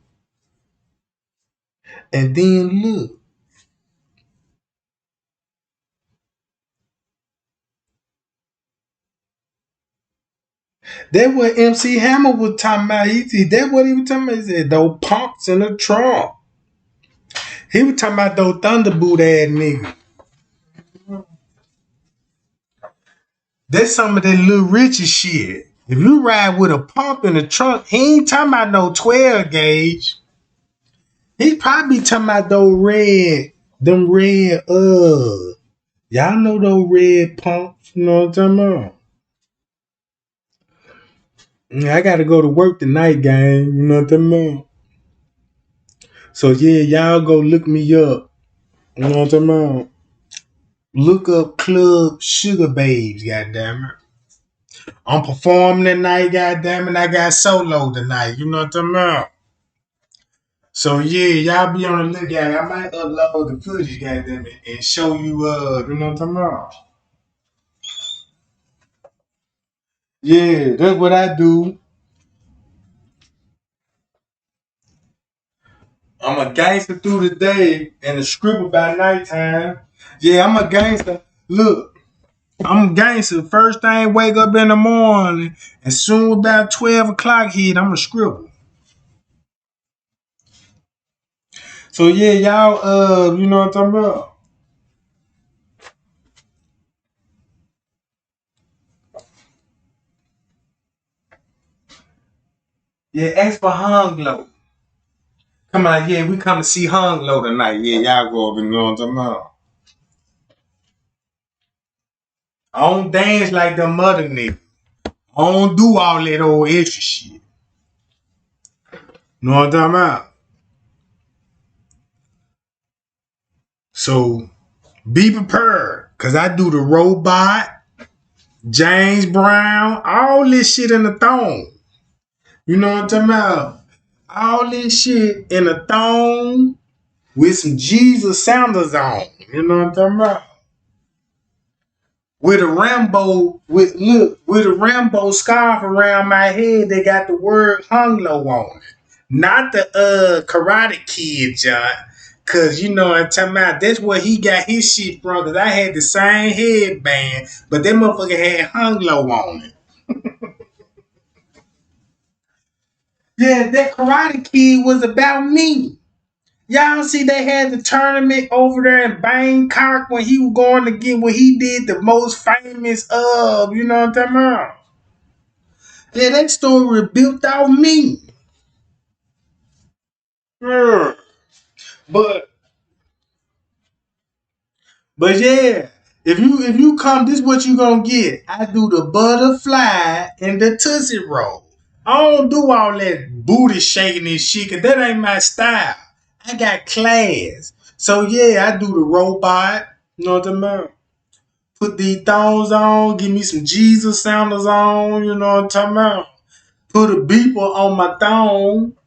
And then look. That's what MC Hammer was talking about. That's what he was talking about. He said, those punks in the trunk. He was talking about those Thunderboot ass niggas. That's some of that Little Richie shit. If you ride with a pump in the trunk, he ain't talking about no 12 gauge. He probably talking about them red, y'all know those red pumps, you know what I'm talking about? I gotta go to work tonight, gang, you know what I'm talking about? So yeah, y'all go look me up, you know what I'm talking about? Look up Club Sugar Babes, goddammit. I'm performing tonight, goddammit. I got solo tonight, you know what I'm talking about? So yeah, y'all be on the lookout. I might upload the footage, goddammit, and show you, you know what I'm talking about? Yeah, that's what I do. I'm a gangster through the day and a scribble by nighttime. Yeah, I'm a gangster. Look, I'm a gangster. First thing, wake up in the morning, and soon about 12 o'clock hit, I'm a scribble. So yeah, y'all, you know what I'm talking about? Yeah, ask for Hung Low. Come on, yeah, we come to see Hung Low tonight. Yeah, y'all go up and you know what I'm talking about. I don't dance like them other niggas. I don't do all that old extra shit. Know what I'm talking about? So be prepared. Cause I do the robot, James Brown, all this shit in the thong. You know what I'm talking about? All this shit in a thong with some Jesus Sanders on. You know what I'm talking about? With a Rambo scarf around my head, they got the word hung low on it. Not the Karate Kid, John. Cause you know what I'm talking about. That's where he got his shit from. Cause I had the same headband, but that motherfucker had hung low on it. Yeah, that Karate Kid was about me. Y'all see they had the tournament over there in Bangkok when he was going to get when he did the most famous you know what I'm talking about? Yeah, that story built off me. Yeah. But yeah, if you come, this is what you gonna get. I do the butterfly and the Tootsie Roll. I don't do all that booty shaking and shit, cause that ain't my style. I got class. So yeah, I do the robot. You know what I'm about? Put these thongs on, give me some Jesus sounders on, you know what I'm talking about? Put a beeper on my thong,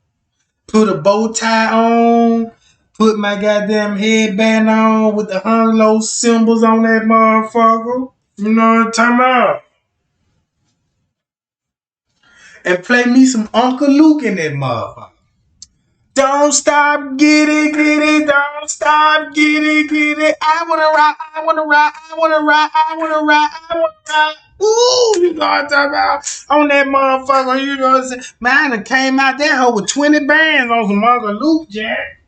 put a bow tie on, put my goddamn headband on with the hung low symbols on that motherfucker. You know what I'm talking about? And play me some Uncle Luke in that motherfucker. Don't stop, get it, don't stop, get it. I wanna rock, I wanna rock, I wanna rock, I wanna rock, I wanna rock. Ooh, you know what I'm talking about? On that motherfucker, you know what I'm saying? Man, I came out that hoe with 20 bands on some Uncle Luke, Jack.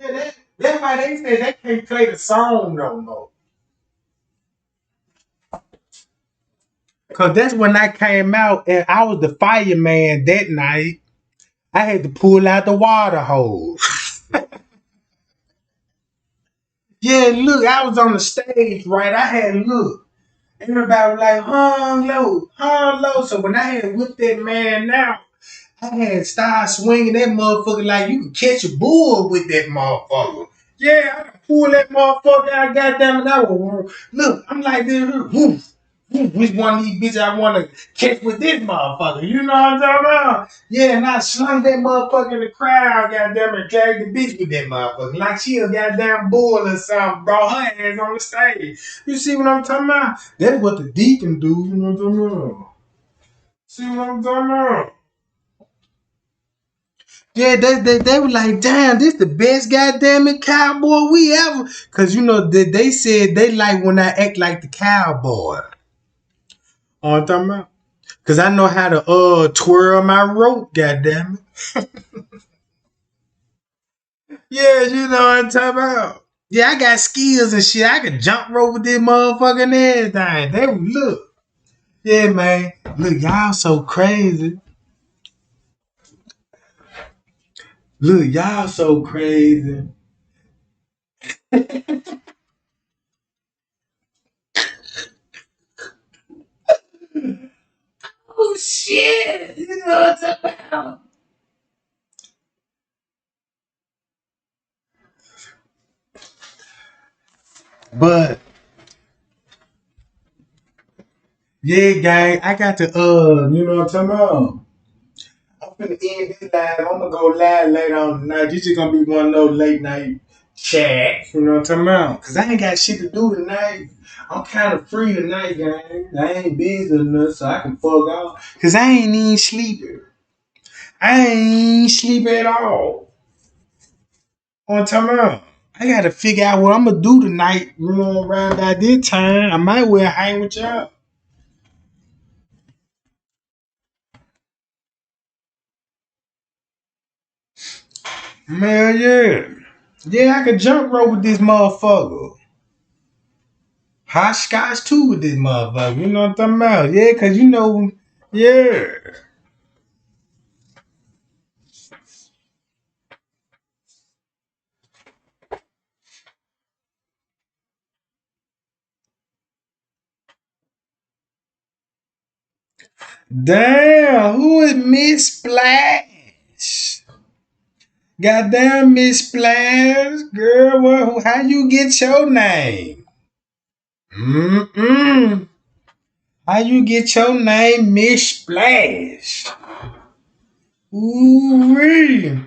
Yeah, that's why they say they can't play the song no more. Cause that's when I came out and I was the fireman that night. I had to pull out the water hose. Yeah, look, I was on the stage, right? I had look. Everybody was like, hung low, hung low. So when I had whipped that man out, I had started swinging that motherfucker like you could catch a bull with that motherfucker. Yeah, I could pull that motherfucker out, goddamn it. I was, look, I'm like this, woof. Which one of these bitches I want to catch with this motherfucker? You know what I'm talking about? Yeah, and I slung that motherfucker in the crowd, goddamn it, dragged the bitch with that motherfucker. Like she a goddamn bull or something, brought her ass on the stage. You see what I'm talking about? That's what the deacon do, you know what I'm talking about? See what I'm talking about? Yeah, they were like, damn, this the best goddamn it cowboy we ever. Cause you know they said they like when I act like the cowboy. You know what I'm talking about? Cause I know how to twirl my rope, goddamn it. Yeah, you know what I'm talking about. Yeah, I got skills and shit. I can jump rope with this motherfucker and everything. They look. Yeah, man. Look, y'all so crazy. Look, y'all so crazy. Oh shit. You know what I'm talking about. But yeah, gang, I got to you know what I'm talking about. I'm finna end this live. I'm gonna go live later on tonight. This is gonna be one of those late night chats. You know what I'm talking about? Cause I ain't got shit to do tonight. I'm kind of free tonight, gang. I ain't busy enough, so I can fuck off. Cause I ain't even sleeping. I ain't sleeping at all. On time. I gotta figure out what I'm gonna do tonight. You know, around about this time, I might well hang with y'all. Man, yeah. Yeah, I could jump rope with this motherfucker. Hot scotch too with this motherfucker. You know what I'm talking about? Yeah, cause you know, yeah. Damn, who is Miss Splash? Goddamn Miss Splash, girl, how you get your name? Mm-mm. How you get your name, Miss Splash? Ooh-wee.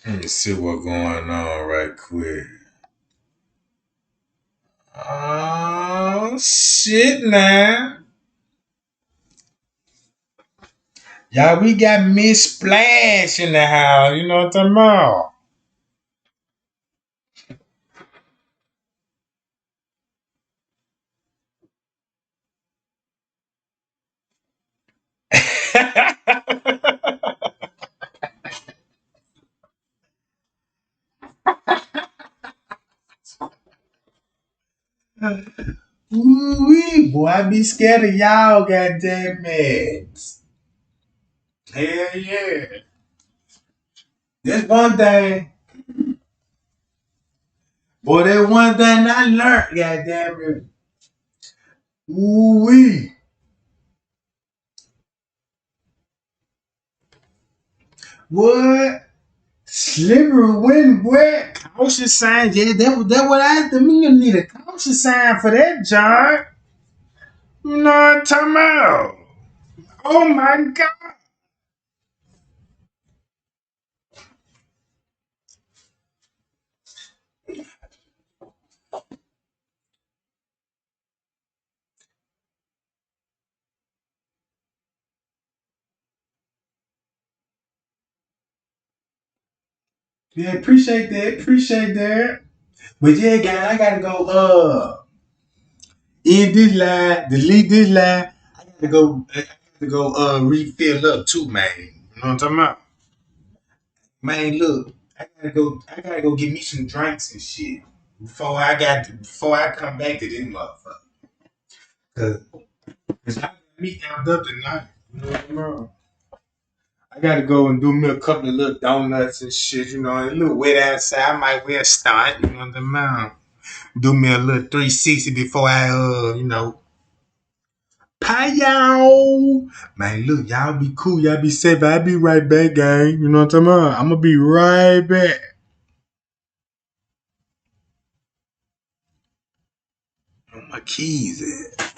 Let me see what's going on right quick. Oh, shit now. Y'all, we got Miss Splash in the house. You know what I'm talking about? Ooh-wee, boy, I be scared of y'all, goddamn it. Hell yeah. There's one thing. Boy, that one thing I learned, goddamn it. Ooh-wee. What? Slippery when wet. Caution sign. Yeah, that what I need a caution sign for that, John. You know what I'm talking about? Oh my God. Yeah, appreciate that. But yeah, guys, I gotta go end this line, delete this line. I gotta go refill up too, man. You know what I'm talking about? Man, look, I gotta go get me some drinks and shit before I come back to this motherfucker. Cause I got me amped up tonight. You know what I'm talking? I gotta go and do me a couple of little donuts and shit, you know, a little wet outside. I might wear a stunt, you know what I'm talking? Do me a little 360 before I pie y'all. Man, look, y'all be cool, y'all be safe. I'll be right back, gang. You know what I'm talking about? I'm gonna be right back. Where my keys at?